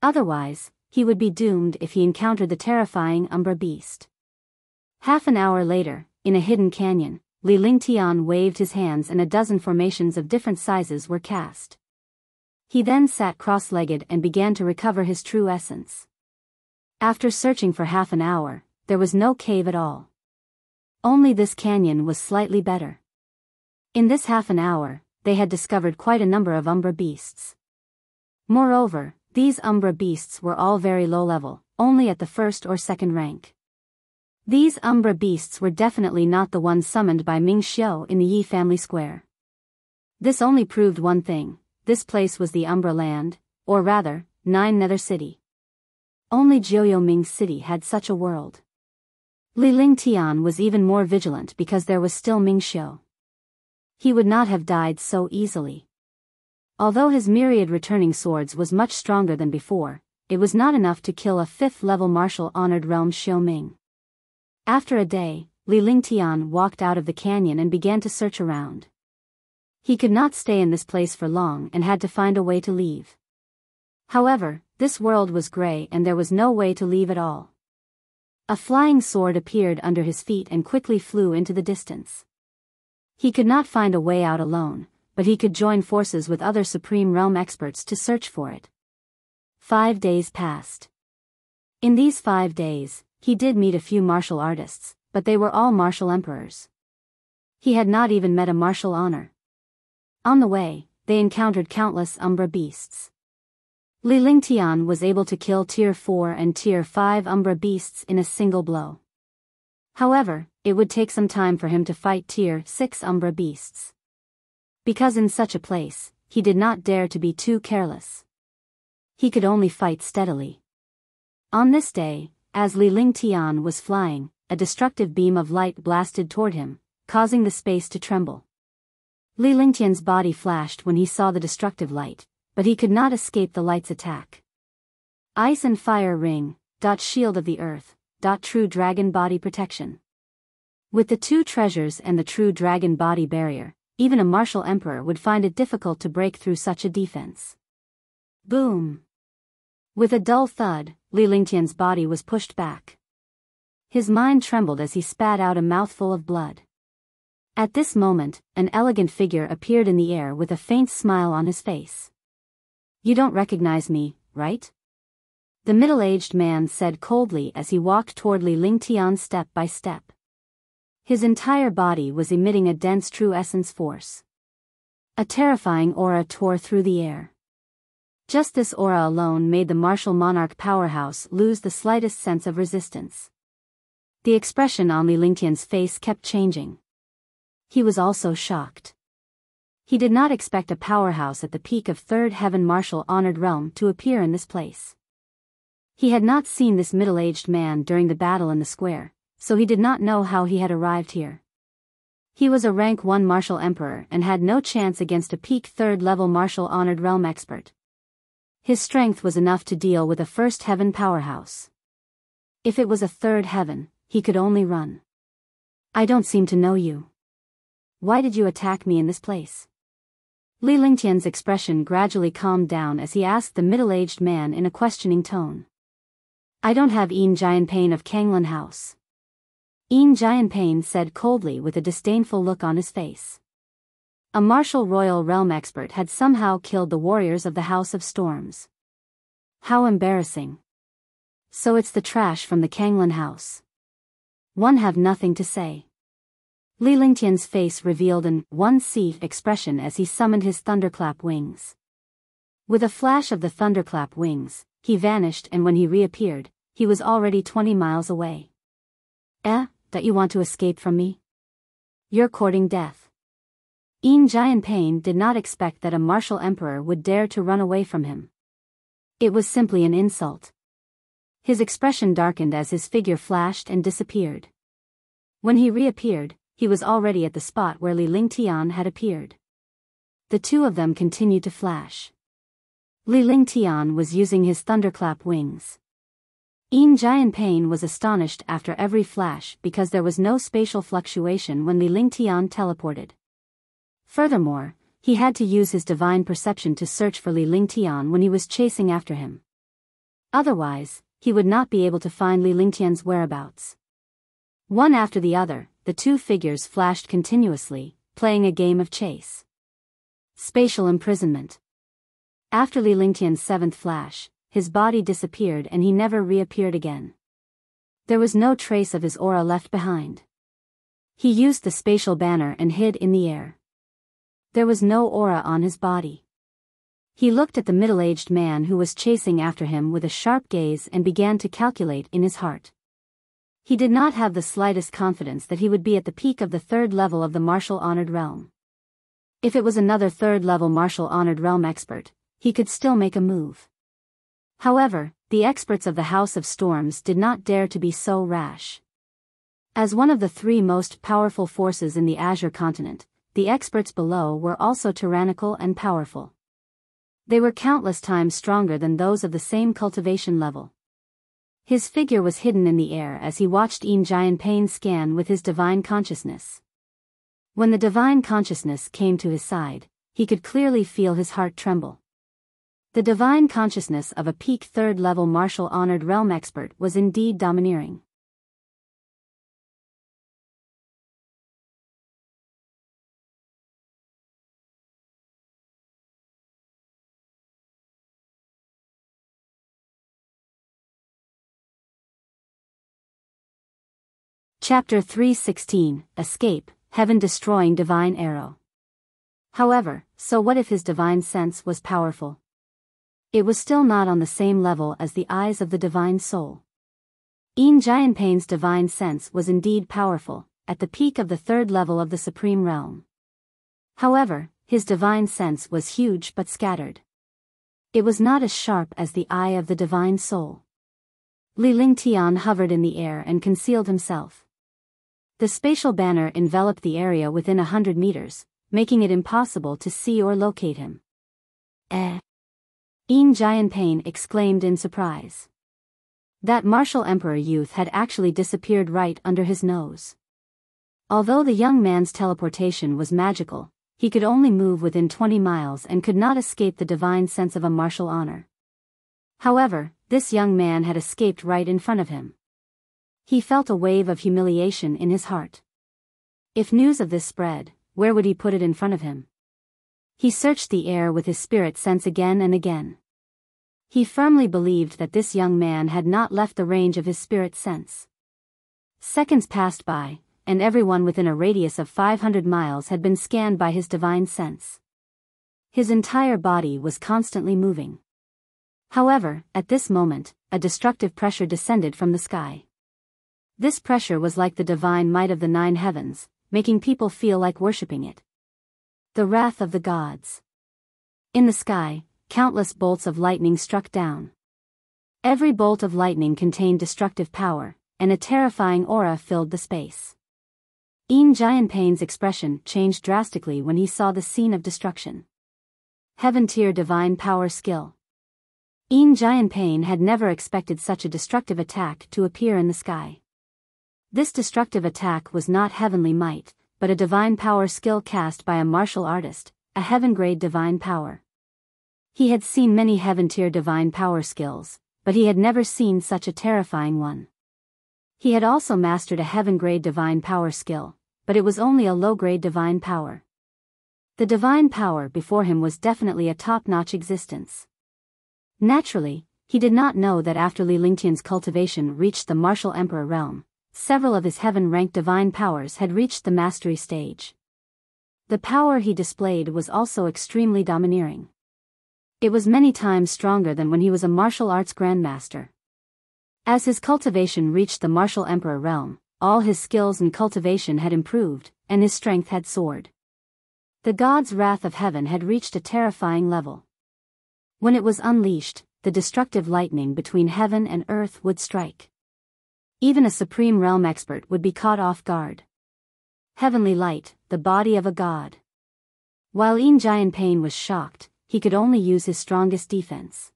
Otherwise, he would be doomed if he encountered the terrifying umbra beast. Half an hour later, in a hidden canyon, Li Lingtian waved his hands and a dozen formations of different sizes were cast. He then sat cross-legged and began to recover his true essence. After searching for half an hour, there was no cave at all. Only this canyon was slightly better. In this half an hour, they had discovered quite a number of umbra beasts. Moreover, these Umbra beasts were all very low level, only at the first or second rank. These Umbra beasts were definitely not the ones summoned by Ming Xiao in the Yi family square. This only proved one thing: this place was the Umbra land, or rather, Nine Nether City. Only Jiuyou Ming City had such a world. Li Lingtian was even more vigilant because there was still Ming Xiao. He would not have died so easily. Although his myriad returning swords was much stronger than before, it was not enough to kill a 5th-level martial honored realm Xiao Ming. After a day, Li Lingtian walked out of the canyon and began to search around. He could not stay in this place for long and had to find a way to leave. However, this world was gray and there was no way to leave at all. A flying sword appeared under his feet and quickly flew into the distance. He could not find a way out alone, but he could join forces with other Supreme Realm experts to search for it. 5 days passed. In these 5 days, he did meet a few martial artists, but they were all martial emperors. He had not even met a martial honor. On the way, they encountered countless Umbra beasts. Li Lingtian was able to kill Tier 4 and Tier 5 Umbra beasts in a single blow. However, it would take some time for him to fight Tier 6 Umbra beasts. Because in such a place, he did not dare to be too careless. He could only fight steadily. On this day, as Li Lingtian was flying, a destructive beam of light blasted toward him, causing the space to tremble. Li Lingtian's body flashed when he saw the destructive light, but he could not escape the light's attack. Ice and fire ring, shield of the earth, true dragon body protection. With the 2 treasures and the true dragon body barrier, even a martial emperor would find it difficult to break through such a defense. Boom! With a dull thud, Li Lingtian's body was pushed back. His mind trembled as he spat out a mouthful of blood. At this moment, an elegant figure appeared in the air with a faint smile on his face. "You don't recognize me, right?" The middle-aged man said coldly as he walked toward Li Lingtian step by step. His entire body was emitting a dense true essence force. A terrifying aura tore through the air. Just this aura alone made the martial monarch powerhouse lose the slightest sense of resistance. The expression on Li Lingtian's face kept changing. He was also shocked. He did not expect a powerhouse at the peak of 3rd Heaven martial honored realm to appear in this place. He had not seen this middle-aged man during the battle in the square, so he did not know how he had arrived here. He was a rank 1 martial emperor and had no chance against a peak 3rd level martial honored realm expert. His strength was enough to deal with a 1st Heaven powerhouse. If it was a 3rd Heaven, he could only run. "I don't seem to know you. Why did you attack me in this place?" Li Lingtian's expression gradually calmed down as he asked the middle-aged man in a questioning tone. "I don't have Yin Jianpain of Kanglan House." Yin Jianpain said coldly with a disdainful look on his face. A martial royal realm expert had somehow killed the warriors of the House of Storms. How embarrassing. So it's the trash from the Kanglan House. One have nothing to say. Li Lingtian's face revealed an one-seat expression as he summoned his thunderclap wings. With a flash of the thunderclap wings, he vanished, and when he reappeared, he was already 20 miles away. That you want to escape from me? You're courting death." Yin Jianpain did not expect that a martial emperor would dare to run away from him. It was simply an insult. His expression darkened as his figure flashed and disappeared. When he reappeared, he was already at the spot where Li Lingtian had appeared. The 2 of them continued to flash. Li Lingtian was using his thunderclap wings. Yin Jianpain was astonished after every flash because there was no spatial fluctuation when Li Lingtian teleported. Furthermore, he had to use his divine perception to search for Li Lingtian when he was chasing after him. Otherwise, he would not be able to find Li Lingtian's whereabouts. One after the other, the 2 figures flashed continuously, playing a game of chase. Spatial imprisonment. After Li Lingtian's 7th flash, his body disappeared and he never reappeared again. There was no trace of his aura left behind. He used the spatial banner and hid in the air. There was no aura on his body. He looked at the middle-aged man who was chasing after him with a sharp gaze and began to calculate in his heart. He did not have the slightest confidence that he would be at the peak of the third level of the martial-honored realm. If it was another third-level martial-honored realm expert, he could still make a move. However, the experts of the House of Storms did not dare to be so rash. As one of the three most powerful forces in the Azure continent, the experts below were also tyrannical and powerful. They were countless times stronger than those of the same cultivation level. His figure was hidden in the air as he watched Jianping scan with his divine consciousness. When the divine consciousness came to his side, he could clearly feel his heart tremble. The divine consciousness of a peak third-level martial-honored realm expert was indeed domineering. Chapter 316, Escape, Heaven-Destroying Divine Arrow. However, so what if his divine sense was powerful? It was still not on the same level as the eyes of the divine soul. Jianping's divine sense was indeed powerful, at the peak of the third level of the supreme realm. However, his divine sense was huge but scattered. It was not as sharp as the eye of the divine soul. Li Lingtian hovered in the air and concealed himself. The spatial banner enveloped the area within 100 meters, making it impossible to see or locate him. Jianping exclaimed in surprise. That martial emperor youth had actually disappeared right under his nose. Although the young man's teleportation was magical, he could only move within 20 miles and could not escape the divine sense of a martial honor. However, this young man had escaped right in front of him. He felt a wave of humiliation in his heart. If news of this spread, where would he put it in front of him? He searched the air with his spirit sense again and again. He firmly believed that this young man had not left the range of his spirit sense. Seconds passed by, and everyone within a radius of 500 miles had been scanned by his divine sense. His entire body was constantly moving. However, at this moment, a destructive pressure descended from the sky. This pressure was like the divine might of the nine heavens, making people feel like worshipping it. The wrath of the gods. In the sky, countless bolts of lightning struck down. Every bolt of lightning contained destructive power, and a terrifying aura filled the space. Jianping's expression changed drastically when he saw the scene of destruction. Heaven-tier divine power skill. Jianping had never expected such a destructive attack to appear in the sky. This destructive attack was not heavenly might, but a divine power skill cast by a martial artist, a heaven-grade divine power. He had seen many heaven-tier divine power skills, but he had never seen such a terrifying one. He had also mastered a heaven-grade divine power skill, but it was only a low-grade divine power. The divine power before him was definitely a top-notch existence. Naturally, he did not know that after Li Lingtian's cultivation reached the martial emperor realm, several of his heaven-ranked divine powers had reached the mastery stage. The power he displayed was also extremely domineering. It was many times stronger than when he was a martial arts grandmaster. As his cultivation reached the martial emperor realm, all his skills and cultivation had improved, and his strength had soared. The god's wrath of heaven had reached a terrifying level. When it was unleashed, the destructive lightning between heaven and earth would strike. Even a supreme realm expert would be caught off guard. Heavenly light, the body of a god. While Jianping was shocked, he could only use his strongest defense.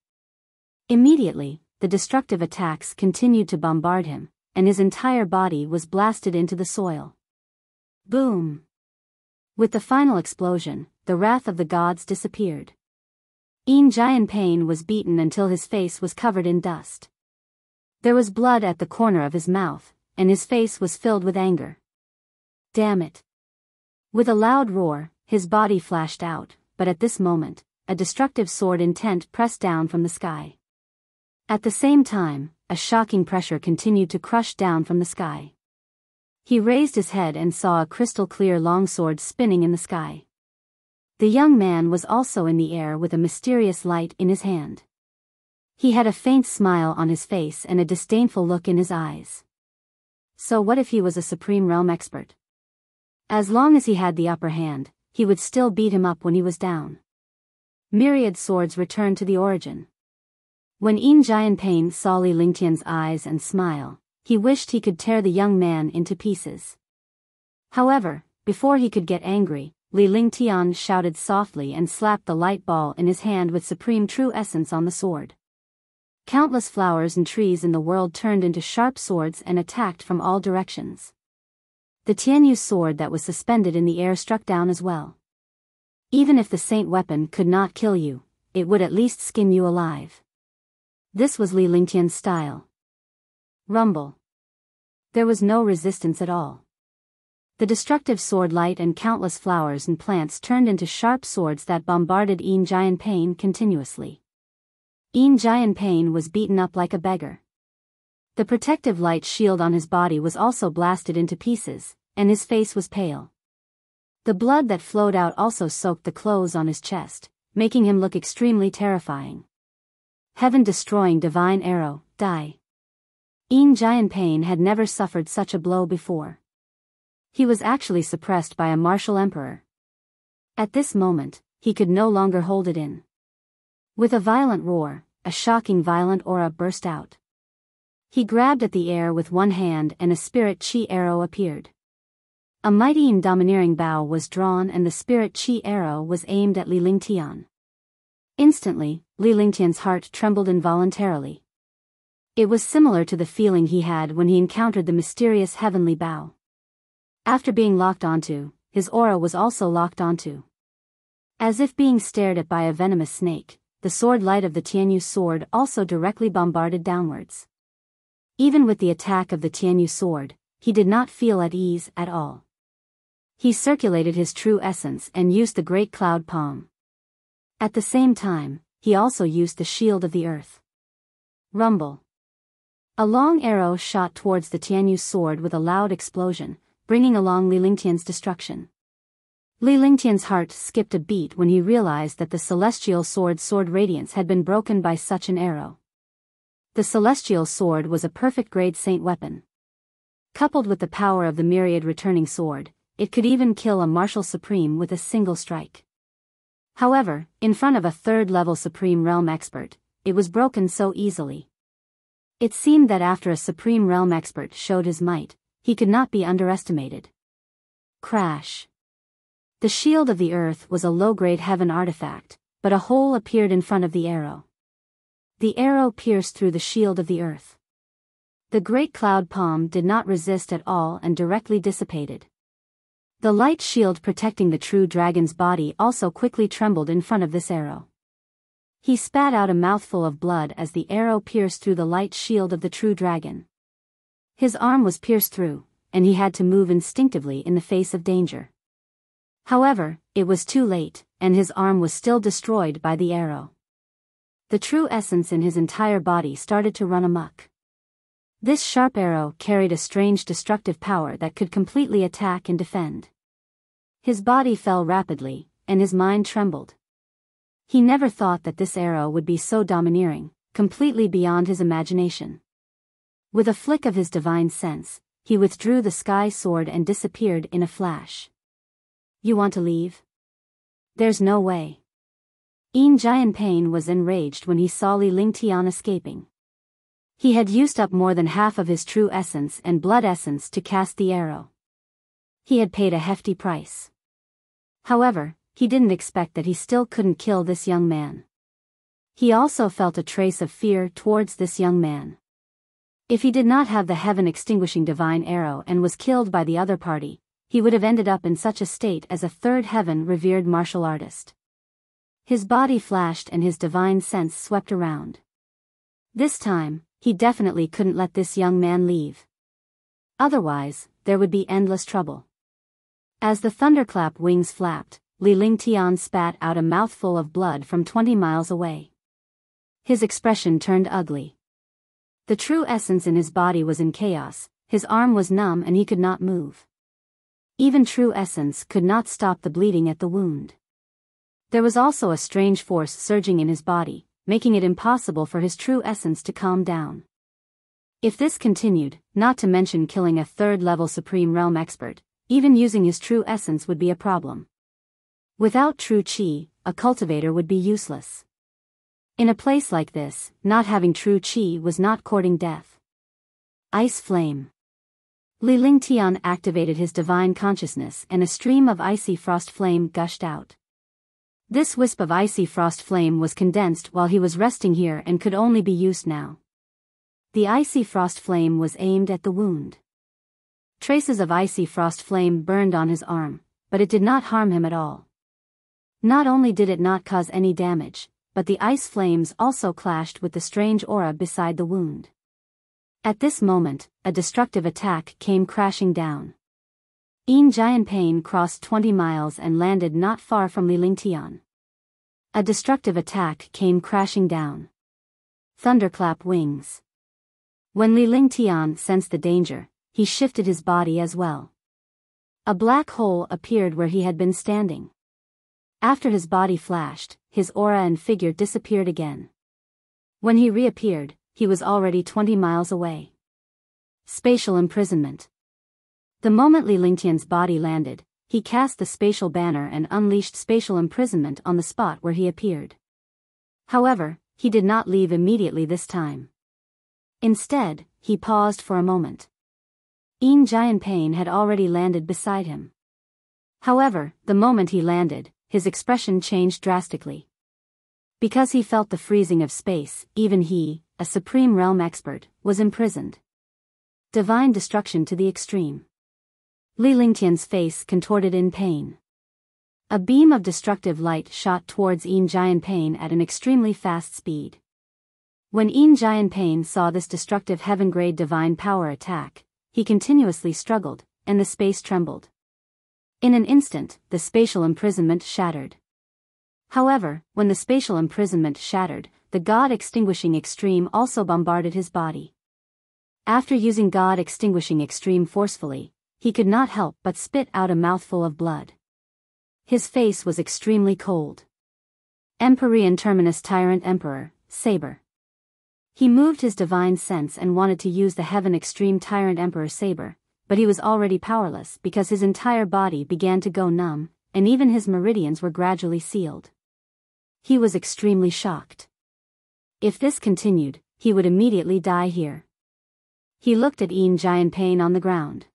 Immediately, the destructive attacks continued to bombard him, and his entire body was blasted into the soil. Boom! With the final explosion, the wrath of the gods disappeared. Jianping was beaten until his face was covered in dust. There was blood at the corner of his mouth, and his face was filled with anger. Damn it! With a loud roar, his body flashed out, but at this moment, a destructive sword intent pressed down from the sky. At the same time, a shocking pressure continued to crush down from the sky. He raised his head and saw a crystal-clear longsword spinning in the sky. The young man was also in the air with a mysterious light in his hand. He had a faint smile on his face and a disdainful look in his eyes. So what if he was a supreme realm expert? As long as he had the upper hand, he would still beat him up when he was down. Myriad swords returned to the origin. When Yin Jianpain saw Li Lingtian's eyes and smile, he wished he could tear the young man into pieces. However, before he could get angry, Li Lingtian shouted softly and slapped the light ball in his hand with supreme true essence on the sword. Countless flowers and trees in the world turned into sharp swords and attacked from all directions. The Tianyu sword that was suspended in the air struck down as well. Even if the saint weapon could not kill you, it would at least skin you alive. This was Li Lingtian's style. Rumble. There was no resistance at all. The destructive sword light and countless flowers and plants turned into sharp swords that bombarded Yin Jianpain continuously. Yin Jianpain was beaten up like a beggar. The protective light shield on his body was also blasted into pieces, and his face was pale. The blood that flowed out also soaked the clothes on his chest, making him look extremely terrifying. Heaven-destroying divine arrow, die. Yin Jianpain had never suffered such a blow before. He was actually suppressed by a martial emperor. At this moment, he could no longer hold it in. With a violent roar, a shocking violent aura burst out. He grabbed at the air with one hand and a spirit chi arrow appeared. A mighty and domineering bow was drawn and the spirit chi arrow was aimed at Li Lingtian. Instantly, Li Lingtian's heart trembled involuntarily. It was similar to the feeling he had when he encountered the mysterious heavenly bow. After being locked onto, his aura was also locked onto. As if being stared at by a venomous snake, the sword light of the Tianyu sword also directly bombarded downwards. Even with the attack of the Tianyu sword, he did not feel at ease at all. He circulated his true essence and used the great cloud palm. At the same time, he also used the shield of the earth. Rumble. A long arrow shot towards the Tianyu sword with a loud explosion, bringing along Li Lingtian's destruction. Li Lingtian's heart skipped a beat when he realized that the celestial sword's sword radiance had been broken by such an arrow. The celestial sword was a perfect grade saint weapon. Coupled with the power of the myriad returning sword, it could even kill a martial supreme with a single strike. However, in front of a third-level supreme realm expert, it was broken so easily. It seemed that after a supreme realm expert showed his might, he could not be underestimated. Crash. The shield of the earth was a low-grade heaven artifact, but a hole appeared in front of the arrow. The arrow pierced through the shield of the earth. The great cloud palm did not resist at all and directly dissipated. The light shield protecting the true dragon's body also quickly trembled in front of this arrow. He spat out a mouthful of blood as the arrow pierced through the light shield of the true dragon. His arm was pierced through, and he had to move instinctively in the face of danger. However, it was too late, and his arm was still destroyed by the arrow. The true essence in his entire body started to run amok. This sharp arrow carried a strange destructive power that could completely attack and defend. His body fell rapidly, and his mind trembled. He never thought that this arrow would be so domineering, completely beyond his imagination. With a flick of his divine sense, he withdrew the sky sword and disappeared in a flash. You want to leave? There's no way. Yin Jianpain was enraged when he saw Li Lingtian escaping. He had used up more than half of his true essence and blood essence to cast the arrow. He had paid a hefty price. However, he didn't expect that he still couldn't kill this young man. He also felt a trace of fear towards this young man. If he did not have the heaven-extinguishing divine arrow and was killed by the other party, he would have ended up in such a state as a third heaven-revered martial artist. His body flashed and his divine sense swept around. This time, he definitely couldn't let this young man leave. Otherwise, there would be endless trouble. As the thunderclap wings flapped, Li Lingtian spat out a mouthful of blood from 20 miles away. His expression turned ugly. The true essence in his body was in chaos, his arm was numb and he could not move. Even true essence could not stop the bleeding at the wound. There was also a strange force surging in his body, making it impossible for his true essence to calm down. If this continued, not to mention killing a third-level Supreme Realm expert, even using his true essence would be a problem. Without true qi, a cultivator would be useless. In a place like this, not having true qi was not courting death. Ice flame. Li Lingtian activated his divine consciousness and a stream of icy frost flame gushed out. This wisp of icy frost flame was condensed while he was resting here and could only be used now. The icy frost flame was aimed at the wound. Traces of icy frost flame burned on his arm, but it did not harm him at all. Not only did it not cause any damage, but the ice flames also clashed with the strange aura beside the wound. At this moment, a destructive attack came crashing down. Yin Jianpain crossed 20 miles and landed not far from Li Lingtian. A destructive attack came crashing down. Thunderclap wings. When Li Lingtian sensed the danger, he shifted his body as well. A black hole appeared where he had been standing. After his body flashed, his aura and figure disappeared again. When he reappeared, he was already 20 miles away. Spatial imprisonment. The moment Li Lingtian's body landed, he cast the spatial banner and unleashed spatial imprisonment on the spot where he appeared. However, he did not leave immediately this time. Instead, he paused for a moment. Yin Jianpain had already landed beside him. However, the moment he landed, his expression changed drastically. Because he felt the freezing of space, even he, a Supreme Realm expert, was imprisoned. Divine destruction to the extreme. Li Lingtian's face contorted in pain. A beam of destructive light shot towards Yin Jianpain at an extremely fast speed. When Yin Jianpain saw this destructive heaven-grade divine power attack, he continuously struggled, and the space trembled. In an instant, the spatial imprisonment shattered. However, when the spatial imprisonment shattered, the God-extinguishing extreme also bombarded his body. After using God-extinguishing extreme forcefully, he could not help but spit out a mouthful of blood. His face was extremely cold. Empyrean Terminus Tyrant Emperor, Saber. He moved his divine sense and wanted to use the Heaven Extreme Tyrant Emperor Saber, but he was already powerless because his entire body began to go numb, and even his meridians were gradually sealed. He was extremely shocked. If this continued, he would immediately die here. He looked at Yin Jianpain on the ground.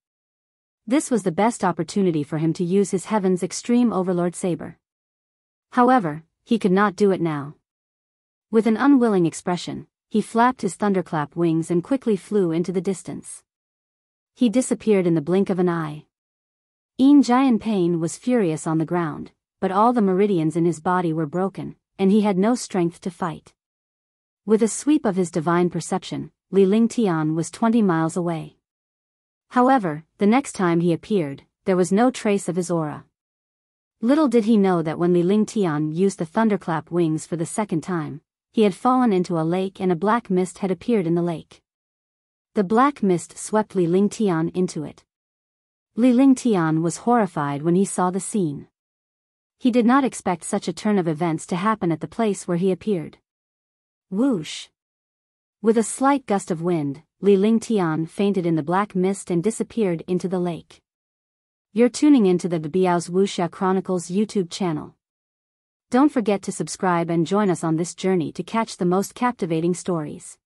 This was the best opportunity for him to use his Heaven's Extreme Overlord Saber. However, he could not do it now. With an unwilling expression, he flapped his thunderclap wings and quickly flew into the distance. He disappeared in the blink of an eye. Yin Jianpain was furious on the ground, but all the meridians in his body were broken, and he had no strength to fight. With a sweep of his divine perception, Li Lingtian was 20 miles away. However, the next time he appeared, there was no trace of his aura. Little did he know that when Li Lingtian used the thunderclap wings for the second time, he had fallen into a lake and a black mist had appeared in the lake. The black mist swept Li Lingtian into it. Li Lingtian was horrified when he saw the scene. He did not expect such a turn of events to happen at the place where he appeared. Whoosh! With a slight gust of wind, Li Lingtian fainted in the black mist and disappeared into the lake. You're tuning into the Biyao's Wuxia Chronicles YouTube channel. Don't forget to subscribe and join us on this journey to catch the most captivating stories.